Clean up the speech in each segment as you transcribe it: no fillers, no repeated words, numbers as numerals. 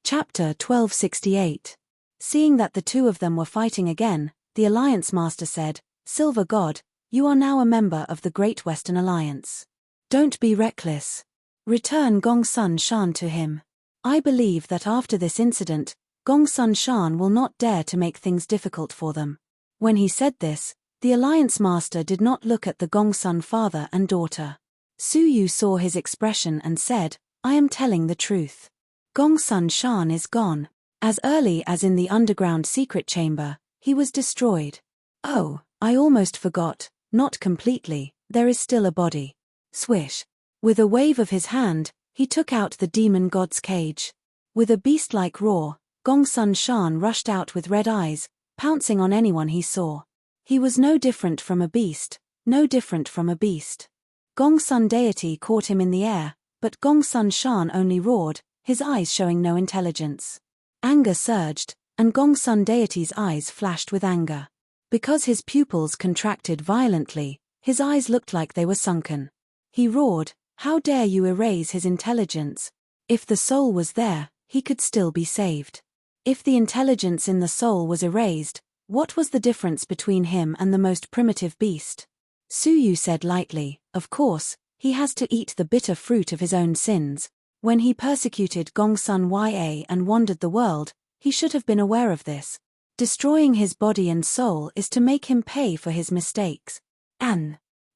Chapter 1268. Seeing that the two of them were fighting again, the Alliance Master said, "Silver God, you are now a member of the Great Western Alliance. Don't be reckless. Return Gong Sun Shan to him. I believe that after this incident, Gong Sun Shan will not dare to make things difficult for them." When he said this, the Alliance Master did not look at the Gong Sun father and daughter. Su Yu saw his expression and said, "I am telling the truth. Gong Sun Shan is gone. As early as in the underground secret chamber, he was destroyed. Oh, I almost forgot, not completely, there is still a body." Swish. With a wave of his hand, he took out the demon god's cage. With a beast-like roar, Gong Sun Shan rushed out with red eyes, pouncing on anyone he saw. He was no different from a beast, no different from a beast. Gong Sun deity caught him in the air, but Gong Sun Shan only roared, his eyes showing no intelligence. Anger surged, and Gong Sun deity's eyes flashed with anger. Because his pupils contracted violently, his eyes looked like they were sunken. He roared, "How dare you erase his intelligence? If the soul was there, he could still be saved. If the intelligence in the soul was erased, what was the difference between him and the most primitive beast?" Su Yu said lightly, "Of course, he has to eat the bitter fruit of his own sins. When he persecuted Gong Sun Ya and wandered the world, he should have been aware of this. Destroying his body and soul is to make him pay for his mistakes."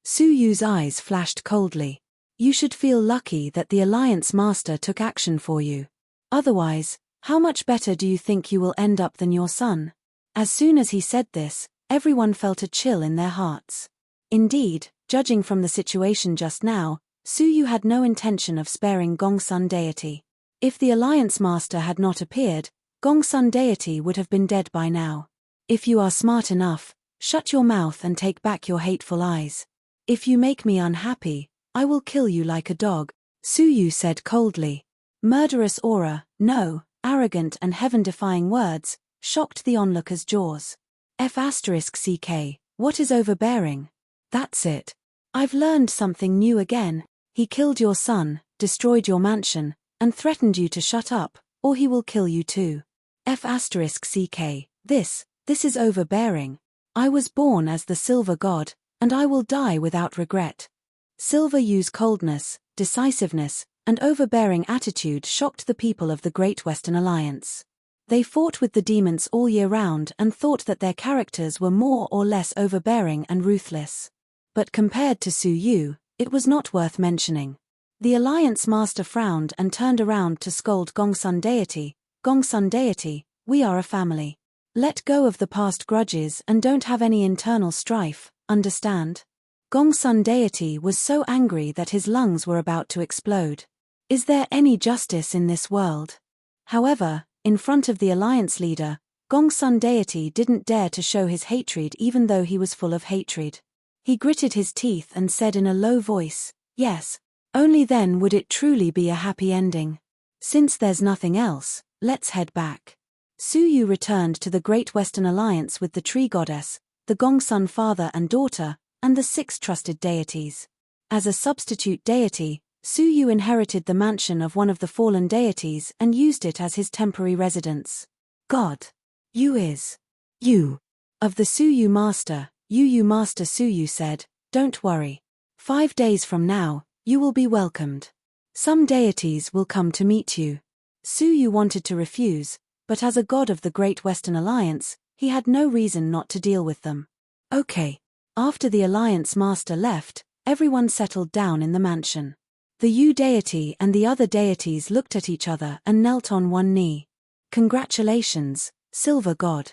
Su Yu's eyes flashed coldly. "You should feel lucky that the Alliance Master took action for you. Otherwise, how much better do you think you will end up than your son?" As soon as he said this, everyone felt a chill in their hearts. Indeed, judging from the situation just now, Su Yu had no intention of sparing Gong Sun deity. If the Alliance Master had not appeared, Gong Sun deity would have been dead by now. "If you are smart enough, shut your mouth and take back your hateful eyes. If you make me unhappy, I will kill you like a dog," Su Yu said coldly. Murderous aura, no, arrogant and heaven-defying words, shocked the onlooker's jaws. F***CK, what is overbearing? That's it. I've learned something new again. He killed your son, destroyed your mansion, and threatened you to shut up, or he will kill you too. F***CK, this is overbearing. I was born as the Silver God, and I will die without regret. Silver Yu's coldness, decisiveness, and overbearing attitude shocked the people of the Great Western Alliance. They fought with the demons all year round and thought that their characters were more or less overbearing and ruthless. But compared to Su Yu, it was not worth mentioning. The Alliance Master frowned and turned around to scold Gong Sun deity. "Gong Sun deity, we are a family. Let go of the past grudges and don't have any internal strife, understand?" Gong Sun deity was so angry that his lungs were about to explode. Is there any justice in this world? However, in front of the Alliance leader, Gong Sun deity didn't dare to show his hatred even though he was full of hatred. He gritted his teeth and said in a low voice, "Yes, only then would it truly be a happy ending. Since there's nothing else, let's head back." Su Yu returned to the Great Western Alliance with the Tree Goddess, the Gong Sun father and daughter, and the 6 trusted deities. As a substitute deity, Su Yu inherited the mansion of one of the fallen deities and used it as his temporary residence. "God. You is. You." Of the Su Yu Master, Yu Master Su Yu said, "Don't worry. 5 days from now, you will be welcomed. Some deities will come to meet you." Su Yu wanted to refuse, but as a god of the Great Western Alliance, he had no reason not to deal with them. Okay. After the Alliance Master left, everyone settled down in the mansion. The Yu deity and the other deities looked at each other and knelt on one knee. "Congratulations, Silver God.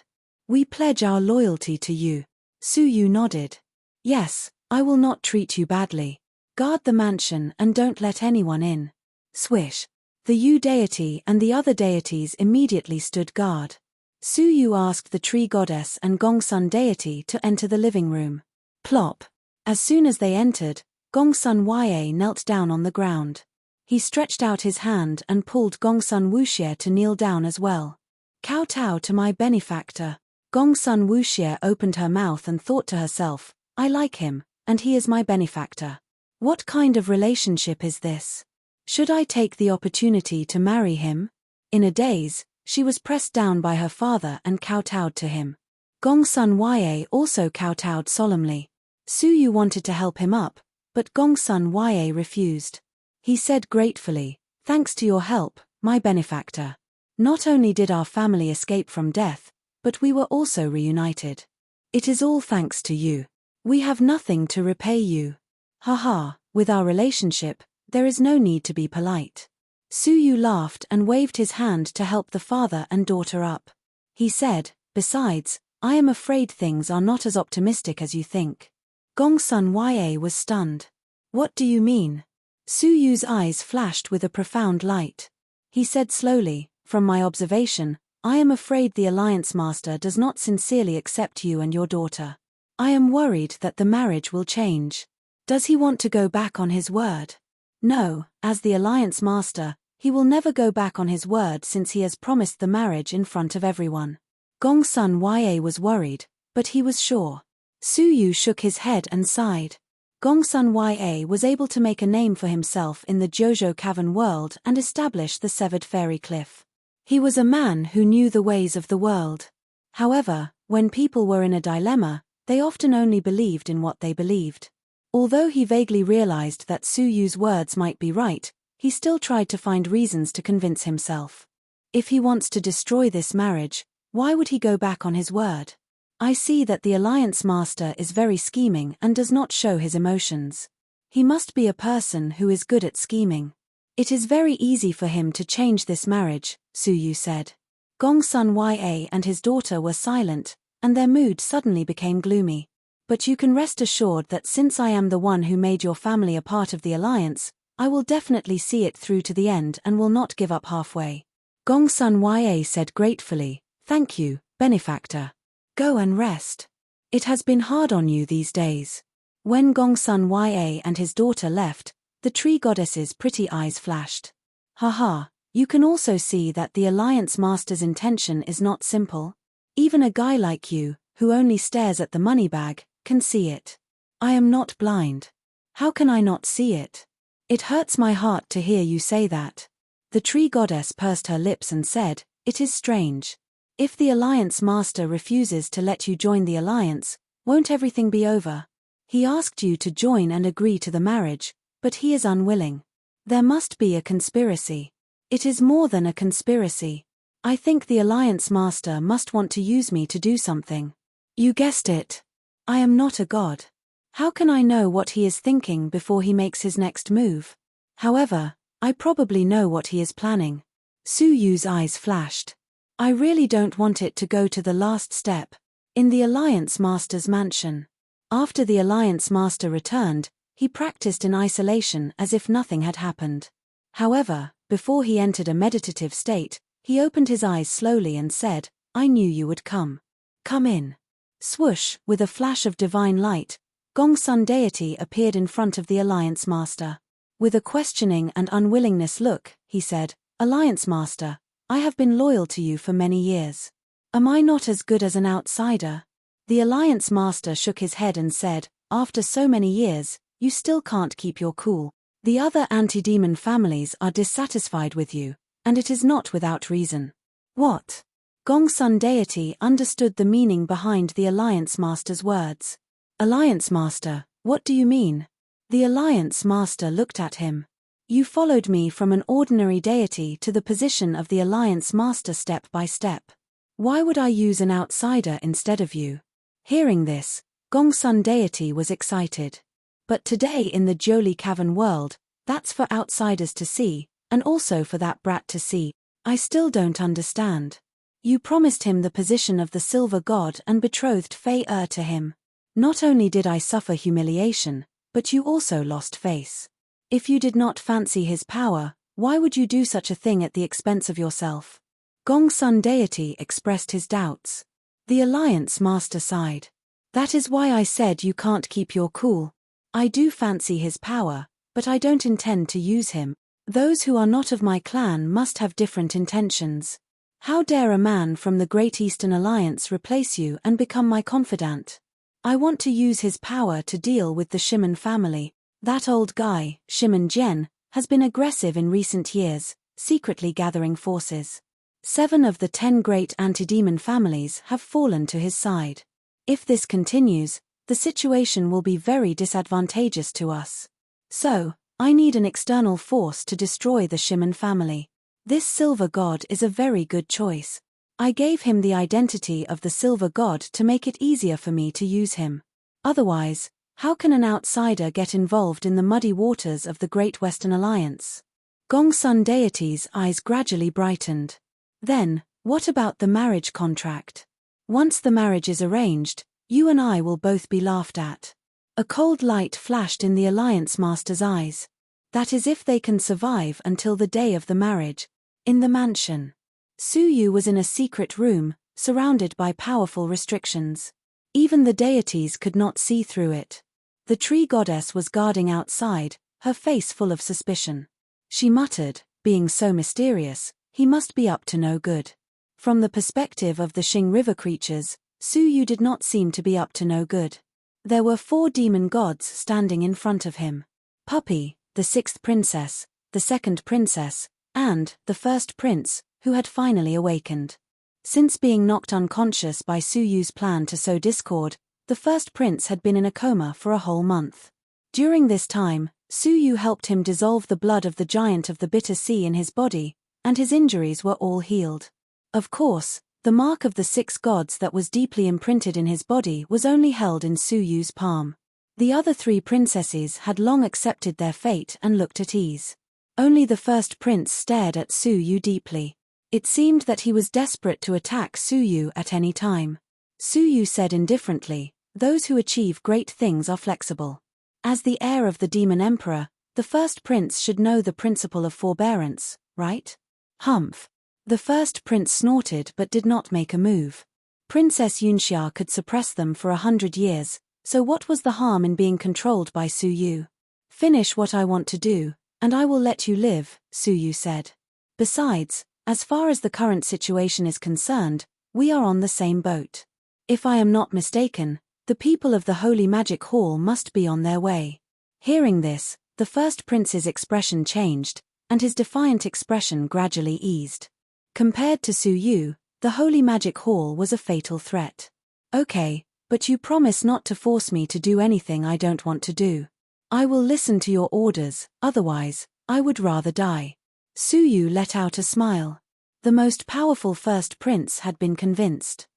We pledge our loyalty to you." Su Yu nodded. "Yes, I will not treat you badly. Guard the mansion and don't let anyone in." Swish. The Yu deity and the other deities immediately stood guard. Su Yu asked the Tree Goddess and Gong Sun deity to enter the living room. Plop. As soon as they entered, Gong Sun Ya knelt down on the ground. He stretched out his hand and pulled Gong Sun Wuxie to kneel down as well. "Kowtow to my benefactor." Gong Sun Wuxie opened her mouth and thought to herself, "I like him, and he is my benefactor. What kind of relationship is this? Should I take the opportunity to marry him?" In a daze, she was pressed down by her father and kowtowed to him. Gongsun Ya also kowtowed solemnly. Su Yu wanted to help him up, but Gongsun Ya refused. He said gratefully, "Thanks to your help, my benefactor. Not only did our family escape from death, but we were also reunited. It is all thanks to you. We have nothing to repay you. Haha, with our relationship, there is no need to be polite." Su Yu laughed and waved his hand to help the father and daughter up. He said, "Besides, I am afraid things are not as optimistic as you think." Gongsun Ya was stunned. "What do you mean?" Su Yu's eyes flashed with a profound light. He said slowly, "From my observation, I am afraid the Alliance Master does not sincerely accept you and your daughter. I am worried that the marriage will change. Does he want to go back on his word?" "No, as the Alliance Master, he will never go back on his word since he has promised the marriage in front of everyone." Gongsun Ya was worried, but he was sure. Su Yu shook his head and sighed. Gongsun Ya was able to make a name for himself in the Jojo Cavern world and establish the Severed Fairy Cliff. He was a man who knew the ways of the world. However, when people were in a dilemma, they often only believed in what they believed. Although he vaguely realized that Su Yu's words might be right, he still tried to find reasons to convince himself. If he wants to destroy this marriage, why would he go back on his word? I see that the Alliance Master is very scheming and does not show his emotions. He must be a person who is good at scheming. It is very easy for him to change this marriage, Su Yu said. Gongsun Ya and his daughter were silent, and their mood suddenly became gloomy. "But you can rest assured that since I am the one who made your family a part of the Alliance, I will definitely see it through to the end and will not give up halfway." Gongsun Ya said gratefully, "Thank you, benefactor. Go and rest. It has been hard on you these days." When Gongsun Ya and his daughter left, the tree goddess's pretty eyes flashed. "Haha, you can also see that the Alliance Master's intention is not simple. Even a guy like you, who only stares at the money bag, can see it. I am not blind. How can I not see it? It hurts my heart to hear you say that." The tree goddess pursed her lips and said, "It is strange. If the Alliance Master refuses to let you join the Alliance, won't everything be over? He asked you to join and agree to the marriage, but he is unwilling. There must be a conspiracy. It is more than a conspiracy. I think the Alliance Master must want to use me to do something. You guessed it. I am not a god. How can I know what he is thinking before he makes his next move? However, I probably know what he is planning." Su Yu's eyes flashed. "I really don't want it to go to the last step. In the Alliance Master's mansion." After the Alliance Master returned, he practiced in isolation as if nothing had happened. However, before he entered a meditative state, he opened his eyes slowly and said, "I knew you would come. Come in." Swoosh, with a flash of divine light, Gongsun deity appeared in front of the Alliance Master. With a questioning and unwillingness look, he said, "Alliance Master, I have been loyal to you for many years. Am I not as good as an outsider?" The Alliance Master shook his head and said, "After so many years, you still can't keep your cool. The other anti-demon families are dissatisfied with you, and it is not without reason." "What?" Gongsun deity understood the meaning behind the Alliance Master's words. "Alliance Master, what do you mean?" The Alliance Master looked at him. "You followed me from an ordinary deity to the position of the Alliance Master step by step. Why would I use an outsider instead of you?" Hearing this, Gongsun deity was excited. "But today in the Jolie Cavern world, that's for outsiders to see, and also for that brat to see. I still don't understand. You promised him the position of the Silver God and betrothed Fei to him. Not only did I suffer humiliation, but you also lost face. If you did not fancy his power, why would you do such a thing at the expense of yourself?" Gongsun deity expressed his doubts. The Alliance Master sighed. "That is why I said you can't keep your cool. I do fancy his power, but I don't intend to use him. Those who are not of my clan must have different intentions. How dare a man from the Great Eastern Alliance replace you and become my confidant? I want to use his power to deal with the Shimon family. That old guy, Shimon Jian, has been aggressive in recent years, secretly gathering forces. 7 of the 10 great anti-demon families have fallen to his side. If this continues, the situation will be very disadvantageous to us. So, I need an external force to destroy the Shimon family. This silver god is a very good choice. I gave him the identity of the silver god to make it easier for me to use him. Otherwise, how can an outsider get involved in the muddy waters of the Great Western Alliance? Gongsun deity's eyes gradually brightened. Then, what about the marriage contract? Once the marriage is arranged, you and I will both be laughed at. A cold light flashed in the Alliance Master's eyes. That is if they can survive until the day of the marriage. In the mansion, Su Yu was in a secret room, surrounded by powerful restrictions. Even the deities could not see through it. The tree goddess was guarding outside, her face full of suspicion. She muttered, being so mysterious, he must be up to no good. From the perspective of the Xing River creatures, Su Yu did not seem to be up to no good. There were 4 demon gods standing in front of him. Puppy, the 6th princess, the 2nd princess, and the 1st prince, who had finally awakened. Since being knocked unconscious by Su Yu's plan to sow discord, the 1st prince had been in a coma for a whole month. During this time, Su Yu helped him dissolve the blood of the giant of the bitter sea in his body, and his injuries were all healed. Of course, the mark of the 6 gods that was deeply imprinted in his body was only held in Su Yu's palm. The other 3 princesses had long accepted their fate and looked at ease. Only the 1st prince stared at Su Yu deeply. It seemed that he was desperate to attack Su Yu at any time. Su Yu said indifferently, "Those who achieve great things are flexible." As the heir of the demon emperor, the 1st prince should know the principle of forbearance, right? Humph. The 1st prince snorted but did not make a move. Princess Yunxia could suppress them for 100 years, so what was the harm in being controlled by Su Yu? "Finish what I want to do, and I will let you live," Su Yu said. "Besides, as far as the current situation is concerned, we are on the same boat. If I am not mistaken, the people of the Holy Magic Hall must be on their way." Hearing this, the 1st prince's expression changed, and his defiant expression gradually eased. Compared to Su Yu, the Holy Magic Hall was a fatal threat. "Okay, but you promise not to force me to do anything I don't want to do. I will listen to your orders, otherwise, I would rather die." Su Yu let out a smile. The most powerful 1st prince had been convinced.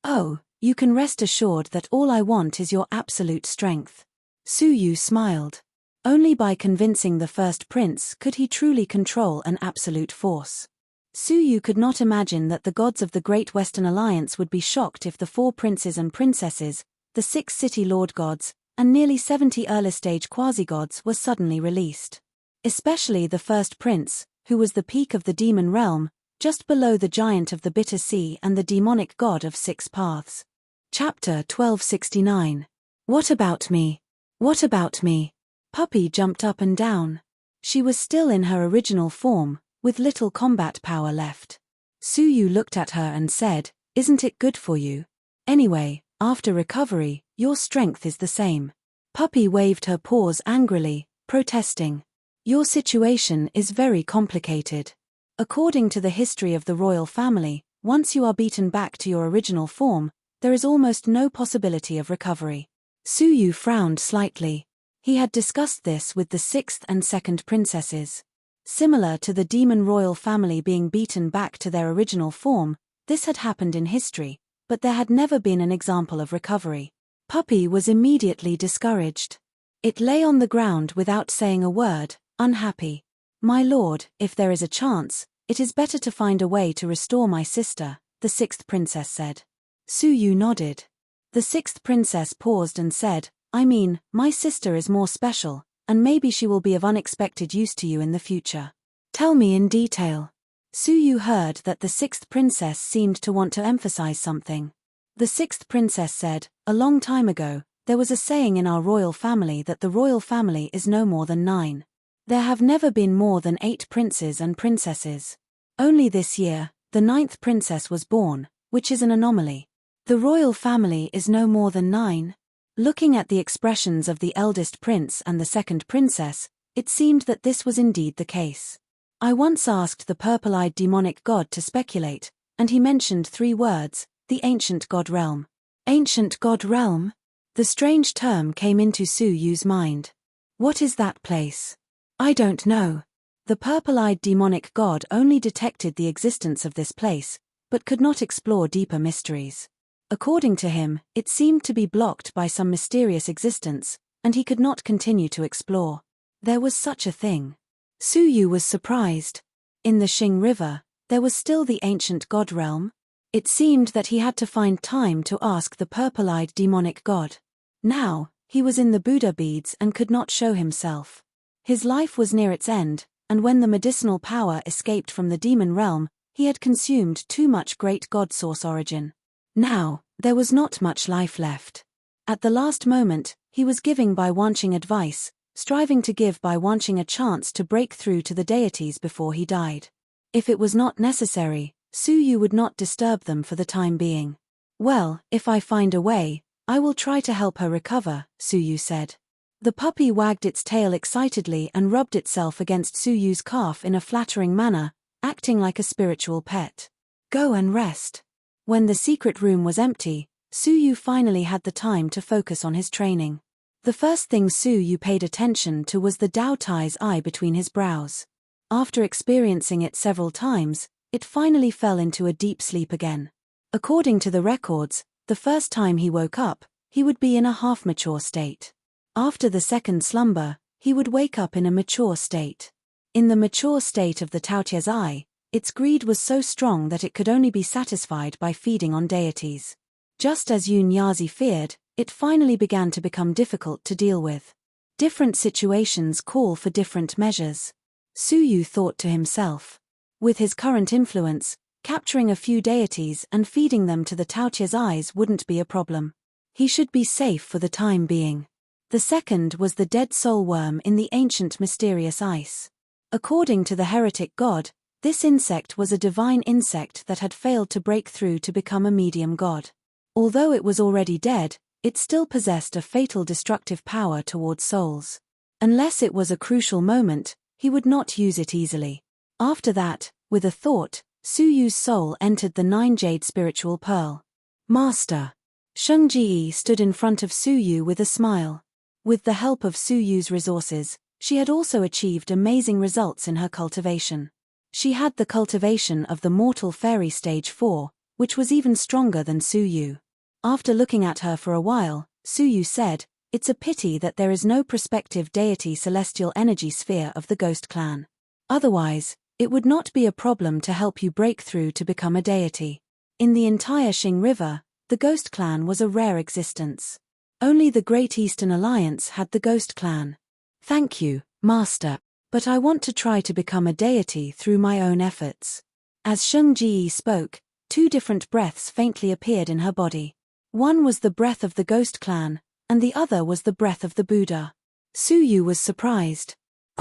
"Oh, you can rest assured that all I want is your absolute strength." Su Yu smiled. Only by convincing the 1st prince could he truly control an absolute force. Su Yu could not imagine that the gods of the Great Western Alliance would be shocked if the 4 princes and princesses, the 6 city lord gods, and nearly 70 early-stage quasi-gods were suddenly released. Especially the 1st prince, who was the peak of the demon realm, just below the giant of the bitter sea and the demonic god of 6 paths. Chapter 1269. What about me? What about me? Puppy jumped up and down. She was still in her original form, with little combat power left. Su Yu looked at her and said, "Isn't it good for you? Anyway, after recovery, your strength is the same." Puppy waved her paws angrily, protesting. "Your situation is very complicated. According to the history of the royal family, once you are beaten back to your original form, there is almost no possibility of recovery." Su Yu frowned slightly. He had discussed this with the 6th and 2nd princesses. Similar to the demon royal family being beaten back to their original form, this had happened in history, but there had never been an example of recovery. Puppy was immediately discouraged. It lay on the ground without saying a word, unhappy. "My lord, if there is a chance, it is better to find a way to restore my sister," the 6th princess said. Su Yu nodded. The 6th princess paused and said, "I mean, my sister is more special, and maybe she will be of unexpected use to you in the future. Tell me in detail." Su Yu heard that the 6th princess seemed to want to emphasize something. The 6th princess said, "A long time ago, there was a saying in our royal family that the royal family is no more than 9. There have never been more than 8 princes and princesses. Only this year, the 9th princess was born, which is an anomaly. The royal family is no more than 9. Looking at the expressions of the eldest prince and the 2nd princess, it seemed that this was indeed the case. I once asked the purple-eyed demonic god to speculate, and he mentioned 3 words, the ancient god realm. Ancient god realm? The strange term came into Su Yu's mind. What is that place? I don't know. The purple-eyed demonic god only detected the existence of this place, but could not explore deeper mysteries. According to him, it seemed to be blocked by some mysterious existence, and he could not continue to explore. There was such a thing. Su Yu was surprised. In the Xing River, there was still the ancient god realm. It seemed that he had to find time to ask the purple-eyed demonic god. Now, he was in the Buddha beads and could not show himself. His life was near its end, and when the medicinal power escaped from the demon realm, he had consumed too much great god source origin. Now, there was not much life left. At the last moment, he was giving by wanting advice, striving to give by wanting a chance to break through to the deities before he died. If it was not necessary, Su Yu would not disturb them for the time being. Well, if I find a way, I will try to help her recover, Su Yu said. The puppy wagged its tail excitedly and rubbed itself against Su Yu's calf in a flattering manner, acting like a spiritual pet. Go and rest. When the secret room was empty, Su Yu finally had the time to focus on his training. The first thing Su Yu paid attention to was the Dao Tai's eye between his brows. After experiencing it several times, it finally fell into a deep sleep again. According to the records, the first time he woke up, he would be in a half-mature state. After the second slumber, he would wake up in a mature state. In the mature state of the Taotia's eye, its greed was so strong that it could only be satisfied by feeding on deities. Just as Yun Yazi feared, it finally began to become difficult to deal with. Different situations call for different measures. Su Yu thought to himself. With his current influence, capturing a few deities and feeding them to the Taotia's eyes wouldn't be a problem. He should be safe for the time being. The second was the dead soul worm in the ancient mysterious ice. According to the heretic god, this insect was a divine insect that had failed to break through to become a medium god. Although it was already dead, it still possessed a fatal destructive power towards souls. Unless it was a crucial moment, he would not use it easily. After that, with a thought, Su Yu's soul entered the 9-jade spiritual pearl. Master. Sheng Ji stood in front of Su Yu with a smile. With the help of Su Yu's resources, she had also achieved amazing results in her cultivation. She had the cultivation of the Mortal Fairy Stage 4, which was even stronger than Su Yu. After looking at her for a while, Su Yu said, "It's a pity that there is no prospective deity celestial energy sphere of the Ghost Clan. Otherwise, it would not be a problem to help you break through to become a deity." In the entire Xing River, the Ghost Clan was a rare existence. Only the Great Eastern Alliance had the Ghost Clan. Thank you, Master, but I want to try to become a deity through my own efforts. As Sheng Ji spoke, 2 different breaths faintly appeared in her body. One was the breath of the Ghost Clan, and the other was the breath of the Buddha. Su Yu was surprised.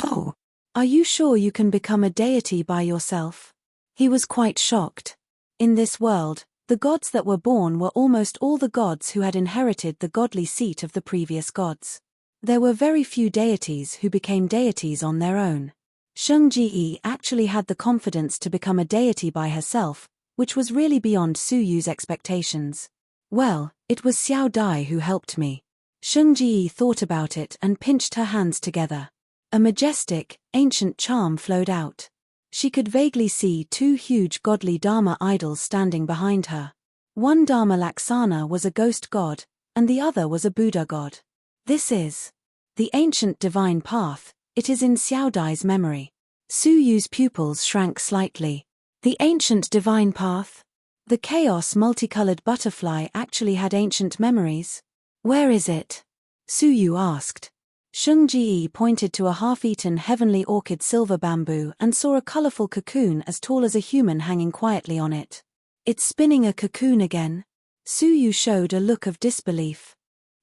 Oh, are you sure you can become a deity by yourself? He was quite shocked. In this world, the gods that were born were almost all the gods who had inherited the godly seat of the previous gods. There were very few deities who became deities on their own. Sheng Ji actually had the confidence to become a deity by herself, which was really beyond Su Yu's expectations. Well, it was Xiao Dai who helped me. Sheng Ji thought about it and pinched her hands together. A majestic, ancient charm flowed out. She could vaguely see 2 huge godly Dharma idols standing behind her. One Dharma Laksana was a ghost god, and the other was a Buddha god. This is the ancient divine path. It is in Xiao Dai's memory. Su Yu's pupils shrank slightly. The ancient divine path? The chaos multicolored butterfly actually had ancient memories. Where is it? Su Yu asked. Sheng Ji pointed to a half-eaten heavenly orchid silver bamboo and saw a colorful cocoon as tall as a human hanging quietly on it. It's spinning a cocoon again. Su Yu showed a look of disbelief.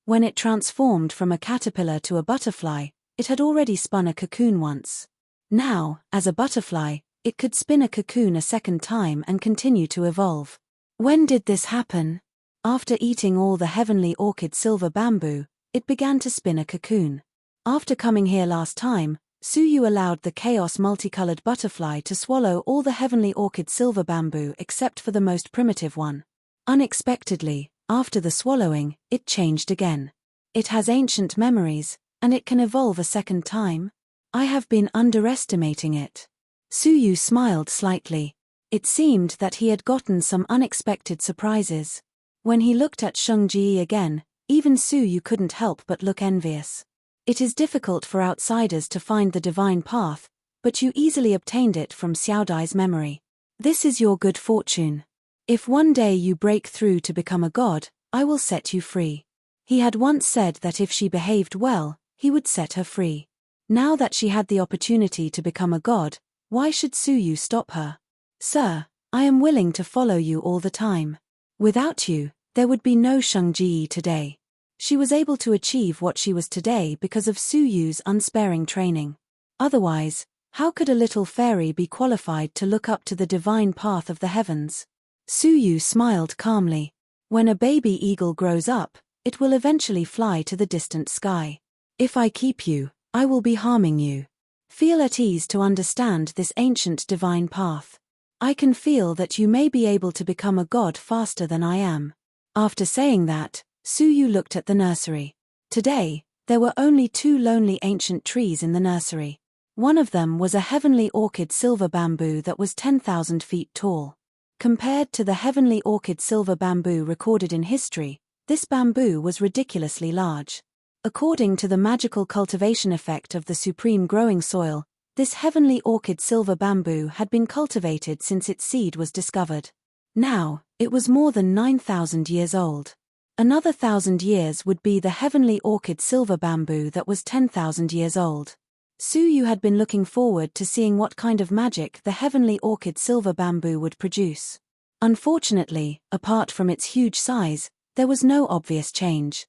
When it transformed from a caterpillar to a butterfly, it had already spun a cocoon once. Now, as a butterfly, it could spin a cocoon a second time and continue to evolve. When did this happen? After eating all the heavenly orchid silver bamboo, it began to spin a cocoon. After coming here last time, Suyu allowed the chaos multicolored butterfly to swallow all the heavenly orchid silver bamboo except for the most primitive one. Unexpectedly, after the swallowing, it changed again. It has ancient memories, and it can evolve a second time. I have been underestimating it. Suyu smiled slightly. It seemed that he had gotten some unexpected surprises. When he looked at Shengji again, even Suyu couldn't help but look envious. It is difficult for outsiders to find the divine path, but you easily obtained it from Xiaodai's memory. This is your good fortune. If one day you break through to become a god, I will set you free. He had once said that if she behaved well, he would set her free. Now that she had the opportunity to become a god, why should Suyu stop her? Sir, I am willing to follow you all the time. Without you, there would be no Shengji today. She was able to achieve what she was today because of Suyu's unsparing training. Otherwise, how could a little fairy be qualified to look up to the divine path of the heavens? Suyu smiled calmly. When a baby eagle grows up, it will eventually fly to the distant sky. If I keep you, I will be harming you. Feel at ease to understand this ancient divine path. I can feel that you may be able to become a god faster than I am. After saying that, Suyu looked at the nursery. Today, there were only 2 lonely ancient trees in the nursery. One of them was a heavenly orchid silver bamboo that was 10,000 feet tall. Compared to the heavenly orchid silver bamboo recorded in history, this bamboo was ridiculously large. According to the magical cultivation effect of the supreme growing soil, this heavenly orchid silver bamboo had been cultivated since its seed was discovered. Now, it was more than 9,000 years old. Another 1,000 years would be the heavenly orchid silver bamboo that was 10,000 years old. Suyu had been looking forward to seeing what kind of magic the heavenly orchid silver bamboo would produce. Unfortunately, apart from its huge size, there was no obvious change.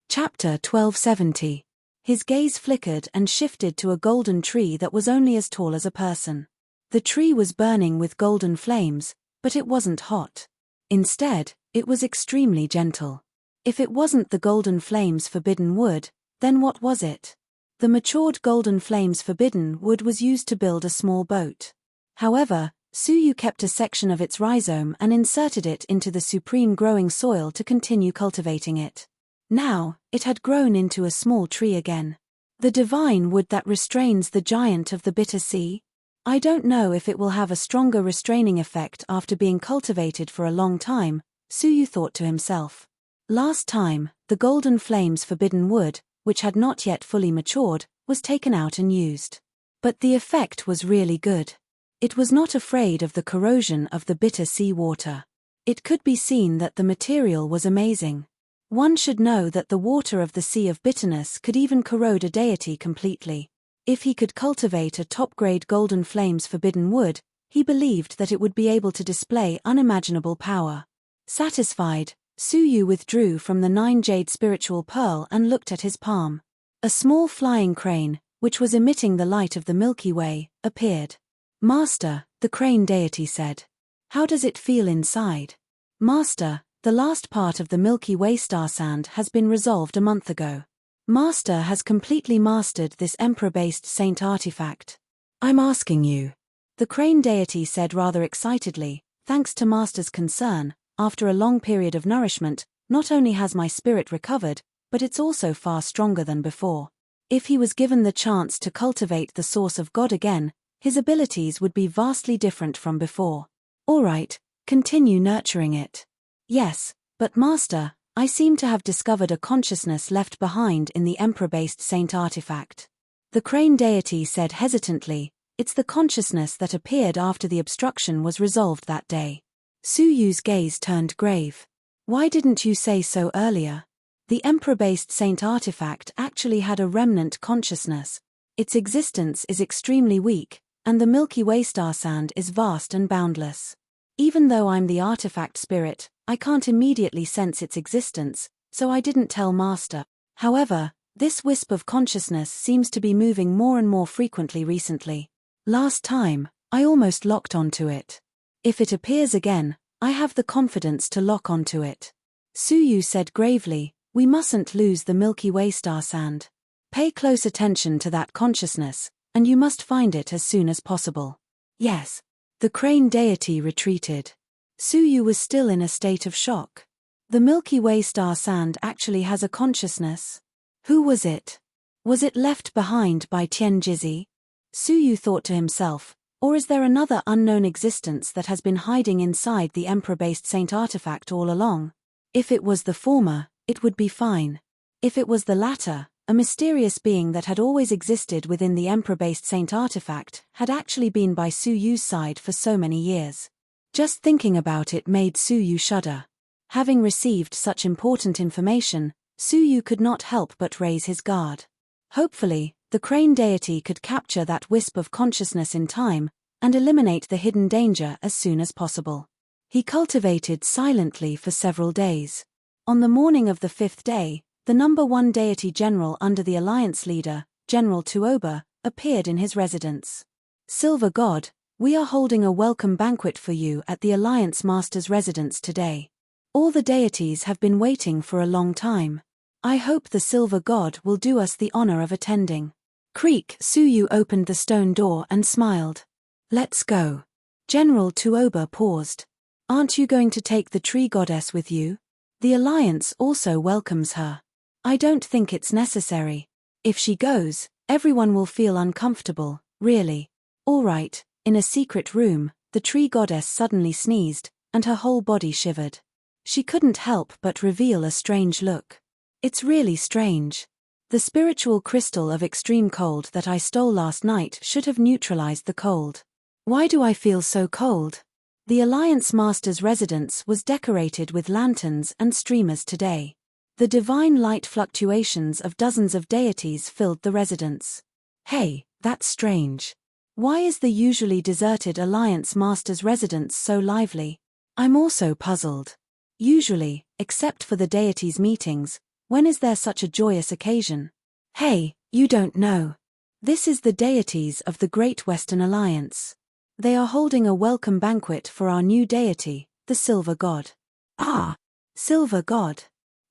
Chapter 1270. His gaze flickered and shifted to a golden tree that was only as tall as a person. The tree was burning with golden flames, but it wasn't hot. Instead, it was extremely gentle. If it wasn't the golden flames forbidden wood, then what was it? The matured golden flames forbidden wood was used to build a small boat. However, Suyu kept a section of its rhizome and inserted it into the supreme growing soil to continue cultivating it. Now, it had grown into a small tree again. The divine wood that restrains the giant of the bitter sea? I don't know if it will have a stronger restraining effect after being cultivated for a long time, Suyu thought to himself. Last time, the golden flames forbidden wood, which had not yet fully matured, was taken out and used. But the effect was really good. It was not afraid of the corrosion of the bitter sea water. It could be seen that the material was amazing. One should know that the water of the sea of bitterness could even corrode a deity completely. If he could cultivate a top-grade golden flames forbidden wood, he believed that it would be able to display unimaginable power. Satisfied, Suyu withdrew from the 9-jade spiritual pearl and looked at his palm. A small flying crane, which was emitting the light of the Milky Way, appeared. Master, the crane deity said. How does it feel inside? Master, the last part of the Milky Way star sand has been resolved a month ago. Master has completely mastered this emperor-based saint artifact. I'm asking you. The crane deity said rather excitedly, thanks to Master's concern, after a long period of nourishment, not only has my spirit recovered, but it's also far stronger than before. If he was given the chance to cultivate the source of God again, his abilities would be vastly different from before. All right, continue nurturing it. Yes, but Master, I seem to have discovered a consciousness left behind in the emperor-based saint artifact. The crane deity said hesitantly, it's the consciousness that appeared after the obstruction was resolved that day. Suyu's gaze turned grave. Why didn't you say so earlier? The emperor-based saint artifact actually had a remnant consciousness. Its existence is extremely weak, and the Milky Way star sand is vast and boundless. Even though I'm the artifact spirit, I can't immediately sense its existence, so I didn't tell Master. However, this wisp of consciousness seems to be moving more and more frequently recently. Last time, I almost locked onto it. If it appears again, I have the confidence to lock onto it. Suyu said gravely, we mustn't lose the Milky Way star sand. Pay close attention to that consciousness, and you must find it as soon as possible. Yes. The crane deity retreated. Suyu was still in a state of shock. The Milky Way star sand actually has a consciousness. Who was it? Was it left behind by Tianjizi? Suyu thought to himself, or is there another unknown existence that has been hiding inside the Emperor-based Saint artifact all along? If it was the former, it would be fine. If it was the latter, a mysterious being that had always existed within the Emperor-based Saint artifact had actually been by Suyu's side for so many years. Just thinking about it made Suyu shudder. Having received such important information, Suyu could not help but raise his guard. Hopefully, the crane deity could capture that wisp of consciousness in time and eliminate the hidden danger as soon as possible. He cultivated silently for several days. On the morning of the 5th day, the number 1 deity general under the alliance leader, General Tuoba, appeared in his residence. Silver God, we are holding a welcome banquet for you at the Alliance Master's residence today. All the deities have been waiting for a long time. I hope the Silver God will do us the honor of attending. Creak. Suyu opened the stone door and smiled. Let's go. General Tuoba paused. Aren't you going to take the tree goddess with you? The Alliance also welcomes her. I don't think it's necessary. If she goes, everyone will feel uncomfortable, really. All right. In a secret room, the tree goddess suddenly sneezed, and her whole body shivered. She couldn't help but reveal a strange look. It's really strange. The spiritual crystal of extreme cold that I stole last night should have neutralized the cold. Why do I feel so cold? The Alliance Master's residence was decorated with lanterns and streamers today. The divine light fluctuations of dozens of deities filled the residence. Hey, that's strange. Why is the usually deserted Alliance Master's residence so lively? I'm also puzzled. Usually, except for the deities' meetings, when is there such a joyous occasion? Hey, you don't know. This is the deities of the Great Western Alliance. They are holding a welcome banquet for our new deity, the Silver God. Ah, Silver God.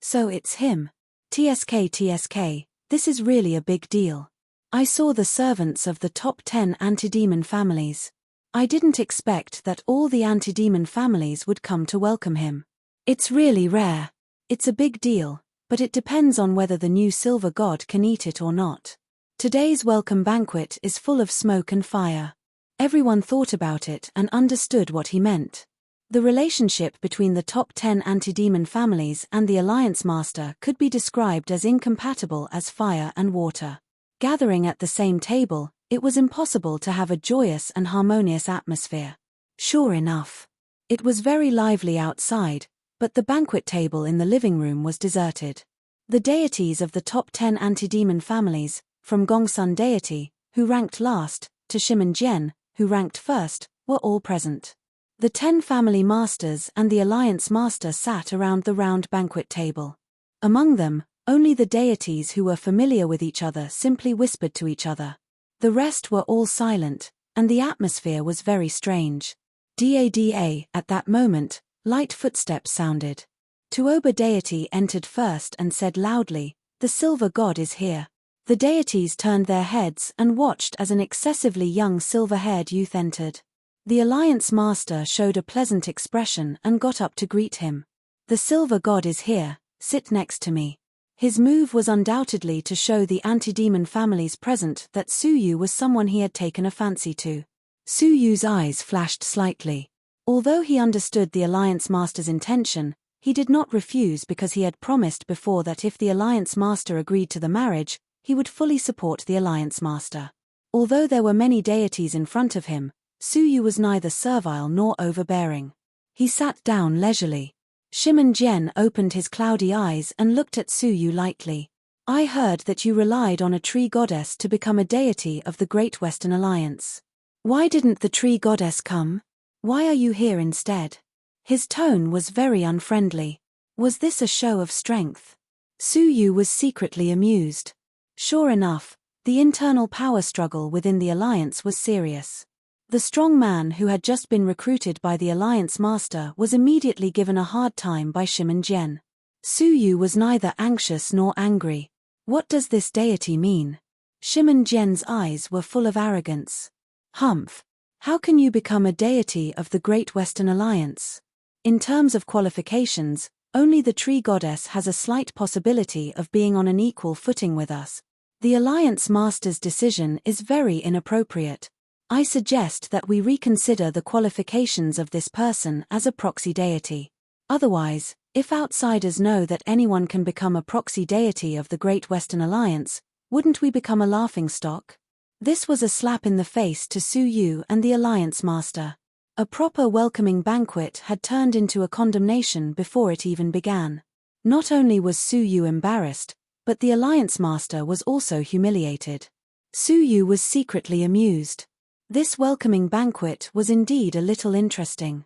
So it's him. TSK, this is really a big deal. I saw the servants of the top 10 anti-demon families. I didn't expect that all the anti-demon families would come to welcome him. It's really rare. It's a big deal, but it depends on whether the new Silver God can eat it or not. Today's welcome banquet is full of smoke and fire. Everyone thought about it and understood what he meant. The relationship between the top 10 anti-demon families and the Alliance Master could be described as incompatible as fire and water. Gathering at the same table, it was impossible to have a joyous and harmonious atmosphere. Sure enough. It was very lively outside, but the banquet table in the living room was deserted. The deities of the top 10 anti-demon families, from Gongsun deity, who ranked last, to Shimen Jian, who ranked first, were all present. The 10 family masters and the Alliance Master sat around the round banquet table. Among them, only the deities who were familiar with each other simply whispered to each other. The rest were all silent, and the atmosphere was very strange. Ada, at that moment, light footsteps sounded. Tuoba deity entered first and said loudly, "The Silver God is here." The deities turned their heads and watched as an excessively young silver-haired youth entered. The Alliance Master showed a pleasant expression and got up to greet him. "The Silver God is here, sit next to me." His move was undoubtedly to show the anti-demon families present that Suyu was someone he had taken a fancy to. Suyu's eyes flashed slightly. Although he understood the Alliance Master's intention, he did not refuse because he had promised before that if the Alliance Master agreed to the marriage, he would fully support the Alliance Master. Although there were many deities in front of him, Suyu was neither servile nor overbearing. He sat down leisurely. Shimen Jian opened his cloudy eyes and looked at Suyu lightly. "I heard that you relied on a tree goddess to become a deity of the Great Western Alliance. Why didn't the tree goddess come? Why are you here instead?" His tone was very unfriendly. Was this a show of strength? Suyu was secretly amused. Sure enough, the internal power struggle within the Alliance was serious. The strong man who had just been recruited by the Alliance Master was immediately given a hard time by Shimen Jian. Suyu was neither anxious nor angry. What does this deity mean? Shimon Gen's eyes were full of arrogance. Humph! How can you become a deity of the Great Western Alliance? In terms of qualifications, only the tree goddess has a slight possibility of being on an equal footing with us. The Alliance Master's decision is very inappropriate. I suggest that we reconsider the qualifications of this person as a proxy deity. Otherwise, if outsiders know that anyone can become a proxy deity of the Great Western Alliance, wouldn't we become a laughingstock? This was a slap in the face to Su Yu and the Alliance Master. A proper welcoming banquet had turned into a condemnation before it even began. Not only was Su Yu embarrassed, but the Alliance Master was also humiliated. Su Yu was secretly amused. This welcoming banquet was indeed a little interesting.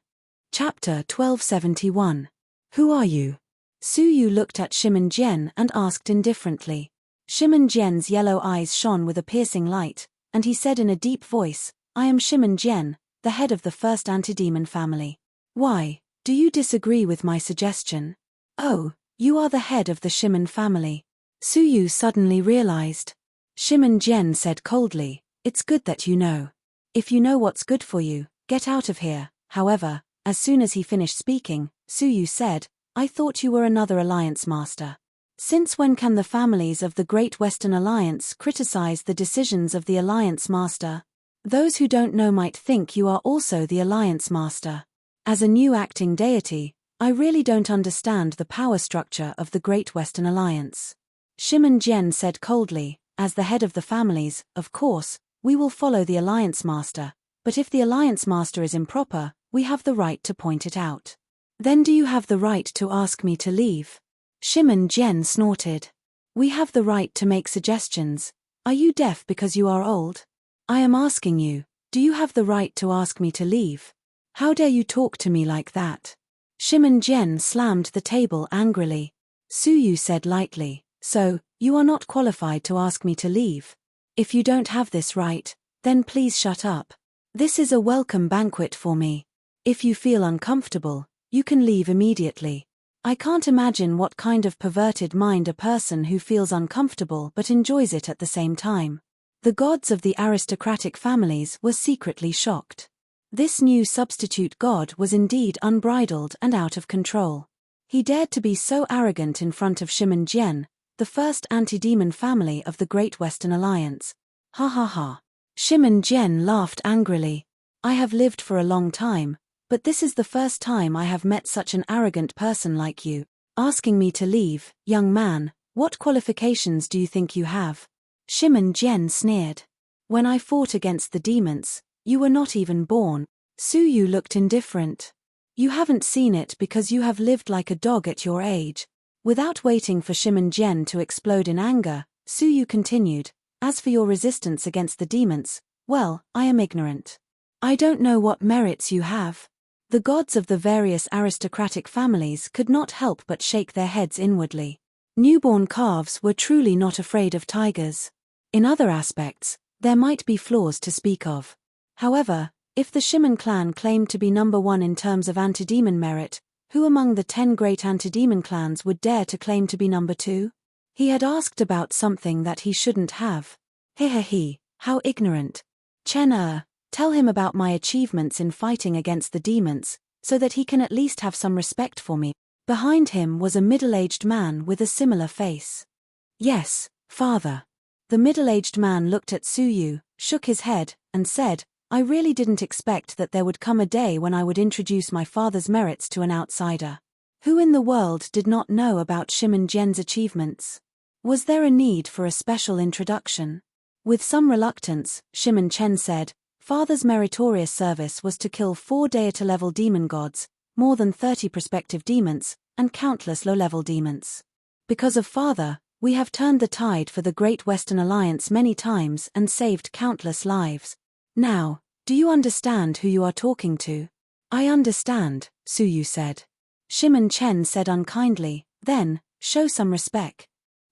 Chapter 1271. Who are you? Su Yu looked at Shimon Gen and asked indifferently. Shimon Gen's yellow eyes shone with a piercing light, and he said in a deep voice, I am Shimon Gen, the head of the first antidemon family. Why, do you disagree with my suggestion? Oh, you are the head of the Shimon family. Su Yu suddenly realized. Shimon Gen said coldly, it's good that you know. If you know what's good for you, get out of here. However, as soon as he finished speaking, Su Yu said, I thought you were another Alliance Master. Since when can the families of the Great Western Alliance criticize the decisions of the Alliance Master? Those who don't know might think you are also the Alliance Master. As a new acting deity, I really don't understand the power structure of the Great Western Alliance. Shimon Gen said coldly, as the head of the families, of course, we will follow the Alliance Master, but if the Alliance Master is improper, we have the right to point it out. Then do you have the right to ask me to leave? Shimon Gen snorted. We have the right to make suggestions. Are you deaf because you are old? I am asking you, do you have the right to ask me to leave? How dare you talk to me like that? Shimon Gen slammed the table angrily. Su Yu said lightly, so, you are not qualified to ask me to leave. If you don't have this right, then please shut up. This is a welcome banquet for me. If you feel uncomfortable, you can leave immediately. I can't imagine what kind of perverted mind a person who feels uncomfortable but enjoys it at the same time. The gods of the aristocratic families were secretly shocked. This new substitute god was indeed unbridled and out of control. He dared to be so arrogant in front of Shimon Gen, the first anti-demon family of the Great Western Alliance. Ha ha ha. Shimon Gen laughed angrily. I have lived for a long time, but this is the first time I have met such an arrogant person like you. Asking me to leave, young man, what qualifications do you think you have? Shimon Gen sneered. When I fought against the demons, you were not even born. Su Yu looked indifferent. You haven't seen it because you have lived like a dog at your age. Without waiting for Shimon Gen to explode in anger, Su Yu continued, as for your resistance against the demons, well, I am ignorant. I don't know what merits you have. The gods of the various aristocratic families could not help but shake their heads inwardly. Newborn calves were truly not afraid of tigers. In other aspects, there might be flaws to speak of. However, if the Shimon clan claimed to be number one in terms of antidemon merit, who among the 10 great antidemon clans would dare to claim to be number 2? He had asked about something that he shouldn't have. He, how ignorant. Chen tell him about my achievements in fighting against the demons, so that he can at least have some respect for me. Behind him was a middle-aged man with a similar face. Yes, father. The middle-aged man looked at Su Yu, shook his head, and said, I really didn't expect that there would come a day when I would introduce my father's merits to an outsider. Who in the world did not know about Shimon Gen's achievements? Was there a need for a special introduction? With some reluctance, Shimon Chen said, Father's meritorious service was to kill 4 deity-level demon gods, more than 30 prospective demons, and countless low-level demons. Because of Father, we have turned the tide for the Great Western Alliance many times and saved countless lives. Now, do you understand who you are talking to? I understand, Su Yu said. Shimon Chen said unkindly, then, show some respect.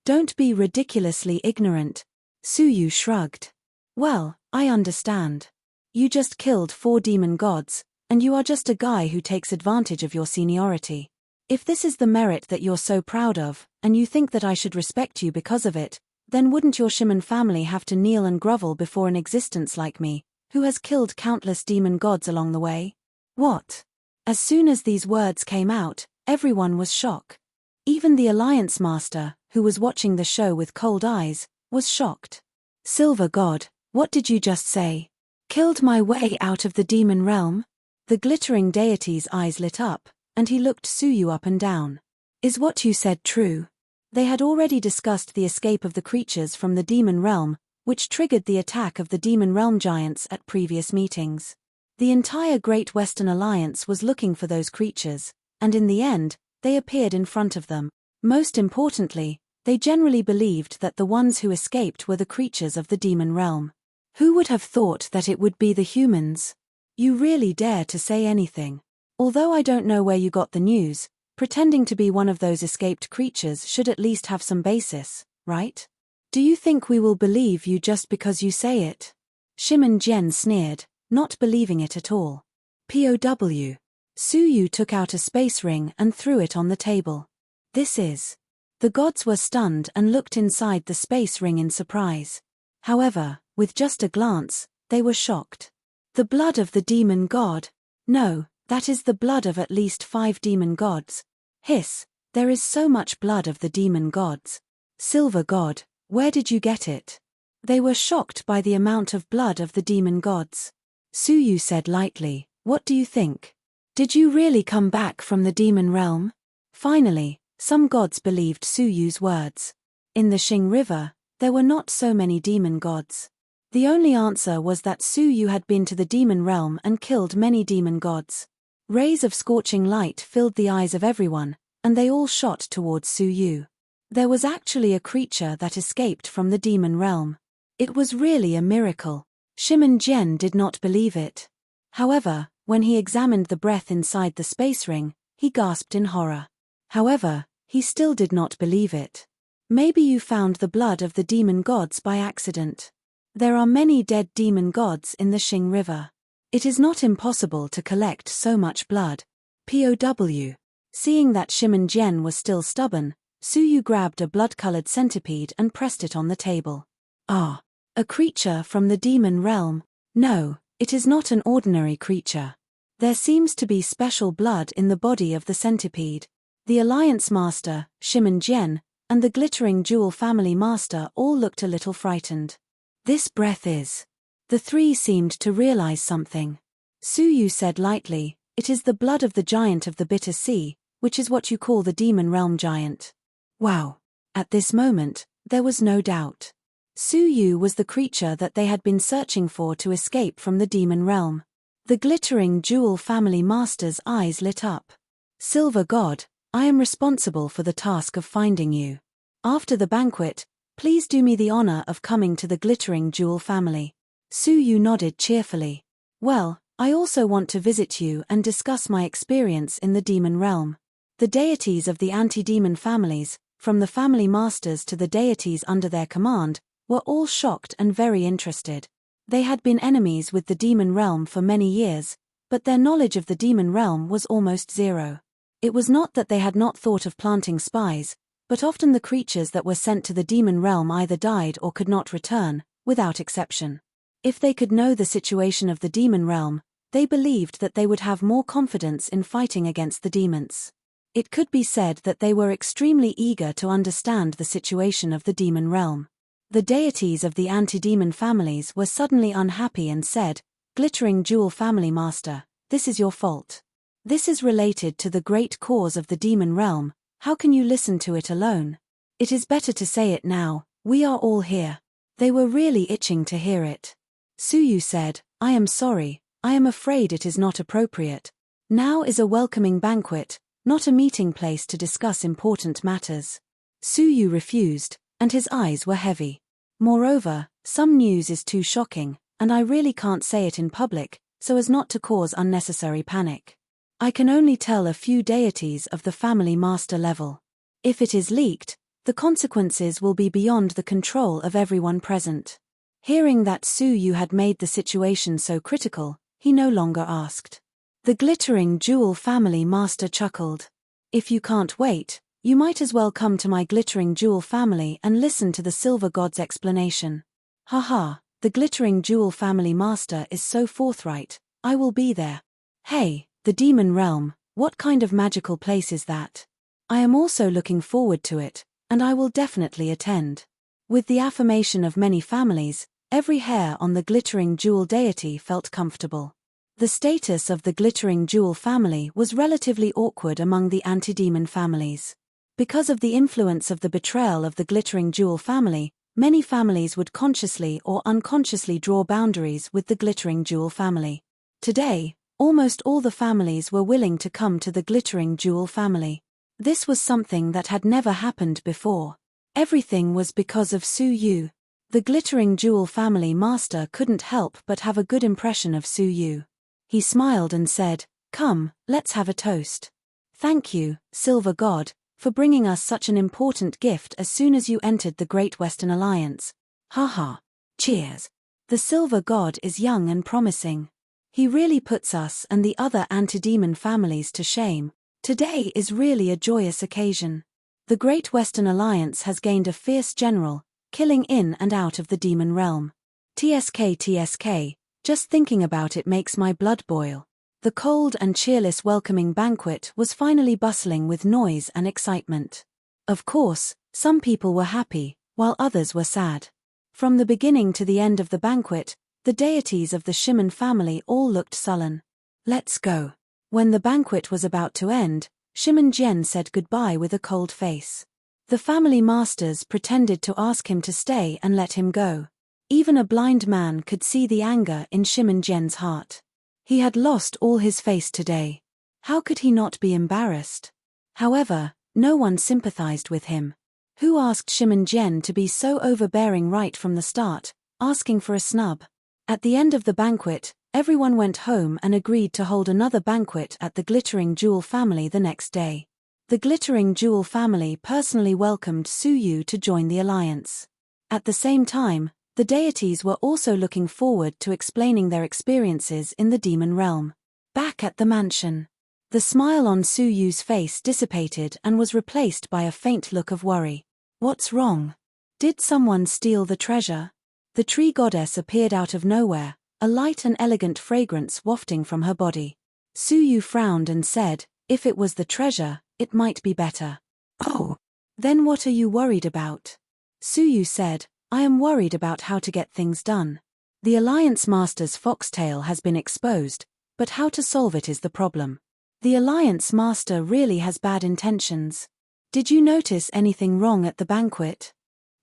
Don't be ridiculously ignorant. Su Yu shrugged. Well, I understand. You just killed 4 demon gods, and you are just a guy who takes advantage of your seniority. If this is the merit that you're so proud of, and you think that I should respect you because of it, Then wouldn't your shaman family have to kneel and grovel before an existence like me, who has killed countless demon gods along the way? What? As soon as these words came out, everyone was shocked. Even the Alliance Master, who was watching the show with cold eyes, was shocked. Silver God, what did you just say? Killed my way out of the demon realm? The glittering deity's eyes lit up, and he looked Suyu up and down. Is what you said true? They had already discussed the escape of the creatures from the demon realm, which triggered the attack of the demon realm giants at previous meetings. The entire Great Western Alliance was looking for those creatures, and in the end, they appeared in front of them. Most importantly, they generally believed that the ones who escaped were the creatures of the demon realm. Who would have thought that it would be the humans? You really dare to say anything. Although I don't know where you got the news, pretending to be one of those escaped creatures should at least have some basis, right? Do you think we will believe you just because you say it? Shaman Jian sneered, not believing it at all. POW. Suyu took out a space ring and threw it on the table. This is. The gods were stunned and looked inside the space ring in surprise. However, with just a glance, they were shocked. The blood of the demon god? No, that is the blood of at least 5 demon gods. Hiss, there is so much blood of the demon gods. Silver God, where did you get it? They were shocked by the amount of blood of the demon gods. Suyu said lightly, what do you think? Did you really come back from the demon realm? Finally, some gods believed Suyu's words. In the Xing River, there were not so many demon gods. The only answer was that Suyu had been to the demon realm and killed many demon gods. Rays of scorching light filled the eyes of everyone, and they all shot towards Suyu. There was actually a creature that escaped from the demon realm. It was really a miracle. Shaman Jian did not believe it. However, when he examined the breath inside the space ring, he gasped in horror. However, he still did not believe it. Maybe you found the blood of the demon gods by accident. There are many dead demon gods in the Xing River. It is not impossible to collect so much blood. POW. Seeing that Shaman Jian was still stubborn, Suyu grabbed a blood-colored centipede and pressed it on the table. Ah, a creature from the demon realm. No, it is not an ordinary creature. There seems to be special blood in the body of the centipede. The Alliance Master, Shaman Jian, and the glittering Jewel Family Master all looked a little frightened. This breath is. The 3 seemed to realize something. Suyu said lightly, it is the blood of the giant of the bitter sea, which is what you call the demon realm giant. Wow. At this moment, there was no doubt. Suyu was the creature that they had been searching for to escape from the demon realm. The glittering Jewel Family Master's eyes lit up. Silver God, I am responsible for the task of finding you. After the banquet, please do me the honor of coming to the glittering Jewel family. Suyu nodded cheerfully. Well, I also want to visit you and discuss my experience in the demon realm. The deities of the anti-demon families, from the family masters to the deities under their command, were all shocked and very interested. They had been enemies with the demon realm for many years, but their knowledge of the demon realm was almost zero. It was not that they had not thought of planting spies, but often the creatures that were sent to the demon realm either died or could not return, without exception. If they could know the situation of the demon realm, they believed that they would have more confidence in fighting against the demons. It could be said that they were extremely eager to understand the situation of the demon realm. The deities of the anti-demon families were suddenly unhappy and said, Glittering Jewel Family Master, this is your fault. This is related to the great cause of the demon realm. How can you listen to it alone? It is better to say it now, we are all here. They were really itching to hear it. Suyu said, I am sorry, I am afraid it is not appropriate. Now is a welcoming banquet, not a meeting place to discuss important matters. Suyu refused, and his eyes were heavy. Moreover, some news is too shocking, and I really can't say it in public, so as not to cause unnecessary panic. I can only tell a few deities of the family master level. If it is leaked, the consequences will be beyond the control of everyone present. Hearing that Suyu had made the situation so critical, he no longer asked. The glittering Jewel Family Master chuckled. If you can't wait, You might as well come to my glittering jewel family and listen to the silver god's explanation. Haha, the glittering jewel family master is so forthright, I will be there. Hey, the demon realm, what kind of magical place is that? I am also looking forward to it, and I will definitely attend. With the affirmation of many families, every hair on the glittering jewel deity felt comfortable. The status of the glittering jewel family was relatively awkward among the anti-demon families. Because of the influence of the betrayal of the glittering jewel family, many families would consciously or unconsciously draw boundaries with the glittering jewel family. Today, almost all the families were willing to come to the glittering jewel family. This was something that had never happened before. Everything was because of Su Yu. The glittering jewel family master couldn't help but have a good impression of Su Yu. He smiled and said, "Come, let's have a toast. Thank you, Silver God, for bringing us such an important gift as soon as you entered the Great Western Alliance. Haha. Cheers." The Silver God is young and promising. He really puts us and the other anti-demon families to shame. Today is really a joyous occasion. The Great Western Alliance has gained a fierce general, killing in and out of the demon realm. TSK, just thinking about it makes my blood boil. The cold and cheerless welcoming banquet was finally bustling with noise and excitement. Of course, some people were happy, while others were sad. From the beginning to the end of the banquet, the deities of the Shimon family all looked sullen. Let's go. When the banquet was about to end, Shimon Jian said goodbye with a cold face. The family masters pretended to ask him to stay and let him go. Even a blind man could see the anger in Shimon Jian's heart. He had lost all his face today. How could he not be embarrassed? However, no one sympathized with him. Who asked Shimon Jian to be so overbearing right from the start, asking for a snub? At the end of the banquet, everyone went home and agreed to hold another banquet at the Glittering Jewel family the next day. The Glittering Jewel family personally welcomed Su Yu to join the alliance. At the same time, the deities were also looking forward to explaining their experiences in the demon realm. Back at the mansion, the smile on Su Yu's face dissipated and was replaced by a faint look of worry. What's wrong? Did someone steal the treasure? The tree goddess appeared out of nowhere, a light and elegant fragrance wafting from her body. Su Yu frowned and said, "If it was the treasure, it might be better." "Oh, then what are you worried about?" Su Yu said, "I am worried about how to get things done. The Alliance Master's foxtail has been exposed, but how to solve it is the problem. The Alliance Master really has bad intentions. Did you notice anything wrong at the banquet?"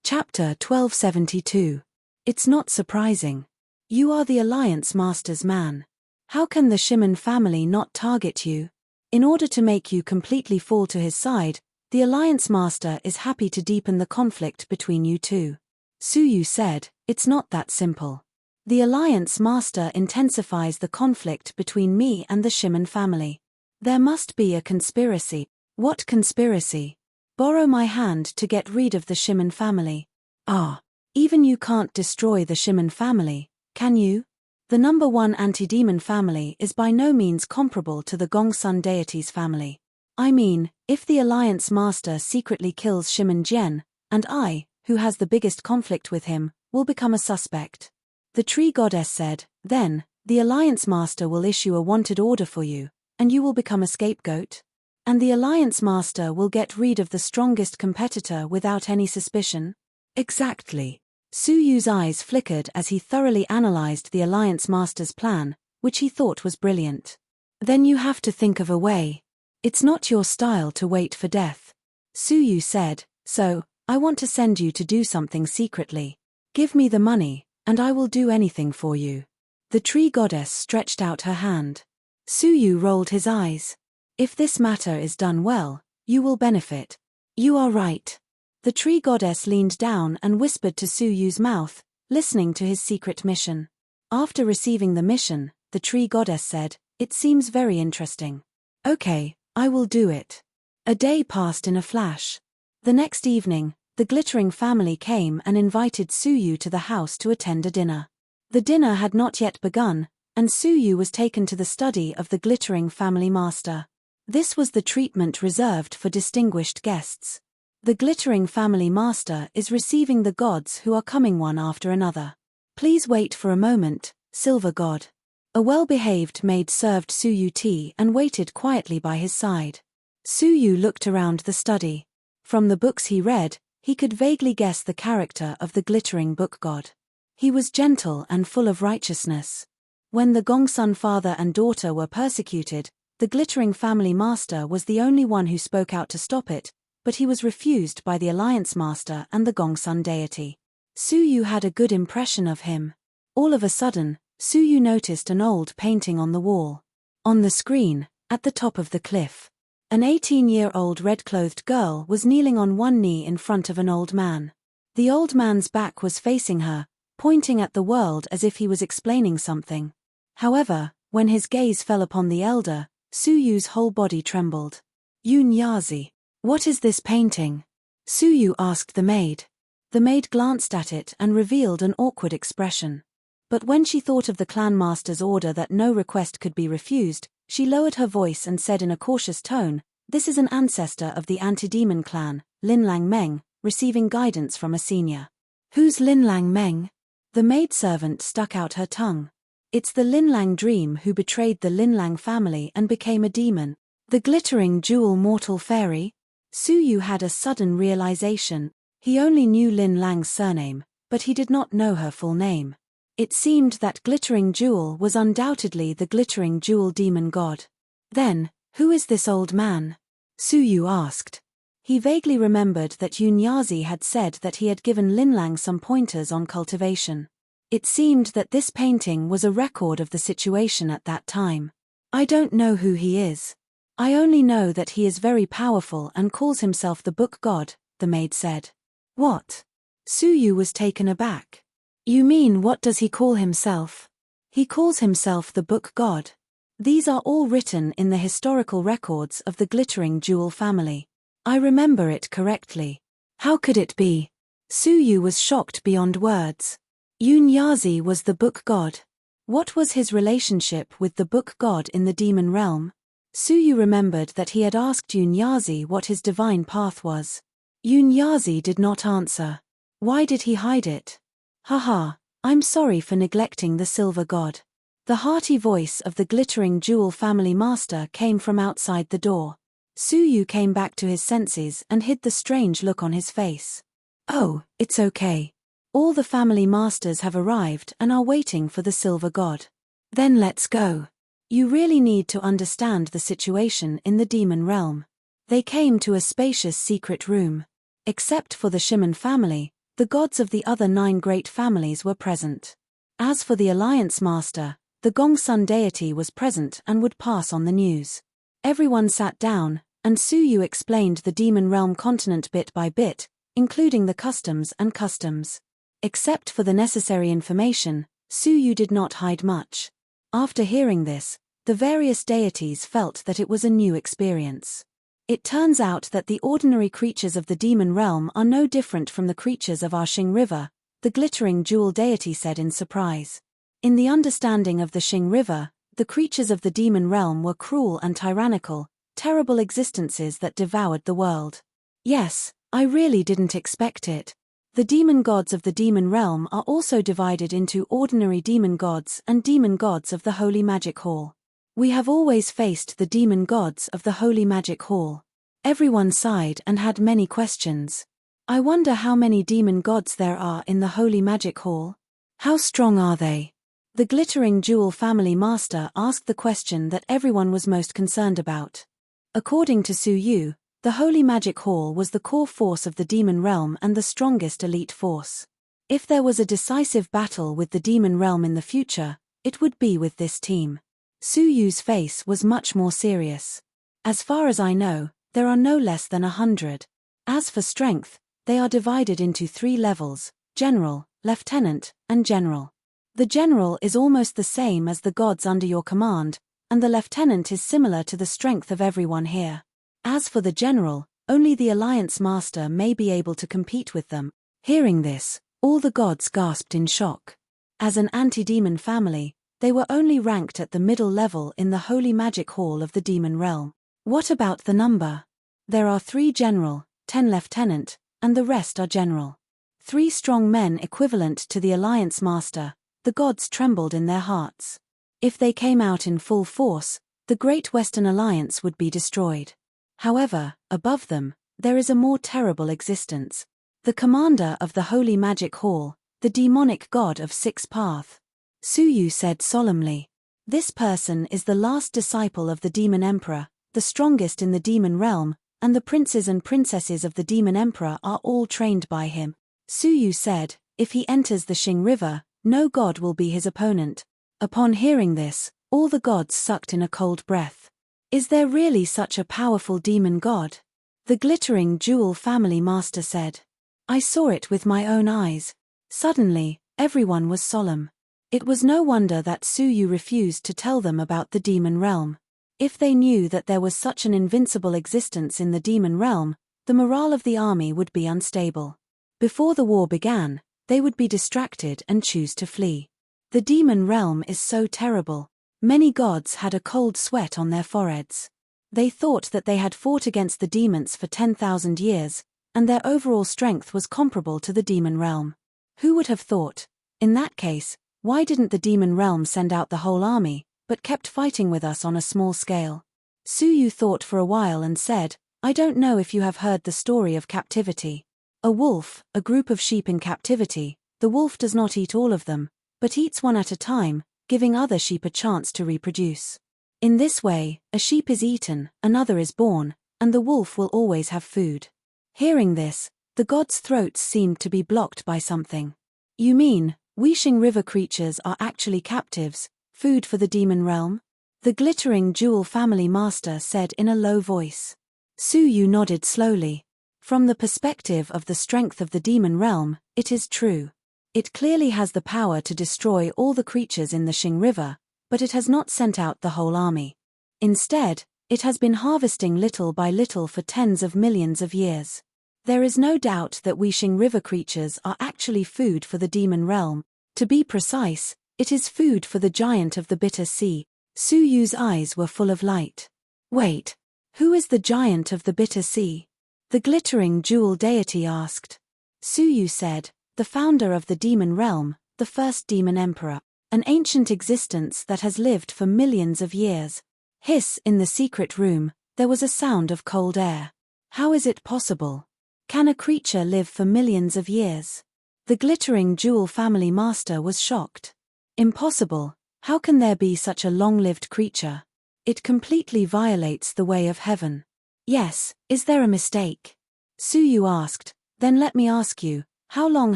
Chapter 1272. It's not surprising. You are the Alliance Master's man. How can the Shimon family not target you? In order to make you completely fall to his side, the Alliance Master is happy to deepen the conflict between you two. Su Yu said, "It's not that simple. The Alliance Master intensifies the conflict between me and the Shimon family. There must be a conspiracy." "What conspiracy?" "Borrow my hand to get rid of the Shimon family." "Ah, even you can't destroy the Shimon family, can you? The number one anti-demon family is by no means comparable to the Gongsun deity's family. I mean, if the Alliance Master secretly kills Shimon Jian, and I, who has the biggest conflict with him, will become a suspect." The tree goddess said, "Then, the Alliance Master will issue a wanted order for you, and you will become a scapegoat? And the Alliance Master will get rid of the strongest competitor without any suspicion?" "Exactly." Su Yu's eyes flickered as he thoroughly analyzed the Alliance Master's plan, which he thought was brilliant. "Then you have to think of a way. It's not your style to wait for death." Su Yu said, "So, I want to send you to do something secretly. Give me the money, and I will do anything for you." The tree goddess stretched out her hand. Su Yu rolled his eyes. "If this matter is done well, you will benefit." "You are right." The tree goddess leaned down and whispered to Su Yu's mouth, listening to his secret mission. After receiving the mission, the tree goddess said, "It seems very interesting. Okay, I will do it." A day passed in a flash. The next evening, the Glittering family came and invited Su Yu to the house to attend a dinner. The dinner had not yet begun, and Su Yu was taken to the study of the Glittering family master. This was the treatment reserved for distinguished guests. The glittering family master is receiving the gods who are coming one after another. Please wait for a moment, silver god. A well-behaved maid served Suyu tea and waited quietly by his side. Suyu looked around the study. From the books he read, he could vaguely guess the character of the glittering book god. He was gentle and full of righteousness. When the Gongsun father and daughter were persecuted, the glittering family master was the only one who spoke out to stop it, but he was refused by the Alliance Master and the Gongsun deity. Suyu had a good impression of him. All of a sudden, Suyu noticed an old painting on the wall. On the screen, at the top of the cliff, an 18-year-old red-clothed girl was kneeling on one knee in front of an old man. The old man's back was facing her, pointing at the world as if he was explaining something. However, when his gaze fell upon the elder, Suyu's whole body trembled. Yunyazi, what is this painting? Suyu asked the maid. The maid glanced at it and revealed an awkward expression. But when she thought of the clan master's order that no request could be refused, she lowered her voice and said in a cautious tone, "This is an ancestor of the anti-demon clan, Linlang Meng, receiving guidance from a senior." Who's Linlang Meng? The maidservant stuck out her tongue. It's the Linlang Dream who betrayed the Linlang family and became a demon. The glittering jewel mortal fairy? Suyu had a sudden realization. He only knew Linlang's surname, but he did not know her full name. It seemed that glittering jewel was undoubtedly the glittering jewel demon god. Then, who is this old man? Suyu asked. He vaguely remembered that Yunyazi had said that he had given Linlang some pointers on cultivation. It seemed that this painting was a record of the situation at that time. I don't know who he is. I only know that he is very powerful and calls himself the book god, the maid said. What? Suyu was taken aback. You mean what does he call himself? He calls himself the book god. These are all written in the historical records of the glittering jewel family. I remember it correctly. How could it be? Suyu was shocked beyond words. Yunyazi was the book god. What was his relationship with the book god in the demon realm? Suyu remembered that he had asked Yunyazi what his divine path was. Yunyazi did not answer. Why did he hide it? Haha, I'm sorry for neglecting the silver god. The hearty voice of the glittering jewel family master came from outside the door. Suyu came back to his senses and hid the strange look on his face. Oh, it's okay. All the family masters have arrived and are waiting for the silver god. Then let's go. You really need to understand the situation in the demon realm. They came to a spacious secret room. Except for the Shimon family, the gods of the other 9 great families were present. As for the Alliance Master, the Gongsun deity was present and would pass on the news. Everyone sat down, and Suyu explained the demon realm continent bit by bit, including the customs and customs. Except for the necessary information, Suyu did not hide much. After hearing this, the various deities felt that it was a new experience. It turns out that the ordinary creatures of the demon realm are no different from the creatures of our Xing River, the glittering jewel deity said in surprise. In the understanding of the Xing River, the creatures of the demon realm were cruel and tyrannical, terrible existences that devoured the world. Yes, I really didn't expect it. The demon gods of the demon realm are also divided into ordinary demon gods and demon gods of the Holy Magic Hall. We have always faced the demon gods of the Holy Magic Hall. Everyone sighed and had many questions. I wonder how many demon gods there are in the Holy Magic Hall. How strong are they? The glittering jewel family master asked the question that everyone was most concerned about. According to Suyu, the Holy Magic Hall was the core force of the demon realm and the strongest elite force. If there was a decisive battle with the demon realm in the future, it would be with this team. Suyu's face was much more serious. As far as I know, there are no less than 100. As for strength, they are divided into 3 levels: General, Lieutenant, and General. The General is almost the same as the gods under your command, and the Lieutenant is similar to the strength of everyone here. As for the General, only the Alliance Master may be able to compete with them. Hearing this, all the gods gasped in shock. As an anti-demon family, they were only ranked at the middle level in the Holy Magic Hall of the demon realm. What about the number? There are 3 general, 10 lieutenant, and the rest are general. 3 strong men equivalent to the Alliance Master. The gods trembled in their hearts. If they came out in full force, the Great Western Alliance would be destroyed. However, above them, there is a more terrible existence. The commander of the Holy Magic Hall, the demonic god of 6 Path. Suyu said solemnly. This person is the last disciple of the Demon Emperor, the strongest in the demon realm, and the princes and princesses of the Demon Emperor are all trained by him. Suyu said, if he enters the Xing River, no god will be his opponent. Upon hearing this, all the gods sucked in a cold breath. Is there really such a powerful demon god? The glittering jewel family master said. I saw it with my own eyes. Suddenly, everyone was solemn. It was no wonder that Suyu refused to tell them about the demon realm. If they knew that there was such an invincible existence in the demon realm, the morale of the army would be unstable. Before the war began, they would be distracted and choose to flee. The demon realm is so terrible. Many gods had a cold sweat on their foreheads. They thought that they had fought against the demons for 10,000 years, and their overall strength was comparable to the demon realm. Who would have thought? In that case, why didn't the demon realm send out the whole army, but kept fighting with us on a small scale? Suyu thought for a while and said, I don't know if you have heard the story of captivity. A wolf, a group of sheep in captivity, the wolf does not eat all of them, but eats one at a time, giving other sheep a chance to reproduce. In this way, a sheep is eaten, another is born, and the wolf will always have food. Hearing this, the gods' throats seemed to be blocked by something. You mean, we Xing River creatures are actually captives, food for the demon realm? The glittering jewel family master said in a low voice. Suyu nodded slowly. From the perspective of the strength of the demon realm, it is true. It clearly has the power to destroy all the creatures in the Xing River, but it has not sent out the whole army. Instead, it has been harvesting little by little for tens of millions of years. There is no doubt that we Xing River creatures are actually food for the demon realm. To be precise, it is food for the giant of the bitter sea. Suyu's eyes were full of light. Wait, who is the giant of the bitter sea? The glittering jewel deity asked. Suyu said, the founder of the demon realm, the first demon emperor, an ancient existence that has lived for millions of years. Hiss, in the secret room, there was a sound of cold air. How is it possible? Can a creature live for millions of years? The glittering jewel family master was shocked. Impossible, how can there be such a long-lived creature? It completely violates the way of heaven. Yes, is there a mistake? Suyu asked, then let me ask you, how long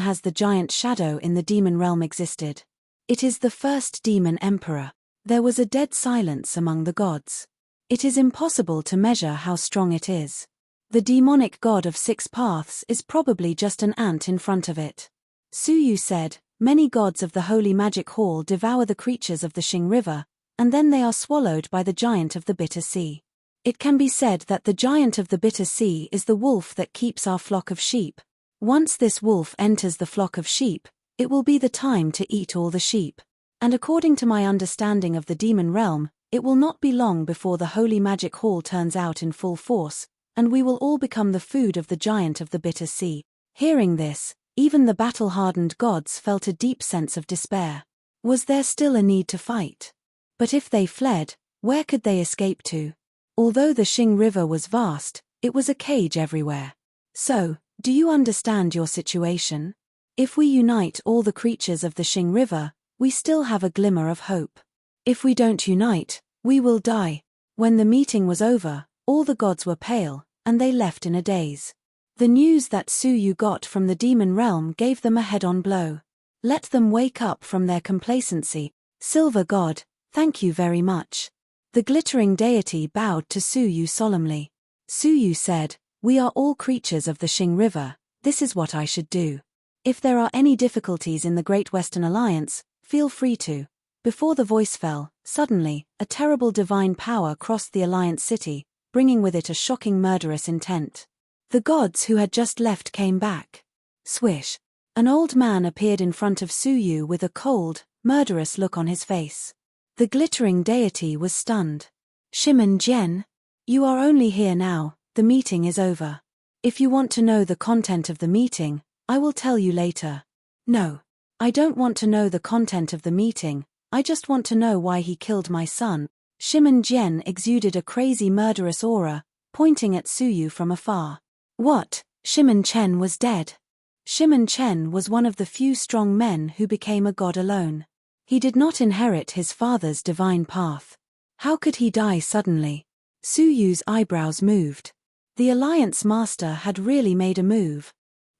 has the giant shadow in the demon realm existed? It is the first demon emperor. There was a dead silence among the gods. It is impossible to measure how strong it is. The demonic god of 6 paths is probably just an ant in front of it. Suyu said, many gods of the Holy Magic Hall devour the creatures of the Xing River, and then they are swallowed by the giant of the bitter sea. It can be said that the giant of the bitter sea is the wolf that keeps our flock of sheep. Once this wolf enters the flock of sheep, it will be the time to eat all the sheep. And according to my understanding of the demon realm, it will not be long before the Holy Magic Hall turns out in full force, and we will all become the food of the giant of the bitter sea. Hearing this, even the battle-hardened gods felt a deep sense of despair. Was there still a need to fight? But if they fled, where could they escape to? Although the Xing River was vast, it was a cage everywhere. So, do you understand your situation? If we unite all the creatures of the Xing River, we still have a glimmer of hope. If we don't unite, we will die. When the meeting was over, all the gods were pale, and they left in a daze. The news that Suyu got from the demon realm gave them a head-on blow. Let them wake up from their complacency. Silver God, thank you very much. The glittering deity bowed to Suyu solemnly. Suyu said, we are all creatures of the Xing River, this is what I should do. If there are any difficulties in the Great Western Alliance, feel free to. Before the voice fell, suddenly, a terrible divine power crossed the Alliance city, bringing with it a shocking murderous intent. The gods who had just left came back. Swish. An old man appeared in front of Suyu with a cold, murderous look on his face. The glittering deity was stunned. Shimon Jian? You are only here now, the meeting is over. If you want to know the content of the meeting, I will tell you later. No. I don't want to know the content of the meeting, I just want to know why he killed my son. Shimon Jen exuded a crazy murderous aura, pointing at Suyu from afar. What? Shimon Chen was dead. Shimon Chen was one of the few strong men who became a god alone. He did not inherit his father's divine path. How could he die suddenly? Suyu's eyebrows moved. The Alliance Master had really made a move.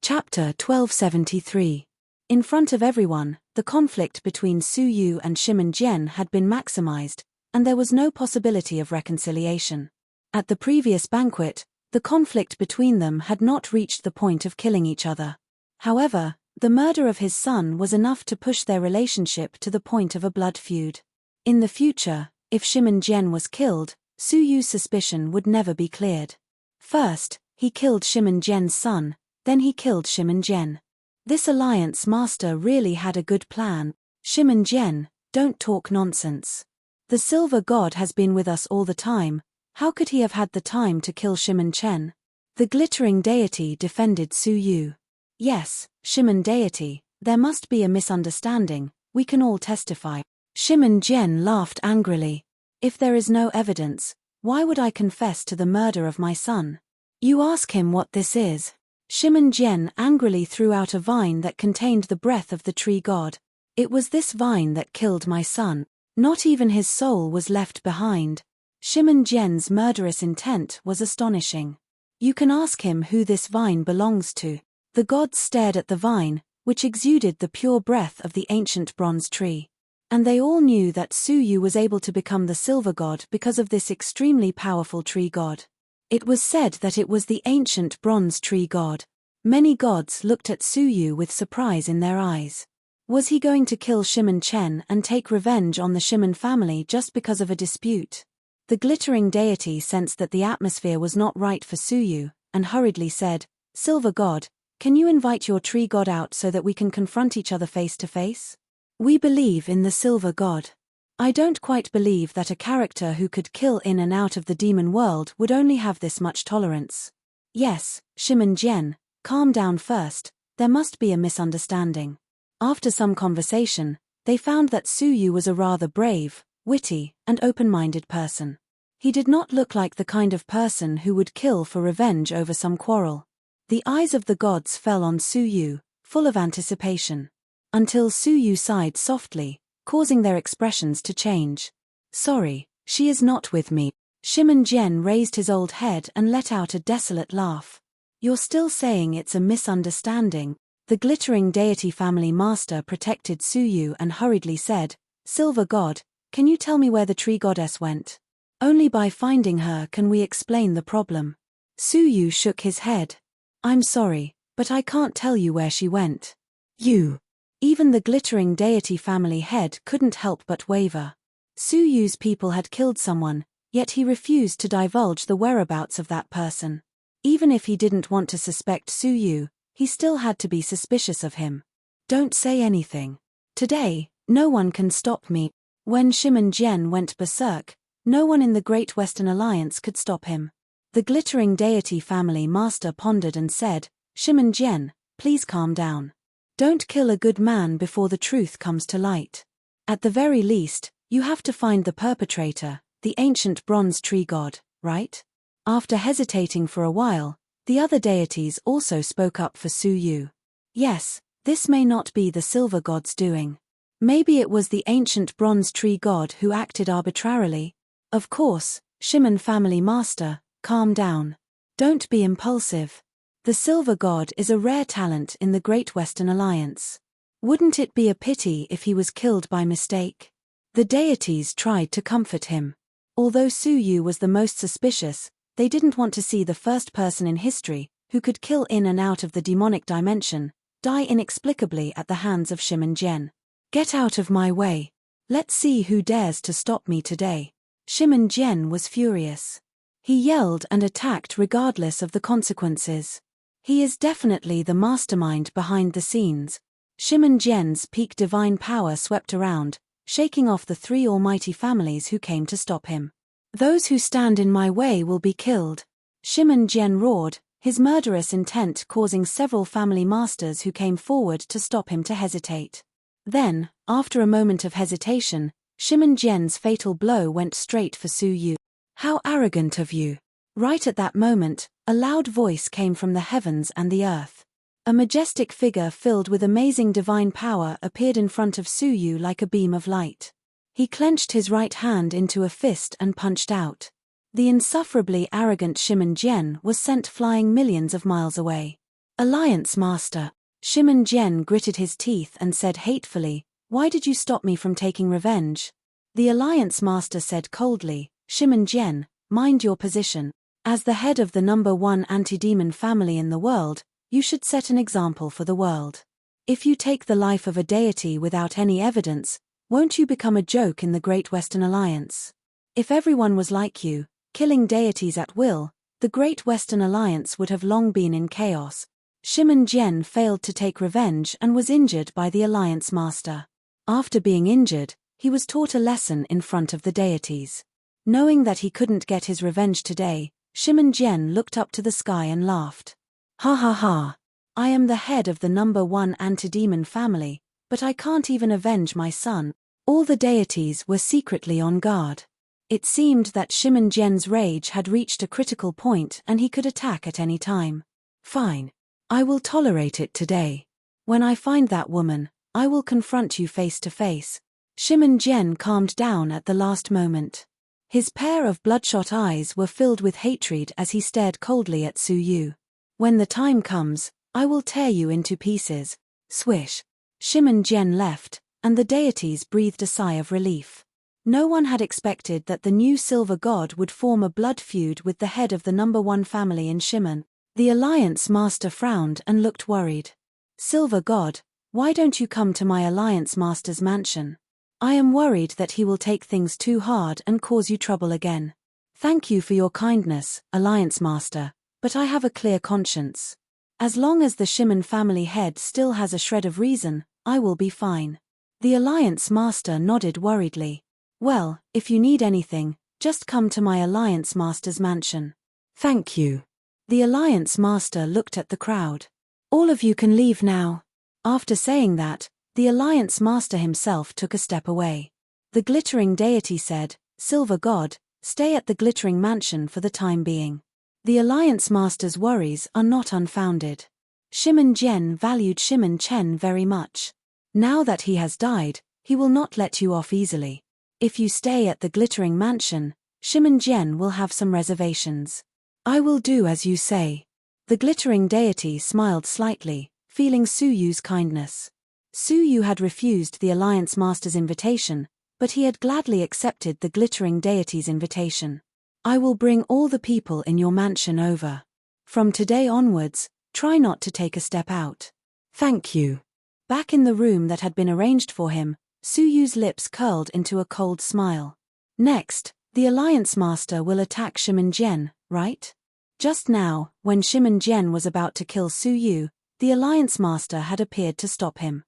Chapter 1273. In front of everyone, the conflict between Suyu and Shimon Jen had been maximized, and there was no possibility of reconciliation. At the previous banquet, the conflict between them had not reached the point of killing each other. However, the murder of his son was enough to push their relationship to the point of a blood feud. In the future, if Shimon Jen was killed, Suyu's suspicion would never be cleared. First, he killed Shimon Jen's son, then he killed Shimon Jen. This Alliance Master really had a good plan. Shimon Jen, don't talk nonsense. The Silver God has been with us all the time, how could he have had the time to kill Shimon Chen? The glittering deity defended Suyu. Yes, Shimon deity, there must be a misunderstanding, we can all testify. Shimon Jen laughed angrily. If there is no evidence, why would I confess to the murder of my son? You ask him what this is. Shimon Jen angrily threw out a vine that contained the breath of the tree god. It was this vine that killed my son. Not even his soul was left behind. Shimon Jen's murderous intent was astonishing. You can ask him who this vine belongs to. The gods stared at the vine, which exuded the pure breath of the ancient bronze tree. And they all knew that Suyu was able to become the silver god because of this extremely powerful tree god. It was said that it was the ancient bronze tree god. Many gods looked at Suyu with surprise in their eyes. Was he going to kill Shimon Chen and take revenge on the Shimon family just because of a dispute? The glittering deity sensed that the atmosphere was not right for Suyu, and hurriedly said, Silver God, can you invite your tree god out so that we can confront each other face to face? We believe in the Silver God. I don't quite believe that a character who could kill in and out of the demon world would only have this much tolerance. Yes, Shimon Jen, calm down first, there must be a misunderstanding. After some conversation, they found that Suyu was a rather brave, witty, and open-minded person. He did not look like the kind of person who would kill for revenge over some quarrel. The eyes of the gods fell on Suyu, full of anticipation. Until Suyu sighed softly, causing their expressions to change. Sorry, she is not with me. Shimon Jen raised his old head and let out a desolate laugh. You're still saying it's a misunderstanding? The glittering deity family master protected Suyu and hurriedly said, Silver God, can you tell me where the tree goddess went? Only by finding her can we explain the problem. Suyu shook his head. I'm sorry, but I can't tell you where she went. You. Even the glittering deity family head couldn't help but waver. Suyu's people had killed someone, yet he refused to divulge the whereabouts of that person. Even if he didn't want to suspect Suyu, he still had to be suspicious of him. Don't say anything. Today, no one can stop me. When Shimon Jen went berserk, no one in the Great Western Alliance could stop him. The glittering deity family master pondered and said, Shimon Jen, please calm down. Don't kill a good man before the truth comes to light. At the very least, you have to find the perpetrator, the ancient bronze tree god, right? After hesitating for a while, the other deities also spoke up for Suyu. Yes, this may not be the silver god's doing. Maybe it was the ancient bronze tree god who acted arbitrarily. Of course, Shimon family master, calm down. Don't be impulsive. The silver god is a rare talent in the Great Western Alliance. Wouldn't it be a pity if he was killed by mistake? The deities tried to comfort him. Although Suyu was the most suspicious, they didn't want to see the first person in history, who could kill in and out of the demonic dimension, die inexplicably at the hands of Shimon Jen. Get out of my way. Let's see who dares to stop me today. Shimon Jen was furious. He yelled and attacked regardless of the consequences. He is definitely the mastermind behind the scenes. Shimon Jen's peak divine power swept around, shaking off the three almighty families who came to stop him. Those who stand in my way will be killed. Shimon Jian roared, his murderous intent causing several family masters who came forward to stop him to hesitate. Then, after a moment of hesitation, Shimon Jian's fatal blow went straight for Su Yu. How arrogant of you! Right at that moment, a loud voice came from the heavens and the earth. A majestic figure filled with amazing divine power appeared in front of Su Yu like a beam of light. He clenched his right hand into a fist and punched out. The insufferably arrogant Shimon Jian was sent flying millions of miles away. Alliance Master. Shimon Jian gritted his teeth and said hatefully, "Why did you stop me from taking revenge?" The Alliance Master said coldly, "Shimon Jian, mind your position. As the head of the #1 anti-demon family in the world, you should set an example for the world. If you take the life of a deity without any evidence, won't you become a joke in the Great Western Alliance? If everyone was like you, killing deities at will, the Great Western Alliance would have long been in chaos." Shimon Jian failed to take revenge and was injured by the Alliance Master. After being injured, he was taught a lesson in front of the deities. Knowing that he couldn't get his revenge today, Shimon Jian looked up to the sky and laughed. "Ha ha ha! I am the head of the #1 anti-demon family, but I can't even avenge my son." All the deities were secretly on guard. It seemed that Shimon Jian's rage had reached a critical point and he could attack at any time. "Fine. I will tolerate it today. When I find that woman, I will confront you face to face." Shimon Jian calmed down at the last moment. His pair of bloodshot eyes were filled with hatred as he stared coldly at Su Yu. "When the time comes, I will tear you into pieces." Swish. Shimon Jian left, and the deities breathed a sigh of relief. No one had expected that the new silver god would form a blood feud with the head of the #1 family in Shimon. The Alliance Master frowned and looked worried. "Silver God, why don't you come to my Alliance Master's mansion? I am worried that he will take things too hard and cause you trouble again." "Thank you for your kindness, Alliance Master, but I have a clear conscience. As long as the Shimon family head still has a shred of reason, I will be fine." The Alliance Master nodded worriedly. "Well, if you need anything, just come to my Alliance Master's mansion." "Thank you." The Alliance Master looked at the crowd. "All of you can leave now." After saying that, the Alliance Master himself took a step away. The glittering deity said, "Silver God, stay at the glittering mansion for the time being." The Alliance Master's worries are not unfounded. Shimon Jian valued Shimon Chen very much. Now that he has died, he will not let you off easily. If you stay at the glittering mansion, Shimon Jian will have some reservations. "I will do as you say." The glittering deity smiled slightly, feeling Su Yu's kindness. Su Yu had refused the Alliance Master's invitation, but he had gladly accepted the glittering deity's invitation. "I will bring all the people in your mansion over. From today onwards, try not to take a step out." "Thank you." Back in the room that had been arranged for him, Su Yu's lips curled into a cold smile. "Next, the Alliance Master will attack Shimon Jian, right?" Just now, when Shimon Jian was about to kill Su Yu, the Alliance Master had appeared to stop him.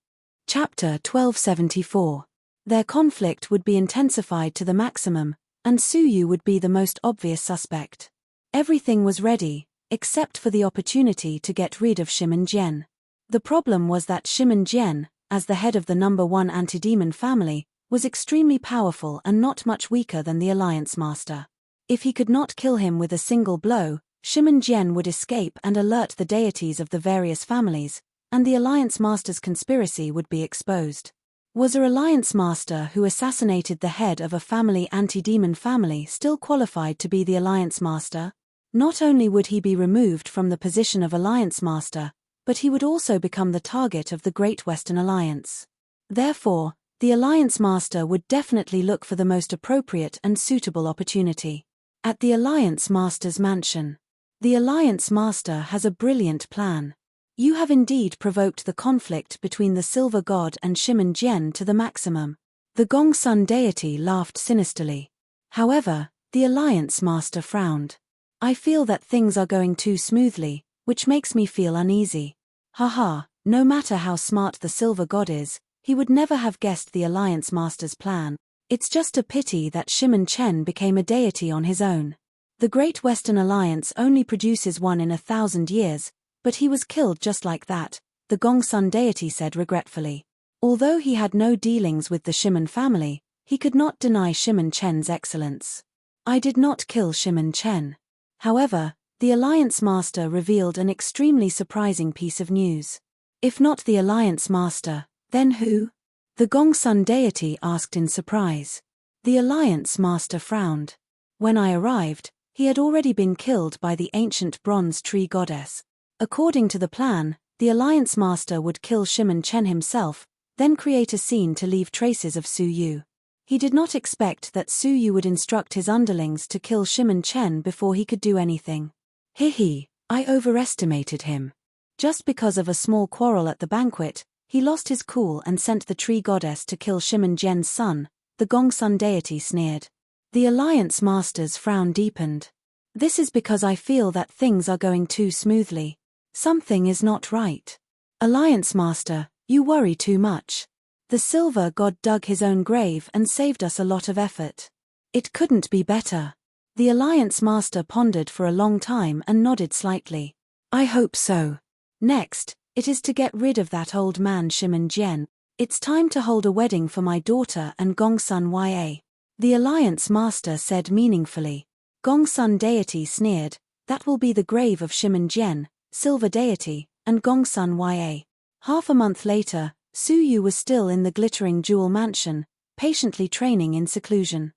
Chapter 1274. Their conflict would be intensified to the maximum, and Su Yu would be the most obvious suspect. Everything was ready, except for the opportunity to get rid of Shimon Jian. The problem was that Shimon Jian, as the head of the #1 anti-demon family, was extremely powerful and not much weaker than the Alliance Master. If he could not kill him with a single blow, Shimon Jian would escape and alert the deities of the various families, and the Alliance Master's conspiracy would be exposed. Was a Alliance Master who assassinated the head of a family anti-demon family still qualified to be the Alliance Master? Not only would he be removed from the position of Alliance Master, but he would also become the target of the Great Western Alliance. Therefore, the Alliance Master would definitely look for the most appropriate and suitable opportunity. At the Alliance Master's mansion. The Alliance Master has a brilliant plan. "You have indeed provoked the conflict between the Silver God and Shimon Jian to the maximum." The Gongsun deity laughed sinisterly. However, the Alliance Master frowned. "I feel that things are going too smoothly, which makes me feel uneasy." Haha, no matter how smart the Silver God is, he would never have guessed the Alliance Master's plan. It's just a pity that Shimen Chen became a deity on his own. The Great Western Alliance only produces one in 1,000 years, but he was killed just like that, the Gongsun deity said regretfully. Although he had no dealings with the Shimen family, he could not deny Shimen Chen's excellence. I did not kill Shimen Chen. However, the Alliance Master revealed an extremely surprising piece of news. If not the Alliance Master, then who? The Gongsun deity asked in surprise. The Alliance Master frowned. When I arrived, he had already been killed by the ancient bronze tree goddess. According to the plan, the Alliance Master would kill Shimen Chen himself, then create a scene to leave traces of Su Yu. He did not expect that Su Yu would instruct his underlings to kill Shimen Chen before he could do anything. I overestimated him. Just because of a small quarrel at the banquet, he lost his cool and sent the tree goddess to kill Shimen Gen's son, the Gongsun deity sneered. The Alliance Master's frown deepened. This is because I feel that things are going too smoothly. Something is not right. Alliance Master, you worry too much. The Silver God dug his own grave and saved us a lot of effort. It couldn't be better. The Alliance Master pondered for a long time and nodded slightly. I hope so. Next, it is to get rid of that old man Shimen Jian. It's time to hold a wedding for my daughter and Gongsun Ya. The Alliance Master said meaningfully. Gongsun deity sneered, that will be the grave of Shimen Jian, Silver deity, and Gongsun Ya. Half a month later, Su Yu was still in the glittering jewel mansion, patiently training in seclusion.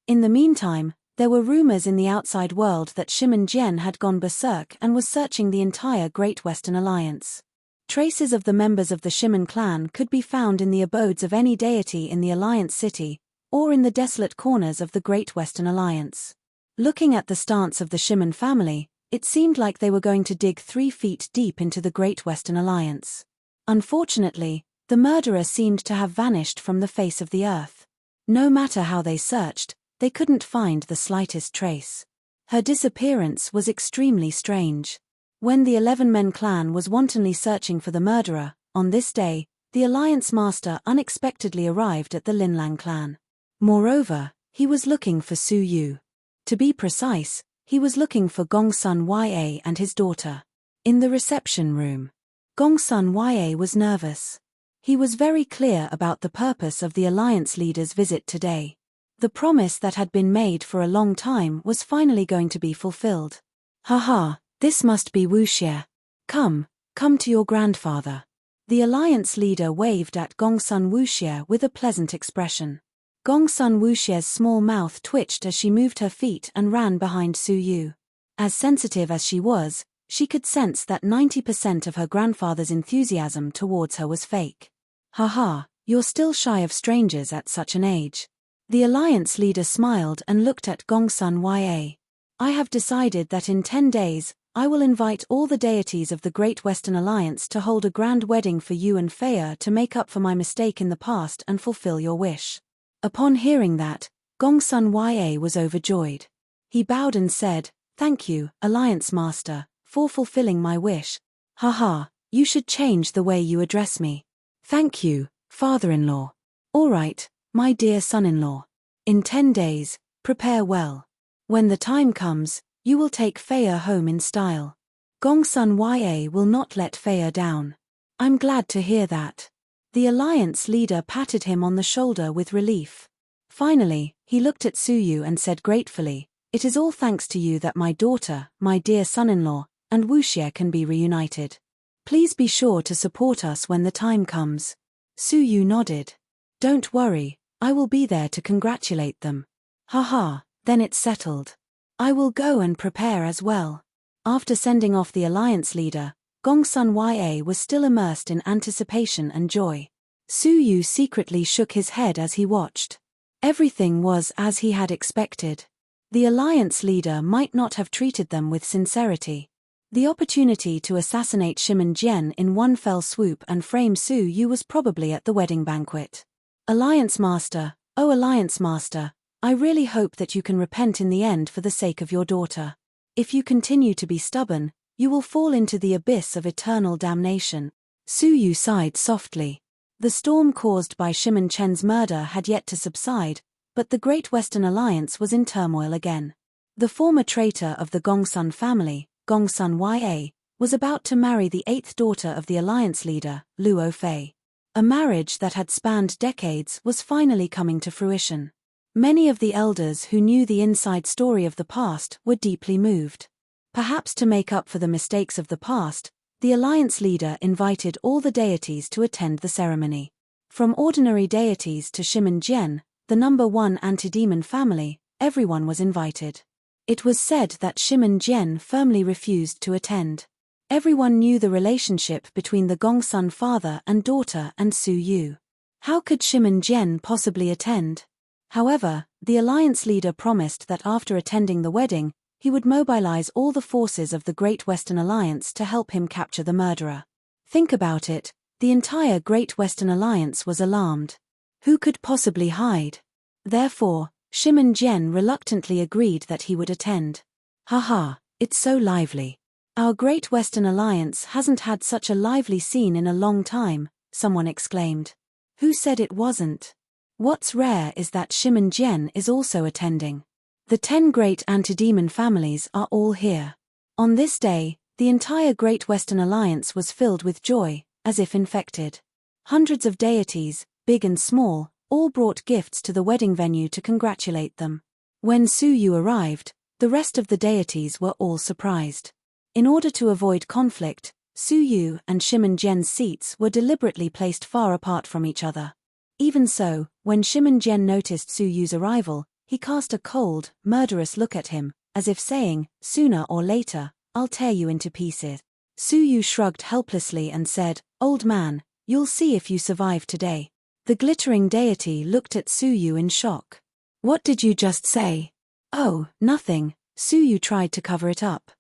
In the meantime, there were rumors in the outside world that Shimen Jian had gone berserk and was searching the entire Great Western Alliance. Traces of the members of the Shimen clan could be found in the abodes of any deity in the Alliance city, or in the desolate corners of the Great Western Alliance. Looking at the stance of the Shimen family, it seemed like they were going to dig 3 feet deep into the Great Western Alliance. Unfortunately, the murderer seemed to have vanished from the face of the earth. No matter how they searched, they couldn't find the slightest trace. Her disappearance was extremely strange. When the 11-men clan was wantonly searching for the murderer, on this day, the Alliance Master unexpectedly arrived at the Linlang clan. Moreover, he was looking for Su Yu. To be precise, he was looking for Gongsun Ya and his daughter. In the reception room, Gongsun Ya was nervous. He was very clear about the purpose of the Alliance leader's visit today. The promise that had been made for a long time was finally going to be fulfilled. Haha, this must be Wuxie. Come to your grandfather. The Alliance leader waved at Gongsun Wuxie with a pleasant expression. Gongsun Wuxie's small mouth twitched as she moved her feet and ran behind Su Yu. As sensitive as she was, she could sense that 90% of her grandfather's enthusiasm towards her was fake. Haha, you're still shy of strangers at such an age. The Alliance leader smiled and looked at Gongsun Ya. I have decided that in 10 days, I will invite all the deities of the Great Western Alliance to hold a grand wedding for you and Feiya to make up for my mistake in the past and fulfill your wish. Upon hearing that, Gongsun Ya was overjoyed. He bowed and said, Thank you, Alliance Master, for fulfilling my wish. Haha, you should change the way you address me. Thank you, father-in-law. All right, my dear son-in-law. In 10 days, prepare well. When the time comes, you will take Feiya home in style. Gongsun Ya will not let Feiya down. I'm glad to hear that. The Alliance leader patted him on the shoulder with relief. Finally, he looked at Su Yu and said gratefully, It is all thanks to you that my daughter, my dear son-in-law, and Wuxie can be reunited. Please be sure to support us when the time comes. Su Yu nodded. Don't worry, I will be there to congratulate them. Haha, then it's settled. I will go and prepare as well. After sending off the Alliance leader, Gongsun Ya was still immersed in anticipation and joy. Su Yu secretly shook his head as he watched. Everything was as he had expected. The Alliance leader might not have treated them with sincerity. The opportunity to assassinate Shimen Jian in one fell swoop and frame Su Yu was probably at the wedding banquet. Alliance Master, oh Alliance Master, I really hope that you can repent in the end for the sake of your daughter. If you continue to be stubborn, you will fall into the abyss of eternal damnation. Su Yu sighed softly. The storm caused by Shimen Chen's murder had yet to subside, but the Great Western Alliance was in turmoil again. The former traitor of the Gongsun family, Gongsun Ya, was about to marry the eighth daughter of the alliance leader, Luo Fei. A marriage that had spanned decades was finally coming to fruition. Many of the elders who knew the inside story of the past were deeply moved. Perhaps to make up for the mistakes of the past, the alliance leader invited all the deities to attend the ceremony. From ordinary deities to Shimen Jian, the number one anti-demon family, everyone was invited. It was said that Shimen Jian firmly refused to attend. Everyone knew the relationship between the Gongsun father and daughter and Su Yu. How could Shimen Jian possibly attend? However, the alliance leader promised that after attending the wedding, he would mobilize all the forces of the Great Western Alliance to help him capture the murderer. Think about it, the entire Great Western Alliance was alarmed. Who could possibly hide? Therefore, Shimen Jian reluctantly agreed that he would attend. Haha, it's so lively. Our Great Western Alliance hasn't had such a lively scene in a long time, someone exclaimed. Who said it wasn't? What's rare is that Shimen Jian is also attending. The 10 great anti-demon families are all here. On this day, the entire Great Western Alliance was filled with joy, as if infected. Hundreds of deities, big and small, all brought gifts to the wedding venue to congratulate them. When Su Yu arrived, the rest of the deities were all surprised. In order to avoid conflict, Su Yu and Shimen Jian's seats were deliberately placed far apart from each other. Even so, when Shimen Jian noticed Su Yu's arrival, he cast a cold, murderous look at him, as if saying, "Sooner or later, I'll tear you into pieces." Su Yu shrugged helplessly and said, "Old man, you'll see if you survive today." The glittering deity looked at Su Yu in shock. "What did you just say?" "Oh, nothing," Su Yu tried to cover it up.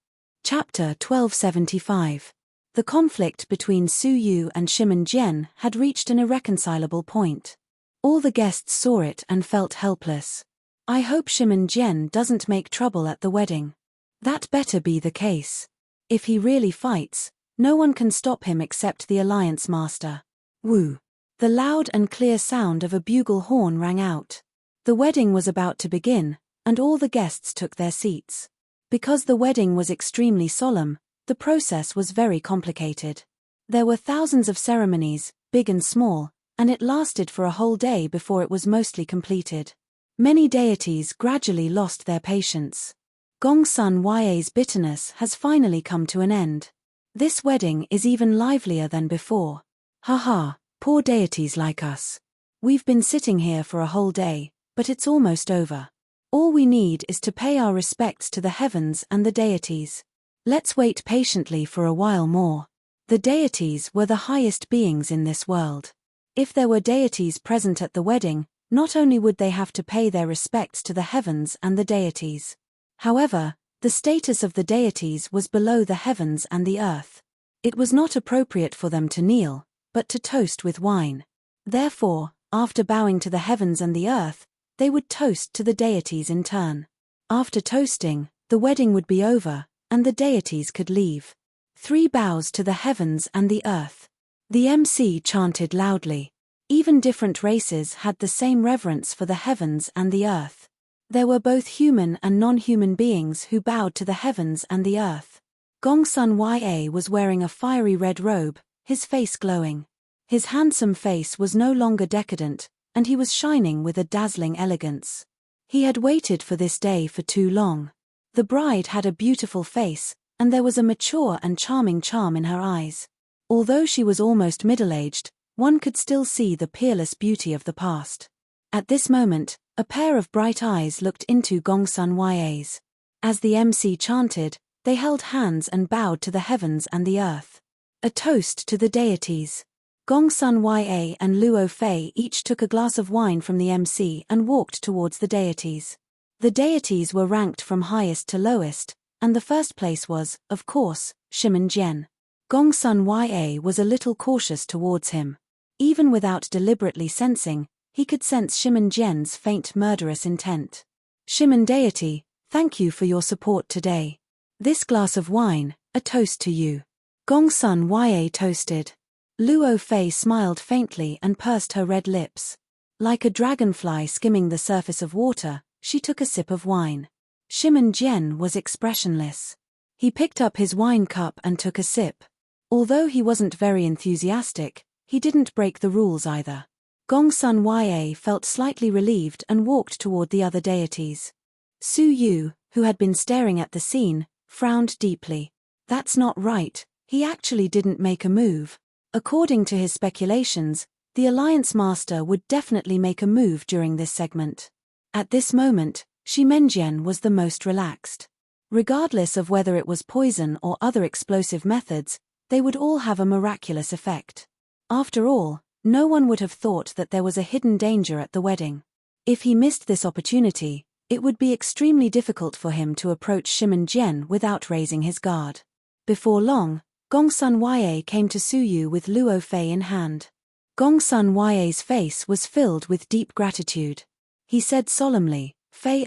Chapter 1275. The conflict between Su Yu and Shimen Jian had reached an irreconcilable point. All the guests saw it and felt helpless. I hope Shimen Jian doesn't make trouble at the wedding. That better be the case. If he really fights, no one can stop him except the Alliance Master. Woo! The loud and clear sound of a bugle horn rang out. The wedding was about to begin, and all the guests took their seats. Because the wedding was extremely solemn, the process was very complicated. There were thousands of ceremonies, big and small, and it lasted for a whole day before it was mostly completed. Many deities gradually lost their patience. Gongsun Ya's bitterness has finally come to an end. This wedding is even livelier than before. Haha, poor deities like us. We've been sitting here for a whole day, but it's almost over. All we need is to pay our respects to the heavens and the deities. Let's wait patiently for a while more. The deities were the highest beings in this world. If there were deities present at the wedding, not only would they have to pay their respects to the heavens and the deities. However, the status of the deities was below the heavens and the earth. It was not appropriate for them to kneel, but to toast with wine. Therefore, after bowing to the heavens and the earth, they would toast to the deities in turn. After toasting, the wedding would be over, and the deities could leave. 3 bows to the heavens and the earth. The MC chanted loudly. Even different races had the same reverence for the heavens and the earth. There were both human and non-human beings who bowed to the heavens and the earth. Gongsun Ya was wearing a fiery red robe, his face glowing. His handsome face was no longer decadent, and he was shining with a dazzling elegance. He had waited for this day for too long. The bride had a beautiful face, and there was a mature and charming charm in her eyes. Although she was almost middle-aged, one could still see the peerless beauty of the past. At this moment, a pair of bright eyes looked into Gongsun Ya's. As the MC chanted, they held hands and bowed to the heavens and the earth. A toast to the deities. Gongsun Ya and Luo Fei each took a glass of wine from the MC and walked towards the deities. The deities were ranked from highest to lowest, and the first place was, of course, Shimen Jian. Gongsun Ya was a little cautious towards him. Even without deliberately sensing, he could sense Shimen Jian's faint murderous intent. Shimen deity, thank you for your support today. This glass of wine, a toast to you. Gongsun Ya toasted. Luo Fei smiled faintly and pursed her red lips. Like a dragonfly skimming the surface of water, she took a sip of wine. Shimen Jian was expressionless. He picked up his wine cup and took a sip. Although he wasn't very enthusiastic, he didn't break the rules either. Gongsun Ya felt slightly relieved and walked toward the other deities. Su Yu, who had been staring at the scene, frowned deeply. That's not right, he actually didn't make a move. According to his speculations, the Alliance Master would definitely make a move during this segment. At this moment, Shimen Jian was the most relaxed. Regardless of whether it was poison or other explosive methods, they would all have a miraculous effect. After all, no one would have thought that there was a hidden danger at the wedding. If he missed this opportunity, it would be extremely difficult for him to approach Shimen Jian without raising his guard. Before long, Gongsun Ya came to Su Yu with Luo Fei in hand. Gongsun Ya's face was filled with deep gratitude. He said solemnly, Fei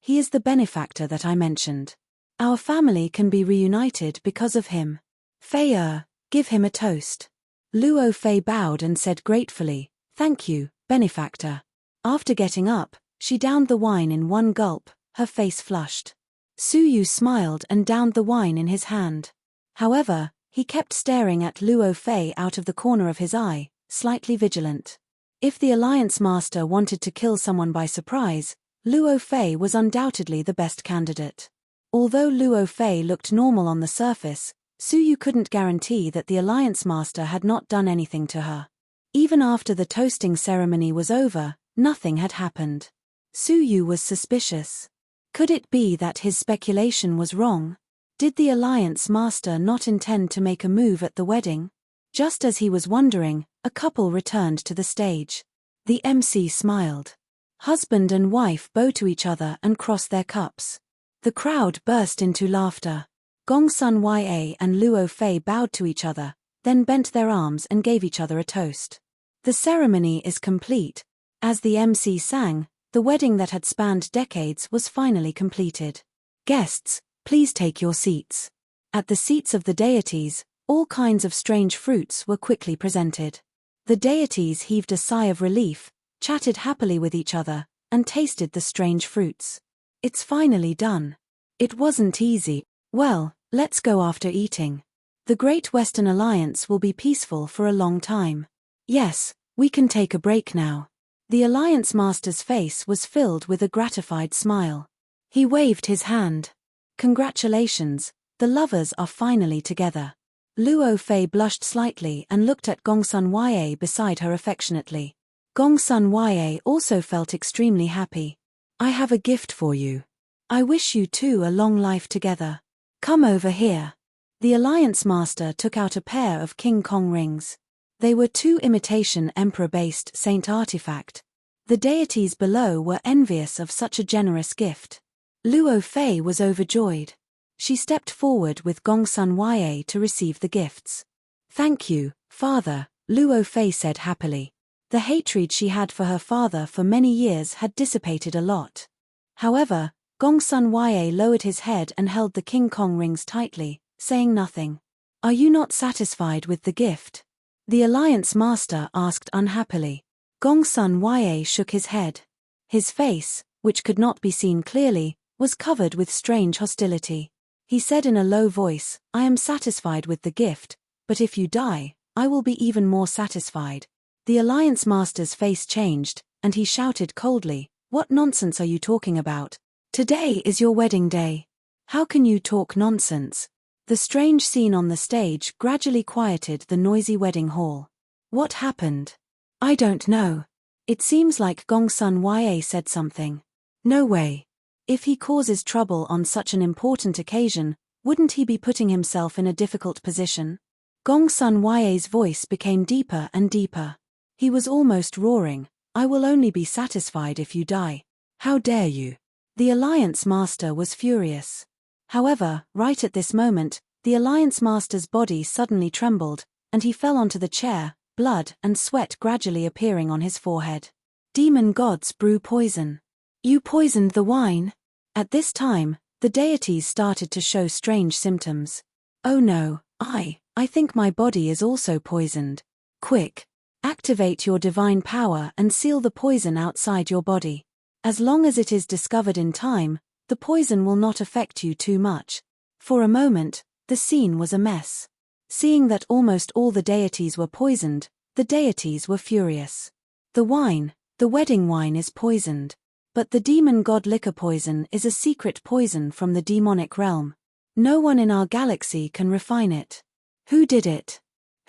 he is the benefactor that I mentioned. Our family can be reunited because of him. Fei give him a toast. Luo Fei bowed and said gratefully, Thank you, benefactor. After getting up, she downed the wine in one gulp, her face flushed. Su Yu smiled and downed the wine in his hand. However, he kept staring at Luo Fei out of the corner of his eye, slightly vigilant. If the Alliance Master wanted to kill someone by surprise, Luo Fei was undoubtedly the best candidate. Although Luo Fei looked normal on the surface, Su Yu couldn't guarantee that the Alliance Master had not done anything to her. Even after the toasting ceremony was over, nothing had happened. Su Yu was suspicious. Could it be that his speculation was wrong? Did the Alliance Master not intend to make a move at the wedding? Just as he was wondering, a couple returned to the stage. The MC smiled. Husband and wife bow to each other and cross their cups. The crowd burst into laughter. Gongsun Ya and Luo Fei bowed to each other, then bent their arms and gave each other a toast. The ceremony is complete. As the MC sang, the wedding that had spanned decades was finally completed. Guests, please take your seats. At the seats of the deities, all kinds of strange fruits were quickly presented. The deities heaved a sigh of relief, chatted happily with each other, and tasted the strange fruits. It's finally done. It wasn't easy. Well, let's go after eating. The Great Western Alliance will be peaceful for a long time. Yes, we can take a break now. The Alliance Master's face was filled with a gratified smile. He waved his hand. Congratulations, the lovers are finally together. Luo Fei blushed slightly and looked at Gongsun Ya beside her affectionately. Gongsun Ya also felt extremely happy. I have a gift for you. I wish you two a long life together. Come over here. The Alliance Master took out a pair of King Kong rings. They were two imitation emperor-based saint artifact. The deities below were envious of such a generous gift. Luo Fei was overjoyed. She stepped forward with Gongsun Ya to receive the gifts. Thank you, father, Luo Fei said happily. The hatred she had for her father for many years had dissipated a lot. However, Gongsun Ya lowered his head and held the King Kong rings tightly, saying nothing. Are you not satisfied with the gift? The Alliance Master asked unhappily. Gongsun Ya shook his head. His face, which could not be seen clearly, was covered with strange hostility. He said in a low voice, I am satisfied with the gift, but if you die, I will be even more satisfied. The Alliance Master's face changed, and he shouted coldly, What nonsense are you talking about? Today is your wedding day. How can you talk nonsense? The strange scene on the stage gradually quieted the noisy wedding hall. What happened? I don't know. It seems like Gongsun Ya said something. No way. If he causes trouble on such an important occasion, wouldn't he be putting himself in a difficult position? Gongsun Ya's voice became deeper and deeper. He was almost roaring, I will only be satisfied if you die. How dare you? The Alliance Master was furious. However, right at this moment, the Alliance Master's body suddenly trembled, and he fell onto the chair, blood and sweat gradually appearing on his forehead. Demon gods brew poison. You poisoned the wine? At this time, the deities started to show strange symptoms. Oh no, I think my body is also poisoned. Quick. Activate your divine power and seal the poison outside your body. As long as it is discovered in time, the poison will not affect you too much. For a moment, the scene was a mess. Seeing that almost all the deities were poisoned, the deities were furious. The wedding wine is poisoned. But the demon god liquor poison is a secret poison from the demonic realm. No one in our galaxy can refine it. Who did it?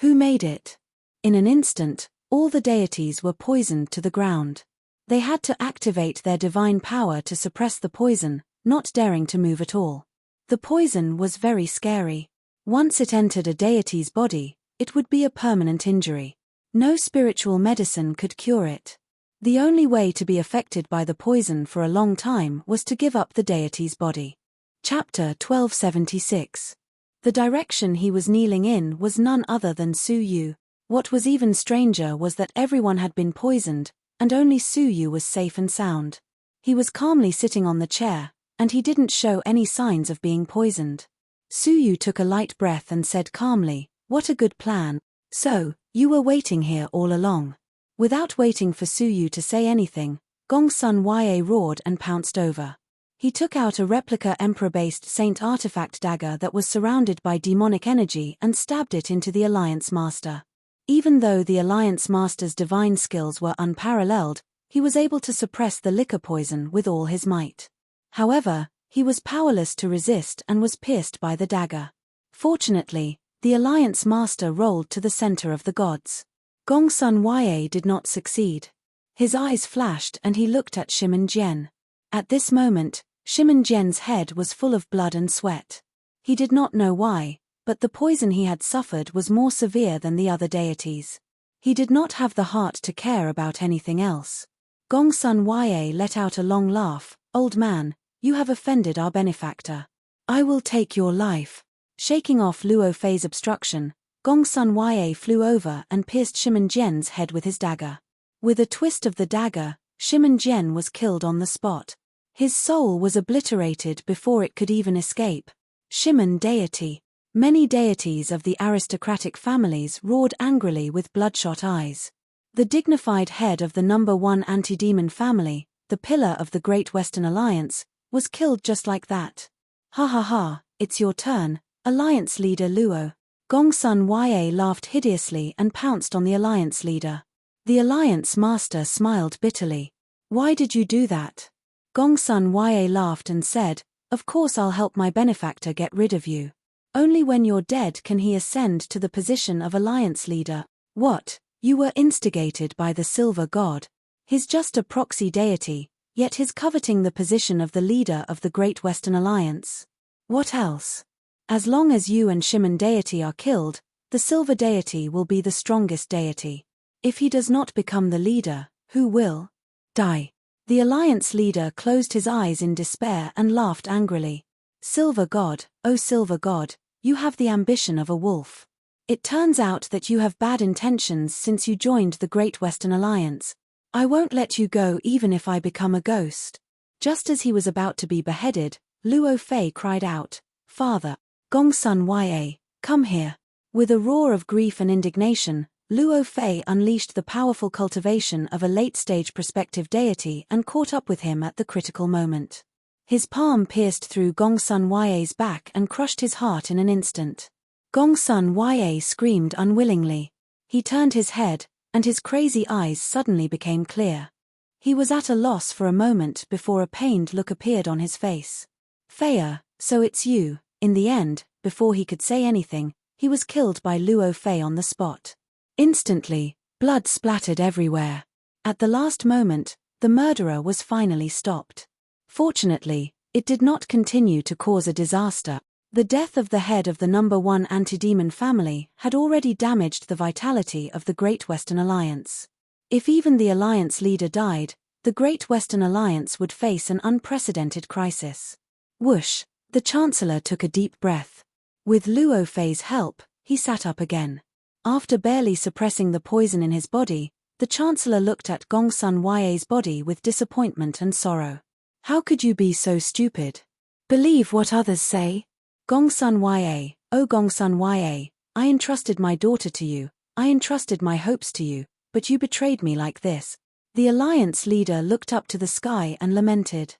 Who made it? In an instant, all the deities were poisoned to the ground. They had to activate their divine power to suppress the poison, not daring to move at all. The poison was very scary. Once it entered a deity's body, it would be a permanent injury. No spiritual medicine could cure it. The only way to be affected by the poison for a long time was to give up the deity's body. Chapter 1276. The direction he was kneeling in was none other than Su Yu. What was even stranger was that everyone had been poisoned, and only Su Yu was safe and sound. He was calmly sitting on the chair, and he didn't show any signs of being poisoned. Su Yu took a light breath and said calmly, "What a good plan. So, you were waiting here all along." Without waiting for Su Yu to say anything, Gongsun Ya roared and pounced over. He took out a replica Emperor-based Saint artifact dagger that was surrounded by demonic energy and stabbed it into the Alliance Master. Even though the Alliance Master's divine skills were unparalleled, he was able to suppress the liquor poison with all his might. However, he was powerless to resist and was pierced by the dagger. Fortunately, the Alliance Master rolled to the center of the gods. Gongsun Ya did not succeed. His eyes flashed and he looked at Shimen Jian. At this moment, Shimen Jian's head was full of blood and sweat. He did not know why, but the poison he had suffered was more severe than the other deities. He did not have the heart to care about anything else. Gongsun Ya let out a long laugh. "Old man, you have offended our benefactor. I will take your life." Shaking off Luo Fei's obstruction, Gongsun Ya flew over and pierced Shimen Jian's head with his dagger. With a twist of the dagger, Shimen Jian was killed on the spot. His soul was obliterated before it could even escape. Shimen deity. Many deities of the aristocratic families roared angrily with bloodshot eyes. The dignified head of the number 1 anti-demon family, the pillar of the Great Western Alliance, was killed just like that. "Ha ha ha, it's your turn, Alliance leader Luo." Gongsun Ya laughed hideously and pounced on the Alliance leader. The Alliance Master smiled bitterly. "Why did you do that?" Gongsun Ya laughed and said, "Of course I'll help my benefactor get rid of you. Only when you're dead can he ascend to the position of Alliance leader." "What? You were instigated by the Silver God. He's just a proxy deity, yet he's coveting the position of the leader of the Great Western Alliance. What else? As long as you and Shimen deity are killed, the Silver deity will be the strongest deity. If he does not become the leader, who will? Die." The Alliance leader closed his eyes in despair and laughed angrily. "Silver God, oh Silver God, you have the ambition of a wolf. It turns out that you have bad intentions since you joined the Great Western Alliance. I won't let you go even if I become a ghost." Just as he was about to be beheaded, Luo Fei cried out, "Father, Gongsun Ya, come here." With a roar of grief and indignation, Luo Fei unleashed the powerful cultivation of a late-stage prospective deity and caught up with him at the critical moment. His palm pierced through Gongsun Ya's back and crushed his heart in an instant. Gongsun Ya screamed unwillingly. He turned his head, and his crazy eyes suddenly became clear. He was at a loss for a moment before a pained look appeared on his face. "Feiya, so it's you." In the end, before he could say anything, he was killed by Luo Fei on the spot. Instantly, blood splattered everywhere. At the last moment, the murderer was finally stopped. Fortunately, it did not continue to cause a disaster. The death of the head of the number 1 anti-demon family had already damaged the vitality of the Great Western Alliance. If even the Alliance leader died, the Great Western Alliance would face an unprecedented crisis. Whoosh! The Chancellor took a deep breath. With Luo Fei's help, he sat up again. After barely suppressing the poison in his body, the Chancellor looked at Gongsun Ya's body with disappointment and sorrow. "How could you be so stupid? Believe what others say? Gongsun Ya, oh Gongsun Ya, I entrusted my daughter to you, I entrusted my hopes to you, but you betrayed me like this." The alliance leader looked up to the sky and lamented.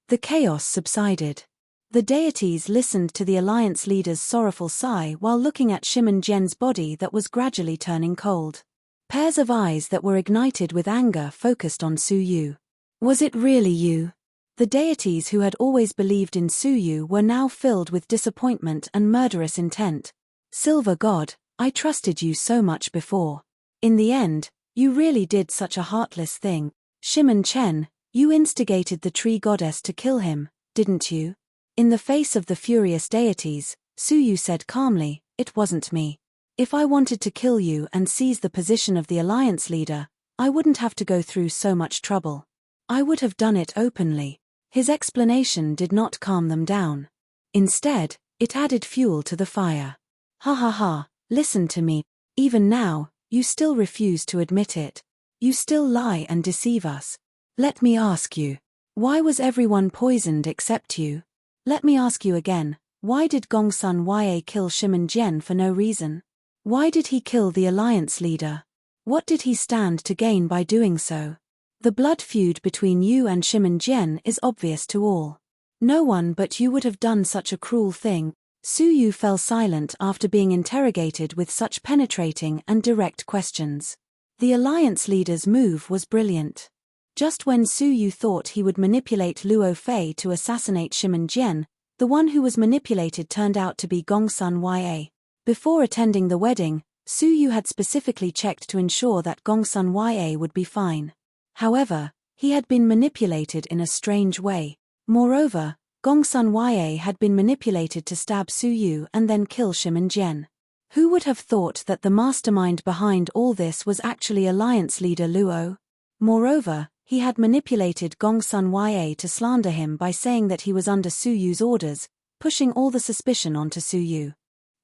The chaos subsided. The deities listened to the alliance leader's sorrowful sigh while looking at Shimen Gen's body that was gradually turning cold. Pairs of eyes that were ignited with anger focused on Su Yu. Was it really you? The deities who had always believed in Su Yu were now filled with disappointment and murderous intent. Silver God, I trusted you so much before. In the end, you really did such a heartless thing. Shimen Chen, you instigated the tree goddess to kill him, didn't you? In the face of the furious deities, Su Yu said calmly, "It wasn't me. If I wanted to kill you and seize the position of the alliance leader, I wouldn't have to go through so much trouble. I would have done it openly." His explanation did not calm them down. Instead, it added fuel to the fire. "Ha ha ha, listen to me. Even now, you still refuse to admit it. You still lie and deceive us. Let me ask you, why was everyone poisoned except you? Let me ask you again, why did Gongsun Ya kill Shimen Jian for no reason? Why did he kill the alliance leader? What did he stand to gain by doing so? The blood feud between you and Shimen Jian is obvious to all. No one but you would have done such a cruel thing." Su Yu fell silent after being interrogated with such penetrating and direct questions. The alliance leader's move was brilliant. Just when Su Yu thought he would manipulate Luo Fei to assassinate Shimen Jian, the one who was manipulated turned out to be Gongsun Ya. Before attending the wedding, Su Yu had specifically checked to ensure that Gongsun Ya would be fine. However, he had been manipulated in a strange way. Moreover, Gongsun Ya had been manipulated to stab Su Yu and then kill Shimen Jian. Who would have thought that the mastermind behind all this was actually alliance leader Luo? Moreover, he had manipulated Gongsun Ya to slander him by saying that he was under Su Yu's orders, pushing all the suspicion onto Su Yu.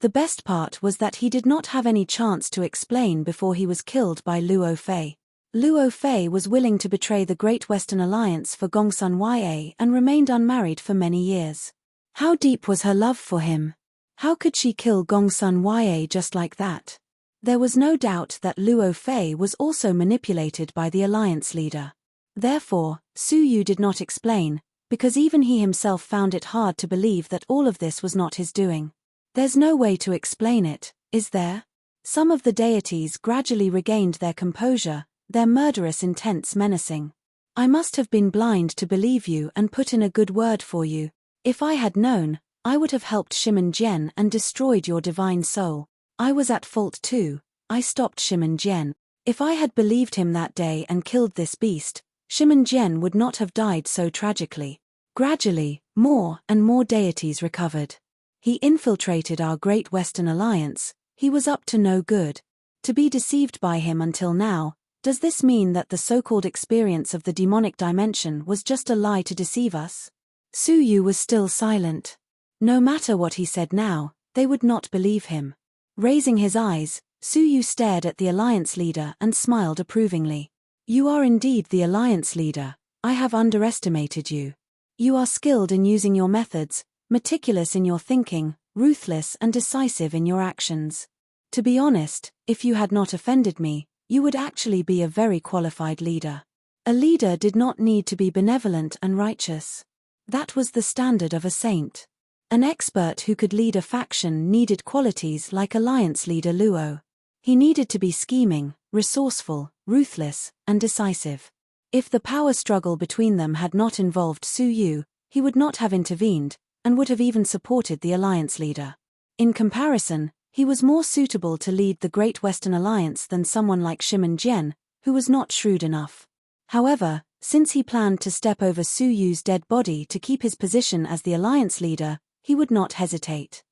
The best part was that he did not have any chance to explain before he was killed by Luo Fei. Luo Fei was willing to betray the Great Western Alliance for Gongsun Ya and remained unmarried for many years. How deep was her love for him? How could she kill Gongsun Ya just like that? There was no doubt that Luo Fei was also manipulated by the alliance leader. Therefore, Su Yu did not explain, because even he himself found it hard to believe that all of this was not his doing. There's no way to explain it, is there? Some of the deities gradually regained their composure, their murderous intents menacing. "I must have been blind to believe you and put in a good word for you. If I had known, I would have helped Shimen Jian and destroyed your divine soul. I was at fault too, I stopped Shimen Jian. If I had believed him that day and killed this beast, Shimen Jian would not have died so tragically." Gradually, more and more deities recovered. He infiltrated our Great Western Alliance. He was up to no good. To be deceived by him until now, does this mean that the so-called experience of the demonic dimension was just a lie to deceive us? Su Yu was still silent. No matter what he said now, they would not believe him. Raising his eyes, Su Yu stared at the alliance leader and smiled approvingly. "You are indeed the alliance leader. I have underestimated you. You are skilled in using your methods, meticulous in your thinking, ruthless and decisive in your actions. To be honest, if you had not offended me, you would actually be a very qualified leader. A leader did not need to be benevolent and righteous. That was the standard of a saint. An expert who could lead a faction needed qualities like alliance leader Luo. He needed to be scheming, resourceful, ruthless, and decisive. If the power struggle between them had not involved Su Yu, he would not have intervened, and would have even supported the alliance leader. In comparison, he was more suitable to lead the Great Western Alliance than someone like Shimen Jian, who was not shrewd enough. However, since he planned to step over Su Yu's dead body to keep his position as the alliance leader, he would not hesitate.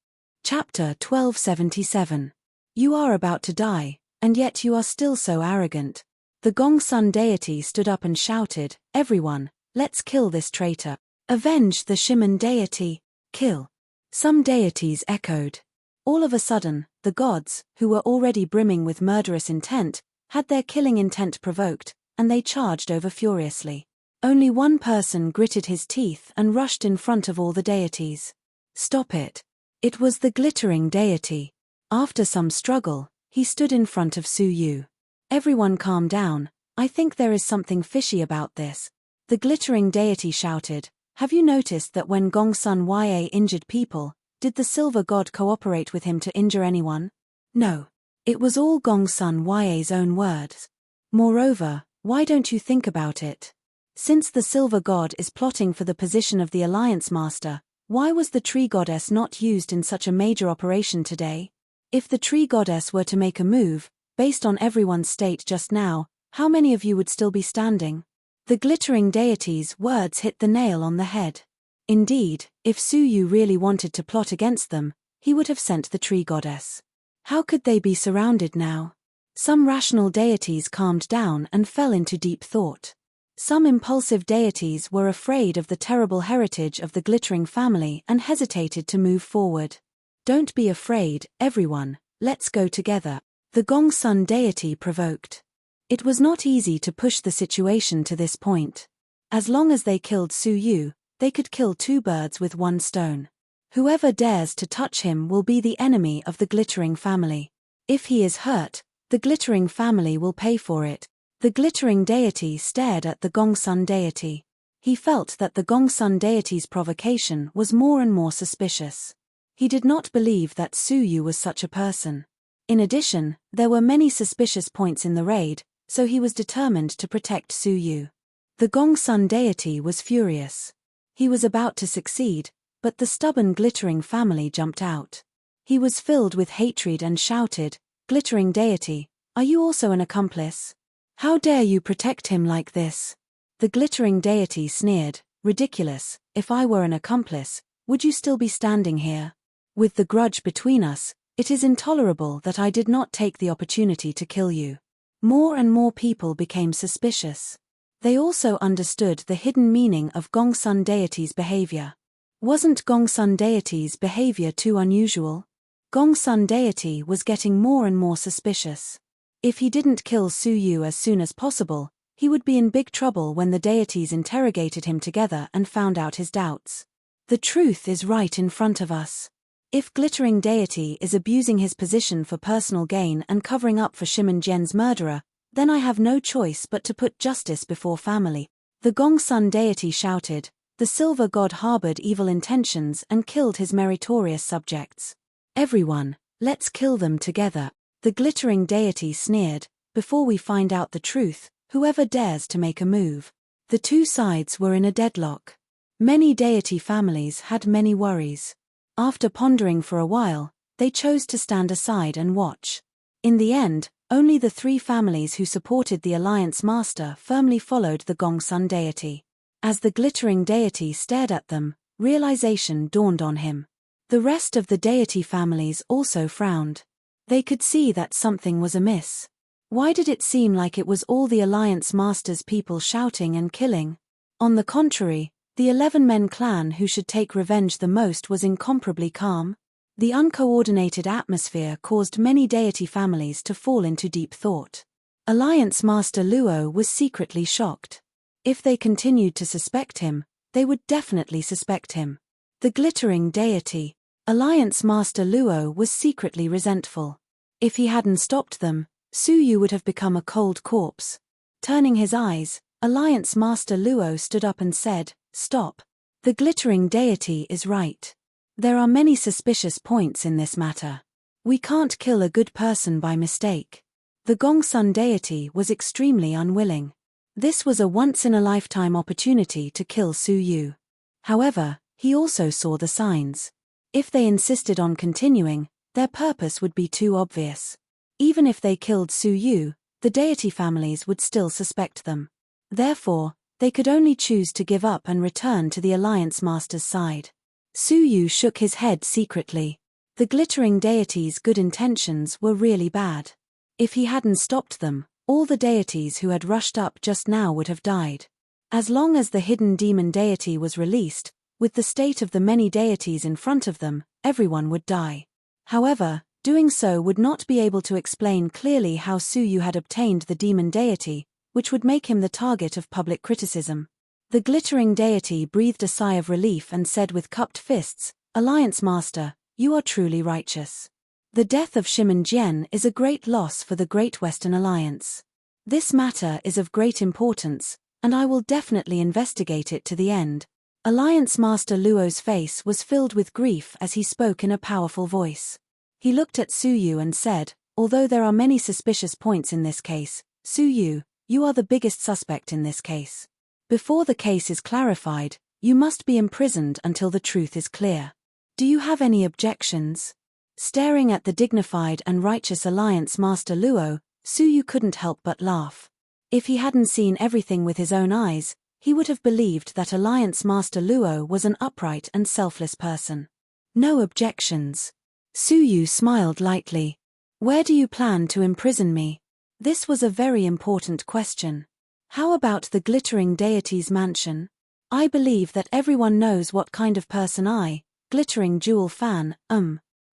Chapter 1277. You are about to die, and yet you are still so arrogant. The Gongsun deity stood up and shouted, "Everyone, let's kill this traitor. Avenge the Shimen deity. Kill." Some deities echoed. All of a sudden, the gods, who were already brimming with murderous intent, had their killing intent provoked, and they charged over furiously. Only one person gritted his teeth and rushed in front of all the deities. "Stop it." It was the glittering deity. After some struggle, he stood in front of Su Yu. Everyone calm down, I think there is something fishy about this. The glittering deity shouted, have you noticed that when Gongsun Ya injured people, did the silver god cooperate with him to injure anyone? No. It was all Gongsun Ya's own words. Moreover, why don't you think about it? Since the silver god is plotting for the position of the Alliance Master, why was the tree goddess not used in such a major operation today? If the tree goddess were to make a move, based on everyone's state just now, how many of you would still be standing? The glittering deity's words hit the nail on the head. Indeed, if Su Yu really wanted to plot against them, he would have sent the tree goddess. How could they be surrounded now? Some rational deities calmed down and fell into deep thought. Some impulsive deities were afraid of the terrible heritage of the glittering family and hesitated to move forward. Don't be afraid, everyone, let's go together. The Gongsun deity provoked. It was not easy to push the situation to this point. As long as they killed Su Yu, they could kill two birds with one stone. Whoever dares to touch him will be the enemy of the glittering family. If he is hurt, the glittering family will pay for it. The glittering deity stared at the Gongsun deity. He felt that the Gongsun deity's provocation was more and more suspicious. He did not believe that Su Yu was such a person. In addition, there were many suspicious points in the raid, so he was determined to protect Su Yu. The Gongsun deity was furious. He was about to succeed, but the stubborn glittering family jumped out. He was filled with hatred and shouted, "Glittering deity, are you also an accomplice? How dare you protect him like this?" The glittering deity sneered, "Ridiculous, if I were an accomplice, would you still be standing here? With the grudge between us, it is intolerable that I did not take the opportunity to kill you." More and more people became suspicious. They also understood the hidden meaning of Gongsun deity's behavior. Wasn't Gongsun deity's behavior too unusual? Gongsun deity was getting more and more suspicious. If he didn't kill Su Yu as soon as possible, he would be in big trouble when the deities interrogated him together and found out his doubts. The truth is right in front of us. If glittering deity is abusing his position for personal gain and covering up for Shimon Jian's murderer, then I have no choice but to put justice before family. The Gongsun deity shouted, the silver god harbored evil intentions and killed his meritorious subjects. Everyone, let's kill them together. The glittering deity sneered, before we find out the truth, whoever dares to make a move. The two sides were in a deadlock. Many deity families had many worries. After pondering for a while, they chose to stand aside and watch. In the end, only the three families who supported the Alliance Master firmly followed the Gongsun deity. As the glittering deity stared at them, realization dawned on him. The rest of the deity families also frowned. They could see that something was amiss. Why did it seem like it was all the Alliance Master's people shouting and killing? On the contrary, the 11-men clan who should take revenge the most was incomparably calm. The uncoordinated atmosphere caused many deity families to fall into deep thought. Alliance Master Luo was secretly shocked. If they continued to suspect him, they would definitely suspect him. The glittering deity, Alliance Master Luo was secretly resentful. If he hadn't stopped them, Su Yu would have become a cold corpse. Turning his eyes, Alliance Master Luo stood up and said, "Stop. The glittering deity is right. There are many suspicious points in this matter. We can't kill a good person by mistake." The Gongsun deity was extremely unwilling. This was a once-in-a-lifetime opportunity to kill Su Yu. However, he also saw the signs. If they insisted on continuing, their purpose would be too obvious. Even if they killed Su Yu, the deity families would still suspect them. Therefore, they could only choose to give up and return to the Alliance Master's side. Su Yu shook his head secretly. The glittering deity's good intentions were really bad. If he hadn't stopped them, all the deities who had rushed up just now would have died. As long as the hidden demon deity was released, with the state of the many deities in front of them, everyone would die. However, doing so would not be able to explain clearly how Su Yu had obtained the demon deity, which would make him the target of public criticism. The glittering deity breathed a sigh of relief and said with cupped fists, "Alliance Master, you are truly righteous. The death of Shimon Jian is a great loss for the Great Western Alliance. This matter is of great importance, and I will definitely investigate it to the end. Alliance Master Luo's face was filled with grief as he spoke in a powerful voice. He looked at Su Yu and said, although there are many suspicious points in this case, Su Yu, you are the biggest suspect in this case. Before the case is clarified, you must be imprisoned until the truth is clear. Do you have any objections? Staring at the dignified and righteous Alliance Master Luo, Su Yu couldn't help but laugh. If he hadn't seen everything with his own eyes, he would have believed that Alliance Master Luo was an upright and selfless person. No objections. Su Yu smiled lightly. Where do you plan to imprison me? This was a very important question. How about the glittering deity's mansion? I believe that everyone knows what kind of person I, glittering jewel fan,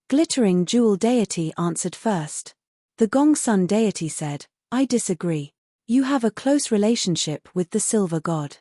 Glittering jewel deity answered first. The Gongsun deity said, I disagree. You have a close relationship with the silver god.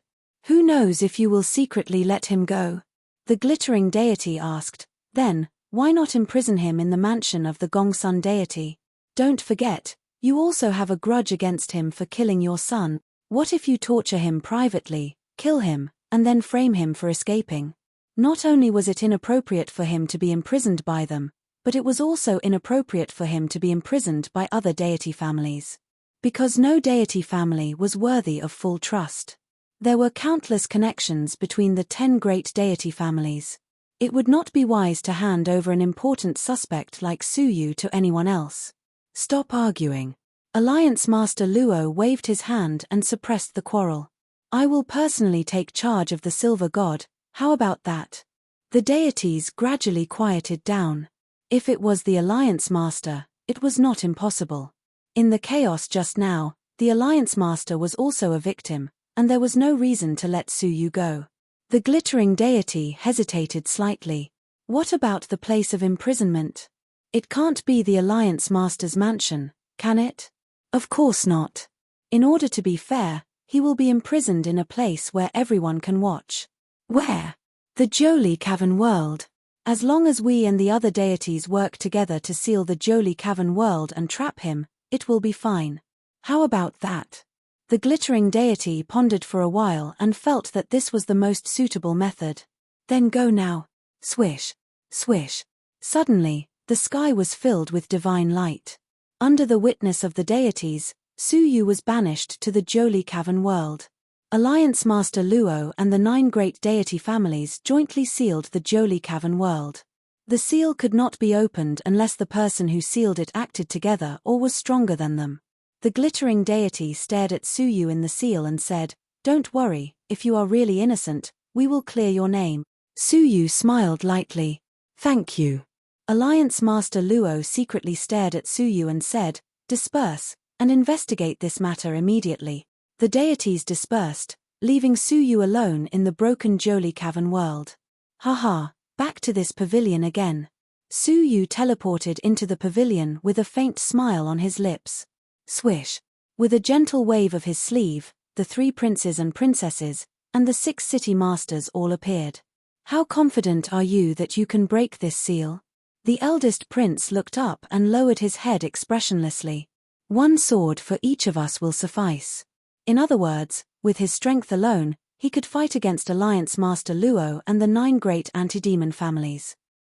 Who knows if you will secretly let him go? The glittering deity asked, then, why not imprison him in the mansion of the Gongsun deity? Don't forget, you also have a grudge against him for killing your son. What if you torture him privately, kill him, and then frame him for escaping? Not only was it inappropriate for him to be imprisoned by them, but it was also inappropriate for him to be imprisoned by other deity families. Because no deity family was worthy of full trust. There were countless connections between the 10 great deity families. It would not be wise to hand over an important suspect like Su Yu to anyone else. Stop arguing. Alliance Master Luo waved his hand and suppressed the quarrel. I will personally take charge of the silver god, how about that? The deities gradually quieted down. If it was the Alliance Master, it was not impossible. In the chaos just now, the Alliance Master was also a victim, and there was no reason to let Su Yu go. The glittering deity hesitated slightly. What about the place of imprisonment? It can't be the Alliance Master's mansion, can it? Of course not. In order to be fair, he will be imprisoned in a place where everyone can watch. Where? The Jolie Cavern World. As long as we and the other deities work together to seal the Jolie Cavern World and trap him, it will be fine. How about that? The glittering deity pondered for a while and felt that this was the most suitable method. Then go now. Swish. Swish. Suddenly, the sky was filled with divine light. Under the witness of the deities, Su Yu was banished to the Jolie Cavern World. Alliance Master Luo and the 9 great deity families jointly sealed the Jolie Cavern World. The seal could not be opened unless the person who sealed it acted together or was stronger than them. The glittering deity stared at Su Yu in the seal and said, don't worry, if you are really innocent, we will clear your name. Su Yu smiled lightly. Thank you. Alliance Master Luo secretly stared at Su Yu and said, disperse, and investigate this matter immediately. The deities dispersed, leaving Su Yu alone in the broken Jolie Cavern World. Haha, back to this pavilion again. Su Yu teleported into the pavilion with a faint smile on his lips. Swish. With a gentle wave of his sleeve, the 3 princes and princesses, and the 6 city masters all appeared. How confident are you that you can break this seal? The eldest prince looked up and lowered his head expressionlessly. 1 sword for each of us will suffice. In other words, with his strength alone, he could fight against Alliance Master Luo and the 9 great anti-demon families.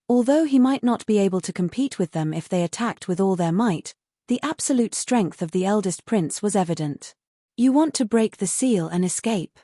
Although he might not be able to compete with them if they attacked with all their might, the absolute strength of the eldest prince was evident. You want to break the seal and escape?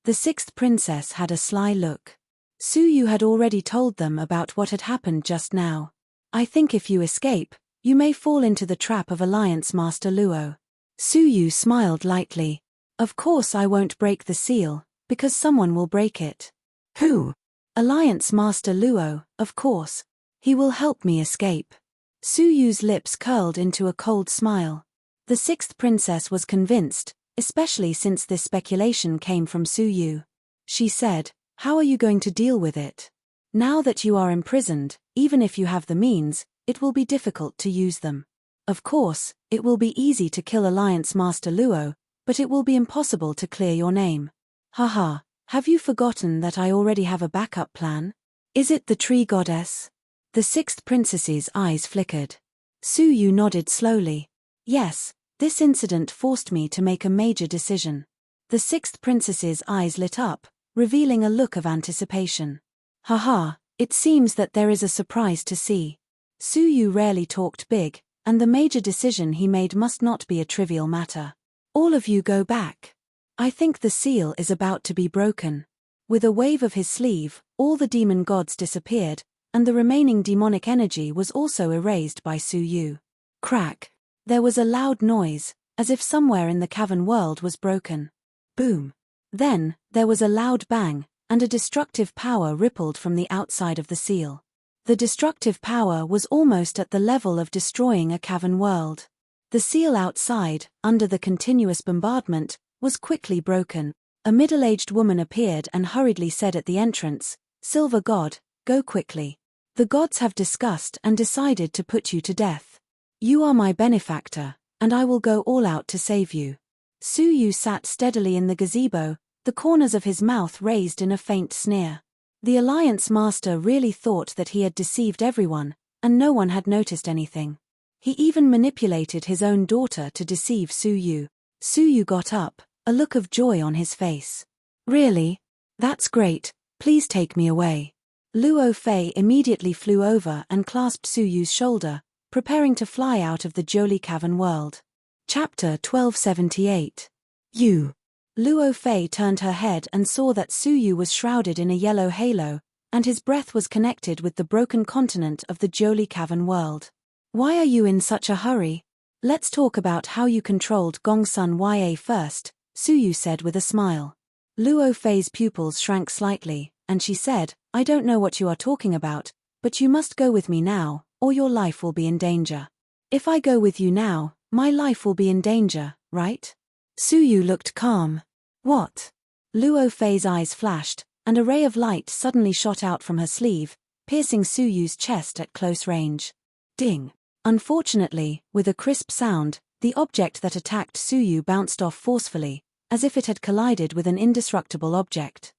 The 6th princess had a sly look. Su Yu had already told them about what had happened just now. I think if you escape, you may fall into the trap of Alliance Master Luo. Su Yu smiled lightly. Of course I won't break the seal, because someone will break it. Who? Alliance Master Luo, of course. He will help me escape. Su Yu's lips curled into a cold smile. The 6th princess was convinced, especially since this speculation came from Su Yu. She said, how are you going to deal with it? Now that you are imprisoned, even if you have the means, it will be difficult to use them. Of course, it will be easy to kill Alliance Master Luo, but it will be impossible to clear your name. Haha, have you forgotten that I already have a backup plan? Is it the tree goddess? The 6th princess's eyes flickered. Su Yu nodded slowly. Yes, this incident forced me to make a major decision. The sixth princess's eyes lit up, revealing a look of anticipation. Haha, it seems that there is a surprise to see. Su Yu rarely talked big, and the major decision he made must not be a trivial matter. All of you go back. I think the seal is about to be broken. With a wave of his sleeve, all the demon gods disappeared, and the remaining demonic energy was also erased by Su Yu. Crack. There was a loud noise, as if somewhere in the cavern world was broken. Boom. Then, there was a loud bang, and a destructive power rippled from the outside of the seal. The destructive power was almost at the level of destroying a cavern world. The seal outside, under the continuous bombardment, was quickly broken. A middle-aged woman appeared and hurriedly said at the entrance, "Silver God, go quickly. The gods have discussed and decided to put you to death. You are my benefactor, and I will go all out to save you." Su Yu sat steadily in the gazebo, the corners of his mouth raised in a faint sneer. The Alliance Master really thought that he had deceived everyone, and no one had noticed anything. He even manipulated his own daughter to deceive Su Yu. Su Yu got up, a look of joy on his face. "Really? That's great, please take me away." Luo Fei immediately flew over and clasped Su Yu's shoulder, preparing to fly out of the Jiuli Cavern world. Chapter 1278. You. Luo Fei turned her head and saw that Su Yu was shrouded in a yellow halo, and his breath was connected with the broken continent of the Jiuli Cavern world. "Why are you in such a hurry? Let's talk about how you controlled Gongsun Ya first," Su Yu said with a smile. Luo Fei's pupils shrank slightly, and she said, "I don't know what you are talking about, but you must go with me now, or your life will be in danger." "If I go with you now, my life will be in danger, right?" Su Yu looked calm. "What?" Luo Fei's eyes flashed, and a ray of light suddenly shot out from her sleeve, piercing Su Yu's chest at close range. Ding. Unfortunately, with a crisp sound, the object that attacked Su Yu bounced off forcefully, as if it had collided with an indestructible object.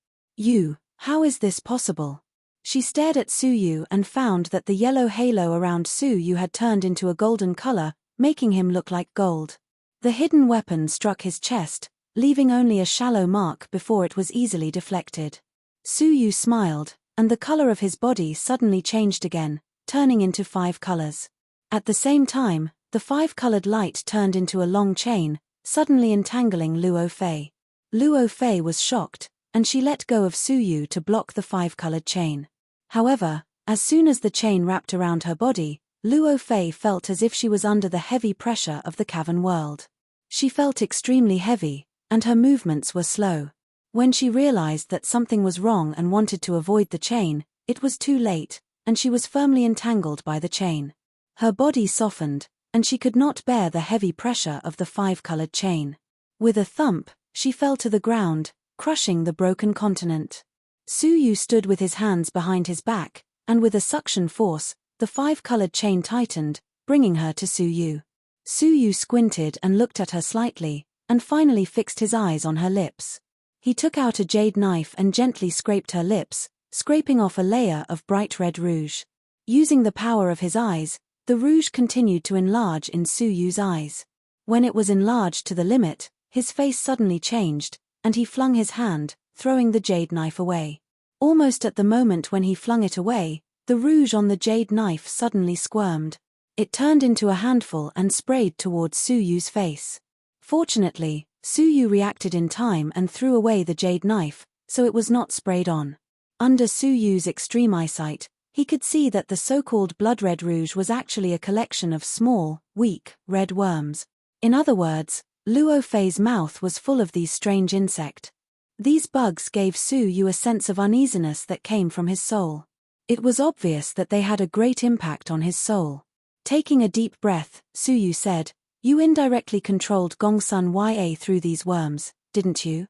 How is this possible?" She stared at Su Yu and found that the yellow halo around Su Yu had turned into a golden color, making him look like gold. The hidden weapon struck his chest, leaving only a shallow mark before it was easily deflected. Su Yu smiled, and the color of his body suddenly changed again, turning into 5 colors. At the same time, the 5-colored light turned into a long chain, suddenly entangling Luo Fei. Luo Fei was shocked, and she let go of Su Yu to block the 5-colored chain. However, as soon as the chain wrapped around her body, Luo Fei felt as if she was under the heavy pressure of the cavern world. She felt extremely heavy, and her movements were slow. When she realized that something was wrong and wanted to avoid the chain, it was too late, and she was firmly entangled by the chain. Her body softened, and she could not bear the heavy pressure of the 5-colored chain. With a thump, she fell to the ground, crushing the broken continent. Su Yu stood with his hands behind his back, and with a suction force, the 5-colored chain tightened, bringing her to Su Yu. Su Yu squinted and looked at her slightly, and finally fixed his eyes on her lips. He took out a jade knife and gently scraped her lips, scraping off a layer of bright red rouge. Using the power of his eyes, the rouge continued to enlarge in Su Yu's eyes. When it was enlarged to the limit, his face suddenly changed, and he flung his hand, throwing the jade knife away. Almost at the moment when he flung it away, the rouge on the jade knife suddenly squirmed. It turned into a handful and sprayed towards Su Yu's face. Fortunately, Su Yu reacted in time and threw away the jade knife, so it was not sprayed on. Under Su Yu's extreme eyesight, he could see that the so-called blood-red rouge was actually a collection of small, weak, red worms. In other words, Luo Fei's mouth was full of these strange insects. These bugs gave Su Yu a sense of uneasiness that came from his soul. It was obvious that they had a great impact on his soul. Taking a deep breath, Su Yu said, "You indirectly controlled Gongsun Ya through these worms, didn't you?"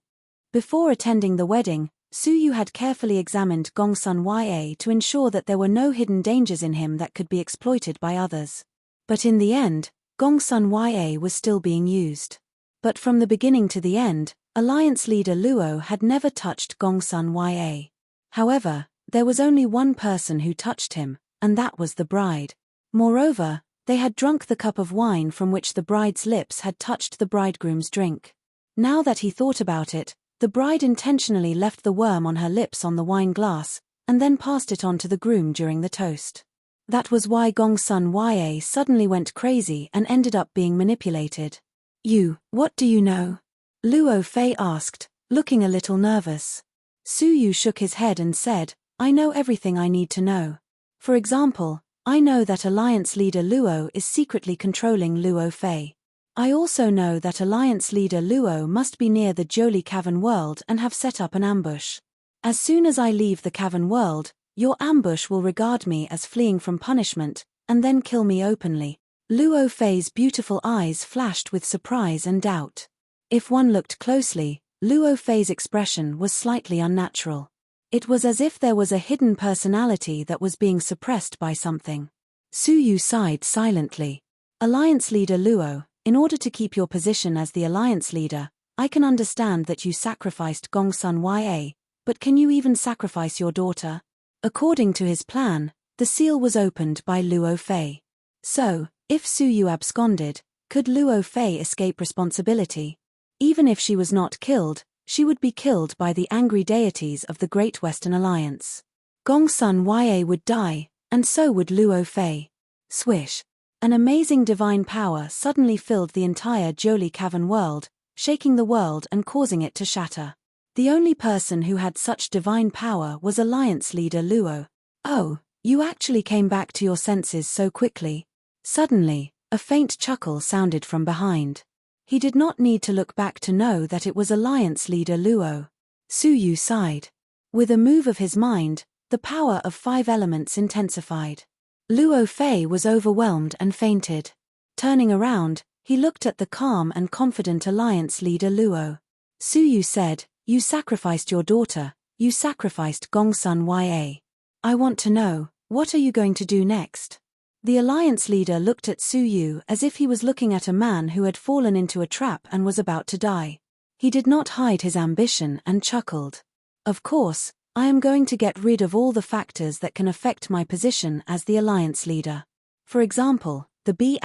Before attending the wedding, Su Yu had carefully examined Gongsun Ya to ensure that there were no hidden dangers in him that could be exploited by others. But in the end, Gongsun Ya was still being used. But from the beginning to the end, Alliance leader Luo had never touched Gongsun Ya. However, there was only one person who touched him, and that was the bride. Moreover, They had drunk the cup of wine from which the bride's lips had touched the bridegroom's drink. Now that he thought about it, the bride intentionally left the worm on her lips on the wine glass, and then passed it on to the groom during the toast. That was why Gongsun Ya suddenly went crazy and ended up being manipulated. What do you know? Luo Fei asked, looking a little nervous. Su Yu shook his head and said, I know everything I need to know. For example, I know that Alliance leader Luo is secretly controlling Luo Fei. I also know that Alliance leader Luo must be near the Jolie Cavern world and have set up an ambush. As soon as I leave the cavern world, your ambush will regard me as fleeing from punishment, and then kill me openly. Luo Fei's beautiful eyes flashed with surprise and doubt. If one looked closely, Luo Fei's expression was slightly unnatural. It was as if there was a hidden personality that was being suppressed by something. Su Yu sighed silently. Alliance leader Luo, in order to keep your position as the alliance leader, I can understand that you sacrificed Gongsun Ya, but can you even sacrifice your daughter? According to his plan, the seal was opened by Luo Fei. So, if Su Yu absconded, could Luo Fei escape responsibility? Even if she was not killed, she would be killed by the angry deities of the Great Western Alliance. Gongsun Ya would die, and so would Luo Fei. Swish! An amazing divine power suddenly filled the entire Jolie Cavern world, shaking the world and causing it to shatter. The only person who had such divine power was Alliance leader Luo. Oh, you actually came back to your senses so quickly. Suddenly, a faint chuckle sounded from behind. He did not need to look back to know that it was Alliance leader Luo. Su Yu sighed. With a move of his mind, the power of 5 elements intensified. Luo Fei was overwhelmed and fainted. Turning around, he looked at the calm and confident Alliance leader Luo. Su Yu said, You sacrificed your daughter, you sacrificed Gongsun Ya. I want to know, what are you going to do next? The alliance leader looked at Su Yu as if he was looking at a man who had fallen into a trap and was about to die. He did not hide his ambition and chuckled. Of course, I am going to get rid of all the factors that can affect my position as the alliance leader. For example, the B**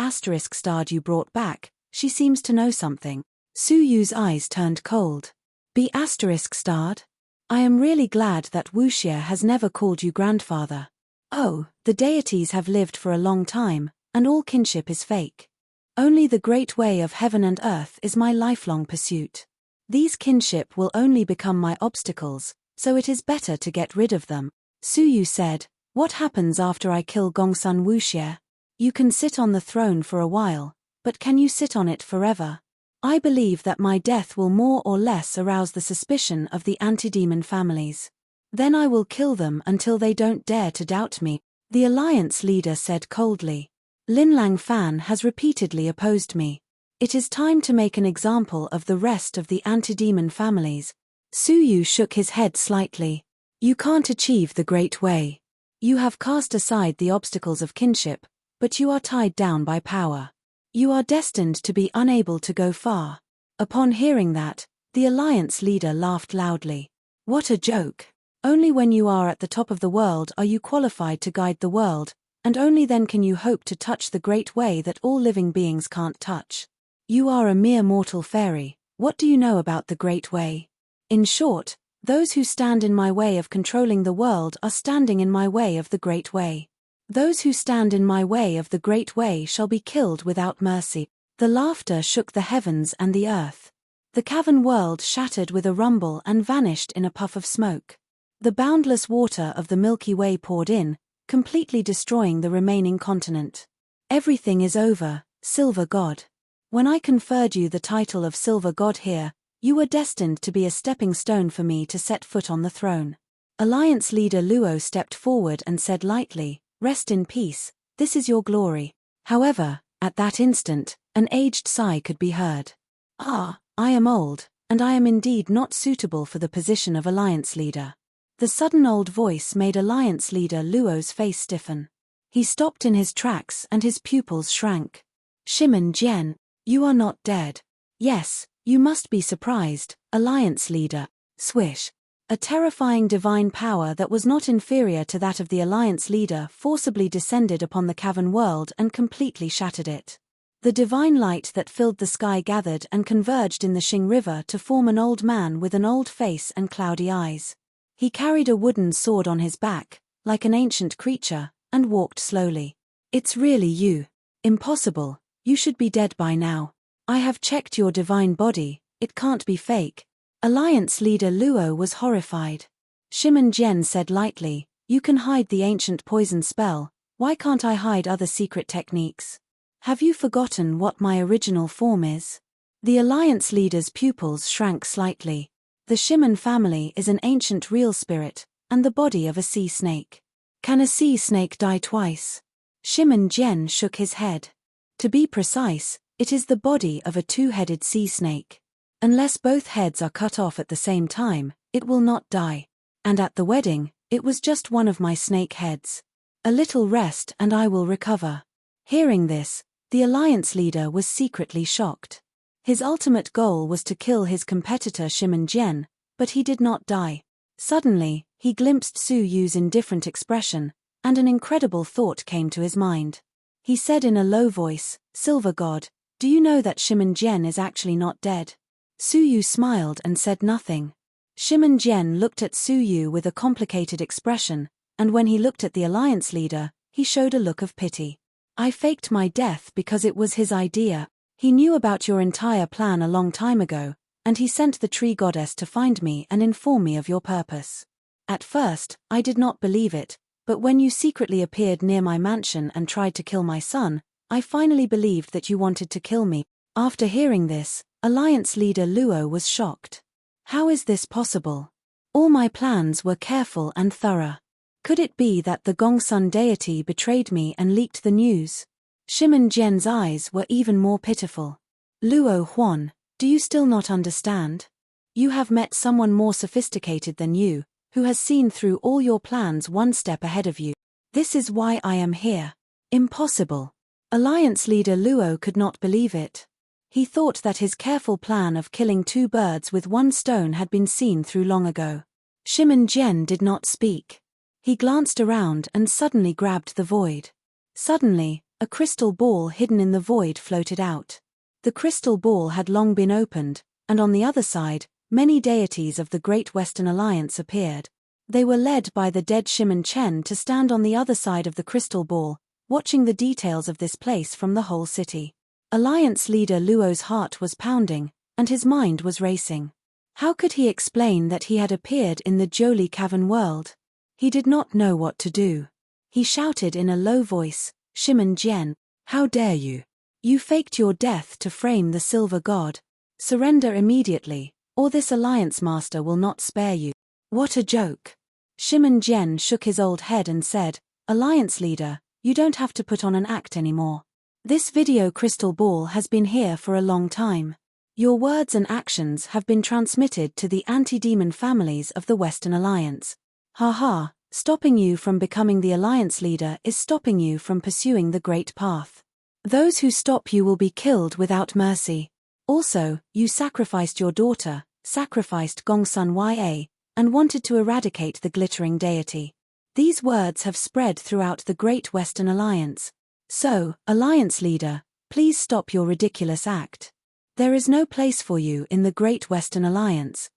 starred you brought back, she seems to know something. Su Yu's eyes turned cold. B** starred? I am really glad that Wuxia has never called you grandfather. Oh, the deities have lived for a long time, and all kinship is fake. Only the great way of heaven and earth is my lifelong pursuit. These kinship will only become my obstacles, so it is better to get rid of them. Su Yu said, What happens after I kill Gongsun Wuxia? You can sit on the throne for a while, but can you sit on it forever? I believe that my death will more or less arouse the suspicion of the anti-demon families. Then I will kill them until they don't dare to doubt me, the alliance leader said coldly. Linlang Fan has repeatedly opposed me. It is time to make an example of the rest of the anti-demon families. Su Yu shook his head slightly. You can't achieve the great way. You have cast aside the obstacles of kinship, but you are tied down by power. You are destined to be unable to go far. Upon hearing that, the alliance leader laughed loudly. What a joke! Only when you are at the top of the world are you qualified to guide the world, and only then can you hope to touch the great way that all living beings can't touch. You are a mere mortal fairy. What do you know about the great way? In short, those who stand in my way of controlling the world are standing in my way of the great way. Those who stand in my way of the great way shall be killed without mercy. The laughter shook the heavens and the earth. The cavern world shattered with a rumble and vanished in a puff of smoke. The boundless water of the Milky Way poured in, completely destroying the remaining continent. Everything is over, Silver God. When I conferred you the title of Silver God here, you were destined to be a stepping stone for me to set foot on the throne. Alliance leader Luo stepped forward and said lightly, Rest in peace, this is your glory. However, at that instant, an aged sigh could be heard. I am old, and I am indeed not suitable for the position of alliance leader. The sudden old voice made alliance leader Luo's face stiffen. He stopped in his tracks and his pupils shrank. Shimen Jian, you are not dead. Yes, you must be surprised, alliance leader. Swish. A terrifying divine power that was not inferior to that of the Alliance leader forcibly descended upon the cavern world and completely shattered it. The divine light that filled the sky gathered and converged in the Xing River to form an old man with an old face and cloudy eyes. He carried a wooden sword on his back, like an ancient creature, and walked slowly. "It's really you. Impossible, you should be dead by now. I have checked your divine body, it can't be fake." Alliance leader Luo was horrified. Shimen Jian said lightly, "You can hide the ancient poison spell, why can't I hide other secret techniques? Have you forgotten what my original form is?" The Alliance leader's pupils shrank slightly. The Shimen family is an ancient real spirit, and the body of a sea snake. Can a sea snake die twice? Shimen Jian shook his head. To be precise, it is the body of a two-headed sea snake. Unless both heads are cut off at the same time, it will not die. And at the wedding, it was just one of my snake heads. A little rest and I will recover. Hearing this, the Alliance leader was secretly shocked. His ultimate goal was to kill his competitor Shimen Jian, but he did not die. Suddenly, he glimpsed Su Yu's indifferent expression, and an incredible thought came to his mind. He said in a low voice, "Silver God, do you know that Shimen Jian is actually not dead?" Su Yu smiled and said nothing. Shimen Jian looked at Su Yu with a complicated expression, and when he looked at the Alliance leader, he showed a look of pity. "I faked my death because it was his idea. He knew about your entire plan a long time ago, and he sent the tree goddess to find me and inform me of your purpose. At first, I did not believe it, but when you secretly appeared near my mansion and tried to kill my son, I finally believed that you wanted to kill me." After hearing this, Alliance leader Luo was shocked. How is this possible? All my plans were careful and thorough. Could it be that the Gongsun deity betrayed me and leaked the news? Shimen Jian's eyes were even more pitiful. "Luo Huan, do you still not understand? You have met someone more sophisticated than you, who has seen through all your plans one step ahead of you. This is why I am here." Impossible. Alliance leader Luo could not believe it. He thought that his careful plan of killing two birds with one stone had been seen through long ago. Shimen Jian did not speak. He glanced around and suddenly grabbed the void. Suddenly, a crystal ball hidden in the void floated out. The crystal ball had long been opened, and on the other side, many deities of the Great Western Alliance appeared. They were led by the dead Shimen Chen to stand on the other side of the crystal ball, watching the details of this place from the whole city. Alliance leader Luo's heart was pounding, and his mind was racing. How could he explain that he had appeared in the Jolie Cavern world? He did not know what to do. He shouted in a low voice, "Shimen Jian, how dare you? You faked your death to frame the Silver God. Surrender immediately, or this Alliance master will not spare you." What a joke. Shimen Jian shook his old head and said, "Alliance leader, you don't have to put on an act anymore. This video crystal ball has been here for a long time. Your words and actions have been transmitted to the anti-demon families of the Western Alliance. Haha, stopping you from becoming the Alliance leader is stopping you from pursuing the Great Path. Those who stop you will be killed without mercy. Also, you sacrificed your daughter, sacrificed Gongsun Ya, and wanted to eradicate the glittering deity. These words have spread throughout the Great Western Alliance. So, Alliance leader, please stop your ridiculous act. There is no place for you in the Great Western Alliance."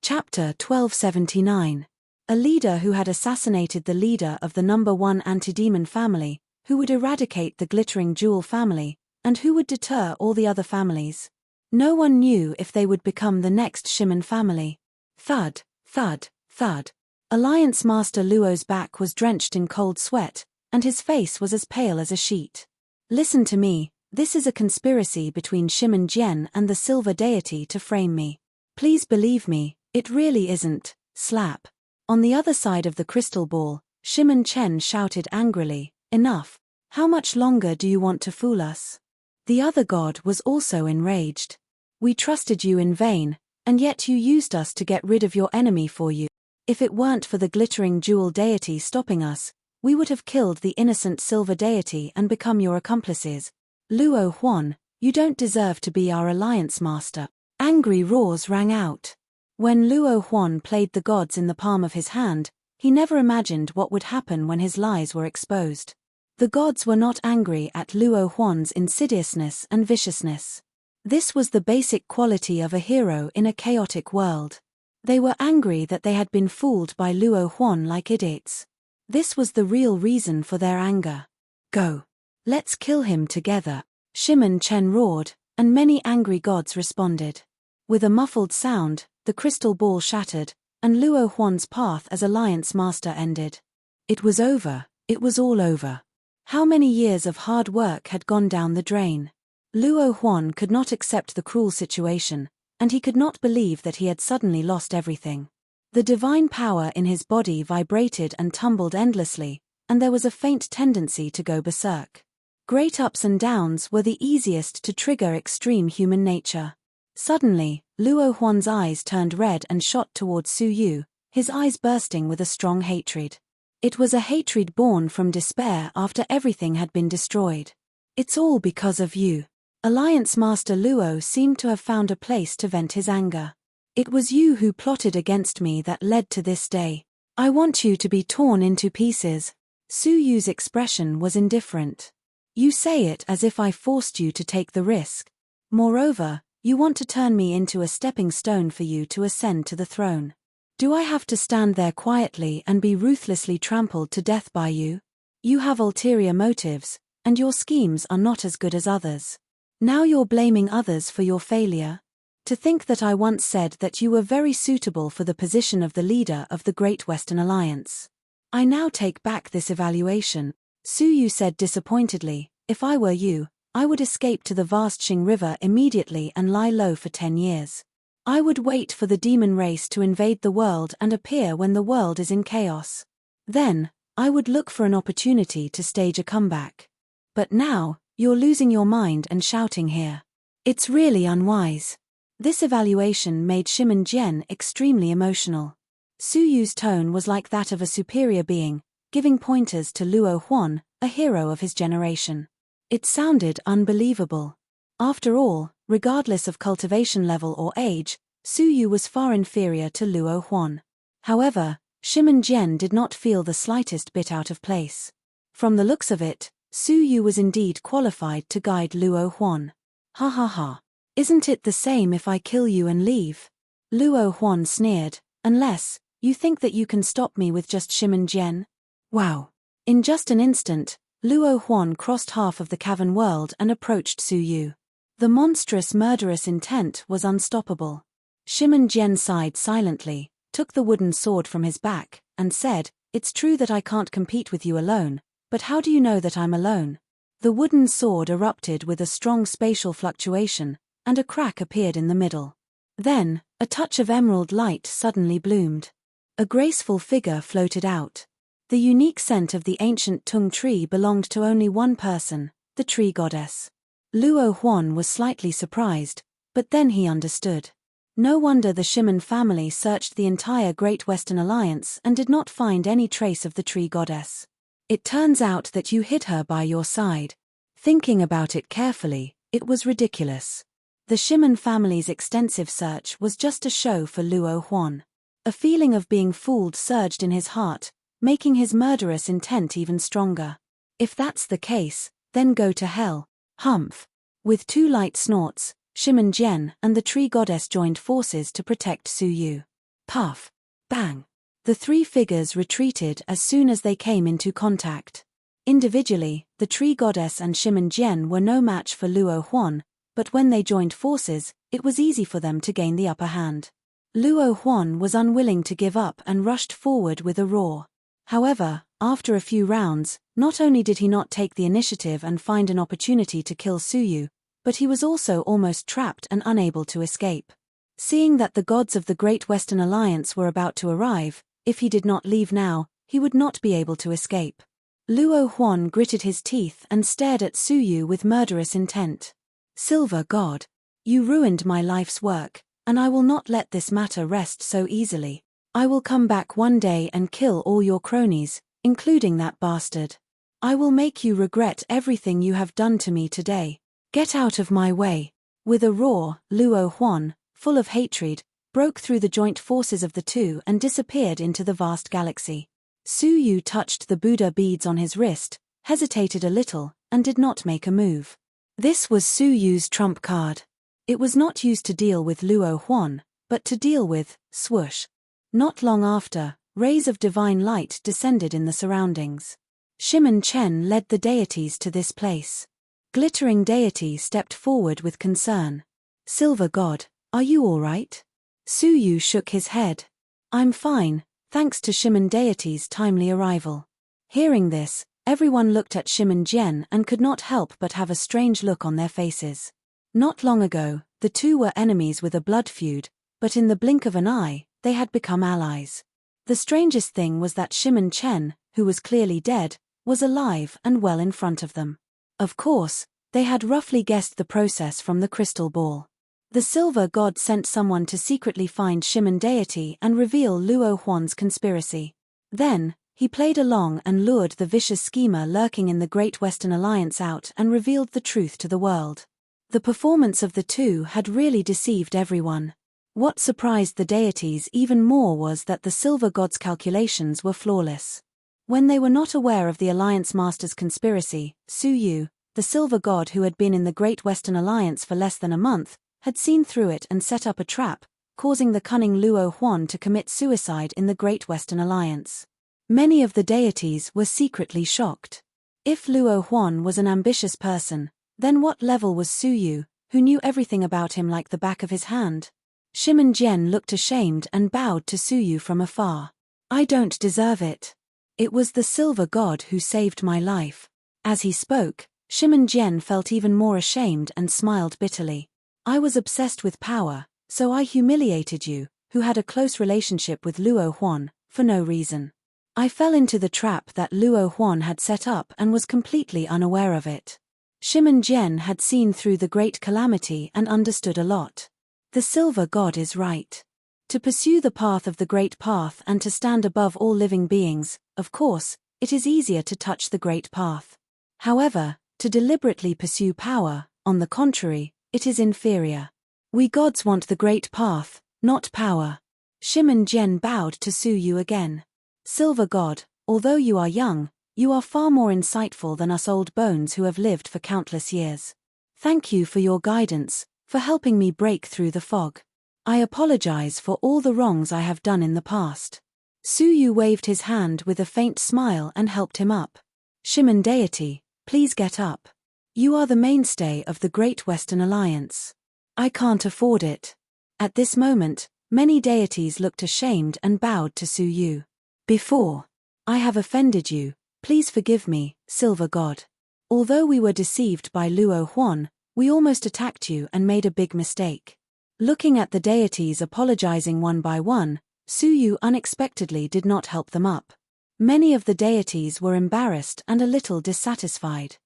Chapter 1279. A leader who had assassinated the leader of the #1 anti-demon family, who would eradicate the glittering jewel family, and who would deter all the other families. No one knew if they would become the next Shimen family. Thud, thud, thud. Alliance Master Luo's back was drenched in cold sweat, and his face was as pale as a sheet. "Listen to me, this is a conspiracy between Shimen Jian and the Silver Deity to frame me. Please believe me, it really isn't." Slap. On the other side of the crystal ball, Shimen Chen shouted angrily, "Enough. How much longer do you want to fool us?" The other god was also enraged. "We trusted you in vain, and yet you used us to get rid of your enemy for you. If it weren't for the glittering jewel deity stopping us, we would have killed the innocent silver deity and become your accomplices. Luo Huan, you don't deserve to be our Alliance master." Angry roars rang out. When Luo Huan played the gods in the palm of his hand, he never imagined what would happen when his lies were exposed. The gods were not angry at Luo Huan's insidiousness and viciousness. This was the basic quality of a hero in a chaotic world. They were angry that they had been fooled by Luo Huan like idiots. This was the real reason for their anger. Go. Let's kill him together, Shimen Chen roared, and many angry gods responded. With a muffled sound, the crystal ball shattered, and Luo Huan's path as Alliance Master ended. It was over, it was all over. How many years of hard work had gone down the drain? Luo Huan could not accept the cruel situation, and he could not believe that he had suddenly lost everything. The divine power in his body vibrated and tumbled endlessly, and there was a faint tendency to go berserk. Great ups and downs were the easiest to trigger extreme human nature. Suddenly, Luo Huan's eyes turned red and shot towards Su Yu, his eyes bursting with a strong hatred. It was a hatred born from despair after everything had been destroyed. It's all because of you. Alliance Master Luo seemed to have found a place to vent his anger. It was you who plotted against me that led to this day. I want you to be torn into pieces. Su Yu's expression was indifferent. You say it as if I forced you to take the risk. Moreover, you want to turn me into a stepping stone for you to ascend to the throne. Do I have to stand there quietly and be ruthlessly trampled to death by you? You have ulterior motives, and your schemes are not as good as others. Now you're blaming others for your failure? To think that I once said that you were very suitable for the position of the leader of the Great Western Alliance. I now take back this evaluation, Su Yu said disappointedly. If I were you, I would escape to the vast Qing River immediately and lie low for 10 years. I would wait for the demon race to invade the world and appear when the world is in chaos. Then, I would look for an opportunity to stage a comeback. But now, you're losing your mind and shouting here. It's really unwise. This evaluation made Shimen Jian extremely emotional. Su Yu's tone was like that of a superior being, giving pointers to Luo Huan, a hero of his generation. It sounded unbelievable. After all, regardless of cultivation level or age, Su Yu was far inferior to Luo Huan. However, Shimen Jian did not feel the slightest bit out of place. From the looks of it, Su Yu was indeed qualified to guide Luo Huan. Ha ha ha. Isn't it the same if I kill you and leave? Luo Huan sneered, unless you think that you can stop me with just Shimen Jian? Wow. In just an instant, Luo Huan crossed half of the cavern world and approached Su Yu. The monstrous murderous intent was unstoppable. Shimen Jian sighed silently, took the wooden sword from his back, and said, "It's true that I can't compete with you alone, but how do you know that I'm alone?" The wooden sword erupted with a strong spatial fluctuation, and a crack appeared in the middle. Then, a touch of emerald light suddenly bloomed. A graceful figure floated out. The unique scent of the ancient Tung tree belonged to only one person, the tree goddess. Luo Huan was slightly surprised, but then he understood. No wonder the Shimen family searched the entire Great Western Alliance and did not find any trace of the tree goddess. It turns out that you hid her by your side. Thinking about it carefully, it was ridiculous. The Shimen family's extensive search was just a show for Luo Huan. A feeling of being fooled surged in his heart, making his murderous intent even stronger. If that's the case, then go to hell. Humph. With two light snorts, Shimen Jian and the tree goddess joined forces to protect Su Yu. Puff. Bang. The three figures retreated as soon as they came into contact. Individually, the tree goddess and Shimen Jian were no match for Luo Huan, but when they joined forces, it was easy for them to gain the upper hand. Luo Huan was unwilling to give up and rushed forward with a roar. However, after a few rounds, not only did he not take the initiative and find an opportunity to kill Su Yu, but he was also almost trapped and unable to escape. Seeing that the gods of the Great Western Alliance were about to arrive, if he did not leave now, he would not be able to escape. Luo Huan gritted his teeth and stared at Su Yu with murderous intent. Silver God, you ruined my life's work, and I will not let this matter rest so easily. I will come back one day and kill all your cronies, including that bastard. I will make you regret everything you have done to me today. Get out of my way. With a roar, Luo Huan, full of hatred, broke through the joint forces of the two and disappeared into the vast galaxy. Su Yu touched the Buddha beads on his wrist, hesitated a little, and did not make a move. This was Su Yu's trump card. It was not used to deal with Luo Huan, but to deal with, swoosh. Not long after, rays of divine light descended in the surroundings. Shimen Chen led the deities to this place. Glittering deity stepped forward with concern. Silver God, are you all right? Su Yu shook his head. I'm fine, thanks to Shimen deity's timely arrival. Hearing this, everyone looked at Shimen Jian and could not help but have a strange look on their faces. Not long ago, the two were enemies with a blood feud, but in the blink of an eye, they had become allies. The strangest thing was that Shimen Chen, who was clearly dead, was alive and well in front of them. Of course, they had roughly guessed the process from the crystal ball. The Silver God sent someone to secretly find Shimen deity and reveal Luo Huan's conspiracy. Then, he played along and lured the vicious schemer lurking in the Great Western Alliance out and revealed the truth to the world. The performance of the two had really deceived everyone. What surprised the deities even more was that the Silver God's calculations were flawless. When they were not aware of the Alliance Master's conspiracy, Su Yu, the Silver God who had been in the Great Western Alliance for less than a month, had seen through it and set up a trap, causing the cunning Luo Huan to commit suicide in the Great Western Alliance. Many of the deities were secretly shocked. If Luo Huan was an ambitious person, then what level was Su Yu, who knew everything about him like the back of his hand? Shimen Jian looked ashamed and bowed to Su Yu from afar. I don't deserve it. It was the Silver God who saved my life. As he spoke, Shimen Jian felt even more ashamed and smiled bitterly. I was obsessed with power, so I humiliated you, who had a close relationship with Luo Huan, for no reason. I fell into the trap that Luo Huan had set up and was completely unaware of it. Shimen Jian had seen through the great calamity and understood a lot. The Silver God is right. To pursue the path of the Great Path and to stand above all living beings, of course, it is easier to touch the Great Path. However, to deliberately pursue power, on the contrary, it is inferior. We gods want the Great Path, not power. Shimen Jian bowed to Su Yu again. Silver God, although you are young, you are far more insightful than us old bones who have lived for countless years. Thank you for your guidance, for helping me break through the fog. I apologize for all the wrongs I have done in the past. Su Yu waved his hand with a faint smile and helped him up. Shimen deity, please get up. You are the mainstay of the Great Western Alliance. I can't afford it. At this moment, many deities looked ashamed and bowed to Su Yu. Before I have offended you, please forgive me, Silver God. Although we were deceived by Luo Huan, we almost attacked you and made a big mistake. Looking at the deities apologizing one by one, Su Yu unexpectedly did not help them up. Many of the deities were embarrassed and a little dissatisfied.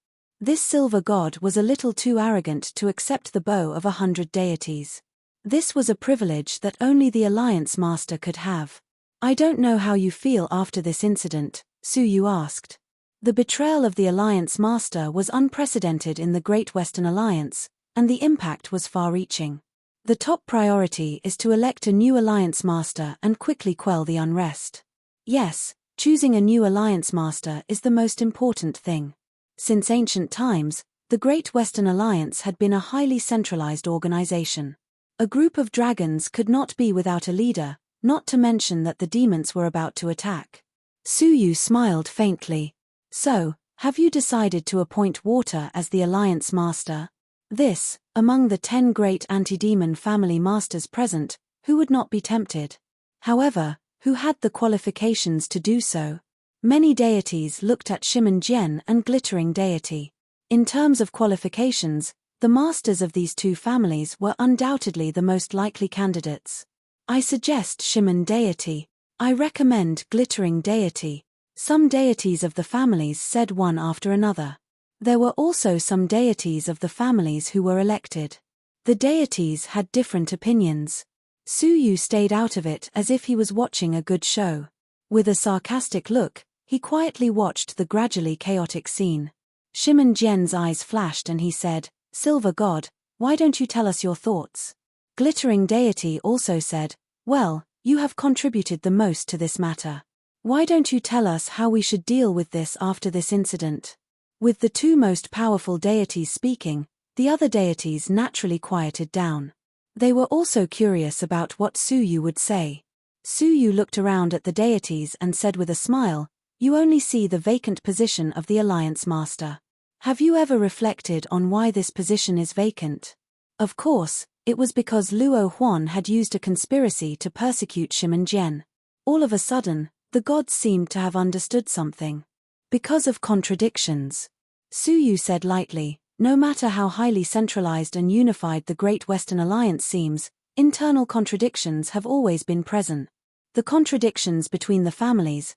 This Silver God was a little too arrogant to accept the bow of 100 deities. This was a privilege that only the Alliance Master could have. I don't know how you feel after this incident, Su Yu asked. The betrayal of the Alliance Master was unprecedented in the Great Western Alliance, and the impact was far-reaching. The top priority is to elect a new Alliance Master and quickly quell the unrest. Yes, choosing a new Alliance Master is the most important thing. Since ancient times, the Great Western Alliance had been a highly centralized organization. A group of dragons could not be without a leader, not to mention that the demons were about to attack. Su Yu smiled faintly. So, have you decided to appoint Water as the Alliance Master? This, among the 10 great anti-demon family masters present, who would not be tempted? However, who had the qualifications to do so? Many deities looked at Shimen Jian and Glittering Deity. In terms of qualifications, the masters of these two families were undoubtedly the most likely candidates. I suggest Shimen Deity. I recommend Glittering Deity. Some deities of the families said one after another. There were also some deities of the families who were elected. The deities had different opinions. Su Yu stayed out of it as if he was watching a good show. With a sarcastic look, he quietly watched the gradually chaotic scene. Shimen Jian's eyes flashed and he said, Silver God, why don't you tell us your thoughts? Glittering deity also said, "Well, you have contributed the most to this matter. Why don't you tell us how we should deal with this after this incident?" With the two most powerful deities speaking, the other deities naturally quieted down. They were also curious about what Suyu would say. Suyu looked around at the deities and said with a smile, "You only see the vacant position of the Alliance Master. Have you ever reflected on why this position is vacant? Of course, it was because Luo Huan had used a conspiracy to persecute Shimen. All of a sudden, the gods seemed to have understood something. Because of contradictions." Suyu said lightly, "No matter how highly centralized and unified the Great Western Alliance seems, internal contradictions have always been present. The contradictions between the families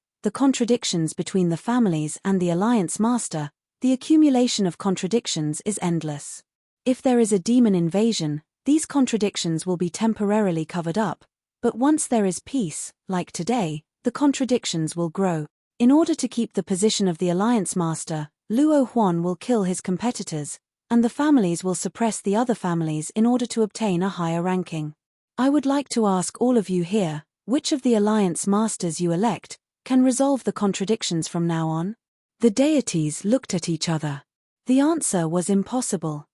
and the Alliance Master, the accumulation of contradictions is endless. If there is a demon invasion, these contradictions will be temporarily covered up, but once there is peace, like today, the contradictions will grow. In order to keep the position of the Alliance Master, Luo Huan will kill his competitors, and the families will suppress the other families in order to obtain a higher ranking. I would like to ask all of you here, which of the Alliance Masters you elect can resolve the contradictions from now on?" The deities looked at each other. The answer was impossible.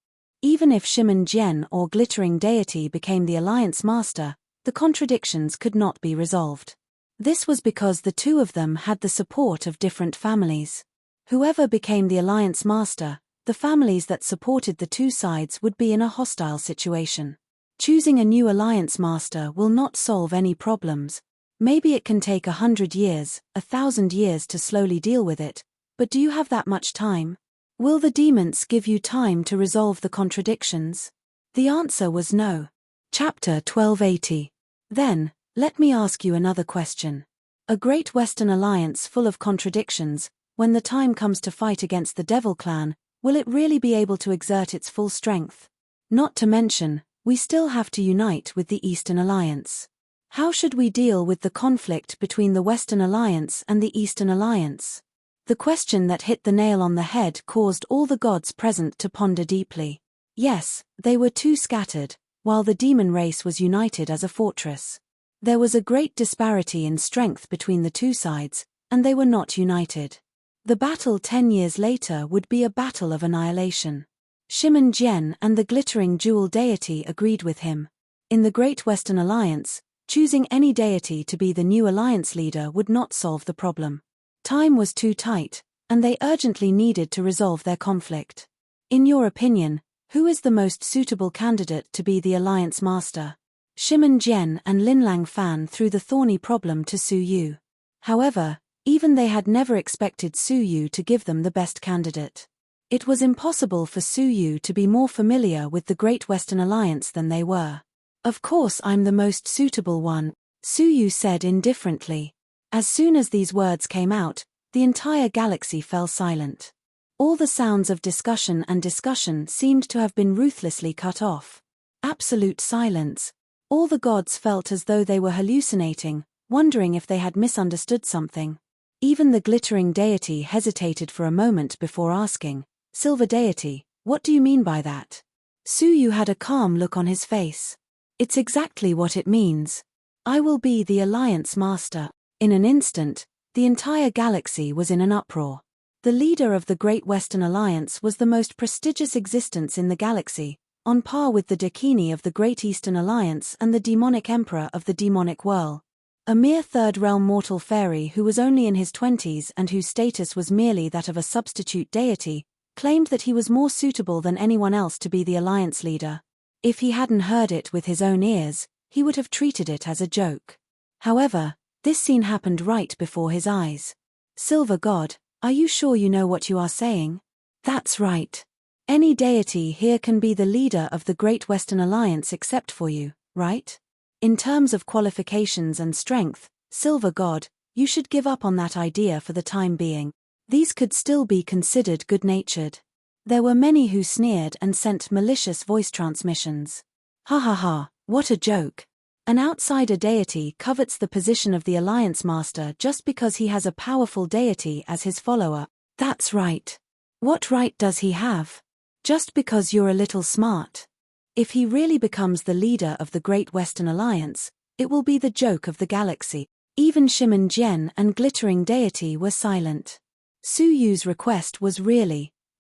Even if Shimen or Glittering Deity became the Alliance Master, the contradictions could not be resolved. This was because the two of them had the support of different families. Whoever became the Alliance Master, the families that supported the two sides would be in a hostile situation. Choosing a new Alliance Master will not solve any problems. Maybe it can take 100 years, 1,000 years to slowly deal with it, but do you have that much time? Will the demons give you time to resolve the contradictions? The answer was no. Chapter 1280. Then, let me ask you another question. A Great Western Alliance full of contradictions, when the time comes to fight against the Devil Clan, will it really be able to exert its full strength? Not to mention, we still have to unite with the Eastern Alliance. How should we deal with the conflict between the Western Alliance and the Eastern Alliance? The question that hit the nail on the head caused all the gods present to ponder deeply. Yes, they were too scattered, while the demon race was united as a fortress. There was a great disparity in strength between the two sides, and they were not united. The battle 10 years later would be a battle of annihilation. Shimen and the Glittering Jewel Deity agreed with him. In the Great Western Alliance, choosing any deity to be the new alliance leader would not solve the problem. Time was too tight, and they urgently needed to resolve their conflict. In your opinion, who is the most suitable candidate to be the Alliance Master? Shimen and Linlang Fan threw the thorny problem to Suyu. However, even they had never expected Suyu to give them the best candidate. It was impossible for Suyu to be more familiar with the Great Western Alliance than they were. "Of course I'm the most suitable one," Suyu said indifferently. As soon as these words came out, the entire galaxy fell silent. All the sounds of discussion seemed to have been ruthlessly cut off. Absolute silence. All the gods felt as though they were hallucinating, wondering if they had misunderstood something. Even the Glittering Deity hesitated for a moment before asking, "Silver Deity, what do you mean by that?" Suyu had a calm look on his face. "It's exactly what it means. I will be the Alliance Master." In an instant, the entire galaxy was in an uproar. The leader of the Great Western Alliance was the most prestigious existence in the galaxy, on par with the Dakini of the Great Eastern Alliance and the demonic emperor of the demonic world. A mere third-realm mortal fairy who was only in his 20s and whose status was merely that of a substitute deity, claimed that he was more suitable than anyone else to be the alliance leader. If he hadn't heard it with his own ears, he would have treated it as a joke. However, this scene happened right before his eyes. "Silver God, are you sure you know what you are saying?" "That's right. Any deity here can be the leader of the Great Western Alliance except for you, right? In terms of qualifications and strength, Silver God, you should give up on that idea for the time being. These could still be considered good-natured." There were many who sneered and sent malicious voice transmissions. "Ha ha ha, what a joke. An outsider deity covets the position of the Alliance Master just because he has a powerful deity as his follower. That's right. What right does he have? Just because you're a little smart. If he really becomes the leader of the Great Western Alliance, it will be the joke of the galaxy. Even Shimen Jian and Glittering Deity were silent. Su Yu's request was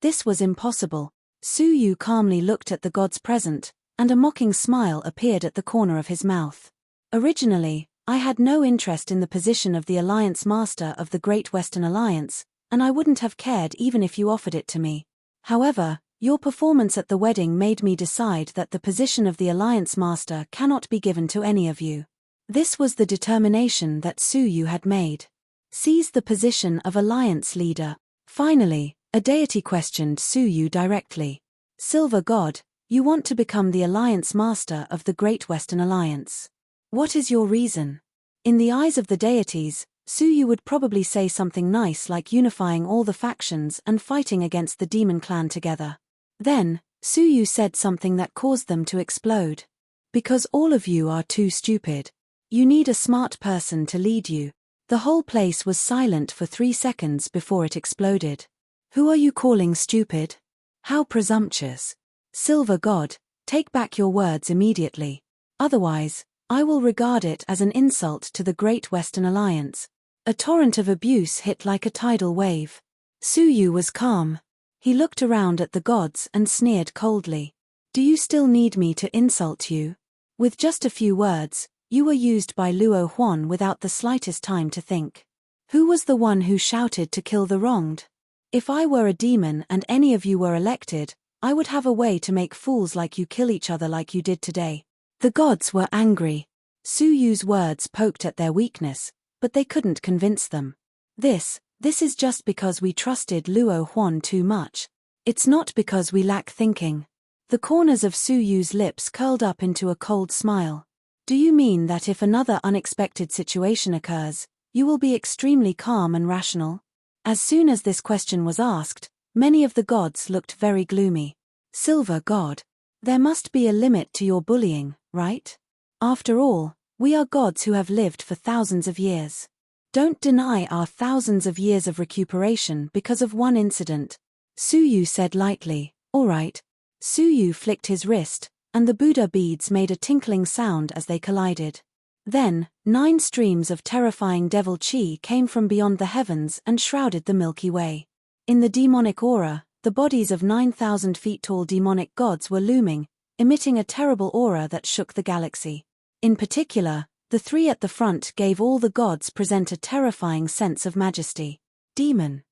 this was impossible. Su Yu calmly looked at the gods present, and a mocking smile appeared at the corner of his mouth. Originally, I had no interest in the position of the Alliance Master of the Great Western Alliance, and I wouldn't have cared even if you offered it to me. However, your performance at the wedding made me decide that the position of the Alliance Master cannot be given to any of you. This was the determination that Su Yu had made. Seize the position of Alliance Leader. Finally, a deity questioned Su Yu directly. Silver God, you want to become the Alliance Master of the Great Western Alliance. What is your reason? In the eyes of the deities, Su Yu would probably say something nice like unifying all the factions and fighting against the demon clan together. Then, Su Yu said something that caused them to explode. Because all of you are too stupid. You need a smart person to lead you. The whole place was silent for 3 seconds before it exploded. Who are you calling stupid? How presumptuous. Silver God, take back your words immediately. Otherwise, I will regard it as an insult to the Great Western Alliance. A torrent of abuse hit like a tidal wave. Su Yu was calm. He looked around at the gods and sneered coldly. Do you still need me to insult you? With just a few words, you were used by Luo Huan without the slightest time to think. Who was the one who shouted to kill the wronged? If I were a demon and any of you were elected, I would have a way to make fools like you kill each other like you did today. The gods were angry. Su Yu's words poked at their weakness, but they couldn't convince them. This is just because we trusted Luo Huan too much. It's not because we lack thinking. The corners of Su Yu's lips curled up into a cold smile. Do you mean that if another unexpected situation occurs, you will be extremely calm and rational? As soon as this question was asked, many of the gods looked very gloomy. Silver God, there must be a limit to your bullying, right? After all, we are gods who have lived for thousands of years. Don't deny our thousands of years of recuperation because of one incident. Su Yu said lightly, all right. Su Yu flicked his wrist, and the Buddha beads made a tinkling sound as they collided. Then, 9 streams of terrifying devil chi came from beyond the heavens and shrouded the Milky Way. In the demonic aura, the bodies of 9,000 feet tall demonic gods were looming, emitting a terrible aura that shook the galaxy. In particular, the 3 at the front gave all the gods present a terrifying sense of majesty. Demon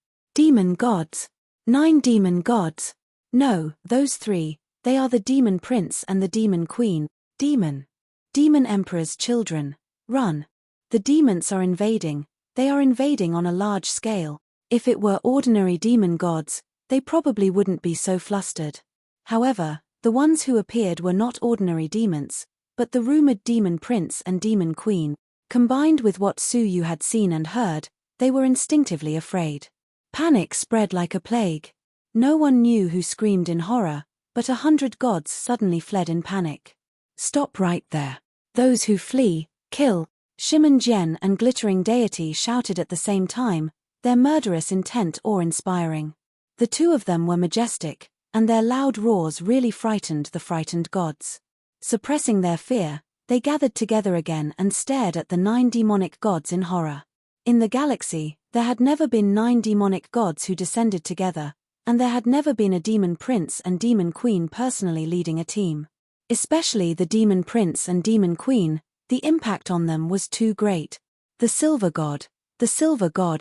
gods. 9 demon gods. No, those 3, they are the Demon Prince and the Demon Queen. Demon Emperor's children. Run. The demons are invading. They are invading on a large scale. If it were ordinary demon gods, they probably wouldn't be so flustered. However, the ones who appeared were not ordinary demons, but the rumored Demon Prince and Demon Queen. Combined with what Su Yu had seen and heard, they were instinctively afraid. Panic spread like a plague. No one knew who screamed in horror, but 100 gods suddenly fled in panic. Stop right there. Those who flee, kill. Shimen Jian and Glittering Deity shouted at the same time, their murderous intent awe-inspiring. The 2 of them were majestic, and their loud roars really frightened the frightened gods. Suppressing their fear, they gathered together again and stared at the 9 demonic gods in horror. In the galaxy, there had never been 9 demonic gods who descended together, and there had never been a Demon Prince and Demon Queen personally leading a team. Especially the Demon Prince and Demon Queen, the impact on them was too great. The Silver God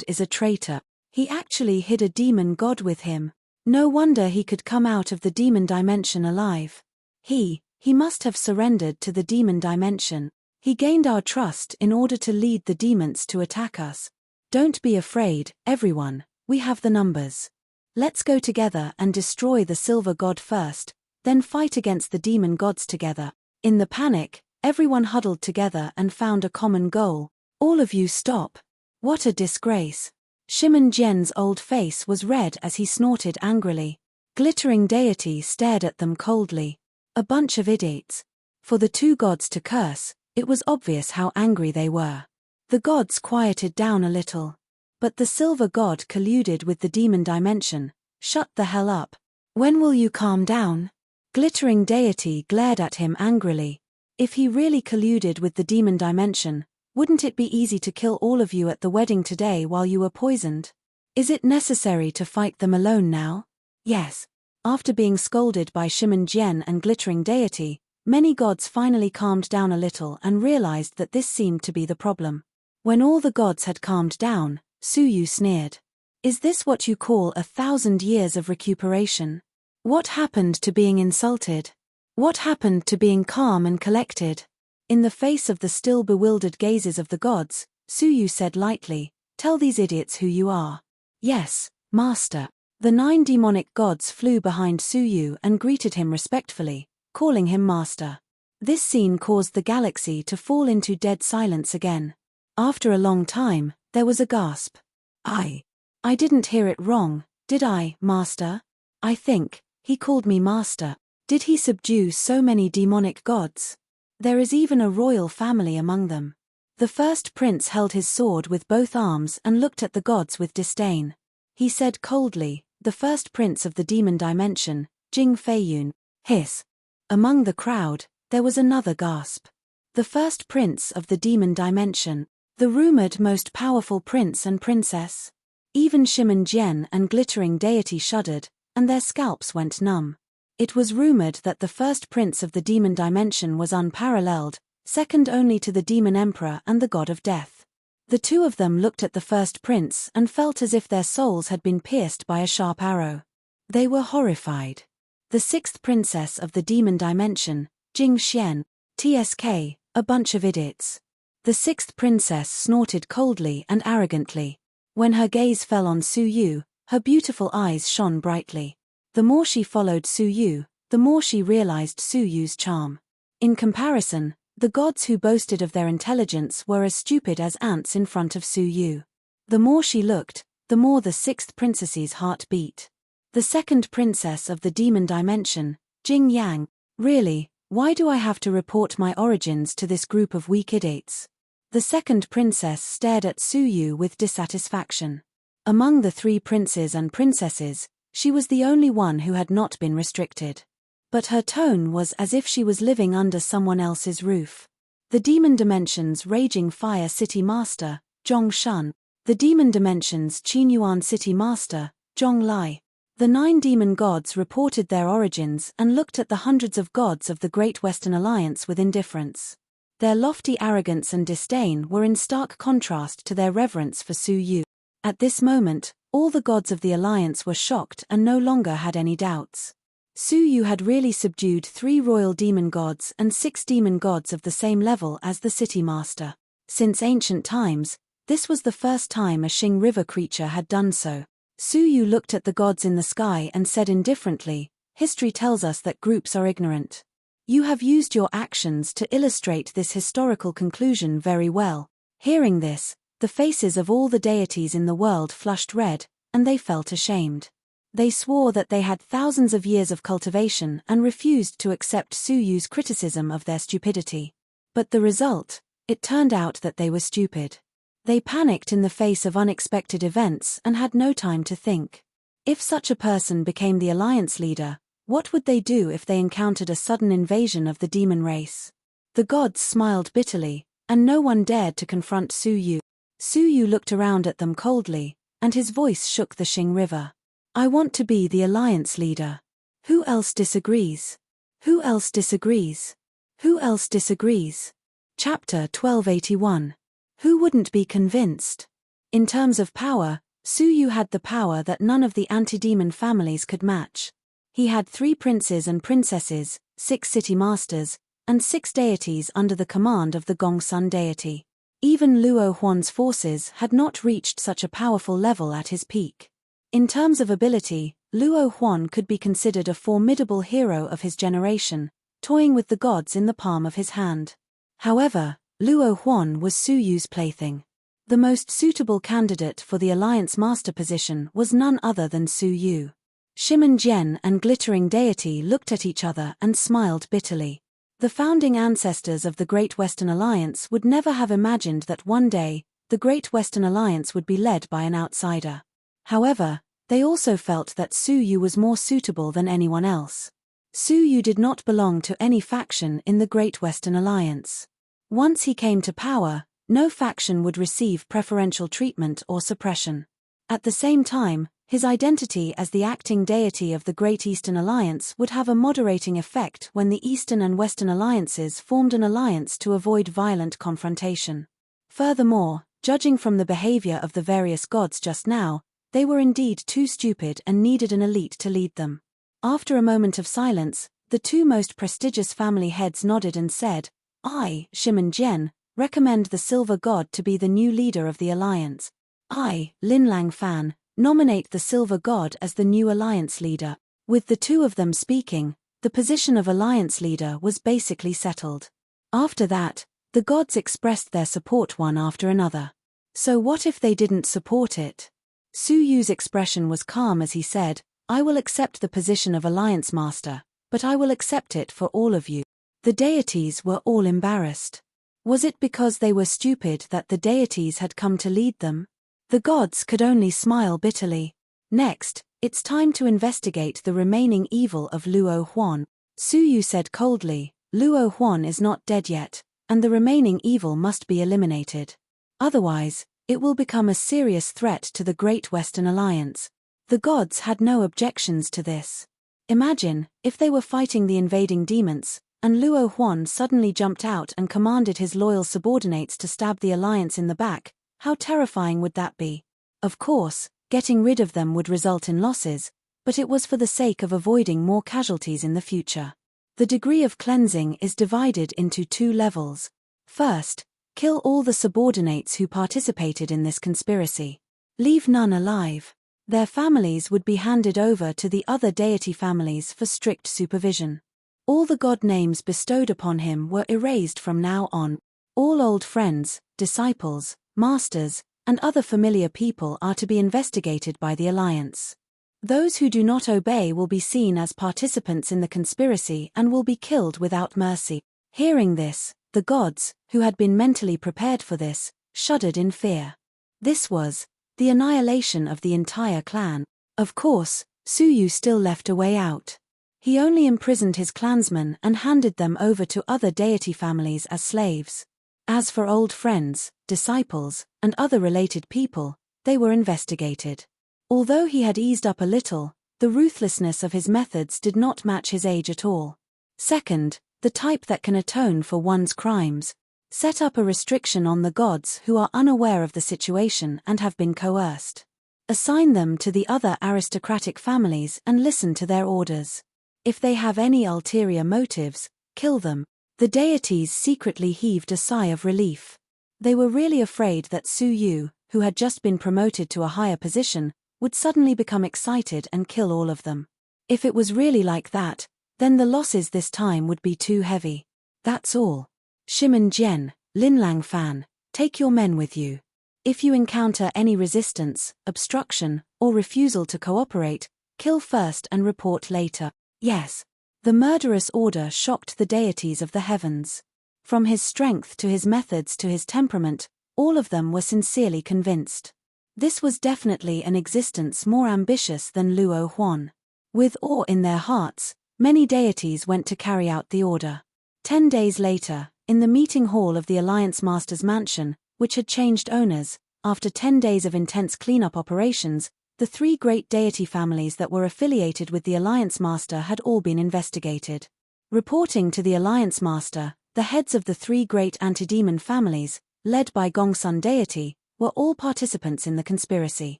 is a traitor. He actually hid a demon god with him. No wonder he could come out of the demon dimension alive. He must have surrendered to the demon dimension. He gained our trust in order to lead the demons to attack us. Don't be afraid, everyone, we have the numbers. Let's go together and destroy the Silver God first, then fight against the demon gods together. In the panic, everyone huddled together and found a common goal. All of you stop. What a disgrace. Shimen Jian's old face was red as he snorted angrily. Glittering Deity stared at them coldly. A bunch of idiots. For the 2 gods to curse, it was obvious how angry they were. The gods quieted down a little. But the Silver God colluded with the demon dimension. Shut the hell up. When will you calm down? glittering deity glared at him angrily. If he really colluded with the demon dimension, wouldn't it be easy to kill all of you at the wedding today while you were poisoned? Is it necessary to fight them alone now? Yes. After being scolded by Shimen Jian and glittering deity, many gods finally calmed down a little and realized that this seemed to be the problem. When all the gods had calmed down, Su Yu sneered. Is this what you call 1,000 years of recuperation? What happened to being insulted? What happened to being calm and collected? In the face of the still bewildered gazes of the gods, Su Yu said lightly, "Tell these idiots who you are." "Yes, Master." The 9 demonic gods flew behind Su Yu and greeted him respectfully, calling him Master. This scene caused the galaxy to fall into dead silence again. After a long time, there was a gasp. I didn't hear it wrong, did I, Master? I think he called me Master. Did he subdue so many demonic gods? There is even a royal family among them." The first prince held his sword with both arms and looked at the gods with disdain. He said coldly, "The first prince of the demon dimension, Jing Feiyun." Hiss. Among the crowd, there was another gasp. The first prince of the demon dimension, the rumored most powerful prince and princess. Even Shimen Jian and glittering deity shuddered, and their scalps went numb. It was rumored that the first prince of the demon dimension was unparalleled, second only to the demon emperor and the god of death. The two of them looked at the first prince and felt as if their souls had been pierced by a sharp arrow. They were horrified. The sixth princess of the demon dimension, Jing Xian, TSK, a bunch of idiots. The sixth princess snorted coldly and arrogantly. When her gaze fell on Su Yu, her beautiful eyes shone brightly. The more she followed Su Yu, the more she realized Su Yu's charm. In comparison, the gods who boasted of their intelligence were as stupid as ants in front of Su Yu. The more she looked, the more the sixth princess's heart beat. The second princess of the demon dimension, Jing Yang, "Really, why do I have to report my origins to this group of weak idiots?" The second princess stared at Su Yu with dissatisfaction. Among the 3 princes and princesses, she was the only one who had not been restricted. But her tone was as if she was living under someone else's roof. The Demon Dimension's Raging Fire City Master, Zhong Shun. The Demon Dimension's Qinyuan City Master, Zhong Lai. The 9 demon gods reported their origins and looked at the hundreds of gods of the Great Western Alliance with indifference. Their lofty arrogance and disdain were in stark contrast to their reverence for Su Yu. At this moment, all the gods of the Alliance were shocked and no longer had any doubts. Su Yu had really subdued 3 royal demon gods and 6 demon gods of the same level as the City Master. Since ancient times, this was the first time a Xing River creature had done so. Su Yu looked at the gods in the sky and said indifferently, "History tells us that groups are ignorant. You have used your actions to illustrate this historical conclusion very well." Hearing this, the faces of all the deities in the world flushed red, and they felt ashamed. They swore that they had thousands of years of cultivation and refused to accept Su Yu's criticism of their stupidity. But the result, it turned out that they were stupid. They panicked in the face of unexpected events and had no time to think. If such a person became the alliance leader, what would they do if they encountered a sudden invasion of the demon race? The gods smiled bitterly, and no one dared to confront Su Yu. Su Yu looked around at them coldly, and his voice shook the Xing River. "I want to be the alliance leader. Who else disagrees? Who else disagrees? Who else disagrees?" Chapter 1281. Who wouldn't be convinced? In terms of power, Su Yu had the power that none of the anti-demon families could match. He had 3 princes and princesses, 6 city masters, and 6 deities under the command of the Gongsun deity. Even Luo Huan's forces had not reached such a powerful level at his peak. In terms of ability, Luo Huan could be considered a formidable hero of his generation, toying with the gods in the palm of his hand. However, Luo Huan was Su Yu's plaything. The most suitable candidate for the Alliance Master position was none other than Su Yu. Shimen Jian and glittering deity looked at each other and smiled bitterly. The founding ancestors of the Great Western Alliance would never have imagined that one day, the Great Western Alliance would be led by an outsider. However, they also felt that Su Yu was more suitable than anyone else. Su Yu did not belong to any faction in the Great Western Alliance. Once he came to power, no faction would receive preferential treatment or suppression. At the same time, his identity as the acting deity of the Great Eastern Alliance would have a moderating effect when the Eastern and Western Alliances formed an alliance to avoid violent confrontation. Furthermore, judging from the behavior of the various gods just now, they were indeed too stupid and needed an elite to lead them. After a moment of silence, the two most prestigious family heads nodded and said, "I, Shimon Jian, recommend the Silver God to be the new leader of the alliance. I, Linlang Fan, nominate the Silver God as the new alliance leader." With the two of them speaking, the position of alliance leader was basically settled. After that, the gods expressed their support one after another. So what if they didn't support it? Su Yu's expression was calm as he said, "I will accept the position of alliance master, but I will accept it for all of you." The deities were all embarrassed. Was it because they were stupid that the deities had come to lead them? The gods could only smile bitterly. Next, it's time to investigate the remaining evil of Luo Huan. Su Yu said coldly, "Luo Huan is not dead yet, and the remaining evil must be eliminated. Otherwise, it will become a serious threat to the Great Western Alliance." The gods had no objections to this. Imagine, if they were fighting the invading demons, and Luo Huan suddenly jumped out and commanded his loyal subordinates to stab the alliance in the back. How terrifying would that be? Of course, getting rid of them would result in losses, but it was for the sake of avoiding more casualties in the future. The degree of cleansing is divided into two levels. First, kill all the subordinates who participated in this conspiracy. Leave none alive. Their families would be handed over to the other deity families for strict supervision. All the god names bestowed upon him were erased from now on. All old friends, disciples, masters, and other familiar people are to be investigated by the alliance. Those who do not obey will be seen as participants in the conspiracy and will be killed without mercy. Hearing this, the gods, who had been mentally prepared for this, shuddered in fear. This was the annihilation of the entire clan. Of course, Su Yu still left a way out. He only imprisoned his clansmen and handed them over to other deity families as slaves. As for old friends, disciples, and other related people, they were investigated. Although he had eased up a little, the ruthlessness of his methods did not match his age at all. Second, the type that can atone for one's crimes. Set up a restriction on the gods who are unaware of the situation and have been coerced. Assign them to the other aristocratic families and listen to their orders. If they have any ulterior motives, kill them. The deities secretly heaved a sigh of relief. They were really afraid that Su Yu, who had just been promoted to a higher position, would suddenly become excited and kill all of them. If it was really like that, then the losses this time would be too heavy. That's all. Shimon Jian, Linlang Fan, take your men with you. If you encounter any resistance, obstruction, or refusal to cooperate, kill first and report later. Yes. The murderous order shocked the deities of the heavens. From his strength to his methods to his temperament, all of them were sincerely convinced. This was definitely an existence more ambitious than Luo Huan. With awe in their hearts, many deities went to carry out the order. 10 days later, in the meeting hall of the Alliance Master's mansion, which had changed owners, after 10 days of intense cleanup operations, the 3 great deity families that were affiliated with the Alliance Master had all been investigated. Reporting to the Alliance Master, the heads of the 3 great antidemon families, led by Gongsun deity, were all participants in the conspiracy.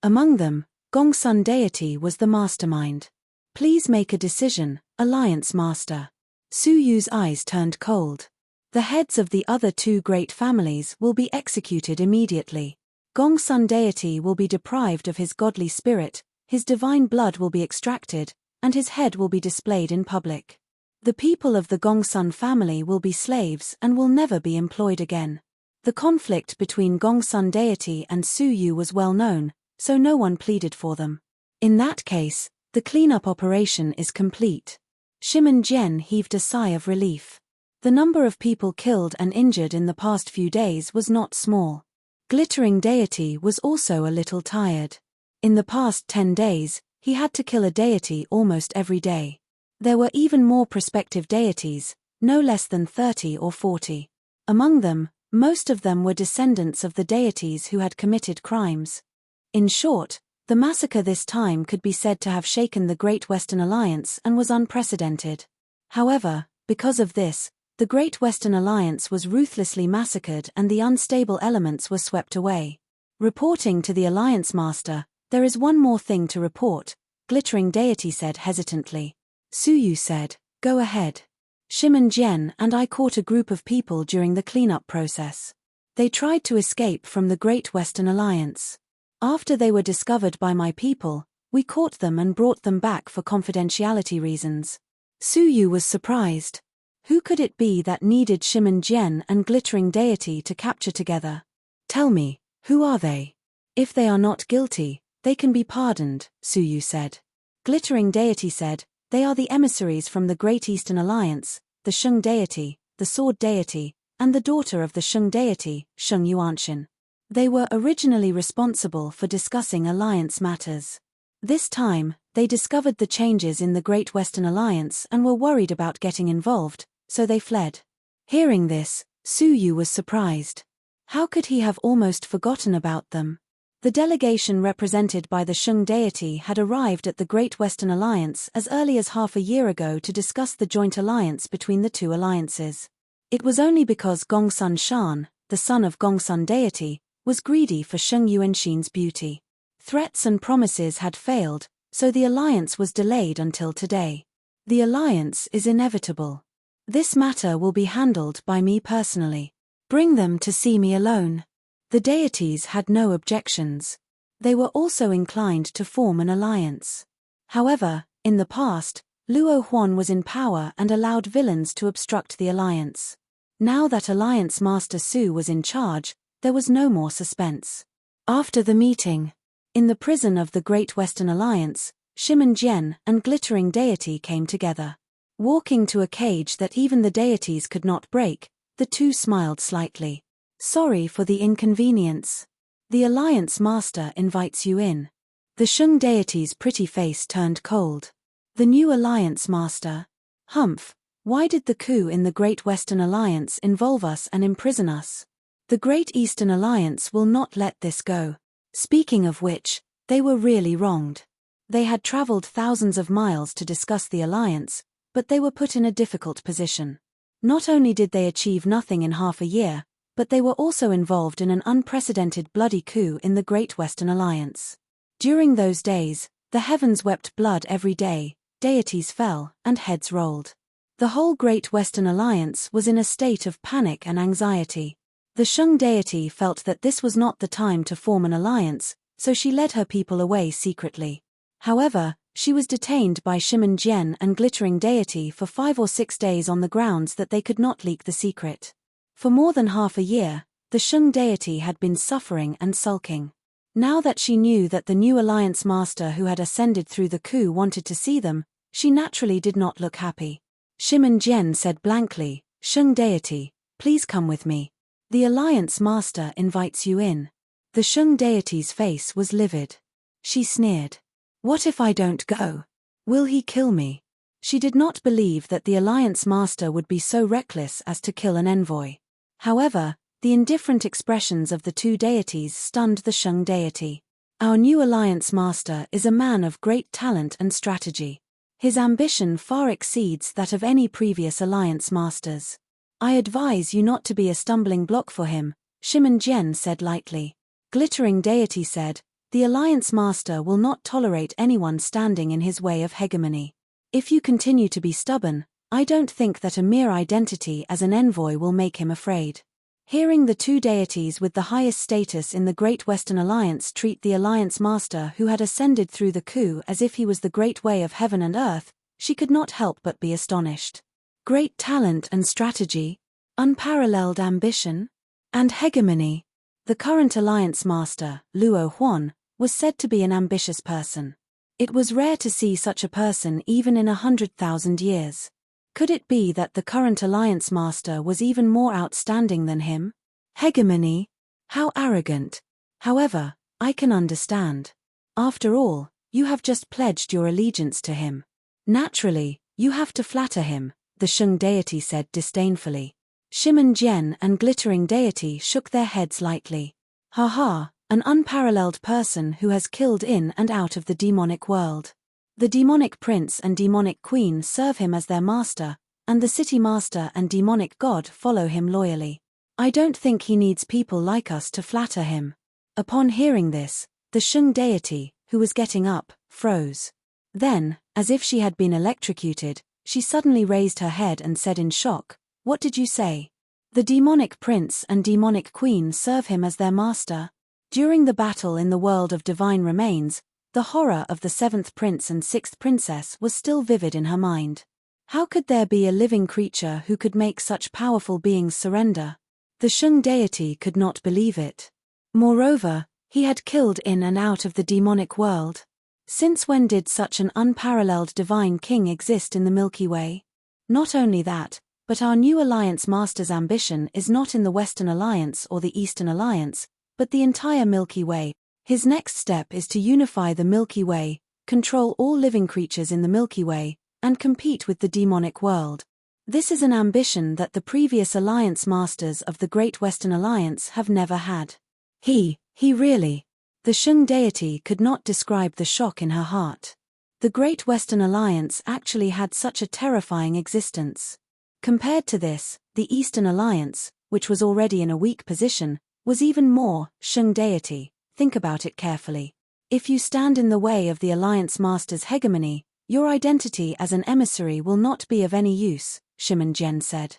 Among them, Gongsun deity was the mastermind. Please make a decision, Alliance Master. Su Yu's eyes turned cold. The heads of the other 2 great families will be executed immediately. Gongsun deity will be deprived of his godly spirit, his divine blood will be extracted, and his head will be displayed in public. The people of the Gongsun family will be slaves and will never be employed again. The conflict between Gongsun deity and Su Yu was well known, so no one pleaded for them. In that case, the cleanup operation is complete. Shimon Jian heaved a sigh of relief. The number of people killed and injured in the past few days was not small. Glittering deity was also a little tired. In the past 10 days, he had to kill a deity almost every day. There were even more prospective deities, no less than 30 or 40. Among them, most of them were descendants of the deities who had committed crimes. In short, the massacre this time could be said to have shaken the Great Western Alliance and was unprecedented. However, because of this, the Great Western Alliance was ruthlessly massacred and the unstable elements were swept away. Reporting to the Alliance Master, "There is one more thing to report," Glittering Deity said hesitantly. Suyu said, "Go ahead. Shimon Jian and I caught a group of people during the cleanup process. They tried to escape from the Great Western Alliance. After they were discovered by my people, we caught them and brought them back for confidentiality reasons." Suyu was surprised. Who could it be that needed Shimon Jian and Glittering Deity to capture together? "Tell me, who are they? If they are not guilty, they can be pardoned," Suyu said. Glittering Deity said, "They are the emissaries from the Great Eastern Alliance, the Shung Deity, the Sword Deity, and the daughter of the Shung Deity, Shung Yuanshan. They were originally responsible for discussing alliance matters. This time, they discovered the changes in the Great Western Alliance and were worried about getting involved, so they fled." Hearing this, Suyu was surprised. How could he have almost forgotten about them? The delegation represented by the Shung Deity had arrived at the Great Western Alliance as early as half a year ago to discuss the joint alliance between the two alliances. It was only because Gongsun Shan, the son of Gongsun Deity, was greedy for Shung Yuanshan's beauty. Threats and promises had failed, so the alliance was delayed until today. The alliance is inevitable. This matter will be handled by me personally. Bring them to see me alone. The deities had no objections. They were also inclined to form an alliance. However, in the past, Luo Huan was in power and allowed villains to obstruct the alliance. Now that Alliance Master Su was in charge, there was no more suspense. After the meeting, in the prison of the Great Western Alliance, Shimon Jian and Glittering Deity came together. Walking to a cage that even the deities could not break, the two smiled slightly. "Sorry for the inconvenience. The Alliance Master invites you in." The Shung Deity's pretty face turned cold. "The new Alliance Master? Humph, why did the coup in the Great Western Alliance involve us and imprison us? The Great Eastern Alliance will not let this go. Speaking of which, they were really wronged. They had traveled thousands of miles to discuss the alliance, but they were put in a difficult position. Not only did they achieve nothing in half a year, but they were also involved in an unprecedented bloody coup in the Great Western Alliance. During those days, the heavens wept blood every day, deities fell, and heads rolled. The whole Great Western Alliance was in a state of panic and anxiety. The Shung Deity felt that this was not the time to form an alliance, so she led her people away secretly. However, she was detained by Shimon Jian and Glittering Deity for 5 or 6 days on the grounds that they could not leak the secret. For more than half a year, the Shung Deity had been suffering and sulking. Now that she knew that the new Alliance Master who had ascended through the coup wanted to see them, she naturally did not look happy. Shimon Jian said blankly, "Shung Deity, please come with me. The Alliance Master invites you in." The Shung Deity's face was livid. She sneered. "What if I don't go? Will he kill me?" She did not believe that the Alliance Master would be so reckless as to kill an envoy. However, the indifferent expressions of the two deities stunned the Shung Deity. "Our new Alliance Master is a man of great talent and strategy. His ambition far exceeds that of any previous Alliance Masters. I advise you not to be a stumbling block for him," Shimon Jian said lightly. Glittering Deity said, "The Alliance Master will not tolerate anyone standing in his way of hegemony. If you continue to be stubborn, I don't think that a mere identity as an envoy will make him afraid." Hearing the two deities with the highest status in the Great Western Alliance treat the Alliance Master who had ascended through the coup as if he was the great way of heaven and earth, she could not help but be astonished. Great talent and strategy, unparalleled ambition, and hegemony. The current Alliance Master, Luo Huan, was said to be an ambitious person. It was rare to see such a person even in 100,000 years. Could it be that the current Alliance Master was even more outstanding than him? Hegemony? How arrogant. However, I can understand. After all, you have just pledged your allegiance to him. Naturally, You have to flatter him, the Shung deity said disdainfully. Shimen Jian and glittering deity shook their heads lightly. Ha ha, an unparalleled person who has killed in and out of the demonic world. The demonic prince and demonic queen serve him as their master, and the city master and demonic god follow him loyally. I don't think he needs people like us to flatter him. Upon hearing this, the Shung deity, who was getting up, froze. Then, as if she had been electrocuted, she suddenly raised her head and said in shock, "What did you say?" The demonic prince and demonic queen serve him as their master. During the battle in the world of divine remains, the horror of the seventh prince and sixth princess was still vivid in her mind. How could there be a living creature who could make such powerful beings surrender? The Shung deity could not believe it. Moreover, he had killed in and out of the demonic world. Since when did such an unparalleled divine king exist in the Milky Way? Not only that, but our new Alliance Master's ambition is not in the Western Alliance or the Eastern Alliance, but the entire Milky Way. His next step is to unify the Milky Way, control all living creatures in the Milky Way, and compete with the demonic world. This is an ambition that the previous Alliance Masters of the Great Western Alliance have never had. He really. The Shung deity could not describe the shock in her heart. The Great Western Alliance actually had such a terrifying existence. Compared to this, the Eastern Alliance, which was already in a weak position, was even more. Shung deity, think about it carefully. If you stand in the way of the Alliance Master's hegemony, your identity as an emissary will not be of any use, Shimen Jian said.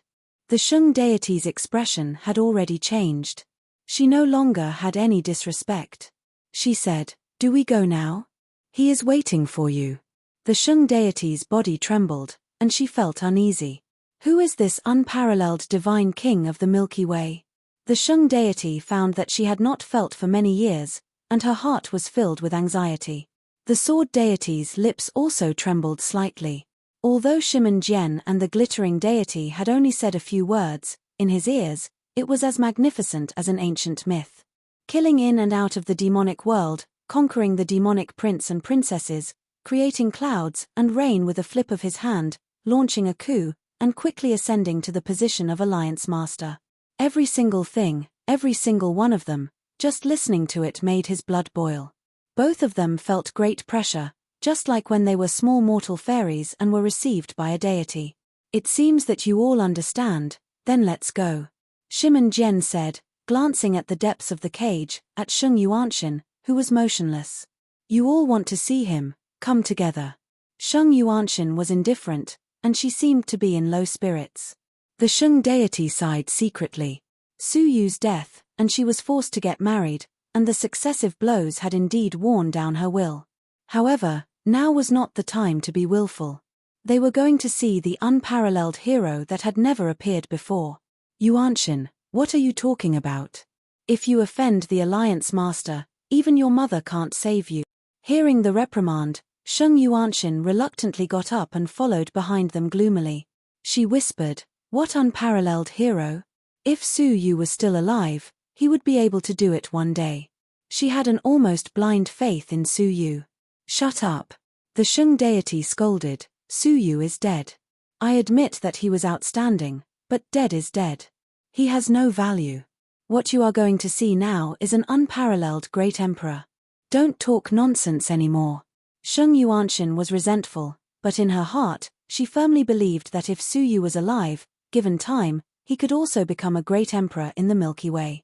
The Shung deity's expression had already changed. She no longer had any disrespect. She said, "Do we go now? He is waiting for you." The Shung deity's body trembled, and she felt uneasy. Who is this unparalleled divine king of the Milky Way? The Shung deity found that she had not felt for many years, and her heart was filled with anxiety. The sword deity's lips also trembled slightly. Although Shimen Jian and the glittering deity had only said a few words, in his ears, it was as magnificent as an ancient myth. Killing in and out of the demonic world, conquering the demonic prince and princesses, creating clouds and rain with a flip of his hand, launching a coup, and quickly ascending to the position of Alliance Master. Every single thing, every single one of them, just listening to it made his blood boil. Both of them felt great pressure, just like when they were small mortal fairies and were received by a deity. "It seems that you all understand, then let's go," Shimen Jian said, glancing at the depths of the cage, at Shung Yuanshan, who was motionless. "You all want to see him, come together." Shung Yuanshan was indifferent, and she seemed to be in low spirits. The Shung deity sighed secretly. Su Yu's death, and she was forced to get married, and the successive blows had indeed worn down her will. However, now was not the time to be willful. They were going to see the unparalleled hero that had never appeared before. "Yuanshan, what are you talking about? If you offend the Alliance Master, even your mother can't save you." Hearing the reprimand, Shung Yuanshan reluctantly got up and followed behind them gloomily. She whispered, "What unparalleled hero? If Su Yu was still alive, he would be able to do it one day." She had an almost blind faith in Su Yu. "Shut up." The Shung deity scolded, "Su Yu is dead. I admit that he was outstanding, but dead is dead. He has no value. What you are going to see now is an unparalleled great emperor. Don't talk nonsense anymore." Shung Yuanshan was resentful, but in her heart, she firmly believed that if Su Yu was alive, given time, he could also become a great emperor in the Milky Way.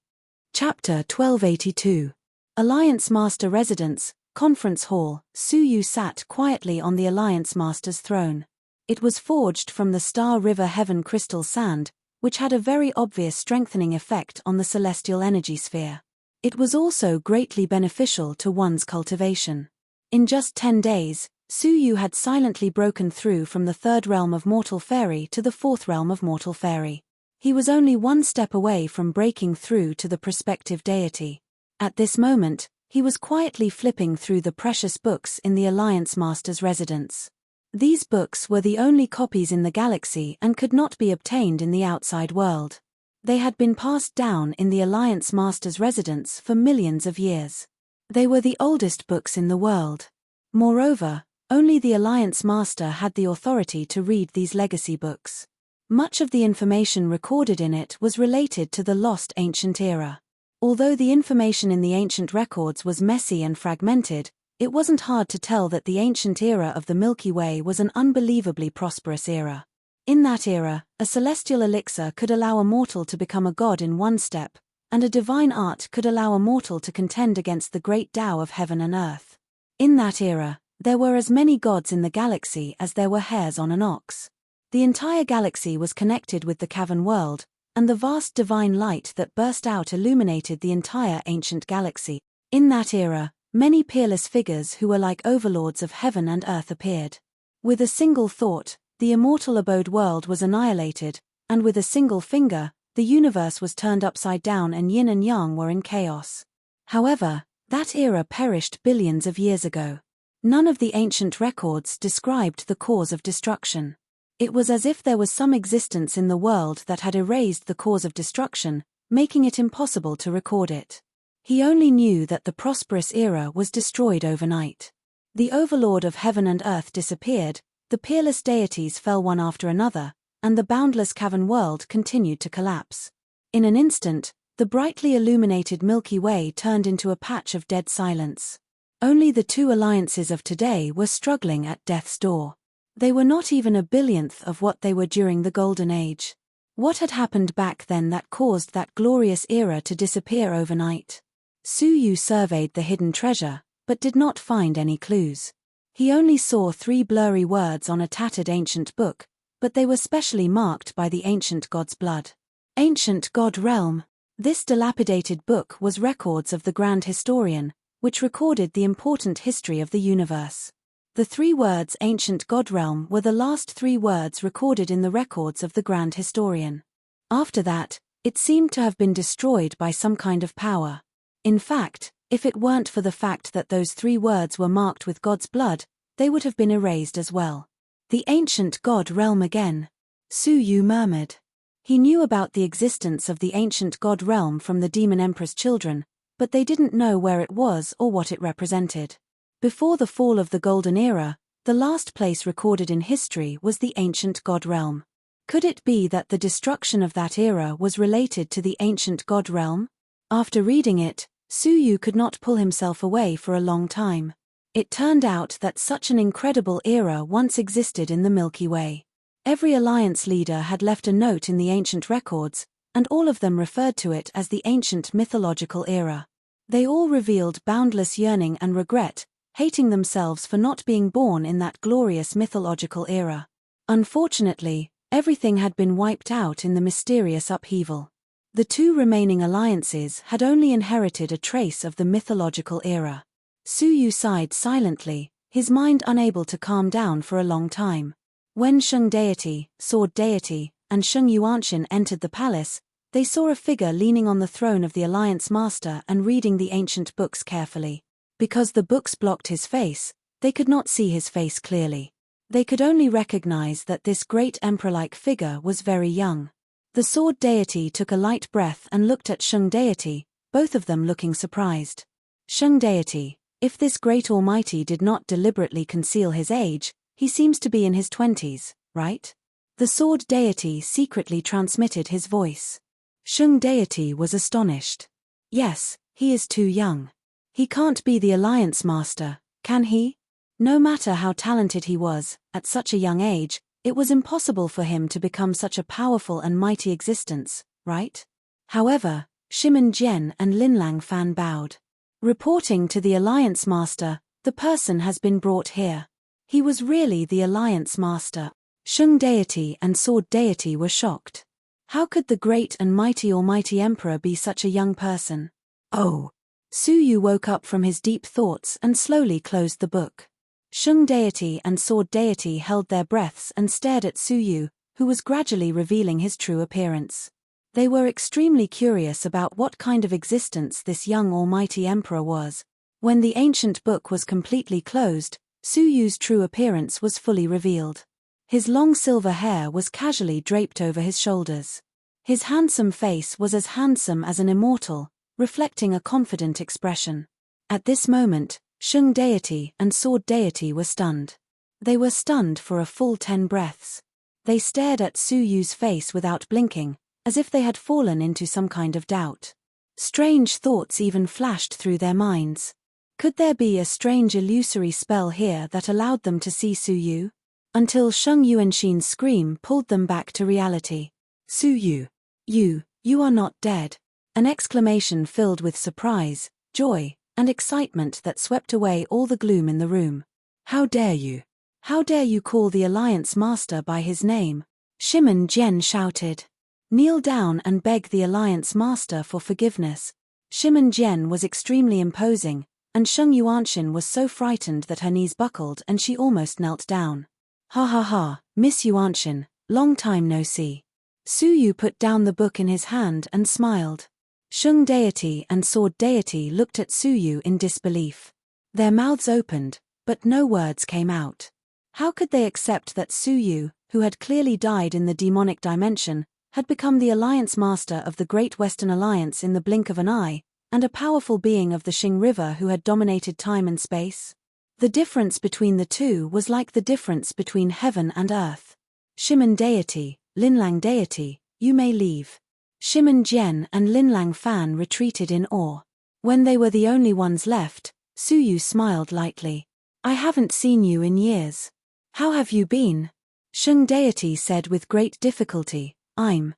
Chapter 1282. Alliance Master Residence, Conference Hall. Su Yu sat quietly on the Alliance Master's throne. It was forged from the Star River Heaven crystal sand, which had a very obvious strengthening effect on the celestial energy sphere. It was also greatly beneficial to one's cultivation. In just 10 days, Su Yu had silently broken through from the third realm of mortal fairy to the fourth realm of mortal fairy. He was only one step away from breaking through to the prospective deity. At this moment, he was quietly flipping through the precious books in the Alliance Master's residence. These books were the only copies in the galaxy and could not be obtained in the outside world. They had been passed down in the Alliance Master's residence for millions of years. They were the oldest books in the world. Moreover, Only the Alliance Master had the authority to read these legacy books. Much of the information recorded in it was related to the lost ancient era. Although the information in the ancient records was messy and fragmented, it wasn't hard to tell that the ancient era of the Milky Way was an unbelievably prosperous era. In that era, a celestial elixir could allow a mortal to become a god in one step, and a divine art could allow a mortal to contend against the great Tao of heaven and earth. In that era, there were as many gods in the galaxy as there were hairs on an ox. The entire galaxy was connected with the cavern world, and the vast divine light that burst out illuminated the entire ancient galaxy. In that era, many peerless figures who were like overlords of heaven and earth appeared. With a single thought, the immortal abode world was annihilated, and with a single finger, the universe was turned upside down and yin and yang were in chaos. However, that era perished billions of years ago. None of the ancient records described the cause of destruction. It was as if there was some existence in the world that had erased the cause of destruction, making it impossible to record it. He only knew that the prosperous era was destroyed overnight. The overlord of heaven and earth disappeared, the peerless deities fell one after another, and the boundless cavern world continued to collapse. In an instant, the brightly illuminated Milky Way turned into a patch of dead silence. Only the two alliances of today were struggling at death's door. They were not even a billionth of what they were during the Golden Age. What had happened back then that caused that glorious era to disappear overnight? Su Yu surveyed the hidden treasure, but did not find any clues. He only saw 3 blurry words on a tattered ancient book, but they were specially marked by the ancient god's blood. Ancient God Realm. This dilapidated book was records of the Grand Historian, which recorded the important history of the universe. The 3 words Ancient God Realm were the last 3 words recorded in the records of the Grand Historian. After that, it seemed to have been destroyed by some kind of power. In fact, if it weren't for the fact that those 3 words were marked with God's blood, they would have been erased as well. The Ancient God Realm again. Su Yu murmured. He knew about the existence of the Ancient God Realm from the Demon Emperor's children, but they didn't know where it was or what it represented. Before the fall of the Golden Era, the last place recorded in history was the Ancient God Realm. Could it be that the destruction of that era was related to the Ancient God Realm? After reading it, Su Yu could not pull himself away for a long time. It turned out that such an incredible era once existed in the Milky Way. Every alliance leader had left a note in the ancient records, and all of them referred to it as the ancient mythological era. They all revealed boundless yearning and regret, hating themselves for not being born in that glorious mythological era. Unfortunately, everything had been wiped out in the mysterious upheaval. The 2 remaining alliances had only inherited a trace of the mythological era. Su Yu sighed silently, his mind unable to calm down for a long time. When Sheng Deity, Sword Deity, and Sheng Yuanshan entered the palace, they saw a figure leaning on the throne of the Alliance Master and reading the ancient books carefully. Because the books blocked his face, they could not see his face clearly. They could only recognize that this great emperor-like figure was very young. The Sword Deity took a light breath and looked at Sheng Deity, both of them looking surprised. Sheng Deity, if this great almighty did not deliberately conceal his age, he seems to be in his 20s, right? The Sword Deity secretly transmitted his voice. Sheng Deity was astonished. Yes, he is too young. He can't be the Alliance Master, can he? No matter how talented he was, at such a young age, it was impossible for him to become such a powerful and mighty existence, right? However, Shimin Jian and Linlang Fan bowed. Reporting to the Alliance Master, the person has been brought here. He was really the Alliance Master. Sheng Deity and Sword Deity were shocked. How could the great and mighty Almighty Emperor be such a young person? Oh! Su Yu woke up from his deep thoughts and slowly closed the book. Sheng Deity and Sword Deity held their breaths and stared at Su Yu, who was gradually revealing his true appearance. They were extremely curious about what kind of existence this young Almighty Emperor was. When the ancient book was completely closed, Su Yu's true appearance was fully revealed. His long silver hair was casually draped over his shoulders. His handsome face was as handsome as an immortal, reflecting a confident expression. At this moment, Shung deity and sword deity were stunned. They were stunned for a full 10 breaths. They stared at Su Yu's face without blinking, as if they had fallen into some kind of doubt. Strange thoughts even flashed through their minds. Could there be a strange illusory spell here that allowed them to see Su Yu? Until Sheng Yuanxin's scream pulled them back to reality. Su Yu. You are not dead. An exclamation filled with surprise, joy, and excitement that swept away all the gloom in the room. How dare you? How dare you call the Alliance Master by his name? Shimen Jian shouted. Kneel down and beg the Alliance Master for forgiveness. Shimen Jian was extremely imposing, and Sheng Yuanxin was so frightened that her knees buckled and she almost knelt down. Ha ha ha, Miss Yuanxin, long time no see. Su Yu put down the book in his hand and smiled. Sheng deity and sword deity looked at Su Yu in disbelief. Their mouths opened, but no words came out. How could they accept that Su Yu, who had clearly died in the demonic dimension, had become the Alliance Master of the Great Western Alliance in the blink of an eye, and a powerful being of the Xing River who had dominated time and space? The difference between the two was like the difference between heaven and earth. Shimen deity, Linlang deity, you may leave. Shimen Jian and Linlang Fan retreated in awe. When they were the only ones left, Su Yu smiled lightly. I haven't seen you in years. How have you been? Sheng deity said with great difficulty. I'm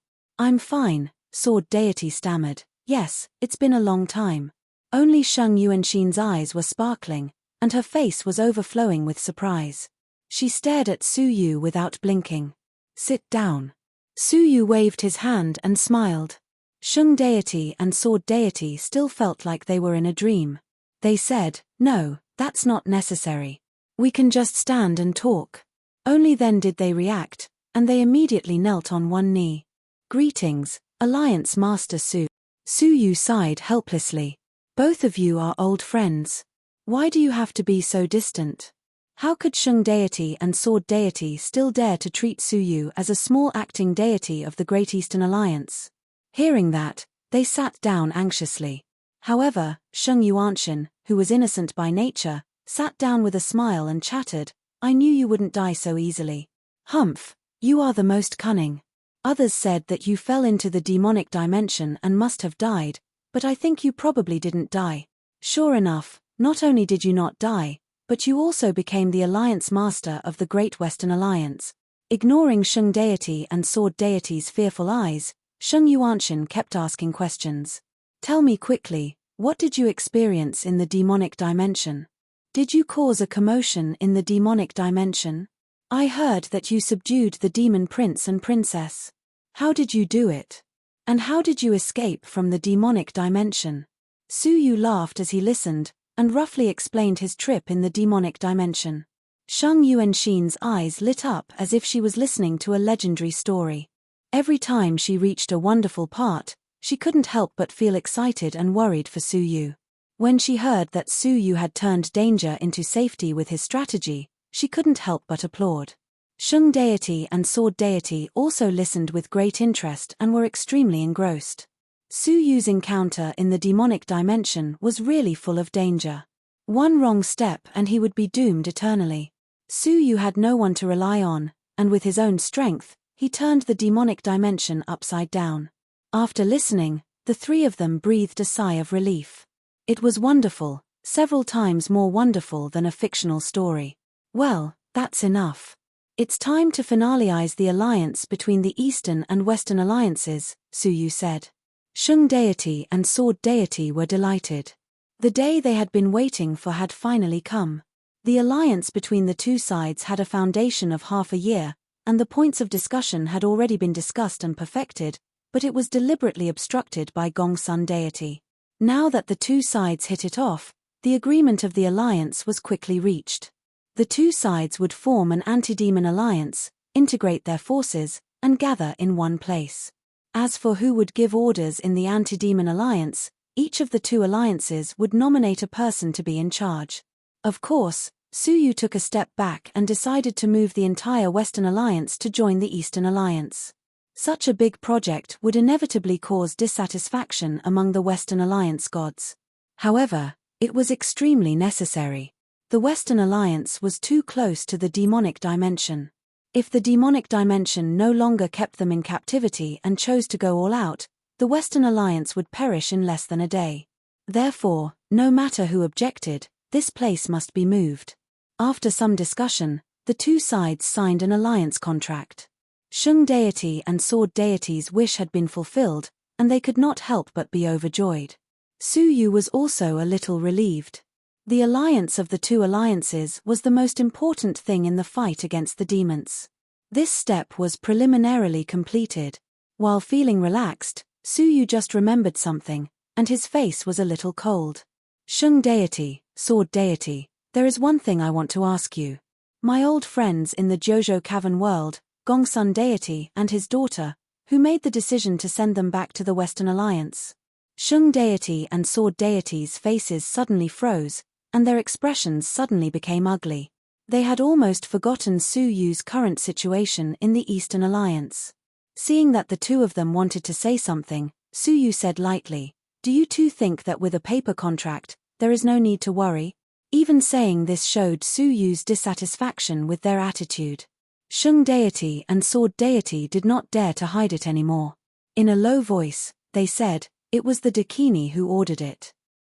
fine, sword deity stammered. Yes, it's been a long time. Only Sheng Yuanxin's eyes were sparkling, and her face was overflowing with surprise. She stared at Su Yu without blinking. Sit down. Su Yu waved his hand and smiled. Sheng deity and sword deity still felt like they were in a dream. They said, no, that's not necessary. We can just stand and talk. Only then did they react, and they immediately knelt on one knee. Greetings, Alliance Master Su. Su Yu sighed helplessly. Both of you are old friends. Why do you have to be so distant? How could Sheng deity and sword deity still dare to treat Su Yu as a small acting deity of the Great Eastern Alliance? Hearing that, they sat down anxiously. However, Sheng Yuanxin, who was innocent by nature, sat down with a smile and chattered, I knew you wouldn't die so easily. Humph, you are the most cunning. Others said that you fell into the demonic dimension and must have died, but I think you probably didn't die. Sure enough, not only did you not die, but you also became the Alliance Master of the Great Western Alliance. Ignoring Sheng deity and sword deity's fearful eyes, Sheng Yuanxin kept asking questions. Tell me quickly, what did you experience in the demonic dimension? Did you cause a commotion in the demonic dimension? I heard that you subdued the demon prince and princess. How did you do it? And how did you escape from the demonic dimension? Su Yu laughed as he listened, and roughly explained his trip in the demonic dimension. Sheng Yuanxin's eyes lit up as if she was listening to a legendary story. Every time she reached a wonderful part, she couldn't help but feel excited and worried for Su Yu. When she heard that Su Yu had turned danger into safety with his strategy, she couldn't help but applaud. Sheng deity and sword deity also listened with great interest and were extremely engrossed. Su Yu's encounter in the demonic dimension was really full of danger. One wrong step and he would be doomed eternally. Su Yu had no one to rely on, and with his own strength, he turned the demonic dimension upside down. After listening, the three of them breathed a sigh of relief. It was wonderful, several times more wonderful than a fictional story. Well, that's enough. It's time to finalize the alliance between the Eastern and Western alliances, Su Yu said. Sheng deity and sword deity were delighted. The day they had been waiting for had finally come. The alliance between the two sides had a foundation of half a year, and the points of discussion had already been discussed and perfected, but it was deliberately obstructed by Gongsun deity. Now that the two sides hit it off, the agreement of the alliance was quickly reached. The two sides would form an anti-demon alliance, integrate their forces, and gather in one place. As for who would give orders in the anti-demon alliance, each of the two alliances would nominate a person to be in charge. Of course, Su Yu took a step back and decided to move the entire Western Alliance to join the Eastern Alliance. Such a big project would inevitably cause dissatisfaction among the Western Alliance gods. However, It was extremely necessary. The Western Alliance was too close to the demonic dimension. If the demonic dimension no longer kept them in captivity and chose to go all out, the Western Alliance would perish in less than a day. Therefore, no matter who objected, this place must be moved. After some discussion, the two sides signed an alliance contract. Shung deity and Sword deity's wish had been fulfilled, and they could not help but be overjoyed. Su Yu was also a little relieved. The alliance of the two alliances was the most important thing in the fight against the demons. This step was preliminarily completed. While feeling relaxed, Su Yu just remembered something, and his face was a little cold. Shung deity, Sword deity, there is one thing I want to ask you. My old friends in the Jojo Cavern world, Gongsun deity and his daughter, who made the decision to send them back to the Western Alliance. Shung deity and Sword deity's faces suddenly froze, and their expressions suddenly became ugly. They had almost forgotten Su Yu's current situation in the Eastern Alliance. Seeing that the two of them wanted to say something, Su Yu said lightly, "Do you two think that with a paper contract, there is no need to worry?" Even saying this showed Su Yu's dissatisfaction with their attitude. Shung deity and Sword deity did not dare to hide it anymore. In a low voice, they said, "It was the Dakini who ordered it.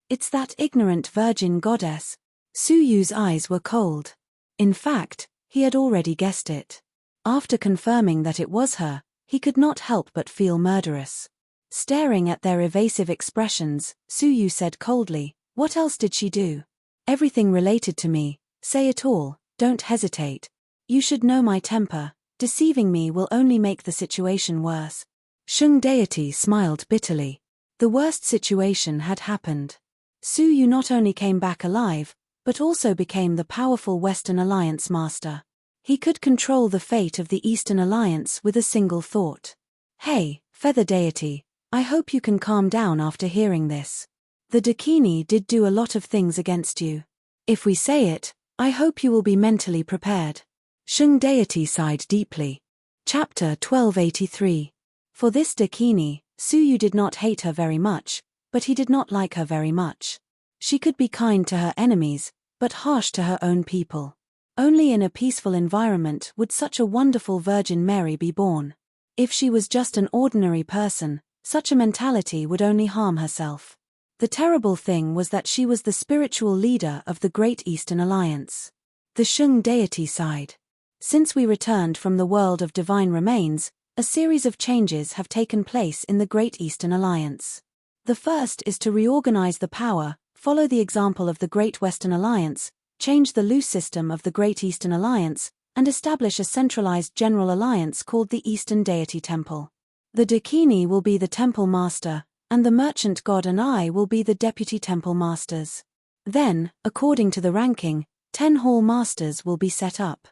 It's that ignorant virgin goddess." Su Yu's eyes were cold. In fact, he had already guessed it. After confirming that it was her, he could not help but feel murderous. Staring at their evasive expressions, Su Yu said coldly, "What else did she do?" "Everything related to me. Say it all, don't hesitate. You should know my temper. Deceiving me will only make the situation worse." Shung deity smiled bitterly. The worst situation had happened. Su Yu not only came back alive, but also became the powerful Western Alliance master. He could control the fate of the Eastern Alliance with a single thought. "Hey, Feather deity, I hope you can calm down after hearing this. The Dakini did do a lot of things against you. If we say it, I hope you will be mentally prepared." Shung deity sighed deeply. Chapter 1283. For this Dakini, Su Yu did not hate her very much, but he did not like her very much. She could be kind to her enemies, but harsh to her own people. Only in a peaceful environment would such a wonderful Virgin Mary be born. If she was just an ordinary person, such a mentality would only harm herself. The terrible thing was that she was the spiritual leader of the Great Eastern Alliance. The Shung deity sighed. Since we returned from the world of divine remains, a series of changes have taken place in the Great Eastern Alliance. The first is to reorganize the power, follow the example of the Great Western Alliance, change the loose system of the Great Eastern Alliance, and establish a centralized general alliance called the Eastern Deity Temple. The Dakini will be the temple master, and the merchant god and I will be the deputy temple masters. Then, according to the ranking, 10 hall masters will be set up.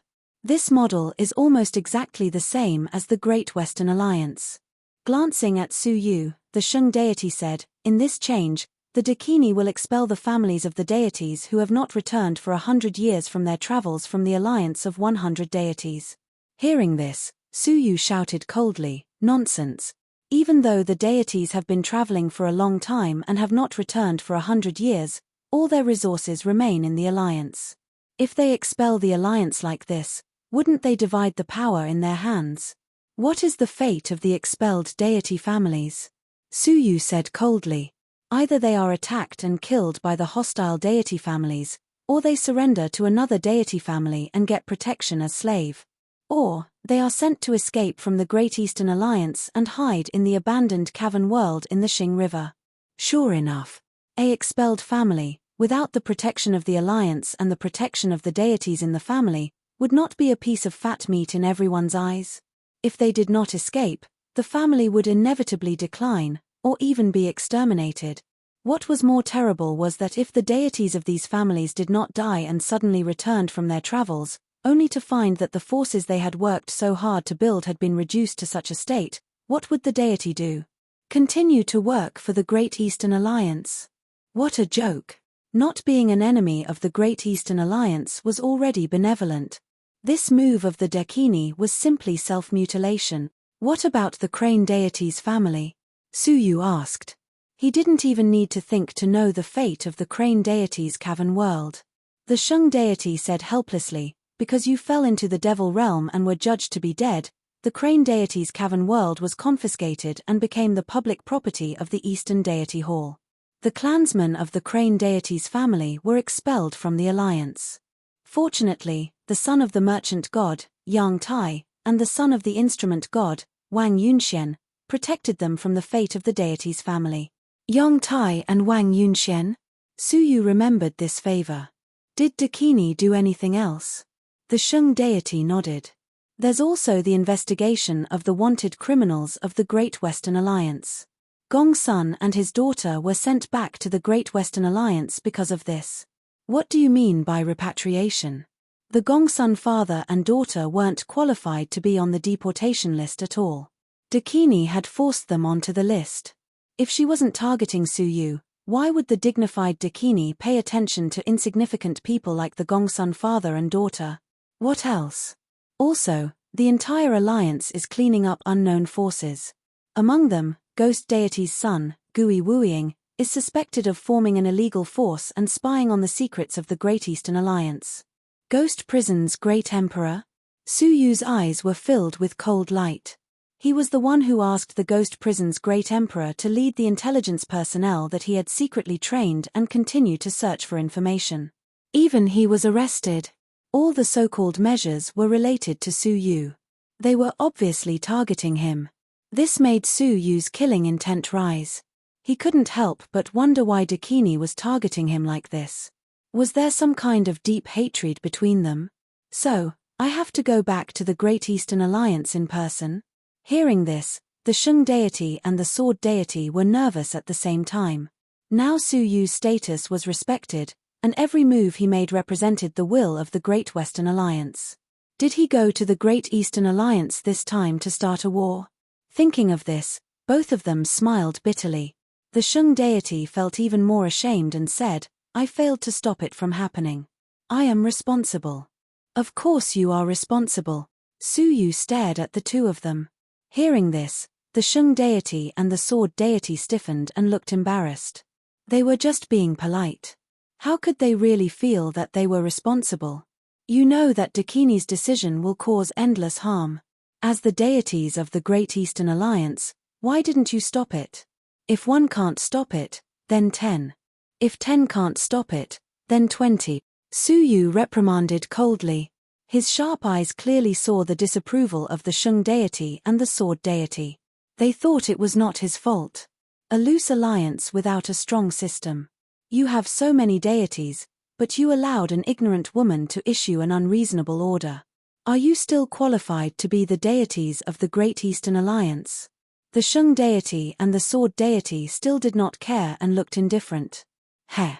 This model is almost exactly the same as the Great Western Alliance. Glancing at Su Yu, the Shung deity said, "In this change, the Dakini will expel the families of the deities who have not returned for 100 years from their travels from the alliance of 100 deities." Hearing this, Su Yu shouted coldly, "Nonsense. Even though the deities have been traveling for a long time and have not returned for 100 years, all their resources remain in the alliance. If they expel the alliance like this, wouldn't they divide the power in their hands? What is the fate of the expelled deity families?" Su Yu said coldly, "Either they are attacked and killed by the hostile deity families, or they surrender to another deity family and get protection as slave. Or, they are sent to escape from the Great Eastern Alliance and hide in the abandoned cavern world in the Xing River." Sure enough. A expelled family, without the protection of the alliance and the protection of the deities in the family, would not be a piece of fat meat in everyone's eyes. If they did not escape, the family would inevitably decline, or even be exterminated. What was more terrible was that if the deities of these families did not die and suddenly returned from their travels, only to find that the forces they had worked so hard to build had been reduced to such a state, what would the deity do? Continue to work for the Great Eastern Alliance? What a joke! Not being an enemy of the Great Eastern Alliance was already benevolent. This move of the Dakini was simply self-mutilation. What about the Crane deity's family? Su Yu asked. He didn't even need to think to know the fate of the Crane deity's cavern world. The Shung deity said helplessly, because you fell into the devil realm and were judged to be dead, the Crane deity's cavern world was confiscated and became the public property of the Eastern Deity Hall. The clansmen of the Crane deity's family were expelled from the alliance. Fortunately, the son of the merchant god, Yang Tai, and the son of the instrument god, Wang Yunxian, protected them from the fate of the deity's family. Yang Tai and Wang Yunxian? Su Yu remembered this favor. Did Dakini do anything else? The Shung deity nodded. There's also the investigation of the wanted criminals of the Great Western Alliance. Gong Sun and his daughter were sent back to the Great Western Alliance because of this. What do you mean by repatriation? The Gong Sun father and daughter weren't qualified to be on the deportation list at all. Dakini had forced them onto the list. If she wasn't targeting Su Yu, why would the dignified Dakini pay attention to insignificant people like the Gong Sun father and daughter? What else? Also, the entire alliance is cleaning up unknown forces. Among them, Ghost Deity's son, Gui Wuiying, is suspected of forming an illegal force and spying on the secrets of the Great Eastern Alliance. Ghost Prison's Great Emperor? Su Yu's eyes were filled with cold light. He was the one who asked the Ghost Prison's Great Emperor to lead the intelligence personnel that he had secretly trained and continue to search for information. Even he was arrested. All the so-called measures were related to Su Yu. They were obviously targeting him. This made Su Yu's killing intent rise. He couldn't help but wonder why Dakini was targeting him like this. Was there some kind of deep hatred between them? So, I have to go back to the Great Eastern Alliance in person? Hearing this, the Shung deity and the Sword deity were nervous at the same time. Now Su Yu's status was respected, and every move he made represented the will of the Great Western Alliance. Did he go to the Great Eastern Alliance this time to start a war? Thinking of this, both of them smiled bitterly. The Shung deity felt even more ashamed and said, I failed to stop it from happening. I am responsible. Of course you are responsible. Su Yu stared at the two of them. Hearing this, the Shung deity and the Sword deity stiffened and looked embarrassed. They were just being polite. How could they really feel that they were responsible? You know that Dakini's decision will cause endless harm. As the deities of the Great Eastern Alliance, why didn't you stop it? If one can't stop it, then 10. If 10 can't stop it, then 20. Su Yu reprimanded coldly. His sharp eyes clearly saw the disapproval of the Shung deity and the Sword deity. They thought it was not his fault. A loose alliance without a strong system. You have so many deities, but you allowed an ignorant woman to issue an unreasonable order. Are you still qualified to be the deities of the Great Eastern Alliance? The Shung deity and the Sword deity still did not care and looked indifferent. Heh.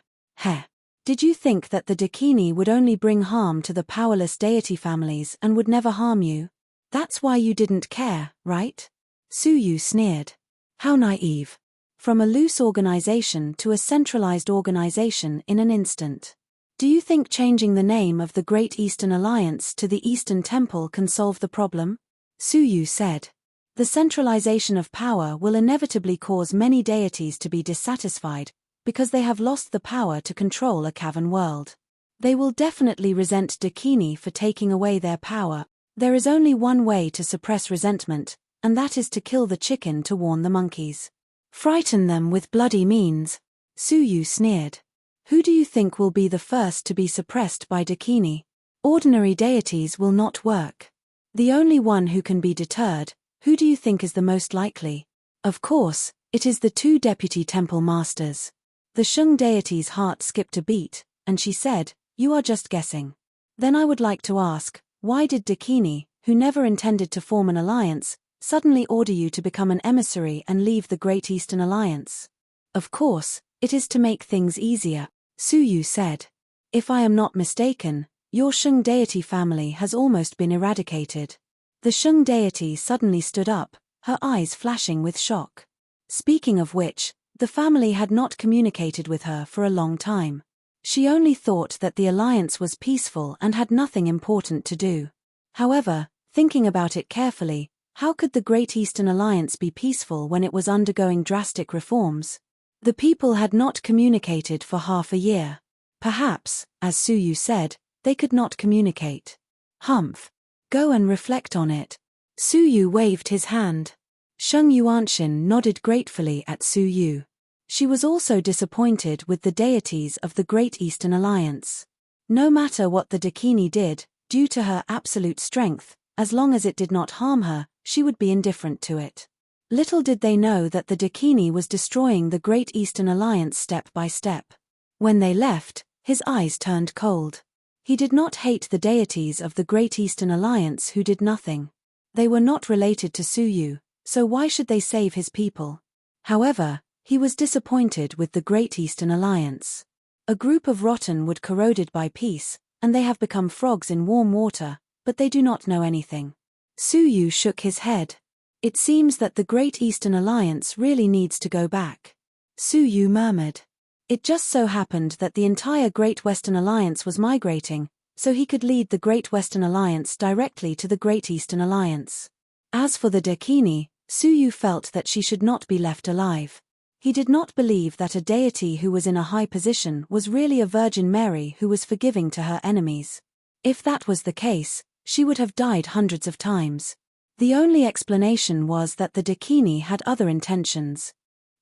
Did you think that the Dakini would only bring harm to the powerless deity families and would never harm you? That's why you didn't care, right? Su Yu sneered. How naive. From a loose organization to a centralized organization in an instant. Do you think changing the name of the Great Eastern Alliance to the Eastern Temple can solve the problem? Su Yu said. The centralization of power will inevitably cause many deities to be dissatisfied, because they have lost the power to control a cavern world. They will definitely resent Dakini for taking away their power. There is only one way to suppress resentment, and that is to kill the chicken to warn the monkeys. Frighten them with bloody means. Su Yu sneered. Who do you think will be the first to be suppressed by Dakini? Ordinary deities will not work. The only one who can be deterred, who do you think is the most likely? Of course, it is the two deputy temple masters. The Shung deity's heart skipped a beat, and she said, You are just guessing. Then I would like to ask, why did Dakini, who never intended to form an alliance, suddenly order you to become an emissary and leave the Great Eastern Alliance? Of course, it is to make things easier, Su Yu said. If I am not mistaken, your Shung deity family has almost been eradicated. The Shung deity suddenly stood up, her eyes flashing with shock. Speaking of which, the family had not communicated with her for a long time. She only thought that the alliance was peaceful and had nothing important to do. However, thinking about it carefully, how could the Great Eastern Alliance be peaceful when it was undergoing drastic reforms? The people had not communicated for half a year. Perhaps, as Suyu said, they could not communicate. Humph. Go and reflect on it. Suyu waved his hand. Sheng Yuanshin nodded gratefully at Suyu. She was also disappointed with the deities of the Great Eastern Alliance. No matter what the Dakini did, due to her absolute strength, as long as it did not harm her, she would be indifferent to it. Little did they know that the Dakini was destroying the Great Eastern Alliance step by step. When they left, his eyes turned cold. He did not hate the deities of the Great Eastern Alliance who did nothing. They were not related to Suyu, so why should they save his people? However, he was disappointed with the Great Eastern Alliance. A group of rotten wood corroded by peace, and they have become frogs in warm water, but they do not know anything. Suyu shook his head. It seems that the Great Eastern Alliance really needs to go back. Suyu murmured. It just so happened that the entire Great Western Alliance was migrating, so he could lead the Great Western Alliance directly to the Great Eastern Alliance. As for the Dakini, Suyu felt that she should not be left alive. He did not believe that a deity who was in a high position was really a Virgin Mary who was forgiving to her enemies. If that was the case, she would have died hundreds of times. The only explanation was that the Dakini had other intentions.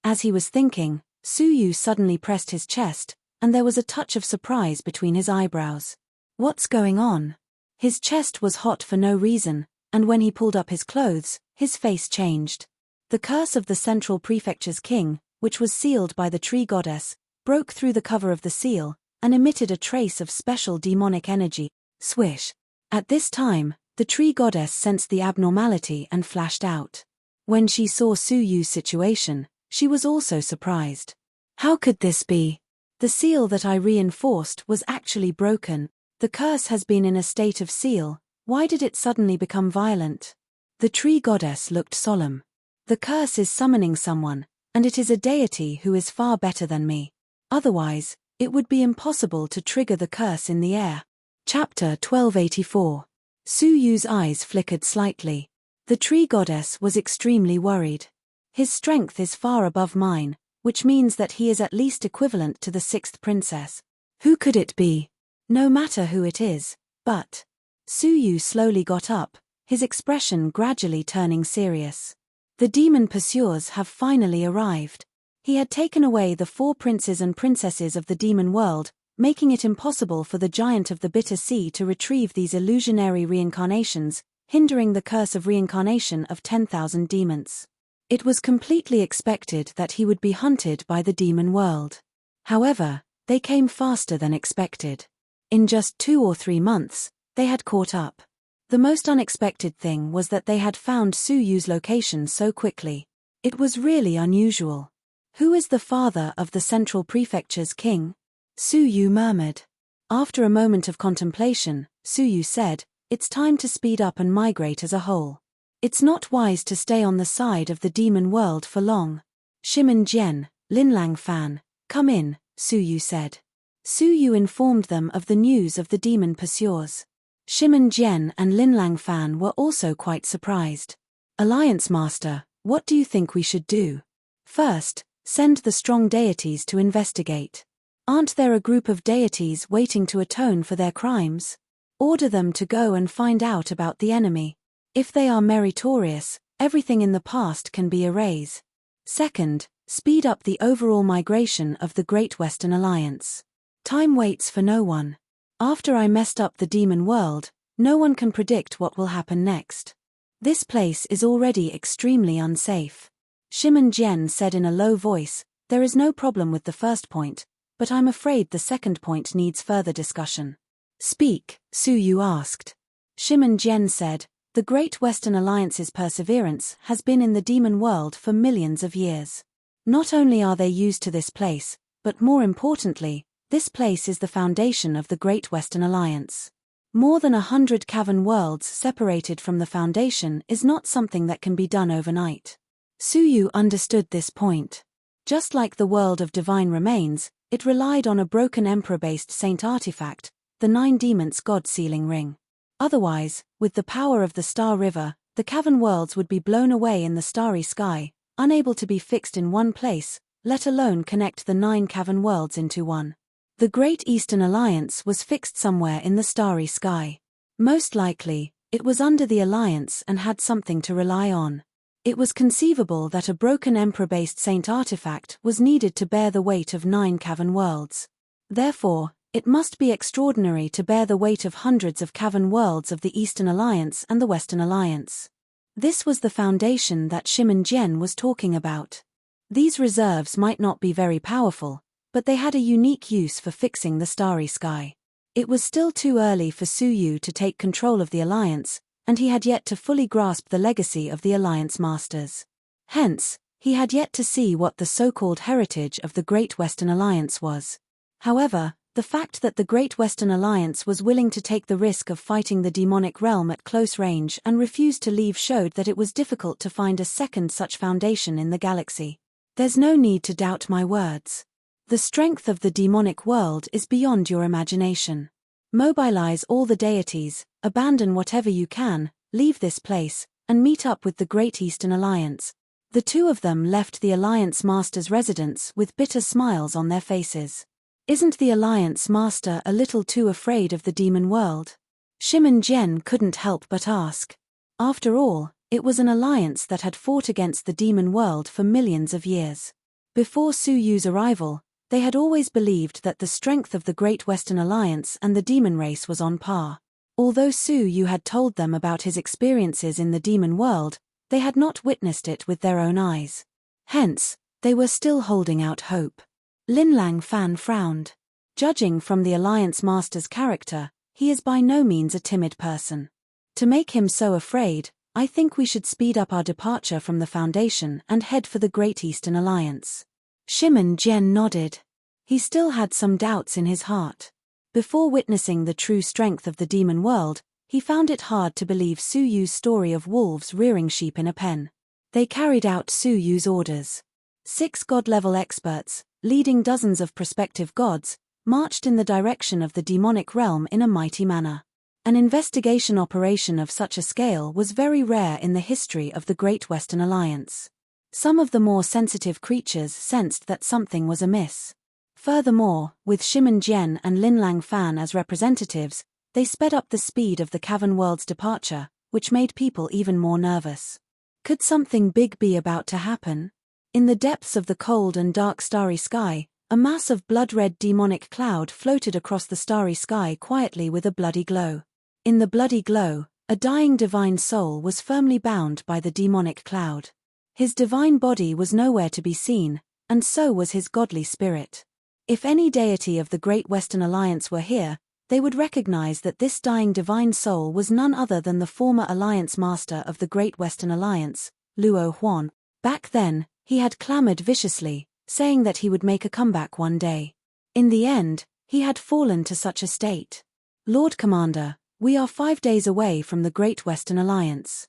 As he was thinking, Suyu suddenly pressed his chest, and there was a touch of surprise between his eyebrows. What's going on? His chest was hot for no reason, and when he pulled up his clothes, his face changed. The curse of the Central Prefecture's king, which was sealed by the tree goddess, broke through the cover of the seal, and emitted a trace of special demonic energy. Swish. At this time, the tree goddess sensed the abnormality and flashed out. When she saw Suyu's situation, she was also surprised. How could this be? The seal that I reinforced was actually broken. The curse has been in a state of seal. Why did it suddenly become violent? The tree goddess looked solemn. The curse is summoning someone, and it is a deity who is far better than me. Otherwise, it would be impossible to trigger the curse in the air. Chapter 1284. Suyu's eyes flickered slightly. The tree goddess was extremely worried. His strength is far above mine, which means that he is at least equivalent to the sixth princess. Who could it be? No matter who it is, but... Suyu slowly got up, his expression gradually turning serious. The demon pursuers have finally arrived. He had taken away the 4 princes and princesses of the demon world, making it impossible for the giant of the bitter sea to retrieve these illusionary reincarnations, hindering the curse of reincarnation of 10,000 demons. It was completely expected that he would be hunted by the demon world. However, they came faster than expected. In just 2 or 3 months, they had caught up. The most unexpected thing was that they had found Suyu's location so quickly. It was really unusual. Who is the father of the Central Prefecture's king? Suyu murmured. After a moment of contemplation, Suyu said, "It's time to speed up and migrate as a whole. It's not wise to stay on the side of the demon world for long." Shimen Jian, Linlang Fan, come in, Suyu said. Suyu informed them of the news of the demon pursuers. Shimen Jian and Linlang Fan were also quite surprised. Alliance Master, what do you think we should do? First, send the strong deities to investigate. Aren't there a group of deities waiting to atone for their crimes? Order them to go and find out about the enemy. If they are meritorious, everything in the past can be erased. Second, speed up the overall migration of the Great Western Alliance. Time waits for no one. After I messed up the demon world, no one can predict what will happen next. This place is already extremely unsafe. Shimen Jian said in a low voice, "There is no problem with the first point, but I'm afraid the second point needs further discussion." Speak, Suyu asked. Shimen Jian said, "The Great Western Alliance's perseverance has been in the demon world for millions of years. Not only are they used to this place, but more importantly, this place is the foundation of the Great Western Alliance. More than 100 cavern worlds separated from the foundation is not something that can be done overnight." Suyu understood this point. Just like the world of divine remains, it relied on a broken emperor-based saint artifact, the 9 demons god sealing ring. Otherwise, with the power of the Star River, the cavern worlds would be blown away in the starry sky, unable to be fixed in one place, let alone connect the 9 cavern worlds into one. The Great Eastern Alliance was fixed somewhere in the starry sky. Most likely, it was under the Alliance and had something to rely on. It was conceivable that a broken Emperor-based Saint artifact was needed to bear the weight of 9 cavern worlds. Therefore, it must be extraordinary to bear the weight of hundreds of cavern worlds of the Eastern Alliance and the Western Alliance. This was the foundation that Shimon Jian was talking about. These reserves might not be very powerful, but they had a unique use for fixing the starry sky. It was still too early for Su Yu to take control of the Alliance, and he had yet to fully grasp the legacy of the Alliance Masters. Hence, he had yet to see what the so-called heritage of the Great Western Alliance was. However, the fact that the Great Western Alliance was willing to take the risk of fighting the demonic realm at close range and refused to leave showed that it was difficult to find a second such foundation in the galaxy. There's no need to doubt my words. The strength of the demonic world is beyond your imagination. Mobilize all the deities, abandon whatever you can, leave this place, and meet up with the Great Eastern Alliance. The two of them left the Alliance Master's residence with bitter smiles on their faces. Isn't the Alliance Master a little too afraid of the demon world? Shimon Jian couldn't help but ask. After all, it was an alliance that had fought against the demon world for millions of years. Before Su Yu's arrival, they had always believed that the strength of the Great Western Alliance and the demon race was on par. Although Su Yu had told them about his experiences in the demon world, they had not witnessed it with their own eyes. Hence, they were still holding out hope. Lin Lang Fan frowned. Judging from the Alliance Master's character, he is by no means a timid person. To make him so afraid, I think we should speed up our departure from the Foundation and head for the Great Eastern Alliance. Shimon Jian nodded. He still had some doubts in his heart. Before witnessing the true strength of the demon world, he found it hard to believe Su Yu's story of wolves rearing sheep in a pen. They carried out Su Yu's orders. 6 god-level experts, leading dozens of prospective gods, marched in the direction of the demonic realm in a mighty manner. An investigation operation of such a scale was very rare in the history of the Great Western Alliance. Some of the more sensitive creatures sensed that something was amiss. Furthermore, with Shimon Jian and Lin Lang Fan as representatives, they sped up the speed of the cavern world's departure, which made people even more nervous. Could something big be about to happen? In the depths of the cold and dark starry sky, a mass of blood-red demonic cloud floated across the starry sky quietly with a bloody glow. In the bloody glow, a dying divine soul was firmly bound by the demonic cloud. His divine body was nowhere to be seen, and so was his godly spirit. If any deity of the Great Western Alliance were here, they would recognize that this dying divine soul was none other than the former Alliance Master of the Great Western Alliance, Luo Huan. Back then, he had clamored viciously, saying that he would make a comeback one day. In the end, he had fallen to such a state. Lord Commander, we are 5 days away from the Great Western Alliance.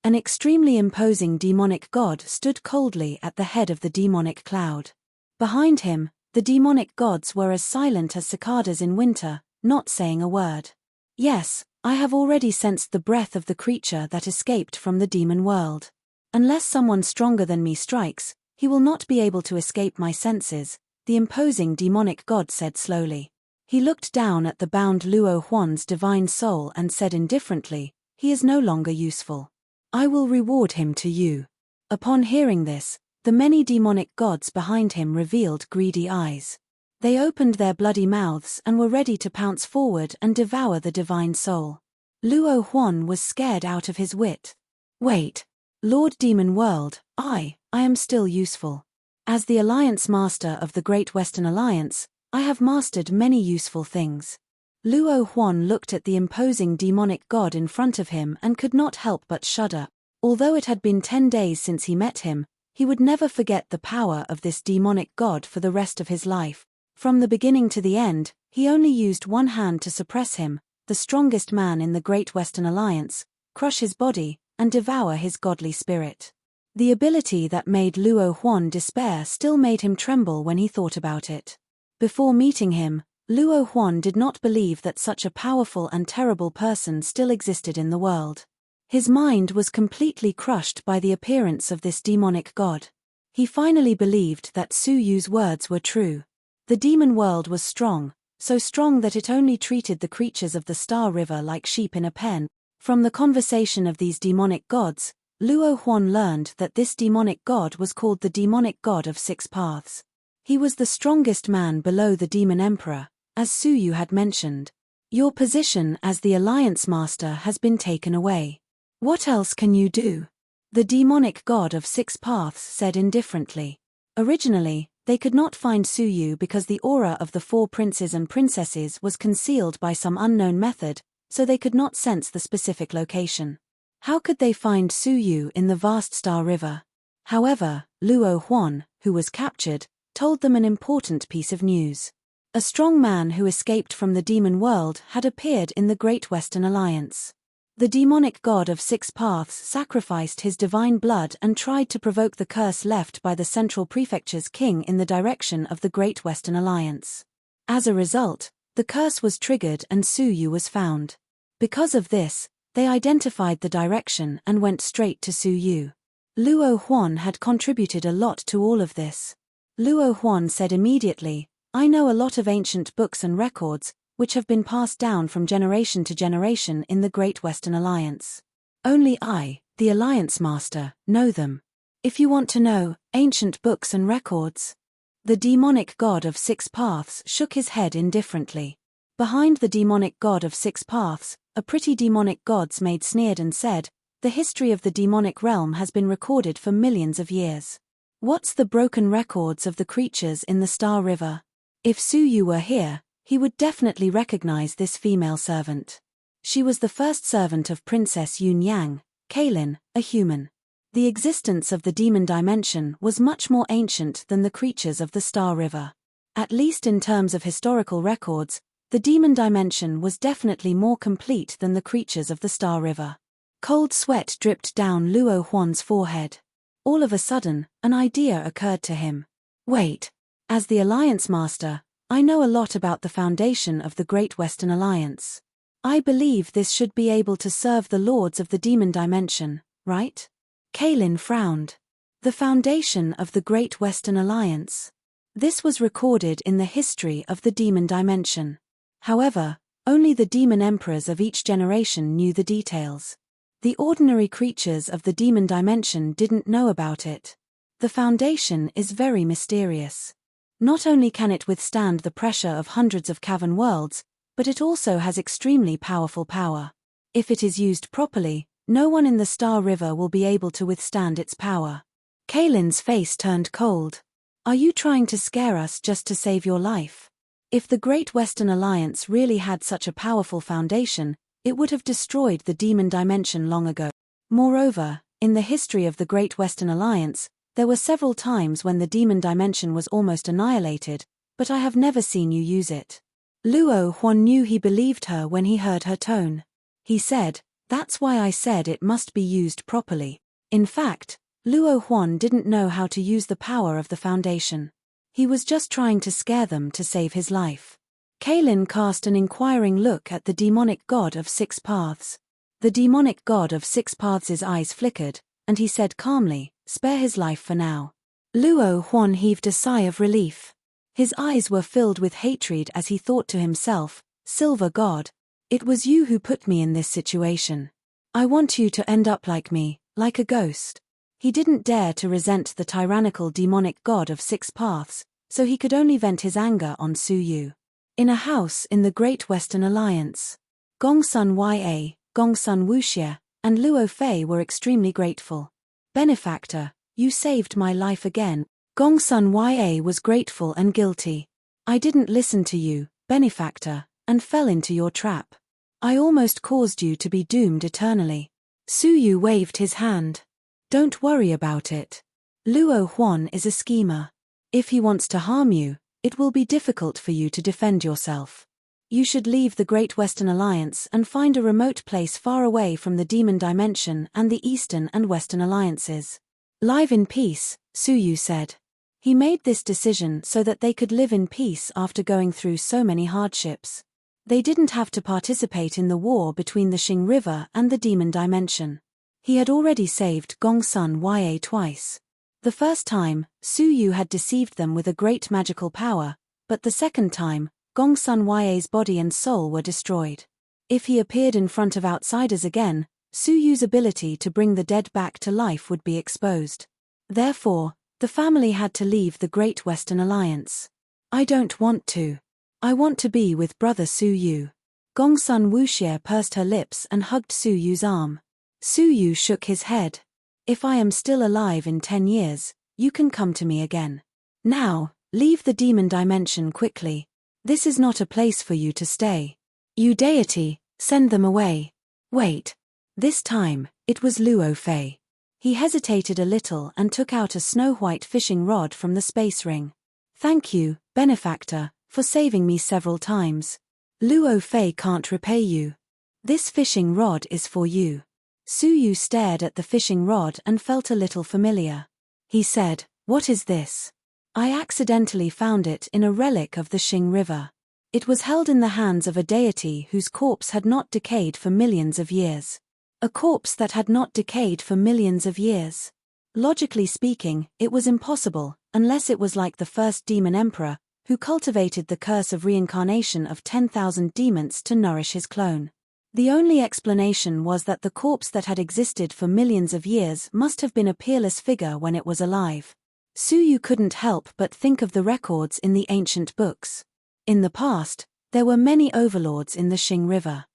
An extremely imposing demonic god stood coldly at the head of the demonic cloud. Behind him, the demonic gods were as silent as cicadas in winter, not saying a word. Yes, I have already sensed the breath of the creature that escaped from the demon world. Unless someone stronger than me strikes, he will not be able to escape my senses, the imposing demonic god said slowly. He looked down at the bound Luo Huan's divine soul and said indifferently, he is no longer useful. I will reward him to you. Upon hearing this, the many demonic gods behind him revealed greedy eyes. They opened their bloody mouths and were ready to pounce forward and devour the divine soul. Luo Huan was scared out of his wit. Wait. Lord Demon World, I am still useful. As the Alliance Master of the Great Western Alliance, I have mastered many useful things. Luo Huan looked at the imposing demonic god in front of him and could not help but shudder. Although it had been 10 days since he met him, he would never forget the power of this demonic god for the rest of his life. From the beginning to the end, he only used one hand to suppress him, the strongest man in the Great Western Alliance, crush his body, and devour his godly spirit. The ability that made Luo Huan despair still made him tremble when he thought about it. Before meeting him, Luo Huan did not believe that such a powerful and terrible person still existed in the world. His mind was completely crushed by the appearance of this demonic god. He finally believed that Su Yu's words were true. The demon world was strong, so strong that it only treated the creatures of the Star River like sheep in a pen. From the conversation of these demonic gods, Luo Huan learned that this demonic god was called the demonic god of 6 paths. He was the strongest man below the demon emperor, as Su Yu had mentioned. Your position as the Alliance Master has been taken away. What else can you do? The demonic god of 6 paths said indifferently. Originally, they could not find Su Yu because the aura of the 4 princes and princesses was concealed by some unknown method, so they could not sense the specific location. How could they find Su Yu in the vast Star River? However, Luo Huan, who was captured, told them an important piece of news. A strong man who escaped from the demon world had appeared in the Great Western Alliance. The demonic god of 6 paths sacrificed his divine blood and tried to provoke the curse left by the Central Prefecture's king in the direction of the Great Western Alliance. As a result, the curse was triggered and Su Yu was found. Because of this, they identified the direction and went straight to Su Yu. Luo Huan had contributed a lot to all of this. Luo Huan said immediately, I know a lot of ancient books and records, which have been passed down from generation to generation in the Great Western Alliance. Only I, the Alliance Master, know them. If you want to know, ancient books and records. The demonic god of 6 paths shook his head indifferently. Behind the demonic god of 6 paths, a pretty demonic god's maid sneered and said, the history of the demonic realm has been recorded for millions of years. What's the broken records of the creatures in the Star River? If Su Yu were here, he would definitely recognize this female servant. She was the first servant of Princess Yun Yang, Kailin, a human. The existence of the demon dimension was much more ancient than the creatures of the Star River. At least in terms of historical records, the demon dimension was definitely more complete than the creatures of the Star River. Cold sweat dripped down Luo Huan's forehead. All of a sudden, an idea occurred to him. Wait. As the Alliance Master, I know a lot about the foundation of the Great Western Alliance. I believe this should be able to serve the lords of the demon dimension, right? Kailin frowned. The foundation of the Great Western Alliance. This was recorded in the history of the demon dimension. However, only the demon emperors of each generation knew the details. The ordinary creatures of the demon dimension didn't know about it. The foundation is very mysterious. Not only can it withstand the pressure of hundreds of cavern worlds, but it also has extremely powerful power. If it is used properly, no one in the Star River will be able to withstand its power. Kailin's face turned cold. Are you trying to scare us just to save your life? If the Great Western Alliance really had such a powerful foundation, it would have destroyed the demon dimension long ago. Moreover, in the history of the Great Western Alliance, there were several times when the demon dimension was almost annihilated, but I have never seen you use it. Luo Huan knew he believed her when he heard her tone. He said, that's why I said it must be used properly. In fact, Luo Huan didn't know how to use the power of the foundation. He was just trying to scare them to save his life. Kailin cast an inquiring look at the demonic god of 6 paths. The demonic god of 6 paths' eyes flickered, and he said calmly, spare his life for now. Luo Huan heaved a sigh of relief. His eyes were filled with hatred as he thought to himself, Silver God, it was you who put me in this situation. I want you to end up like me, like a ghost. He didn't dare to resent the tyrannical demonic god of 6 paths, so he could only vent his anger on Su Yu. In a house in the Great Western Alliance, Gongsun Ya, Gongsun Wuxia, and Luo Fei were extremely grateful. Benefactor, you saved my life again. Gongsun Ya was grateful and guilty. I didn't listen to you, Benefactor, and fell into your trap. I almost caused you to be doomed eternally. Su Yu waved his hand. Don't worry about it. Luo Huan is a schemer. If he wants to harm you, it will be difficult for you to defend yourself. You should leave the Great Western Alliance and find a remote place far away from the Demon Dimension and the Eastern and Western Alliances. Live in peace, Su Yu said. He made this decision so that they could live in peace after going through so many hardships. They didn't have to participate in the war between the Xing River and the Demon Dimension. He had already saved Gongsun Ya twice. The first time, Su Yu had deceived them with a great magical power, but the second time, Gongsun Ya's body and soul were destroyed. If he appeared in front of outsiders again, Su Yu's ability to bring the dead back to life would be exposed. Therefore, the family had to leave the Great Western Alliance. I don't want to. I want to be with brother Su Yu. Gongsun Wuxie pursed her lips and hugged Su Yu's arm. Su Yu shook his head. If I am still alive in 10 years, you can come to me again. Now, leave the demon dimension quickly. This is not a place for you to stay. You deity, send them away. Wait. This time, it was Luo Fei. He hesitated a little and took out a snow-white fishing rod from the space ring. Thank you, benefactor, for saving me several times. Luo Fei can't repay you. This fishing rod is for you. Su Yu stared at the fishing rod and felt a little familiar. He said, "What is this?" I accidentally found it in a relic of the Xing River. It was held in the hands of a deity whose corpse had not decayed for millions of years. A corpse that had not decayed for millions of years. Logically speaking, it was impossible, unless it was like the first demon emperor, who cultivated the curse of reincarnation of 10,000 demons to nourish his clone. The only explanation was that the corpse that had existed for millions of years must have been a peerless figure when it was alive. Su Yu couldn't help but think of the records in the ancient books. In the past, there were many overlords in the Xing River.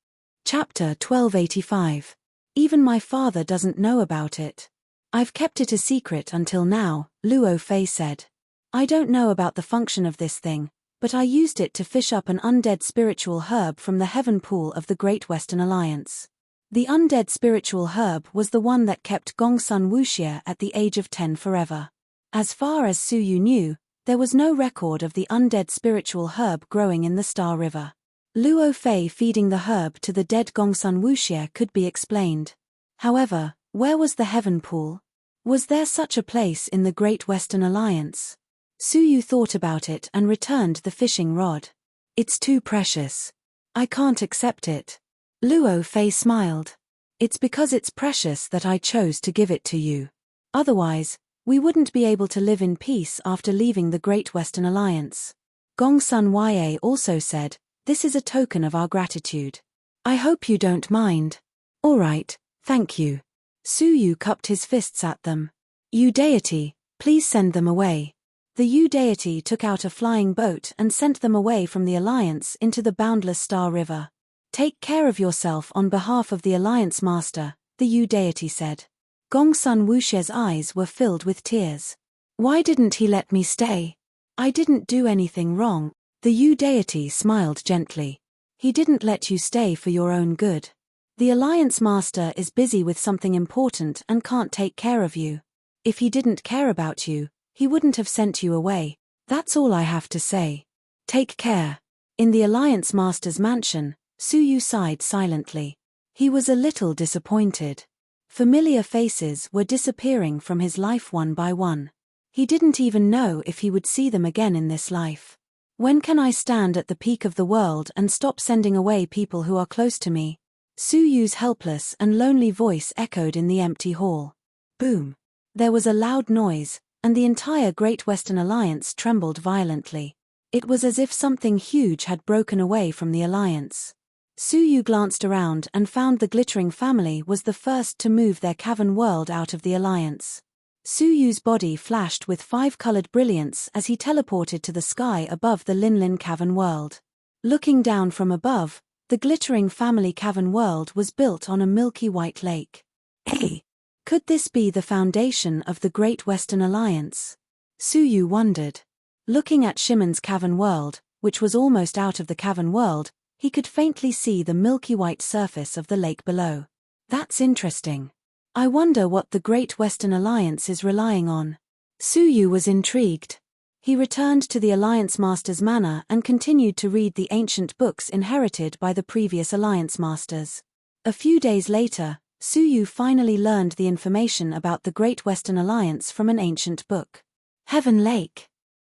Chapter 1285. Even my father doesn't know about it. I've kept it a secret until now, Luo Fei said. I don't know about the function of this thing, but I used it to fish up an undead spiritual herb from the heaven pool of the Great Western Alliance. The undead spiritual herb was the one that kept Gongsun Wuxie at the age of 10 forever. As far as Su Yu knew, there was no record of the undead spiritual herb growing in the Star River. Luo Fei feeding the herb to the dead Gongsun Wuxie could be explained. However, where was the heaven pool? Was there such a place in the Great Western Alliance? Su Yu thought about it and returned the fishing rod. It's too precious. I can't accept it. Luo Fei smiled. It's because it's precious that I chose to give it to you. Otherwise, we wouldn't be able to live in peace after leaving the Great Western Alliance. Gongsun Ya also said, "This is a token of our gratitude. I hope you don't mind." "All right, thank you." Su Yu cupped his fists at them. "You deity, please send them away." The Yu deity took out a flying boat and sent them away from the Alliance into the boundless Star River. "Take care of yourself on behalf of the Alliance Master," the Yu deity said. Gongsun Wuxie's eyes were filled with tears. "Why didn't he let me stay? I didn't do anything wrong." The Yu deity smiled gently. "He didn't let you stay for your own good. The Alliance Master is busy with something important and can't take care of you. If he didn't care about you, he wouldn't have sent you away. That's all I have to say. Take care." In the Alliance Master's mansion, Su Yu sighed silently. He was a little disappointed. Familiar faces were disappearing from his life one by one. He didn't even know if he would see them again in this life. When can I stand at the peak of the world and stop sending away people who are close to me? Su Yu's helpless and lonely voice echoed in the empty hall. Boom. There was a loud noise, and the entire Great Western Alliance trembled violently. It was as if something huge had broken away from the Alliance. Su Yu glanced around and found the glittering family was the first to move their cavern world out of the Alliance. Su Yu's body flashed with 5-colored brilliance as he teleported to the sky above the Linlin cavern world. Looking down from above, the glittering family cavern world was built on a milky white lake. Hey! Could this be the foundation of the Great Western Alliance? Su Yu wondered. Looking at Shimon's cavern world, which was almost out of the cavern world, he could faintly see the milky white surface of the lake below. That's interesting. I wonder what the Great Western Alliance is relying on. Su Yu was intrigued. He returned to the Alliance Master's manor and continued to read the ancient books inherited by the previous Alliance Masters. A few days later, Su Yu finally learned the information about the Great Western Alliance from an ancient book. Heaven Lake.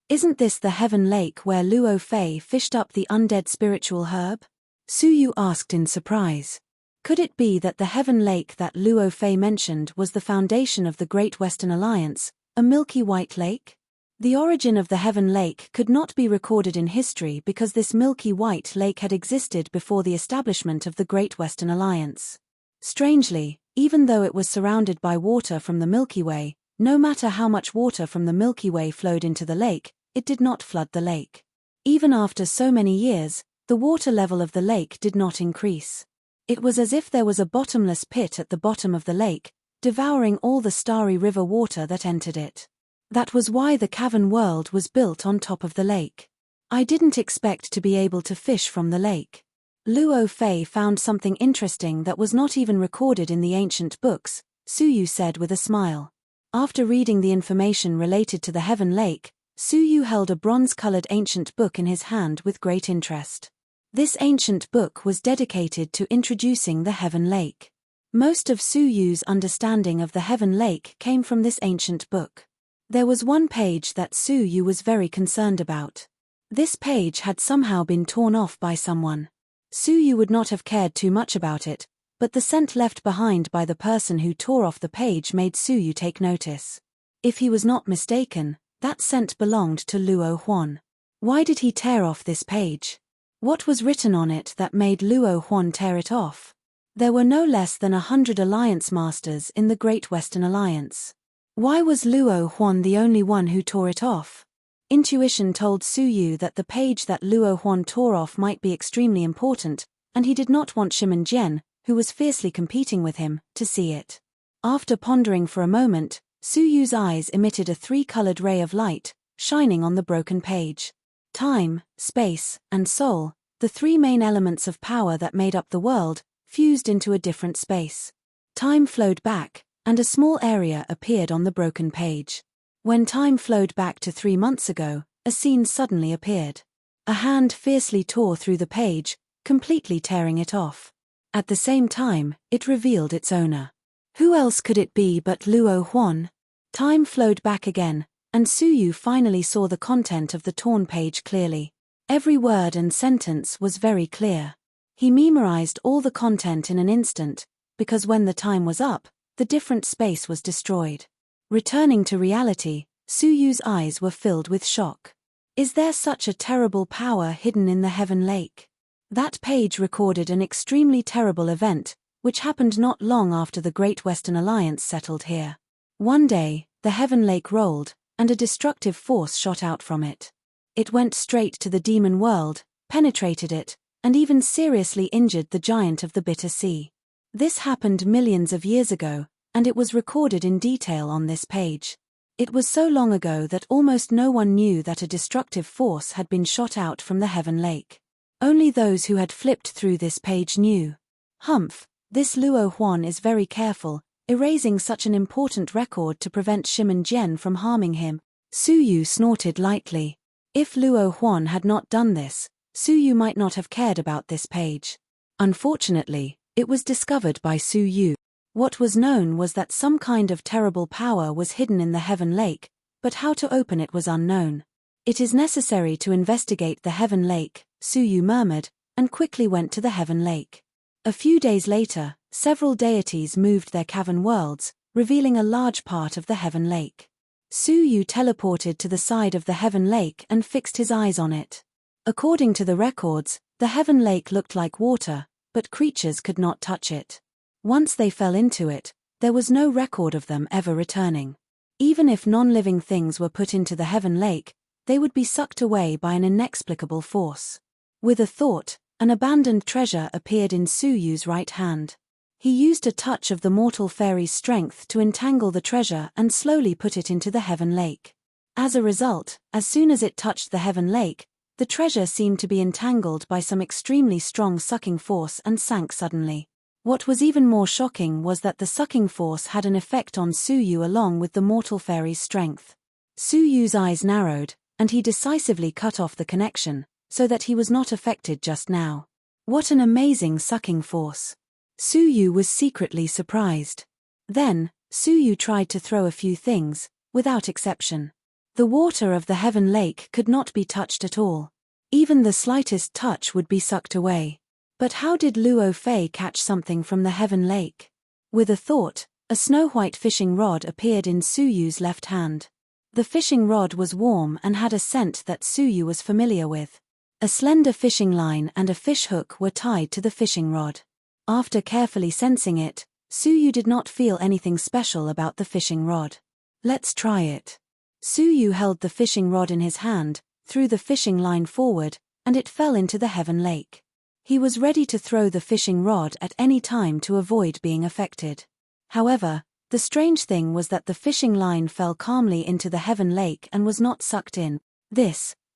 Isn't this the Heaven Lake where Luo Fei fished up the undead spiritual herb? Su Yu asked in surprise. Could it be that the Heaven Lake that Luo Fei mentioned was the foundation of the Great Western Alliance, A milky white lake? The origin of the Heaven Lake could not be recorded in history because this milky white lake had existed before the establishment of the Great Western Alliance. Strangely, even though it was surrounded by water from the Milky Way, no matter how much water from the Milky Way flowed into the lake, it did not flood the lake. Even after so many years, the water level of the lake did not increase. It was as if there was a bottomless pit at the bottom of the lake, devouring all the starry river water that entered it. That was why the cavern world was built on top of the lake. I didn't expect to be able to fish from the lake. Luo Fei found something interesting that was not even recorded in the ancient books, Su Yu said with a smile. After reading the information related to the Heaven Lake, Su Yu held a bronze-colored ancient book in his hand with great interest. This ancient book was dedicated to introducing the Heaven Lake. Most of Su Yu's understanding of the Heaven Lake came from this ancient book. There was one page that Su Yu was very concerned about. This page had somehow been torn off by someone. Su Yu would not have cared too much about it, but the scent left behind by the person who tore off the page made Su Yu take notice. If he was not mistaken, that scent belonged to Luo Huan. Why did he tear off this page? What was written on it that made Luo Huan tear it off? There were no less than 100 alliance masters in the Great Western Alliance. Why was Luo Huan the only one who tore it off? Intuition told Su Yu that the page that Luo Huan tore off might be extremely important, and he did not want Shimen Jian, who was fiercely competing with him, to see it. After pondering for a moment, Su Yu's eyes emitted a three-colored ray of light, shining on the broken page. Time, space, and soul, the three main elements of power that made up the world, fused into a different space. Time flowed back, and a small area appeared on the broken page. When time flowed back to 3 months ago, a scene suddenly appeared. A hand fiercely tore through the page, completely tearing it off. At the same time, it revealed its owner. Who else could it be but Luo Huan? Time flowed back again, and Su Yu finally saw the content of the torn page clearly. Every word and sentence was very clear. He memorized all the content in an instant, because when the time was up, the different space was destroyed. Returning to reality, Su Yu's eyes were filled with shock. Is there such a terrible power hidden in the Heaven Lake? That page recorded an extremely terrible event, which happened not long after the Great Western Alliance settled here. One day, the Heaven Lake rolled, and a destructive force shot out from it. It went straight to the demon world, penetrated it, and even seriously injured the giant of the Bitter Sea. This happened millions of years ago, and it was recorded in detail on this page. It was so long ago that almost no one knew that a destructive force had been shot out from the Heaven Lake. Only those who had flipped through this page knew. Humph, this Luo Huan is very careful, erasing such an important record to prevent Shimen Jian from harming him. Su Yu snorted lightly. If Luo Huan had not done this, Su Yu might not have cared about this page. Unfortunately, it was discovered by Su Yu. What was known was that some kind of terrible power was hidden in the Heaven Lake, but how to open it was unknown. It is necessary to investigate the Heaven Lake, Su Yu murmured, and quickly went to the Heaven Lake. A few days later, several deities moved their cavern worlds, revealing a large part of the Heaven Lake. Su Yu teleported to the side of the Heaven Lake and fixed his eyes on it. According to the records, the Heaven Lake looked like water, but creatures could not touch it. Once they fell into it, there was no record of them ever returning. Even if non-living things were put into the Heaven Lake, they would be sucked away by an inexplicable force. With a thought, an abandoned treasure appeared in Su Yu's right hand. He used a touch of the mortal fairy's strength to entangle the treasure and slowly put it into the Heaven Lake. As a result, as soon as it touched the Heaven Lake, the treasure seemed to be entangled by some extremely strong sucking force and sank suddenly. What was even more shocking was that the sucking force had an effect on Su Yu along with the mortal fairy's strength. Su Yu's eyes narrowed, and he decisively cut off the connection, so that he was not affected just now. What an amazing sucking force! Su Yu was secretly surprised. Then, Su Yu tried to throw a few things, without exception. The water of the Heaven Lake could not be touched at all. Even the slightest touch would be sucked away. But how did Luo Fei catch something from the Heaven Lake? With a thought, A snow-white fishing rod appeared in Suyu's left hand. The fishing rod was warm and had a scent that Suyu was familiar with. A slender fishing line and a fish hook were tied to the fishing rod. After carefully sensing it, Suyu did not feel anything special about the fishing rod. Let's try it. Suyu held the fishing rod in his hand, threw the fishing line forward, and it fell into the heaven lake. He was ready to throw the fishing rod at any time to avoid being affected. However, the strange thing was that the fishing line fell calmly into the heaven lake and was not sucked in.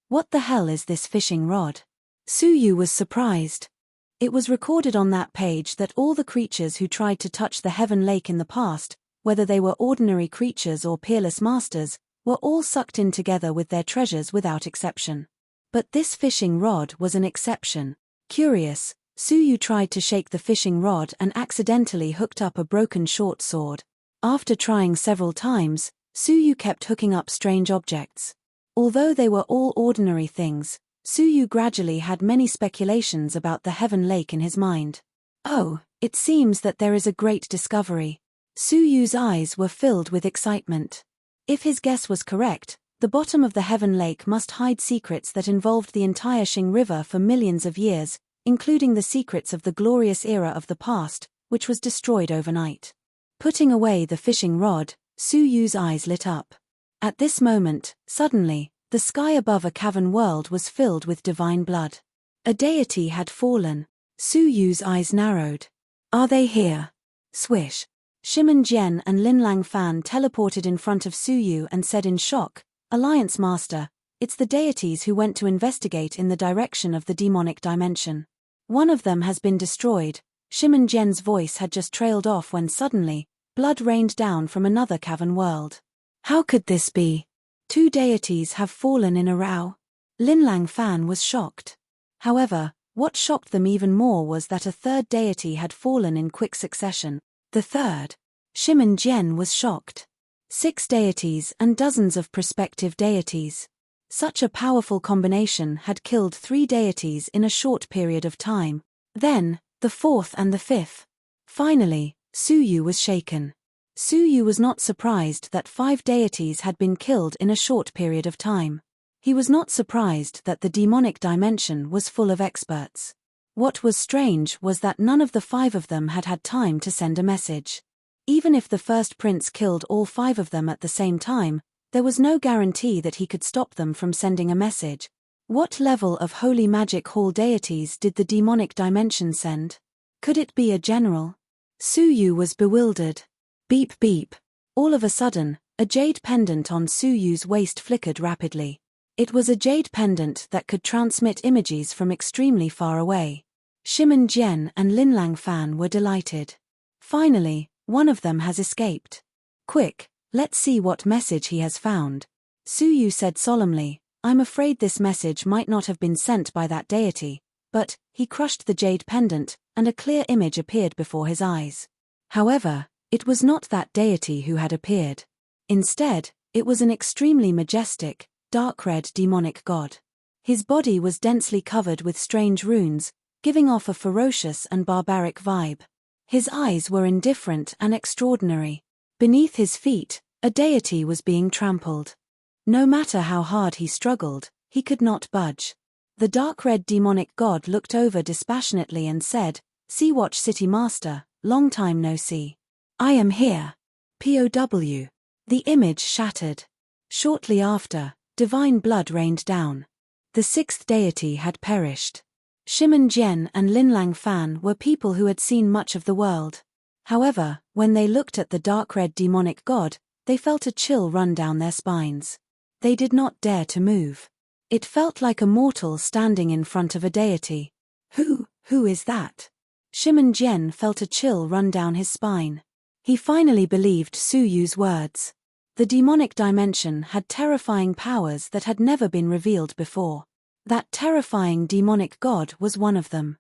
What the hell is this fishing rod? Suyu was surprised. It was recorded on that page that all the creatures who tried to touch the heaven lake in the past, whether they were ordinary creatures or peerless masters, were all sucked in together with their treasures without exception. But this fishing rod was an exception. Curious, Suyu tried to shake the fishing rod and accidentally hooked up a broken short sword. After trying several times, Suyu kept hooking up strange objects. Although they were all ordinary things, Suyu gradually had many speculations about the heaven lake in his mind. Oh, it seems that there is a great discovery. Suyu's eyes were filled with excitement. If his guess was correct, the bottom of the heaven lake must hide secrets that involved the entire Xing River for millions of years, including the secrets of the glorious era of the past, which was destroyed overnight. Putting away the fishing rod, Suyu's eyes lit up. At this moment, suddenly, the sky above a cavern world was filled with divine blood. A deity had fallen. Suyu's eyes narrowed. Are they here? Swish. Shimen Jian and Linlang Fan teleported in front of Suyu and said in shock, Alliance Master, it's the deities who went to investigate in the direction of the demonic dimension. One of them has been destroyed. Shimen Jian's voice had just trailed off when suddenly, blood rained down from another cavern world. How could this be? 2 deities have fallen in a row. Linlang Fan was shocked. However, what shocked them even more was that a 3rd deity had fallen in quick succession. The 3rd. Shimen Jian was shocked. 6 deities and dozens of prospective deities. Such a powerful combination had killed 3 deities in a short period of time. Then, the 4th and the 5th. Finally, Suyu was shaken. Suyu was not surprised that 5 deities had been killed in a short period of time. He was not surprised that the demonic dimension was full of experts. What was strange was that none of the 5 of them had had time to send a message. Even if the first prince killed all 5 of them at the same time, there was no guarantee that he could stop them from sending a message. What level of holy magic hall deities did the demonic dimension send? Could it be a general? Suyu was bewildered. Beep beep. All of a sudden, a jade pendant on Suyu's waist flickered rapidly. It was a jade pendant that could transmit images from extremely far away. Shimen Jian and Linlang Fan were delighted. Finally, one of them has escaped. Quick, let's see what message he has found. Suyu said solemnly, I'm afraid this message might not have been sent by that deity, but, he crushed the jade pendant, and a clear image appeared before his eyes. However, it was not that deity who had appeared. Instead, it was an extremely majestic, dark red demonic god. His body was densely covered with strange runes, giving off a ferocious and barbaric vibe. His eyes were indifferent and extraordinary. Beneath his feet, a deity was being trampled. No matter how hard he struggled, he could not budge. The dark red demonic god looked over dispassionately and said, Sea Watch City Master, long time no see. I am here. POW. The image shattered. Shortly after, divine blood rained down. The 6th deity had perished. Shimen Jian and Linlang Fan were people who had seen much of the world. However, when they looked at the dark red demonic god, they felt a chill run down their spines. They did not dare to move. It felt like a mortal standing in front of a deity. Who is that? Shimen Jian felt a chill run down his spine. He finally believed Suyu's words. The demonic dimension had terrifying powers that had never been revealed before. That terrifying demonic god was one of them.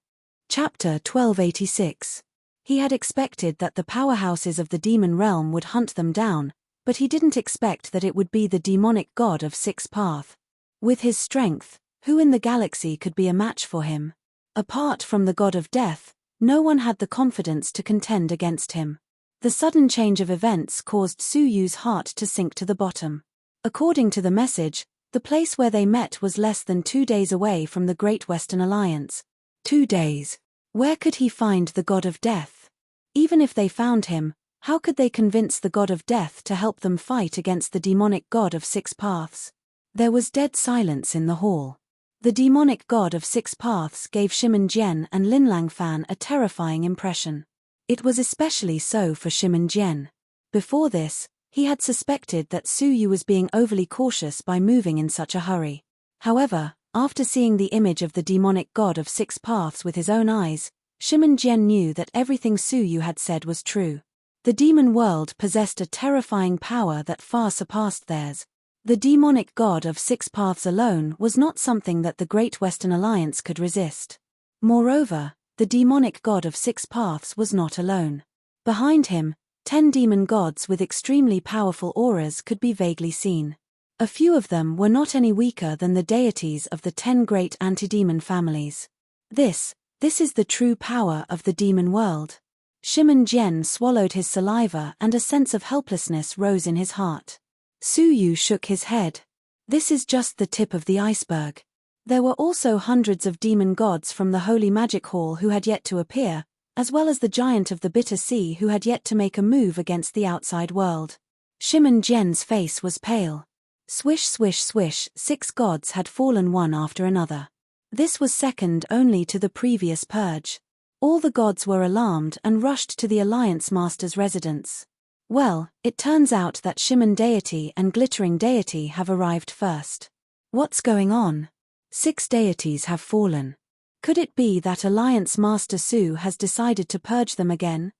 Chapter 1286. He had expected that the powerhouses of the demon realm would hunt them down, but he didn't expect that it would be the demonic god of 6 Path. With his strength, who in the galaxy could be a match for him? Apart from the god of death, no one had the confidence to contend against him. The sudden change of events caused Su Yu's heart to sink to the bottom. According to the message, the place where they met was less than 2 days away from the Great Western Alliance. 2 days. Where could he find the god of death? Even if they found him, how could they convince the god of death to help them fight against the demonic god of 6 paths? There was dead silence in the hall. The demonic god of 6 paths gave Shimin Jian and Lin Langfan a terrifying impression. It was especially so for Shimin Jian. Before this, he had suspected that Su Yu was being overly cautious by moving in such a hurry. However, after seeing the image of the demonic god of 6 paths with his own eyes, Shimin Jian knew that everything Su Yu had said was true. The demon world possessed a terrifying power that far surpassed theirs. The demonic god of 6 paths alone was not something that the Great Western Alliance could resist. Moreover, the demonic god of 6 paths was not alone. Behind him, 10 demon gods with extremely powerful auras could be vaguely seen. A few of them were not any weaker than the deities of the 10 great anti-demon families. This is the true power of the demon world. Shimin Jian swallowed his saliva and a sense of helplessness rose in his heart. Su Yu shook his head. This is just the tip of the iceberg. There were also hundreds of demon gods from the Holy Magic Hall who had yet to appear, as well as the giant of the Bitter Sea who had yet to make a move against the outside world. Shimin Jian's face was pale. Swish swish swish, 6 gods had fallen one after another. This was second only to the previous purge. All the gods were alarmed and rushed to the Alliance Master's residence. Well, it turns out that Shimin Deity and Glittering Deity have arrived first. What's going on? 6 deities have fallen. Could it be that Alliance Master Su has decided to purge them again?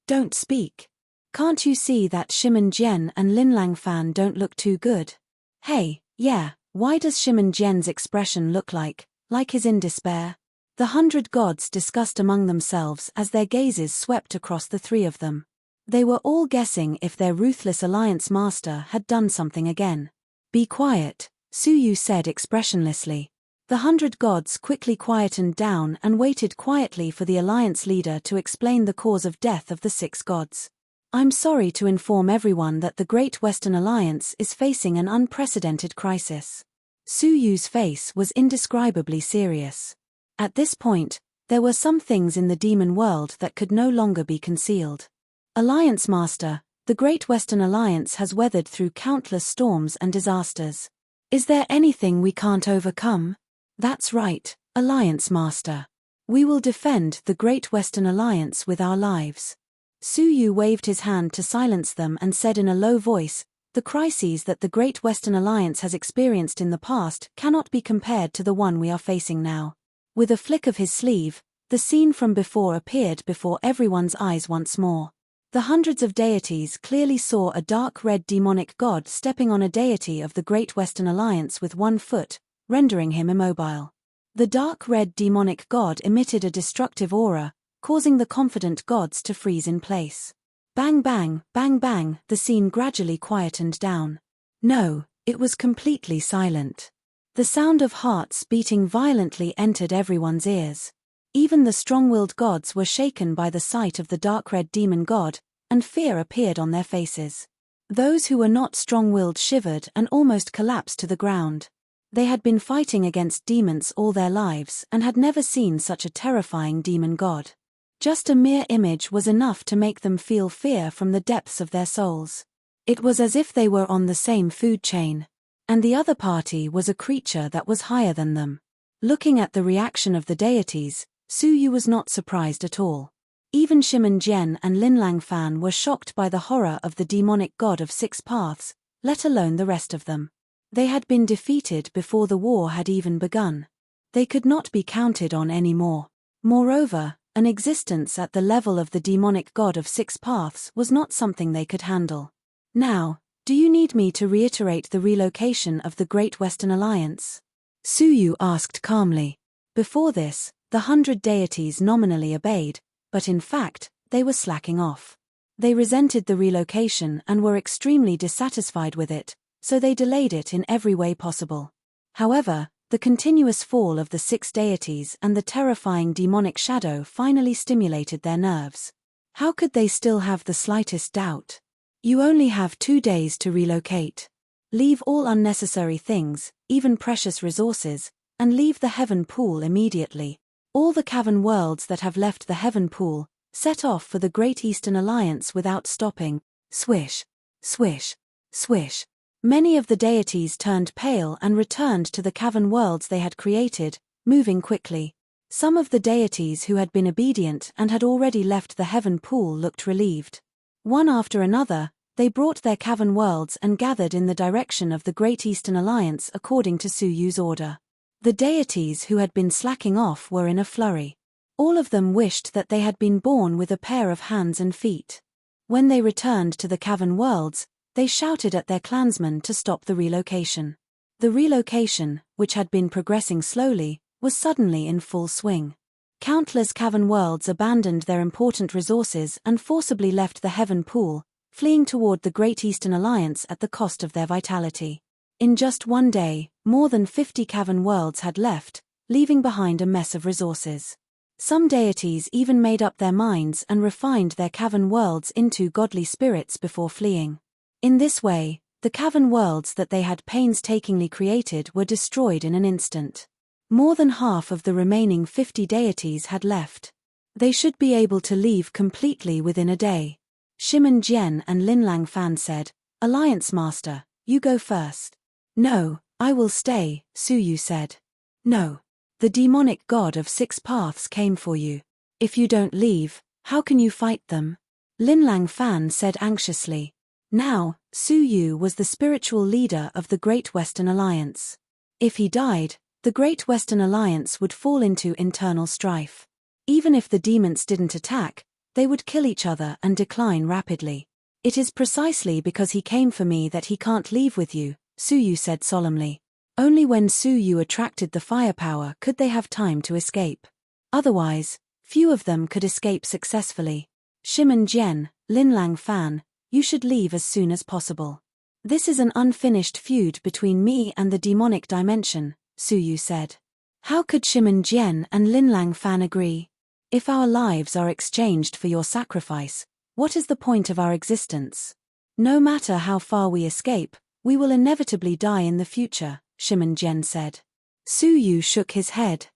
Don't speak. Can't you see that Shimin Jian and Lin Langfan don't look too good? Hey, yeah, why does Shimin Jian's expression look like he's in despair? The 100 gods discussed among themselves as their gazes swept across the 3 of them. They were all guessing if their ruthless Alliance Master had done something again. Be quiet, Su Yu said expressionlessly. The 100 gods quickly quietened down and waited quietly for the Alliance leader to explain the cause of death of the 6 gods. I'm sorry to inform everyone that the Great Western Alliance is facing an unprecedented crisis. Su Yu's face was indescribably serious. At this point, there were some things in the demon world that could no longer be concealed. Alliance Master, the Great Western Alliance has weathered through countless storms and disasters. Is there anything we can't overcome? That's right, Alliance Master. We will defend the Great Western Alliance with our lives. Su Yu waved his hand to silence them and said in a low voice, the crises that the Great Western Alliance has experienced in the past cannot be compared to the one we are facing now. With a flick of his sleeve, the scene from before appeared before everyone's eyes once more. The hundreds of deities clearly saw a dark red demonic god stepping on a deity of the Great Western Alliance with 1 foot, rendering him immobile. The dark red demonic god emitted a destructive aura, causing the confident gods to freeze in place. Bang bang, bang bang, the scene gradually quietened down. No, it was completely silent. The sound of hearts beating violently entered everyone's ears. Even the strong-willed gods were shaken by the sight of the dark red demon god, and fear appeared on their faces. Those who were not strong-willed shivered and almost collapsed to the ground. They had been fighting against demons all their lives and had never seen such a terrifying demon god. Just a mere image was enough to make them feel fear from the depths of their souls. It was as if they were on the same food chain. And the other party was a creature that was higher than them. Looking at the reaction of the deities, Su Yu was not surprised at all. Even Shimin Jian and Lin Langfan were shocked by the horror of the demonic god of 6 paths, let alone the rest of them. They had been defeated before the war had even begun. They could not be counted on anymore. Moreover, an existence at the level of the demonic god of 6 paths was not something they could handle. Now, do you need me to reiterate the relocation of the Great Western Alliance? Su Yu asked calmly. Before this, the 100 deities nominally obeyed, but in fact, they were slacking off. They resented the relocation and were extremely dissatisfied with it, so they delayed it in every way possible. However, the continuous fall of the 6 deities and the terrifying demonic shadow finally stimulated their nerves. How could they still have the slightest doubt? You only have 2 days to relocate. Leave all unnecessary things, even precious resources, and leave the heaven pool immediately. All the cavern worlds that have left the heaven pool set off for the Great Eastern Alliance without stopping. Swish, swish, swish. Many of the deities turned pale and returned to the cavern worlds they had created, moving quickly. Some of the deities who had been obedient and had already left the heaven pool looked relieved. One after another, they brought their cavern worlds and gathered in the direction of the Great Eastern Alliance according to Suyu's order. The deities who had been slacking off were in a flurry. All of them wished that they had been born with a pair of hands and feet. When they returned to the cavern worlds, they shouted at their clansmen to stop the relocation. The relocation, which had been progressing slowly, was suddenly in full swing. Countless cavern worlds abandoned their important resources and forcibly left the heaven pool, fleeing toward the Great Eastern Alliance at the cost of their vitality. In just one day, more than 50 cavern worlds had left, leaving behind a mess of resources. Some deities even made up their minds and refined their cavern worlds into godly spirits before fleeing. In this way, the cavern worlds that they had painstakingly created were destroyed in an instant. More than half of the remaining 50 deities had left. They should be able to leave completely within a day. Shimen Jian and Linlang Fan said, "Alliance Master, you go first." "No, I will stay," Suyu said. "No. The demonic god of 6 paths came for you. If you don't leave, how can you fight them?" Linlang Fan said anxiously. Now, Suyu was the spiritual leader of the Great Western Alliance. If he died, the Great Western Alliance would fall into internal strife. Even if the demons didn't attack, they would kill each other and decline rapidly. "It is precisely because he came for me that he can't leave with you," Suyu said solemnly. Only when Suyu attracted the firepower could they have time to escape. Otherwise, few of them could escape successfully. "Shimen Jian, Linlang Fan, you should leave as soon as possible. This is an unfinished feud between me and the demonic dimension," Suyu said. How could Shimen Jian and Linlang Fan agree? "If our lives are exchanged for your sacrifice, what is the point of our existence? No matter how far we escape, we will inevitably die in the future," Shimen Jian said. Suyu shook his head.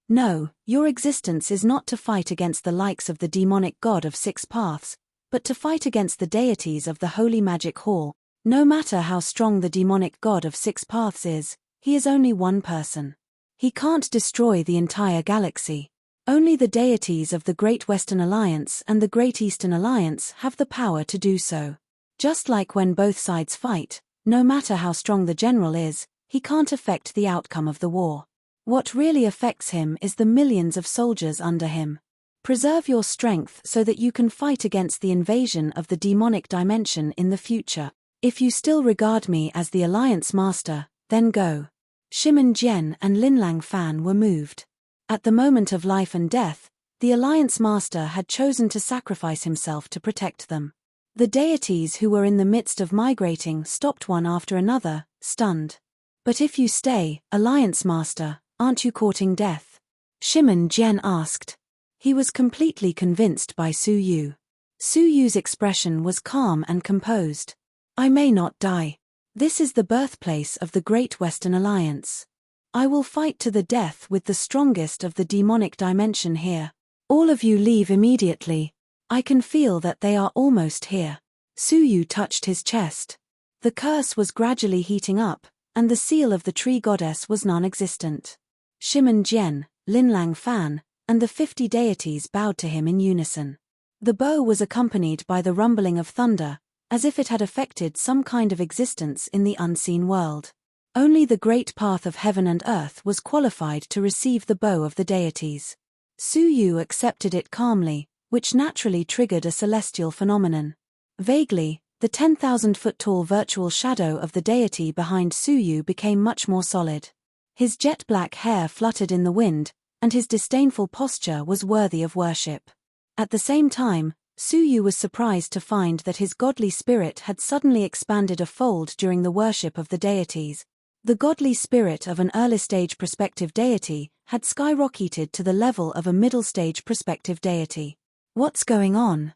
"No, your existence is not to fight against the likes of the demonic god of 6 paths, but to fight against the deities of the Holy Magic Hall. No matter how strong the demonic god of 6 paths is, he is only one person. He can't destroy the entire galaxy. Only the deities of the Great Western Alliance and the Great Eastern Alliance have the power to do so. Just like when both sides fight, no matter how strong the general is, he can't affect the outcome of the war. What really affects him is the millions of soldiers under him. Preserve your strength so that you can fight against the invasion of the demonic dimension in the future. If you still regard me as the Alliance Master, then go." Shimen Jian and Linlang Fan were moved. At the moment of life and death, the Alliance Master had chosen to sacrifice himself to protect them. The deities who were in the midst of migrating stopped one after another, stunned. "But if you stay, Alliance Master, aren't you courting death?" Shimen Jian asked. He was completely convinced by Suyu. Suyu's expression was calm and composed. "I may not die. This is the birthplace of the Great Western Alliance. I will fight to the death with the strongest of the demonic dimension here. All of you leave immediately. I can feel that they are almost here." Suyu touched his chest. The curse was gradually heating up, and the seal of the tree goddess was non-existent. Shimen Jian, Linlang Fan, and the 50 deities bowed to him in unison. The bow was accompanied by the rumbling of thunder, as if it had affected some kind of existence in the unseen world. Only the great path of heaven and earth was qualified to receive the bow of the deities. Suyu accepted it calmly, which naturally triggered a celestial phenomenon. Vaguely, the 10,000-foot-tall virtual shadow of the deity behind Suyu became much more solid. His jet-black hair fluttered in the wind, and his disdainful posture was worthy of worship. At the same time, Suyu was surprised to find that his godly spirit had suddenly expanded a fold during the worship of the deities. The godly spirit of an early-stage prospective deity had skyrocketed to the level of a middle-stage prospective deity. "What's going on?"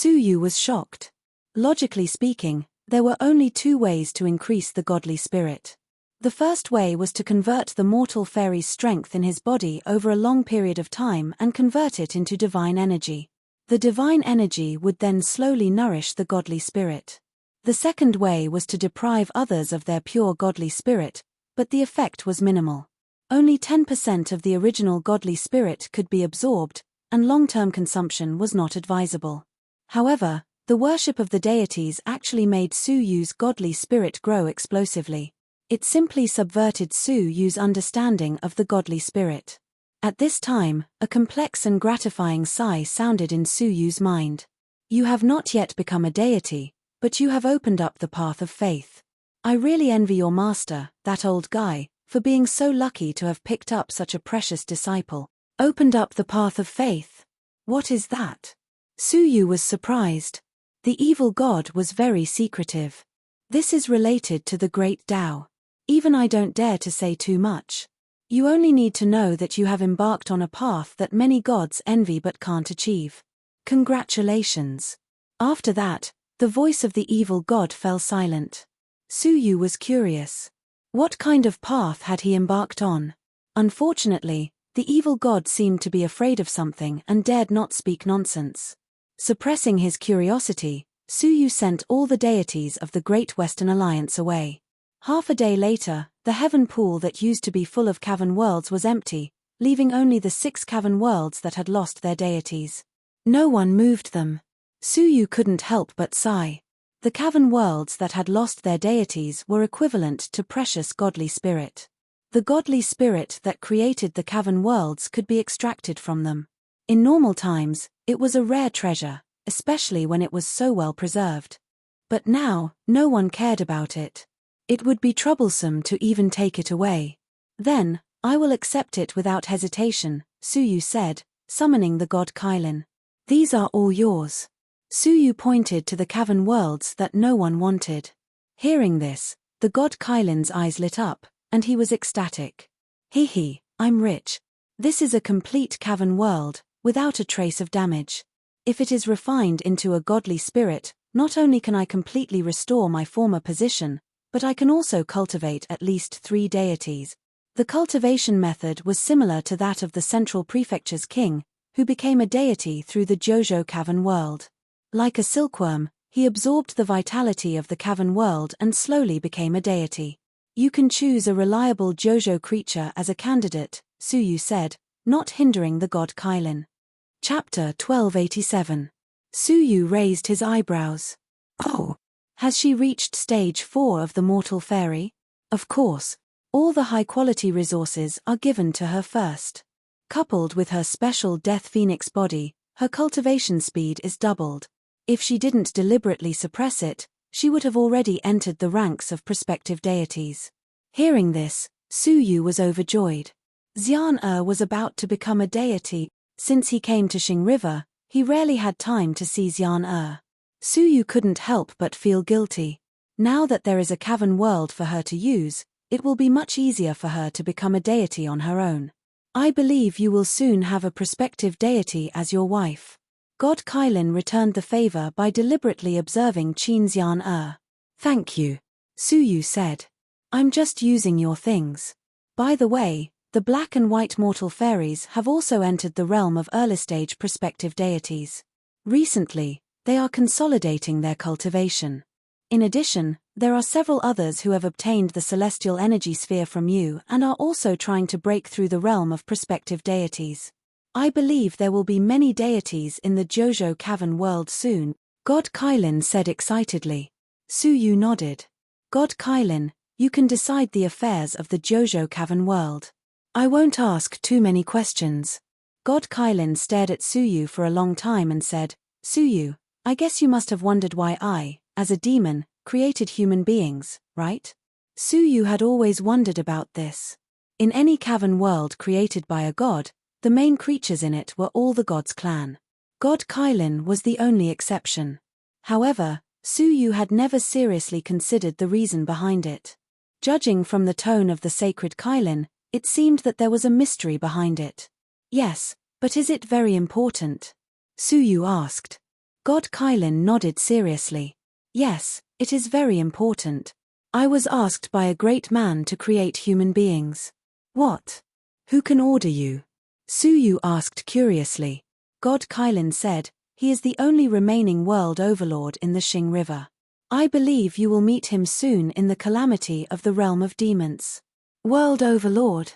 Yu was shocked. Logically speaking, there were only two ways to increase the godly spirit. The first way was to convert the mortal fairy's strength in his body over a long period of time and convert it into divine energy. The divine energy would then slowly nourish the godly spirit. The second way was to deprive others of their pure godly spirit, but the effect was minimal. Only 10% of the original godly spirit could be absorbed, and long-term consumption was not advisable. However, the worship of the deities actually made Yu's godly spirit grow explosively. It simply subverted Yu's understanding of the godly spirit. At this time, a complex and gratifying sigh sounded in Yu's mind. You have not yet become a deity, but you have opened up the path of faith. I really envy your master, that old guy, for being so lucky to have picked up such a precious disciple. Opened up the path of faith? What is that? Yu was surprised. The evil god was very secretive. This is related to the great Tao. Even I don't dare to say too much. You only need to know that you have embarked on a path that many gods envy but can't achieve. Congratulations. After that, the voice of the evil god fell silent. Yu was curious. What kind of path had he embarked on? Unfortunately, the evil god seemed to be afraid of something and dared not speak nonsense. Suppressing his curiosity, Yu sent all the deities of the Great Western Alliance away. Half a day later, the heaven pool that used to be full of cavern worlds was empty, leaving only the 6 cavern worlds that had lost their deities. No one moved them. Yu couldn't help but sigh. The cavern worlds that had lost their deities were equivalent to precious godly spirit. The godly spirit that created the cavern worlds could be extracted from them. In normal times, it was a rare treasure, especially when it was so well preserved. But now, no one cared about it. It would be troublesome to even take it away. Then, I will accept it without hesitation, Yu said, summoning the god Kylin. These are all yours. Yu pointed to the cavern worlds that no one wanted. Hearing this, the god Kylin's eyes lit up, and he was ecstatic. Hee, I'm rich. This is a complete cavern world, without a trace of damage. If it is refined into a godly spirit, not only can I completely restore my former position, but I can also cultivate at least 3 deities. The cultivation method was similar to that of the Central Prefecture's king, who became a deity through the Jojo cavern world. Like a silkworm, he absorbed the vitality of the cavern world and slowly became a deity. You can choose a reliable Jojo creature as a candidate, Yu said, not hindering the god Kylin. Chapter 1287. Yu raised his eyebrows. Oh! Has she reached stage 4 of the mortal fairy? Of course, all the high-quality resources are given to her first. Coupled with her special Death Phoenix body, her cultivation speed is doubled. If she didn't deliberately suppress it, she would have already entered the ranks of prospective deities. Hearing this, Yu was overjoyed. Xian was about to become a deity. Since he came to Xing River, he rarely had time to see Xian. Yu couldn't help but feel guilty. Now that there is a cavern world for her to use, it will be much easier for her to become a deity on her own. I believe you will soon have a prospective deity as your wife. God Kylin returned the favor by deliberately observing Qin Xian. Thank you, Yu said. I'm just using your things. By the way, the black and white mortal fairies have also entered the realm of early-stage prospective deities. Recently, they are consolidating their cultivation. In addition, there are several others who have obtained the celestial energy sphere from you and are also trying to break through the realm of prospective deities. I believe there will be many deities in the Jojo cavern world soon, God Kylin said excitedly. Yu nodded. God Kylin, you can decide the affairs of the Jojo cavern world. I won't ask too many questions. God Kylin stared at Yu for a long time and said, Yu, I guess you must have wondered why I, as a demon, created human beings, right? Yu had always wondered about this. In any cavern world created by a god, the main creatures in it were all the god's clan. God Kylin was the only exception. However, Yu had never seriously considered the reason behind it. Judging from the tone of the sacred Kylin, it seemed that there was a mystery behind it. Yes, but is it very important? Yu asked. God Kylin nodded seriously. Yes, it is very important. I was asked by a great man to create human beings. What? Who can order you? Suyu asked curiously. God Kylin said, he is the only remaining world overlord in the Xing River. I believe you will meet him soon in the calamity of the realm of demons. World overlord?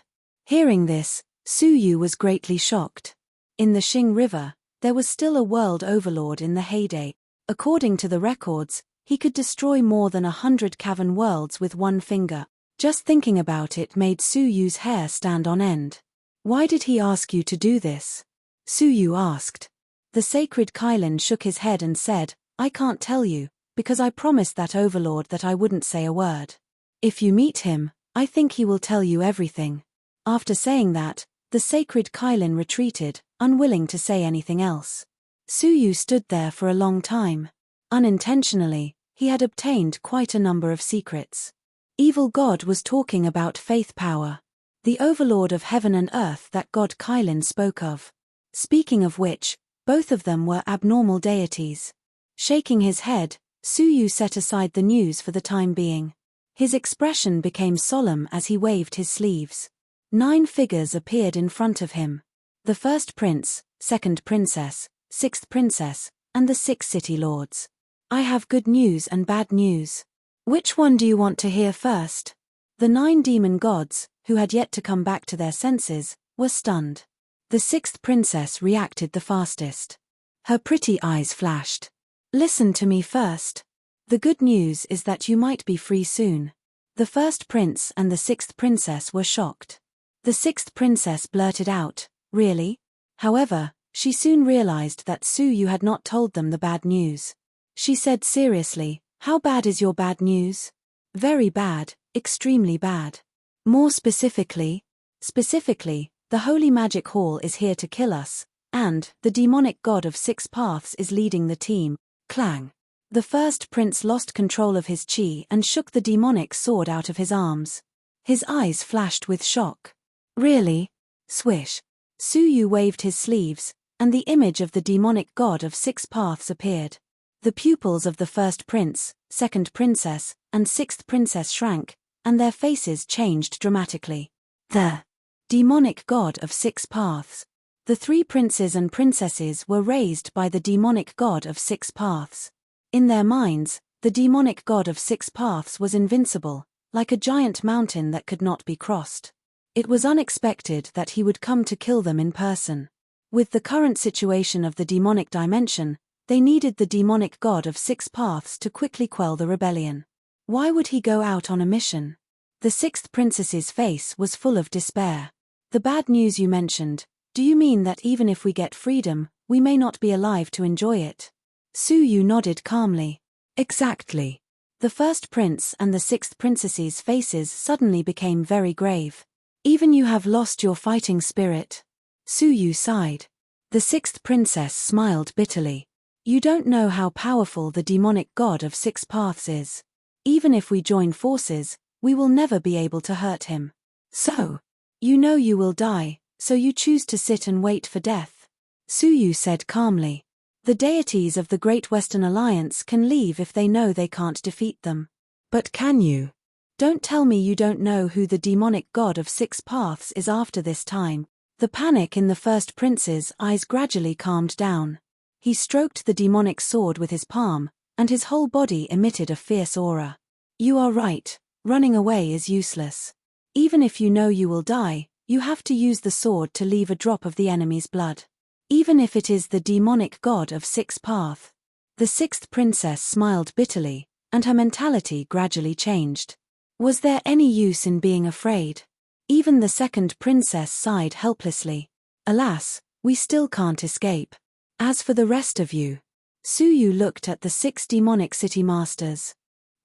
Hearing this, Suyu was greatly shocked. In the Xing River, there was still a world overlord in the heyday. According to the records, he could destroy more than 100 cavern worlds with one finger. Just thinking about it made Suyu's hair stand on end. Why did he ask you to do this? Suyu asked. The sacred Kylin shook his head and said, I can't tell you, because I promised that overlord that I wouldn't say a word. If you meet him, I think he will tell you everything. After saying that, the sacred Kylin retreated, unwilling to say anything else. Suyu stood there for a long time. Unintentionally, he had obtained quite a number of secrets. Evil God was talking about faith power. The overlord of heaven and earth that God Kylin spoke of. Speaking of which, both of them were abnormal deities. Shaking his head, Suyu set aside the news for the time being. His expression became solemn as he waved his sleeves. 9 figures appeared in front of him. The first prince, second princess, sixth princess, and the 6 city lords. I have good news and bad news. Which one do you want to hear first? The 9 demon gods, who had yet to come back to their senses, were stunned. The 6th princess reacted the fastest. Her pretty eyes flashed. Listen to me first. The good news is that you might be free soon. The first prince and the 6th princess were shocked. The 6th princess blurted out, really? However, she soon realized that Suyu had not told them the bad news. She said seriously, how bad is your bad news? Very bad, extremely bad. More specifically? Specifically, the Holy Magic Hall is here to kill us, and the demonic god of 6 paths is leading the team. Clang. The first prince lost control of his chi and shook the demonic sword out of his arms. His eyes flashed with shock. Really? Swish. Suyu waved his sleeves, and the image of the demonic god of 6 paths appeared. The pupils of the first prince, second princess, and 6th princess shrank, and their faces changed dramatically. The demonic god of 6 paths. The 3 princes and princesses were raised by the demonic god of 6 paths. In their minds, the demonic god of 6 paths was invincible, like a giant mountain that could not be crossed. It was unexpected that he would come to kill them in person. With the current situation of the demonic dimension, they needed the demonic god of 6 paths to quickly quell the rebellion. Why would he go out on a mission? The 6th princess's face was full of despair. The bad news you mentioned, do you mean that even if we get freedom, we may not be alive to enjoy it? Suyu nodded calmly. Exactly. The first prince and the 6th princess's faces suddenly became very grave. Even you have lost your fighting spirit. Suyu sighed. The 6th princess smiled bitterly. You don't know how powerful the demonic god of 6 paths is. Even if we join forces, we will never be able to hurt him. So, you know you will die, so you choose to sit and wait for death. Suyu said calmly. The deities of the Great Western Alliance can leave if they know they can't defeat them. But can you? Don't tell me you don't know who the demonic god of 6 paths is after this time. The panic in the first prince's eyes gradually calmed down. He stroked the demonic sword with his palm, and his whole body emitted a fierce aura. You are right, running away is useless. Even if you know you will die, you have to use the sword to leave a drop of the enemy's blood. Even if it is the demonic god of 6 paths. The 6th princess smiled bitterly, and her mentality gradually changed. Was there any use in being afraid? Even the 2nd princess sighed helplessly. Alas, we still can't escape. As for the rest of you. Suyu looked at the 6 demonic city masters.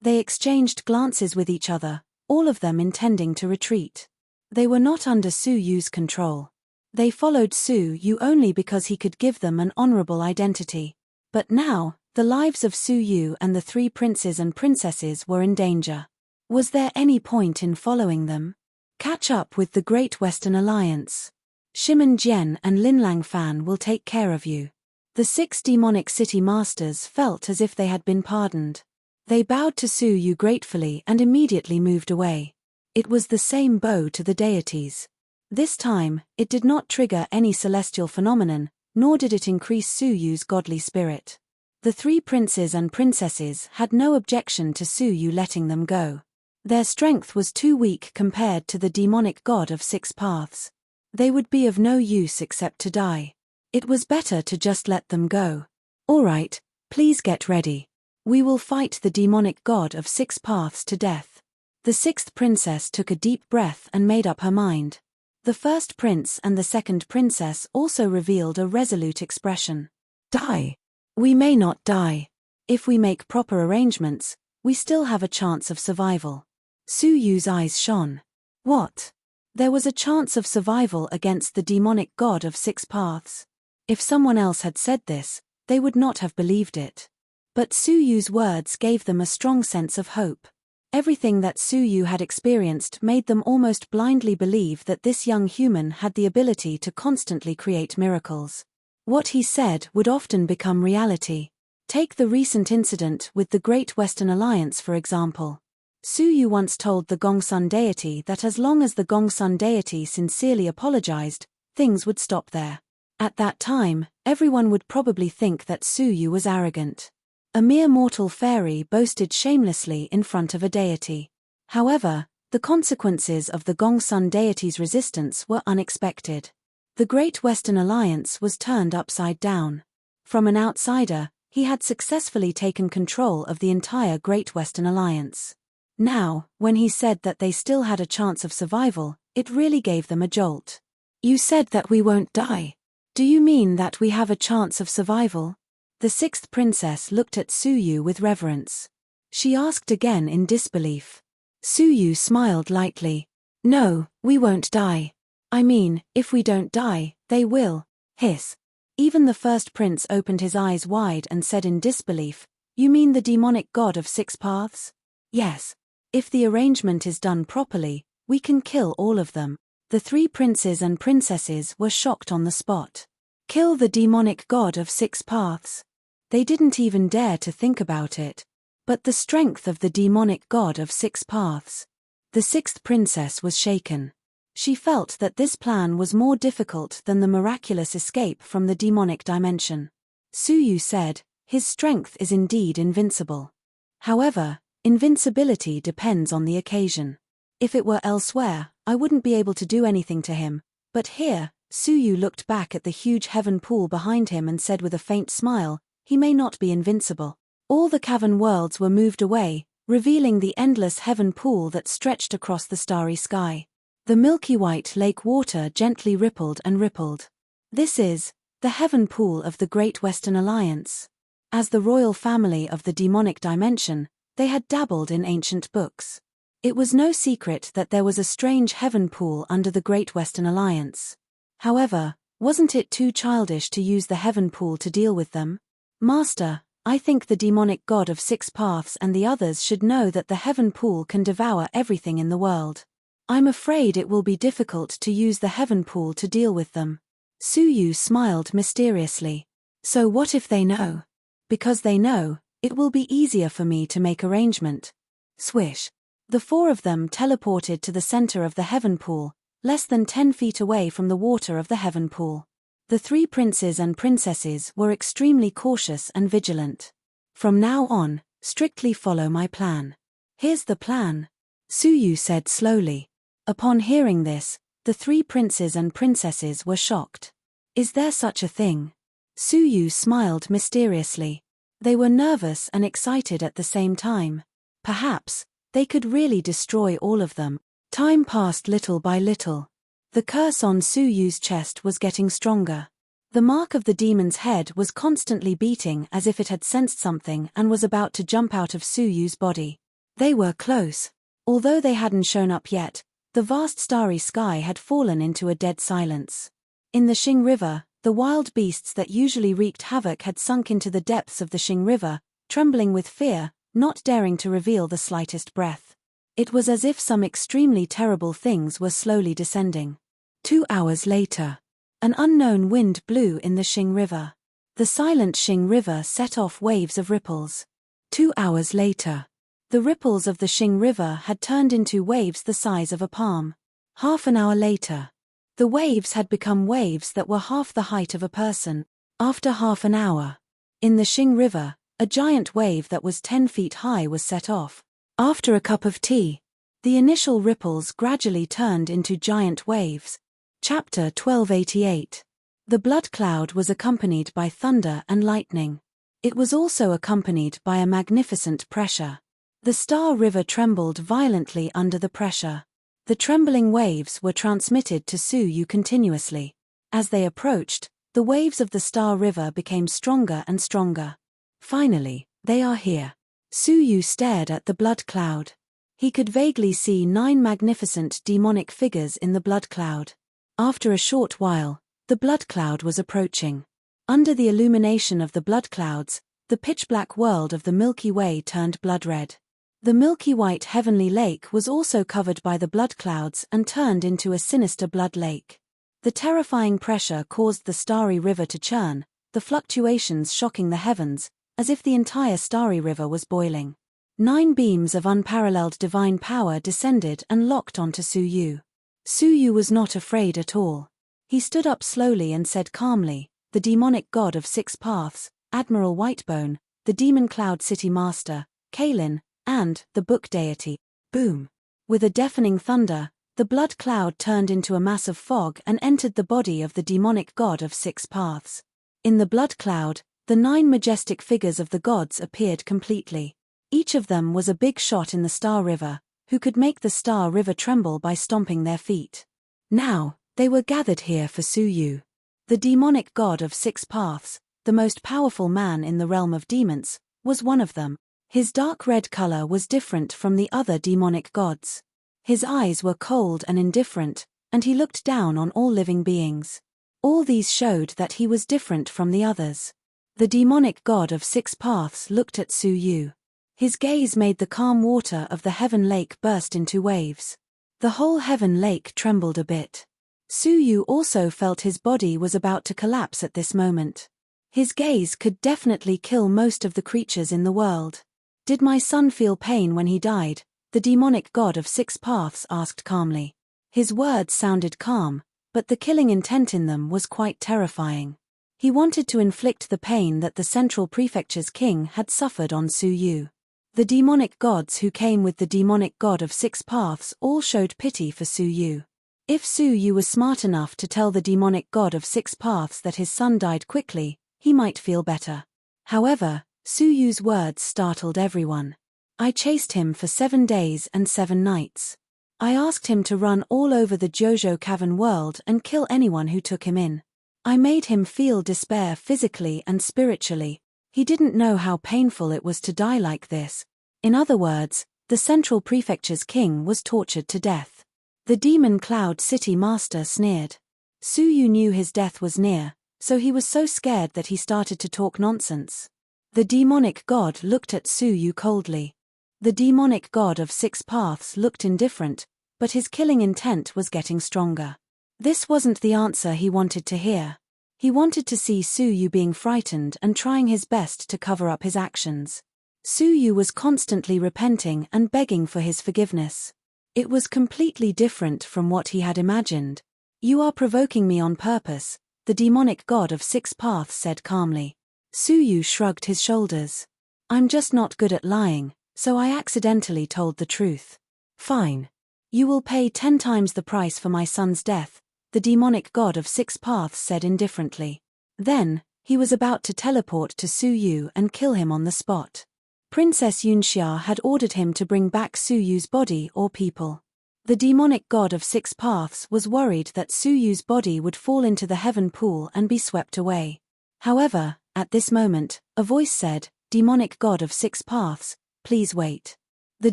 They exchanged glances with each other, all of them intending to retreat. They were not under Suyu's control. They followed Suyu only because he could give them an honorable identity. But now, the lives of Suyu and the 3 princes and princesses were in danger. Was there any point in following them? Catch up with the Great Western Alliance. Shimen Jian and Linlang Fan will take care of you. The 6 demonic city masters felt as if they had been pardoned. They bowed to Su Yu gratefully and immediately moved away. It was the same bow to the deities. This time, it did not trigger any celestial phenomenon, nor did it increase Su Yu's godly spirit. The 3 princes and princesses had no objection to Su Yu letting them go. Their strength was too weak compared to the demonic god of 6 paths. They would be of no use except to die. It was better to just let them go. All right, please get ready. We will fight the demonic god of 6 paths to death. The 6th princess took a deep breath and made up her mind. The 1st prince and the 2nd princess also revealed a resolute expression. Die. We may not die. If we make proper arrangements, we still have a chance of survival. Su Yu's eyes shone. What? There was a chance of survival against the demonic god of 6 paths. If someone else had said this, they would not have believed it. But Su Yu's words gave them a strong sense of hope. Everything that Su Yu had experienced made them almost blindly believe that this young human had the ability to constantly create miracles. What he said would often become reality. Take the recent incident with the Great Western Alliance for example. Su Yu once told the Gongsun deity that as long as the Gongsun deity sincerely apologized, things would stop there. At that time, everyone would probably think that Su Yu was arrogant. A mere mortal fairy boasted shamelessly in front of a deity. However, the consequences of the Gongsun deity's resistance were unexpected. The Great Western Alliance was turned upside down. From an outsider, he had successfully taken control of the entire Great Western Alliance. Now, when he said that they still had a chance of survival, it really gave them a jolt. You said that we won't die. Do you mean that we have a chance of survival? The 6th princess looked at Su Yu with reverence. She asked again in disbelief. Su Yu smiled lightly. No, we won't die. I mean, if we don't die, they will. Hiss. Even the 1st prince opened his eyes wide and said in disbelief, You mean the demonic god of 6 paths? Yes. If the arrangement is done properly, we can kill all of them. The 3 princes and princesses were shocked on the spot. Kill the demonic god of 6 paths. They didn't even dare to think about it. But the strength of the demonic god of 6 paths. The 6th princess was shaken. She felt that this plan was more difficult than the miraculous escape from the demonic dimension. Su Yu said, His strength is indeed invincible. However, invincibility depends on the occasion. If it were elsewhere, I wouldn't be able to do anything to him, but here, Su Yu looked back at the huge heaven pool behind him and said with a faint smile, He may not be invincible. All the cavern worlds were moved away, revealing the endless heaven pool that stretched across the starry sky. The milky white lake water gently rippled and rippled. This is the heaven pool of the Great Western Alliance. As the royal family of the demonic dimension, they had dabbled in ancient books. It was no secret that there was a strange heaven pool under the Great Western Alliance. However, wasn't it too childish to use the heaven pool to deal with them? Master, I think the demonic god of 6 paths and the others should know that the heaven pool can devour everything in the world. I'm afraid it will be difficult to use the heaven pool to deal with them. Su Yu smiled mysteriously. So what if they know? Because they know, it will be easier for me to make arrangement. Swish. The 4 of them teleported to the center of the heaven pool, less than 10 feet away from the water of the heaven pool. The 3 princes and princesses were extremely cautious and vigilant. From now on, strictly follow my plan. Here's the plan, Su Yu said slowly. Upon hearing this, the 3 princes and princesses were shocked. Is there such a thing? Su Yu smiled mysteriously. They were nervous and excited at the same time. Perhaps, they could really destroy all of them. Time passed little by little. The curse on Su Yu's chest was getting stronger. The mark of the demon's head was constantly beating as if it had sensed something and was about to jump out of Su Yu's body. They were close. Although they hadn't shown up yet, the vast starry sky had fallen into a dead silence. In the Xing River, the wild beasts that usually wreaked havoc had sunk into the depths of the Xing River, trembling with fear, not daring to reveal the slightest breath. It was as if some extremely terrible things were slowly descending. 2 hours later, an unknown wind blew in the Xing River. The silent Xing River set off waves of ripples. 2 hours later, the ripples of the Xing River had turned into waves the size of a palm. Half an hour later, the waves had become waves that were half the height of a person. After half an hour, in the Xing River, a giant wave that was 10 feet high was set off. After a cup of tea, the initial ripples gradually turned into giant waves. Chapter 1288. The blood cloud was accompanied by thunder and lightning. It was also accompanied by a magnificent pressure. The Star River trembled violently under the pressure. The trembling waves were transmitted to Su Yu continuously. As they approached, the waves of the Star River became stronger and stronger. Finally, they are here. Su Yu stared at the blood cloud. He could vaguely see 9 magnificent demonic figures in the blood cloud. After a short while, the blood cloud was approaching. Under the illumination of the blood clouds, the pitch-black world of the Milky Way turned blood-red. The milky white heavenly lake was also covered by the blood clouds and turned into a sinister blood lake. The terrifying pressure caused the starry river to churn, the fluctuations shocking the heavens, as if the entire starry river was boiling. 9 beams of unparalleled divine power descended and locked onto Su Yu. Su Yu was not afraid at all. He stood up slowly and said calmly, "The demonic god of 6 paths, Admiral Whitebone, the demon cloud city master, Kalin, and the book deity." Boom! With a deafening thunder, the blood cloud turned into a mass of fog and entered the body of the demonic god of 6 paths. In the blood cloud, the 9 majestic figures of the gods appeared completely. Each of them was a big shot in the Star River, who could make the Star River tremble by stomping their feet. Now, they were gathered here for Su Yu. The demonic god of 6 paths, the most powerful man in the realm of demons, was one of them. His dark red color was different from the other demonic gods. His eyes were cold and indifferent, and he looked down on all living beings. All these showed that he was different from the others. The demonic god of 6 paths looked at Su Yu. His gaze made the calm water of the heaven lake burst into waves. The whole heaven lake trembled a bit. Su Yu also felt his body was about to collapse at this moment. His gaze could definitely kill most of the creatures in the world. "Did my son feel pain when he died?" the demonic god of 6 paths asked calmly. His words sounded calm, but the killing intent in them was quite terrifying. He wanted to inflict the pain that the Central Prefecture's king had suffered on Su Yu. The demonic gods who came with the demonic god of 6 paths all showed pity for Su Yu. If Su Yu was smart enough to tell the demonic god of 6 paths that his son died quickly, he might feel better. However, Su Yu's words startled everyone. "I chased him for 7 days and 7 nights. I asked him to run all over the Jojo Cavern world and kill anyone who took him in. I made him feel despair physically and spiritually. He didn't know how painful it was to die like this." In other words, the Central Prefecture's king was tortured to death. The Demon Cloud City Master sneered. Su Yu knew his death was near, so he was so scared that he started to talk nonsense. The demonic god looked at Su Yu coldly. The demonic god of 6 paths looked indifferent, but his killing intent was getting stronger. This wasn't the answer he wanted to hear. He wanted to see Su Yu being frightened and trying his best to cover up his actions. Su Yu was constantly repenting and begging for his forgiveness. It was completely different from what he had imagined. "You are provoking me on purpose," the demonic god of 6 paths said calmly. Su Yu shrugged his shoulders. "I'm just not good at lying, so I accidentally told the truth." "Fine. You will pay 10 times the price for my son's death," the demonic god of 6 paths said indifferently. Then, he was about to teleport to Su Yu and kill him on the spot. Princess Yunxia had ordered him to bring back Su Yu's body or people. The demonic god of 6 paths was worried that Su Yu's body would fall into the heaven pool and be swept away. However, at this moment, a voice said, "Demonic god of 6 paths, please wait." The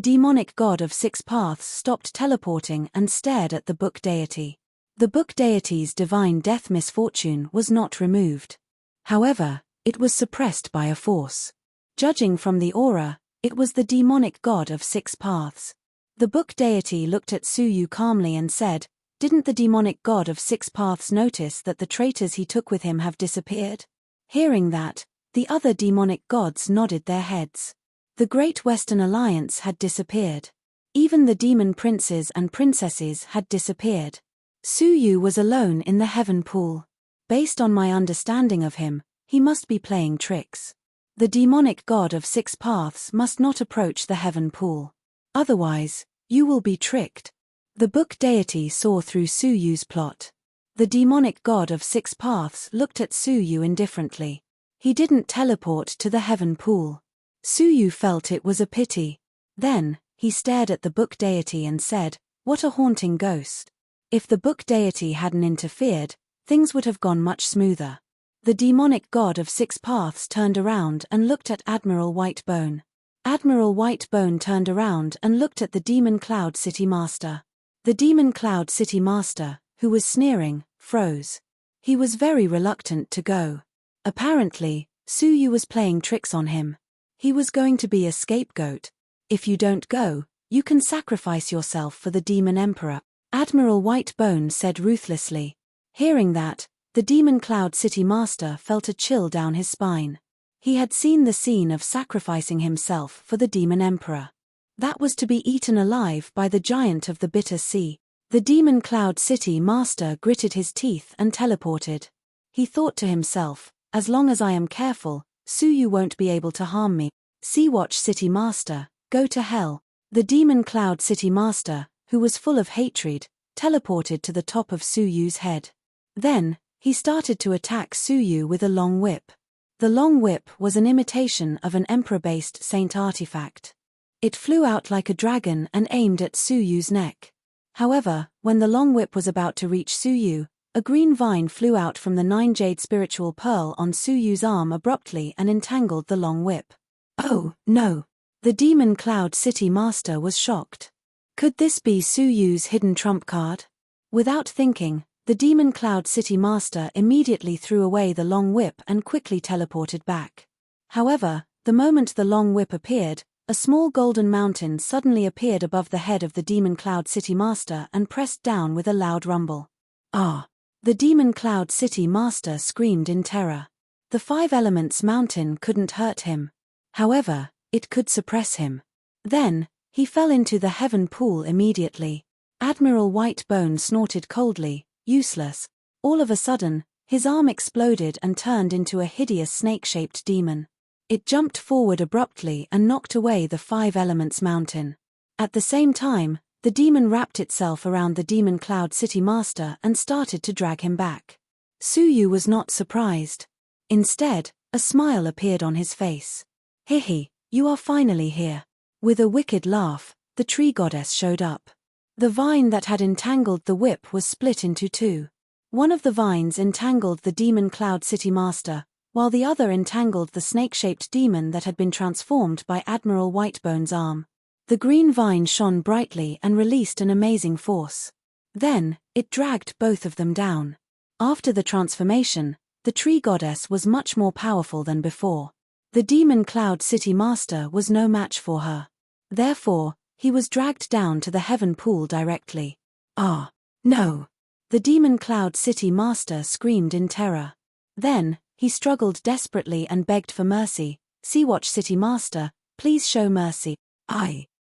demonic god of 6 paths stopped teleporting and stared at the book deity. The book deity's divine death misfortune was not removed. However, it was suppressed by a force. Judging from the aura, it was the demonic god of 6 paths. The book deity looked at Su Yu calmly and said, "Didn't the demonic god of 6 paths notice that the traitors he took with him have disappeared?" Hearing that, the other demonic gods nodded their heads. The Great Western Alliance had disappeared. Even the demon princes and princesses had disappeared. Suyu was alone in the heaven pool. Based on my understanding of him, he must be playing tricks. The demonic god of 6 paths must not approach the heaven pool. Otherwise, you will be tricked. The book deity saw through Suyu's plot. The demonic god of 6 paths looked at Suyu indifferently. He didn't teleport to the heaven pool. Suyu felt it was a pity. Then, he stared at the book deity and said, "What a haunting ghost." If the book deity hadn't interfered, things would have gone much smoother. The demonic god of 6 paths turned around and looked at Admiral Whitebone. Admiral Whitebone turned around and looked at the Demon Cloud City Master. The Demon Cloud City Master, who was sneering, froze. He was very reluctant to go. Apparently, Suyu was playing tricks on him. He was going to be a scapegoat. If you don't go, you can sacrifice yourself for the Demon Emperor, Admiral Whitebone said ruthlessly. Hearing that, the Demon Cloud City Master felt a chill down his spine. He had seen the scene of sacrificing himself for the Demon Emperor. That was to be eaten alive by the giant of the bitter sea. The Demon Cloud City Master gritted his teeth and teleported. He thought to himself, as long as I am careful, Suyu won't be able to harm me. Sea-Watch City Master, go to hell. The Demon Cloud City Master, who was full of hatred, teleported to the top of Suyu's head. Then, he started to attack Suyu with a long whip. The long whip was an imitation of an emperor-based saint artifact. It flew out like a dragon and aimed at Suyu's neck. However, when the long whip was about to reach Suyu, a green vine flew out from the 9-jade spiritual pearl on Suyu's arm abruptly and entangled the long whip. Oh, no! The Demon Cloud City Master was shocked. Could this be Suyu's hidden trump card? Without thinking, the Demon Cloud City Master immediately threw away the long whip and quickly teleported back. However, the moment the long whip appeared, a small golden mountain suddenly appeared above the head of the Demon Cloud City Master and pressed down with a loud rumble. Ah! The Demon Cloud City Master screamed in terror. The 5 Elements mountain couldn't hurt him. However, it could suppress him. Then, he fell into the heaven pool immediately. Admiral Whitebone snorted coldly, useless. All of a sudden, his arm exploded and turned into a hideous snake-shaped demon. It jumped forward abruptly and knocked away the 5 Elements mountain. At the same time, the demon wrapped itself around the Demon Cloud City Master and started to drag him back. Suyu was not surprised. Instead, a smile appeared on his face. "Hihi, you are finally here." With a wicked laugh, the tree goddess showed up. The vine that had entangled the whip was split into 2. One of the vines entangled the Demon Cloud City Master, while the other entangled the snake-shaped demon that had been transformed by Admiral Whitebone's arm. The green vine shone brightly and released an amazing force. Then, it dragged both of them down. After the transformation, the tree goddess was much more powerful than before. The Demon Cloud City Master was no match for her. Therefore, he was dragged down to the heaven pool directly. Ah, no! The Demon Cloud City Master screamed in terror. Then, he struggled desperately and begged for mercy. "Sea-Watch City Master, please show mercy."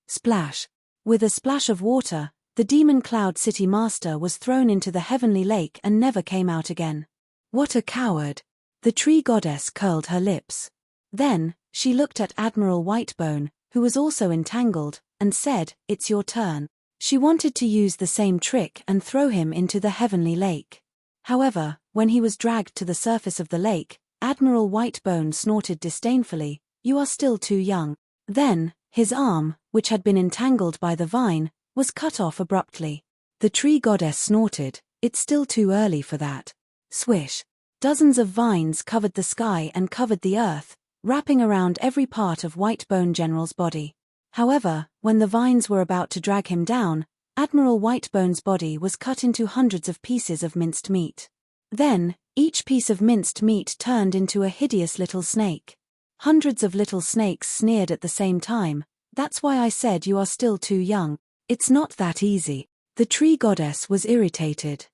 Splash. With a splash of water, the Demon Cloud City Master was thrown into the heavenly lake and never came out again. What a coward! The tree goddess curled her lips. Then, she looked at Admiral Whitebone, who was also entangled, and said, "It's your turn." She wanted to use the same trick and throw him into the heavenly lake. However, when he was dragged to the surface of the lake, Admiral Whitebone snorted disdainfully, "You are still too young." Then, his arm, which had been entangled by the vine, was cut off abruptly. The tree goddess snorted, "It's still too early for that." Swish! Dozens of vines covered the sky and covered the earth, wrapping around every part of Whitebone General's body. However, when the vines were about to drag him down, Admiral Whitebone's body was cut into hundreds of pieces of minced meat. Then, each piece of minced meat turned into a hideous little snake. Hundreds of little snakes sneered at the same time. "That's why I said you are still too young. It's not that easy." The tree goddess was irritated.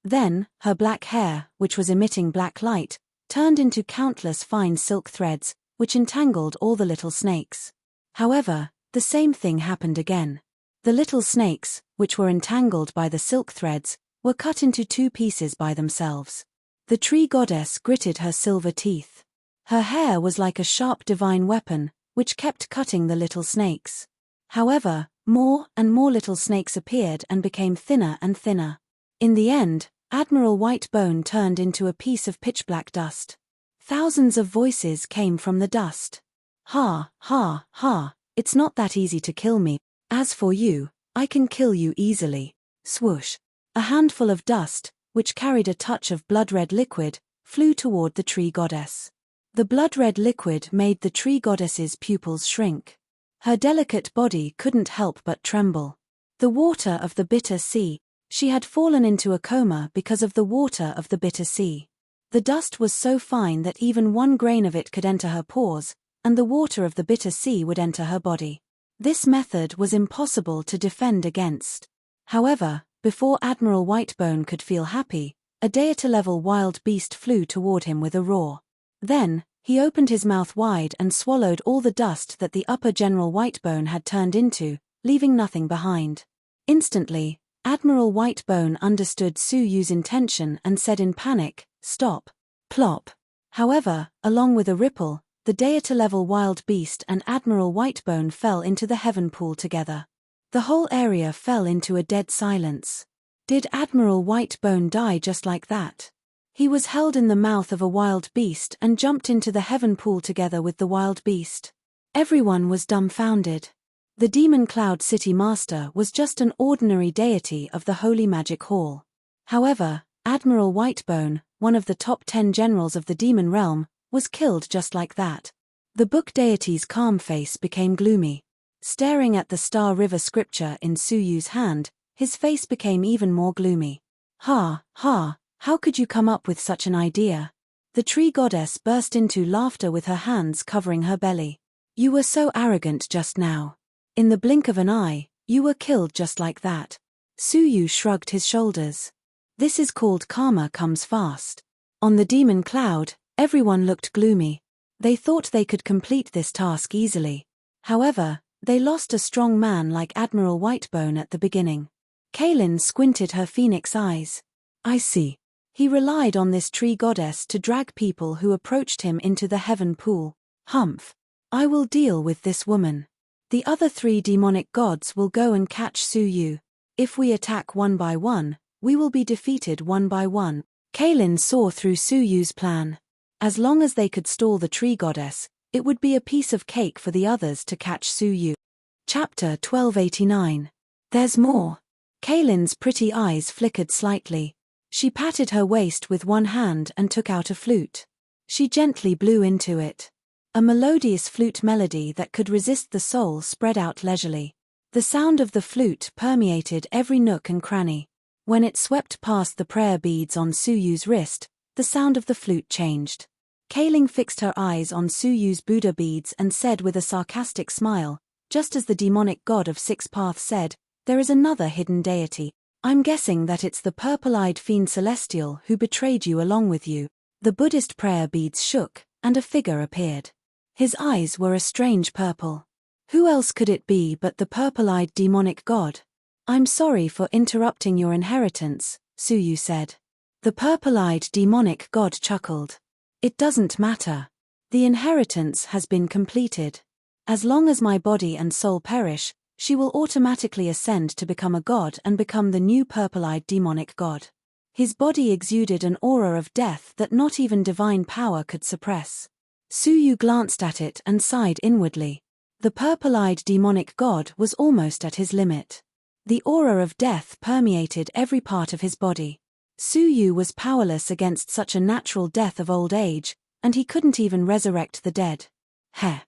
Then, her black hair, which was emitting black light, turned into countless fine silk threads, which entangled all the little snakes. However, the same thing happened again. The little snakes, which were entangled by the silk threads, were cut into two pieces by themselves. The tree goddess gritted her silver teeth. Her hair was like a sharp divine weapon, which kept cutting the little snakes. However, more and more little snakes appeared and became thinner and thinner. In the end, Admiral Whitebone turned into a piece of pitch-black dust. Thousands of voices came from the dust. Ha, ha, ha, it's not that easy to kill me. As for you, I can kill you easily. Swoosh. A handful of dust, which carried a touch of blood-red liquid, flew toward the tree goddess. The blood-red liquid made the tree goddess's pupils shrink. Her delicate body couldn't help but tremble. The water of the bitter sea. She had fallen into a coma because of the water of the bitter sea. The dust was so fine that even one grain of it could enter her pores, and the water of the bitter sea would enter her body. This method was impossible to defend against. However, before Admiral Whitebone could feel happy, a deity-level wild beast flew toward him with a roar. Then, he opened his mouth wide and swallowed all the dust that the upper General Whitebone had turned into, leaving nothing behind. Instantly, Admiral Whitebone understood Su Yu's intention and said in panic, "Stop." Plop. However, along with a ripple, the deity-level wild beast and Admiral Whitebone fell into the heaven pool together. The whole area fell into a dead silence. Did Admiral Whitebone die just like that? He was held in the mouth of a wild beast and jumped into the heaven pool together with the wild beast. Everyone was dumbfounded. The Demon Cloud City Master was just an ordinary deity of the Holy Magic Hall. However, Admiral Whitebone, one of the top 10 generals of the demon realm, was killed just like that. The book deity's calm face became gloomy. Staring at the Star River scripture in Su Yu's hand, his face became even more gloomy. Ha, ha, how could you come up with such an idea? The tree goddess burst into laughter with her hands covering her belly. You were so arrogant just now. In the blink of an eye, you were killed just like that. Su Yu shrugged his shoulders. This is called karma comes fast. On the demon cloud, everyone looked gloomy. They thought they could complete this task easily. However, they lost a strong man like Admiral Whitebone at the beginning. Kaylin squinted her phoenix eyes. I see. He relied on this tree goddess to drag people who approached him into the heaven pool. Humph. I will deal with this woman. The other 3 demonic gods will go and catch Su Yu. If we attack one by one, we will be defeated one by one. Kaylin saw through Su Yu's plan. As long as they could stall the tree goddess, it would be a piece of cake for the others to catch Su Yu. Chapter 1289. There's more. Kaylin's pretty eyes flickered slightly. She patted her waist with one hand and took out a flute. She gently blew into it. A melodious flute melody that could resist the soul spread out leisurely. The sound of the flute permeated every nook and cranny. When it swept past the prayer beads on Su Yu's wrist, the sound of the flute changed. Kaylin fixed her eyes on Su Yu's Buddha beads and said with a sarcastic smile, just as the demonic god of 6 paths said, there is another hidden deity. I'm guessing that it's the purple-eyed fiend celestial who betrayed you along with you. The Buddhist prayer beads shook, and a figure appeared. His eyes were a strange purple. Who else could it be but the purple-eyed demonic god? I'm sorry for interrupting your inheritance, Su Yu said. The purple-eyed demonic god chuckled. It doesn't matter. The inheritance has been completed. As long as my body and soul perish, she will automatically ascend to become a god and become the new purple-eyed demonic god. His body exuded an aura of death that not even divine power could suppress. Su Yu glanced at it and sighed inwardly. The purple-eyed demonic god was almost at his limit. The aura of death permeated every part of his body. Su Yu was powerless against such a natural death of old age, and he couldn't even resurrect the dead. Heh.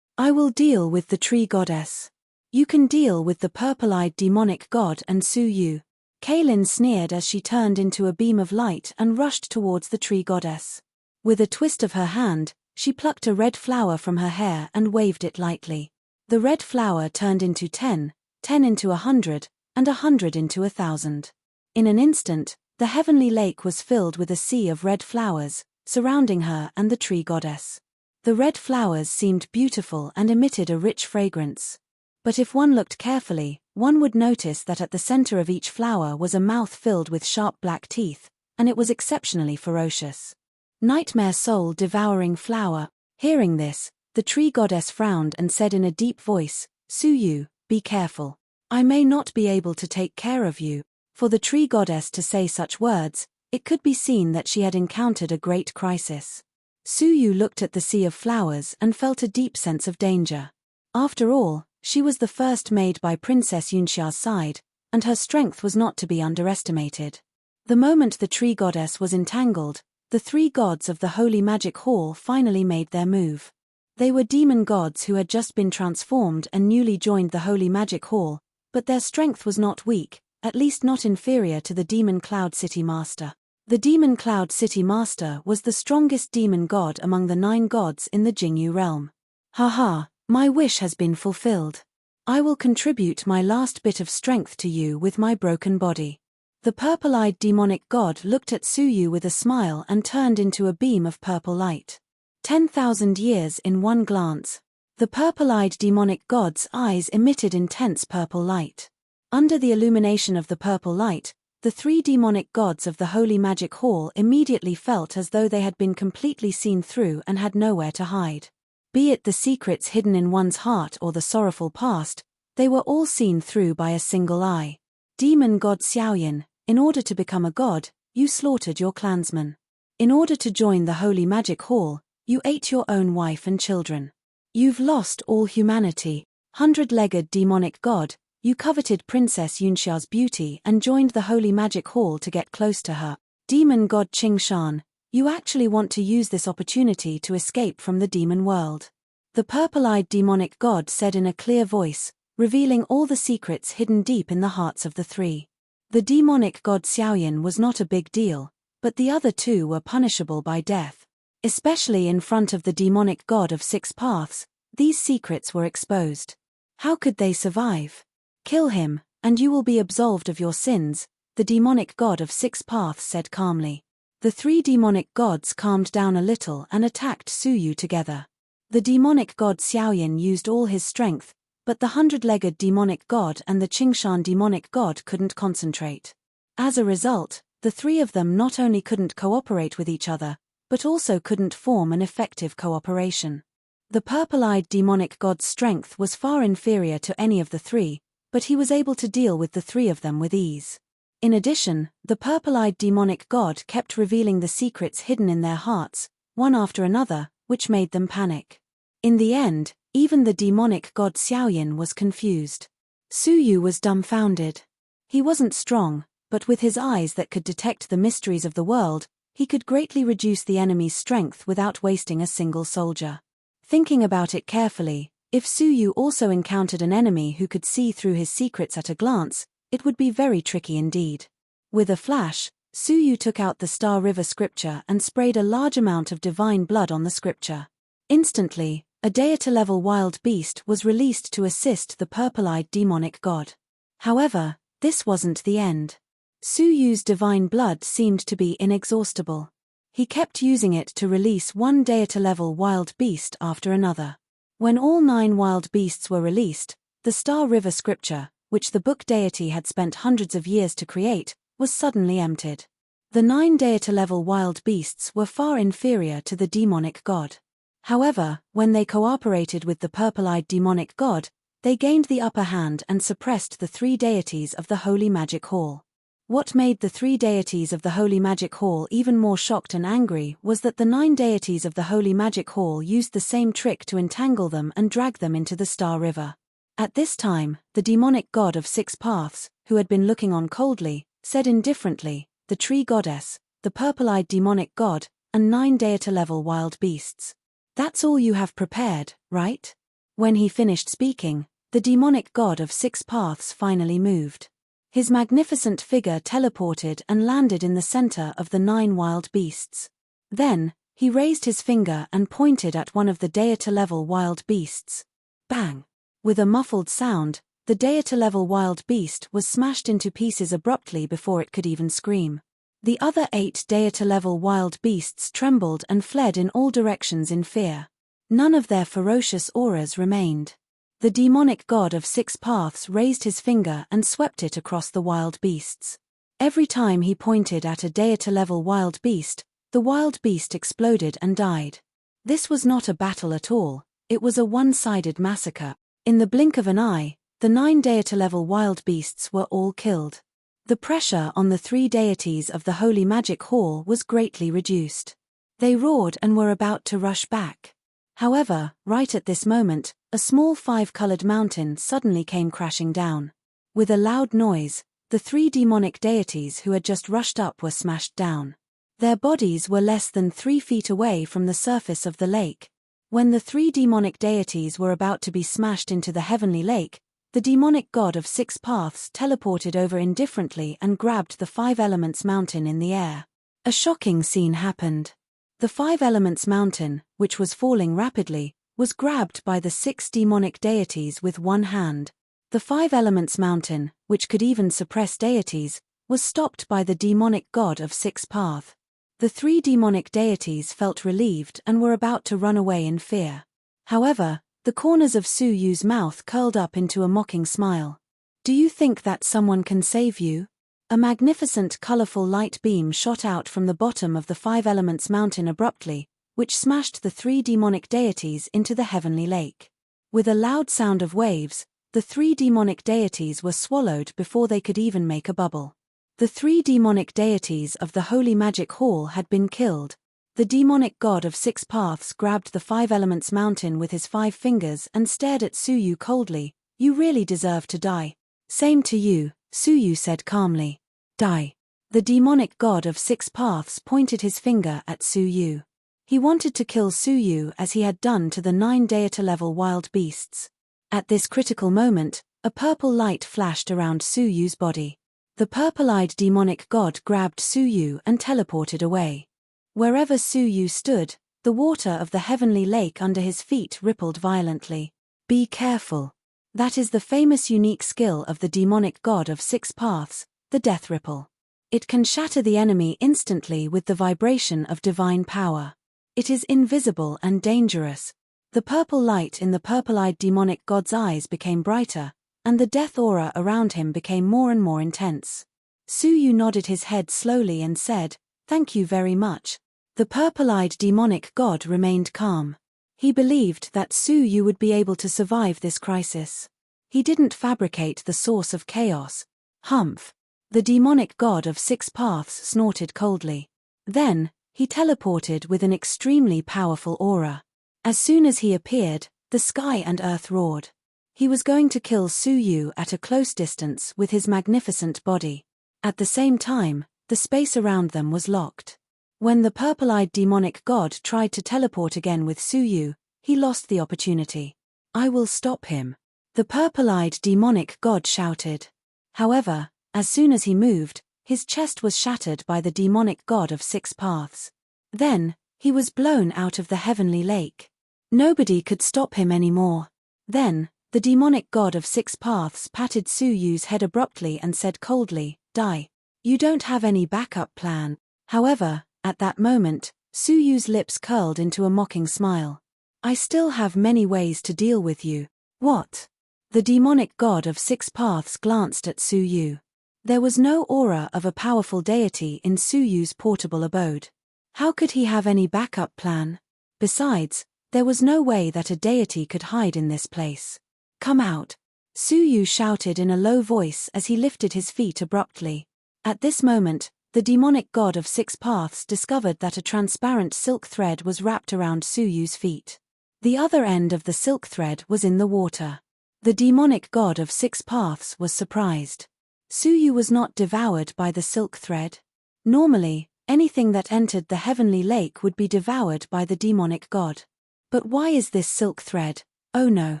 I will deal with the tree goddess. You can deal with the purple-eyed demonic god and Su Yu. Kaylin sneered as she turned into a beam of light and rushed towards the tree goddess. With a twist of her hand, she plucked a red flower from her hair and waved it lightly. The red flower turned into 10, 10 into 100, and 100 into 1,000. In an instant, the heavenly lake was filled with a sea of red flowers, surrounding her and the tree goddess. The red flowers seemed beautiful and emitted a rich fragrance. But if one looked carefully, one would notice that at the center of each flower was a mouth filled with sharp black teeth, and it was exceptionally ferocious. Nightmare soul-devouring flower. Hearing this, the tree goddess frowned and said in a deep voice, "Suyu, be careful. I may not be able to take care of you." For the tree goddess to say such words, it could be seen that she had encountered a great crisis. Suyu looked at the sea of flowers and felt a deep sense of danger. After all, she was the first made by Princess Yunxia's side, and her strength was not to be underestimated. The moment the tree goddess was entangled, the three gods of the Holy Magic Hall finally made their move. They were demon gods who had just been transformed and newly joined the Holy Magic Hall, but their strength was not weak, at least not inferior to the Demon Cloud City Master. The Demon Cloud City Master was the strongest demon god among the 9 gods in the Jingyu realm. Haha, my wish has been fulfilled. I will contribute my last bit of strength to you with my broken body. The purple-eyed demonic god looked at Suyu with a smile and turned into a beam of purple light. 10,000 years in one glance. The purple-eyed demonic god's eyes emitted intense purple light. Under the illumination of the purple light, the 3 demonic gods of the Holy Magic Hall immediately felt as though they had been completely seen through and had nowhere to hide. Be it the secrets hidden in one's heart or the sorrowful past, they were all seen through by a single eye. Demon god Xiaoyan, in order to become a god, you slaughtered your clansmen. In order to join the Holy Magic Hall, you ate your own wife and children. You've lost all humanity. 100-legged demonic god, you coveted Princess Yunxia's beauty and joined the Holy Magic Hall to get close to her. Demon god Qingshan, you actually want to use this opportunity to escape from the demon world. The purple-eyed demonic god said in a clear voice, revealing all the secrets hidden deep in the hearts of the 3. The demonic god Xiaoyan was not a big deal, but the other 2 were punishable by death. Especially in front of the demonic god of 6 paths, these secrets were exposed. How could they survive? Kill him, and you will be absolved of your sins, the demonic god of 6 paths said calmly. The 3 demonic gods calmed down a little and attacked Suyu together. The demonic god Xiaoyan used all his strength, but the 100-legged demonic god and the Qingshan demonic god couldn't concentrate. As a result, the 3 of them not only couldn't cooperate with each other, but also couldn't form an effective cooperation. The purple-eyed demonic god's strength was far inferior to any of the 3, but he was able to deal with the 3 of them with ease. In addition, the purple-eyed demonic god kept revealing the secrets hidden in their hearts, one after another, which made them panic. In the end, even the demonic god Xiaoyan was confused. Suyu was dumbfounded. He wasn't strong, but with his eyes that could detect the mysteries of the world, he could greatly reduce the enemy's strength without wasting a single soldier. Thinking about it carefully, if Suyu also encountered an enemy who could see through his secrets at a glance, it would be very tricky indeed. With a flash, Suyu took out the Star River scripture and sprayed a large amount of divine blood on the scripture. Instantly, a deity-level wild beast was released to assist the purple-eyed demonic god. However, this wasn't the end. Suyu's divine blood seemed to be inexhaustible. He kept using it to release one deity-level wild beast after another. When all 9 wild beasts were released, the Star River scripture, which the book deity had spent hundreds of years to create, was suddenly emptied. The 9 deity-level wild beasts were far inferior to the demonic god. However, when they cooperated with the purple-eyed demonic god, they gained the upper hand and suppressed the 3 deities of the Holy Magic Hall. What made the 3 deities of the Holy Magic Hall even more shocked and angry was that the 9 deities of the Holy Magic Hall used the same trick to entangle them and drag them into the Star River. At this time, the demonic god of 6 paths, who had been looking on coldly, said indifferently, the tree goddess, the purple-eyed demonic god, and 9 deity-level wild beasts. That's all you have prepared, right? When he finished speaking, the demonic god of 6 paths finally moved. His magnificent figure teleported and landed in the center of the 9 wild beasts. Then, he raised his finger and pointed at one of the deity-level wild beasts. Bang! With a muffled sound, the deity-level wild beast was smashed into pieces abruptly before it could even scream. The other 8 deity-level wild beasts trembled and fled in all directions in fear. None of their ferocious auras remained. The demonic god of 6 paths raised his finger and swept it across the wild beasts. Every time he pointed at a deity-level wild beast, the wild beast exploded and died. This was not a battle at all, it was a one-sided massacre. In the blink of an eye, the 9 deity-level wild beasts were all killed. The pressure on the 3 deities of the Holy Magic Hall was greatly reduced. They roared and were about to rush back. However, right at this moment, a small 5-colored mountain suddenly came crashing down. With a loud noise, the 3 demonic deities who had just rushed up were smashed down. Their bodies were less than 3 feet away from the surface of the lake. When the 3 demonic deities were about to be smashed into the heavenly lake, the demonic god of 6 paths teleported over indifferently and grabbed the 5 elements mountain in the air. A shocking scene happened. The 5 elements mountain, which was falling rapidly, was grabbed by the 6 demonic deities with one hand. The 5 elements mountain, which could even suppress deities, was stopped by the demonic god of 6 path. The 3 demonic deities felt relieved and were about to run away in fear. However, the corners of Su Yu's mouth curled up into a mocking smile. "Do you think that someone can save you?" A magnificent colorful light beam shot out from the bottom of the 5 elements mountain abruptly, which smashed the 3 demonic deities into the heavenly lake. With a loud sound of waves, the 3 demonic deities were swallowed before they could even make a bubble. The 3 demonic deities of the Holy Magic Hall had been killed. The demonic god of 6 paths grabbed the 5 elements mountain with his 5 fingers and stared at Su Yu coldly. "You really deserve to die." "Same to you," Su Yu said calmly. "Die." The demonic god of 6 paths pointed his finger at Su Yu. He wanted to kill Su Yu as he had done to the 9 deity-level wild beasts. At this critical moment, a purple light flashed around Su Yu's body. The purple-eyed demonic god grabbed Su Yu and teleported away. Wherever Su Yu stood, the water of the heavenly lake under his feet rippled violently. "Be careful." That is the famous unique skill of the demonic god of 6 paths, the death ripple. It can shatter the enemy instantly with the vibration of divine power. It is invisible and dangerous. The purple light in the purple-eyed demonic god's eyes became brighter, and the death aura around him became more and more intense. Su Yu nodded his head slowly and said, "Thank you very much." The purple-eyed demonic god remained calm. He believed that Su Yu would be able to survive this crisis. He didn't fabricate the source of chaos. "Humph." The demonic god of 6 paths snorted coldly. Then, he teleported with an extremely powerful aura. As soon as he appeared, the sky and earth roared. He was going to kill Su Yu at a close distance with his magnificent body. At the same time, the space around them was locked. When the purple-eyed demonic god tried to teleport again with Su Yu, he lost the opportunity. "I will stop him," the purple-eyed demonic god shouted. However, as soon as he moved, his chest was shattered by the demonic god of 6 paths. Then, he was blown out of the heavenly lake. Nobody could stop him anymore. Then, the demonic god of 6 paths patted Su Yu's head abruptly and said coldly, "Die. You don't have any backup plan." However, at that moment, Su Yu's lips curled into a mocking smile. "I still have many ways to deal with you." "What?" The demonic god of 6 paths glanced at Su Yu. There was no aura of a powerful deity in Su Yu's portable abode. How could he have any backup plan? Besides, there was no way that a deity could hide in this place. "Come out!" Su Yu shouted in a low voice as he lifted his feet abruptly. At this moment, the demonic god of 6 paths discovered that a transparent silk thread was wrapped around Su Yu's feet. The other end of the silk thread was in the water. The demonic god of 6 paths was surprised. Su Yu was not devoured by the silk thread. Normally, anything that entered the heavenly lake would be devoured by the demonic god. But why is this silk thread? Oh no.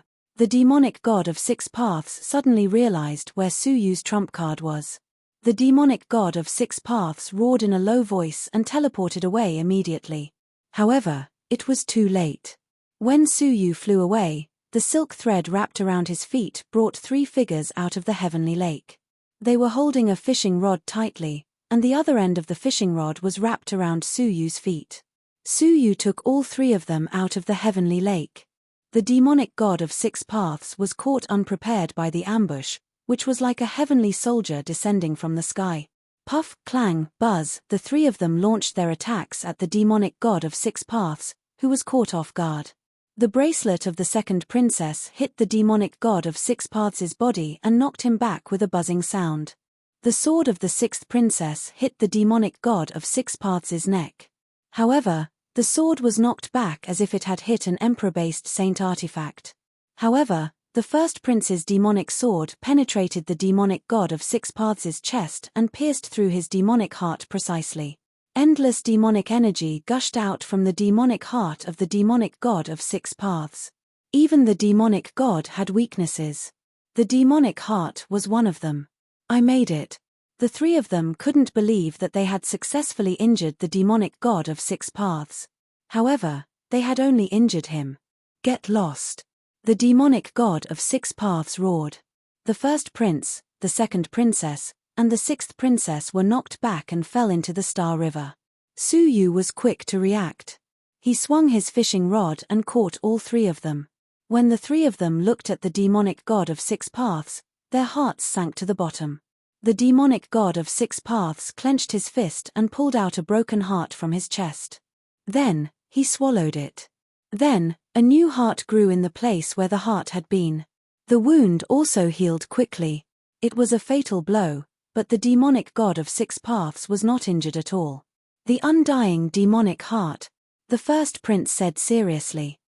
The demonic god of 6 paths suddenly realized where Su Yu's trump card was. The demonic god of 6 paths roared in a low voice and teleported away immediately. However, it was too late. When Su Yu flew away, the silk thread wrapped around his feet brought 3 figures out of the heavenly lake. They were holding a fishing rod tightly, and the other end of the fishing rod was wrapped around Suyu's feet. Suyu took all three of them out of the heavenly lake. The demonic god of six paths was caught unprepared by the ambush, which was like a heavenly soldier descending from the sky. Puff, clang, buzz, the three of them launched their attacks at the demonic god of six paths, who was caught off guard. The bracelet of the second princess hit the demonic god of six paths' body and knocked him back with a buzzing sound. The sword of the sixth princess hit the demonic god of six paths' neck. However, the sword was knocked back as if it had hit an emperor-based saint artifact. However, the first prince's demonic sword penetrated the demonic god of six paths' chest and pierced through his demonic heart precisely. Endless demonic energy gushed out from the demonic heart of the demonic god of six paths. Even the demonic god had weaknesses. The demonic heart was one of them. I made it. The three of them couldn't believe that they had successfully injured the demonic god of six paths. However, they had only injured him. Get lost. The demonic god of six paths roared. The first prince, the second princess, and the sixth princess were knocked back and fell into the Star River. Suyu was quick to react. He swung his fishing rod and caught all three of them. When the three of them looked at the demonic god of six paths, their hearts sank to the bottom. The demonic god of six paths clenched his fist and pulled out a broken heart from his chest. Then, he swallowed it. Then, a new heart grew in the place where the heart had been. The wound also healed quickly. It was a fatal blow, but the demonic god of six paths was not injured at all. The undying demonic heart, the first prince said seriously.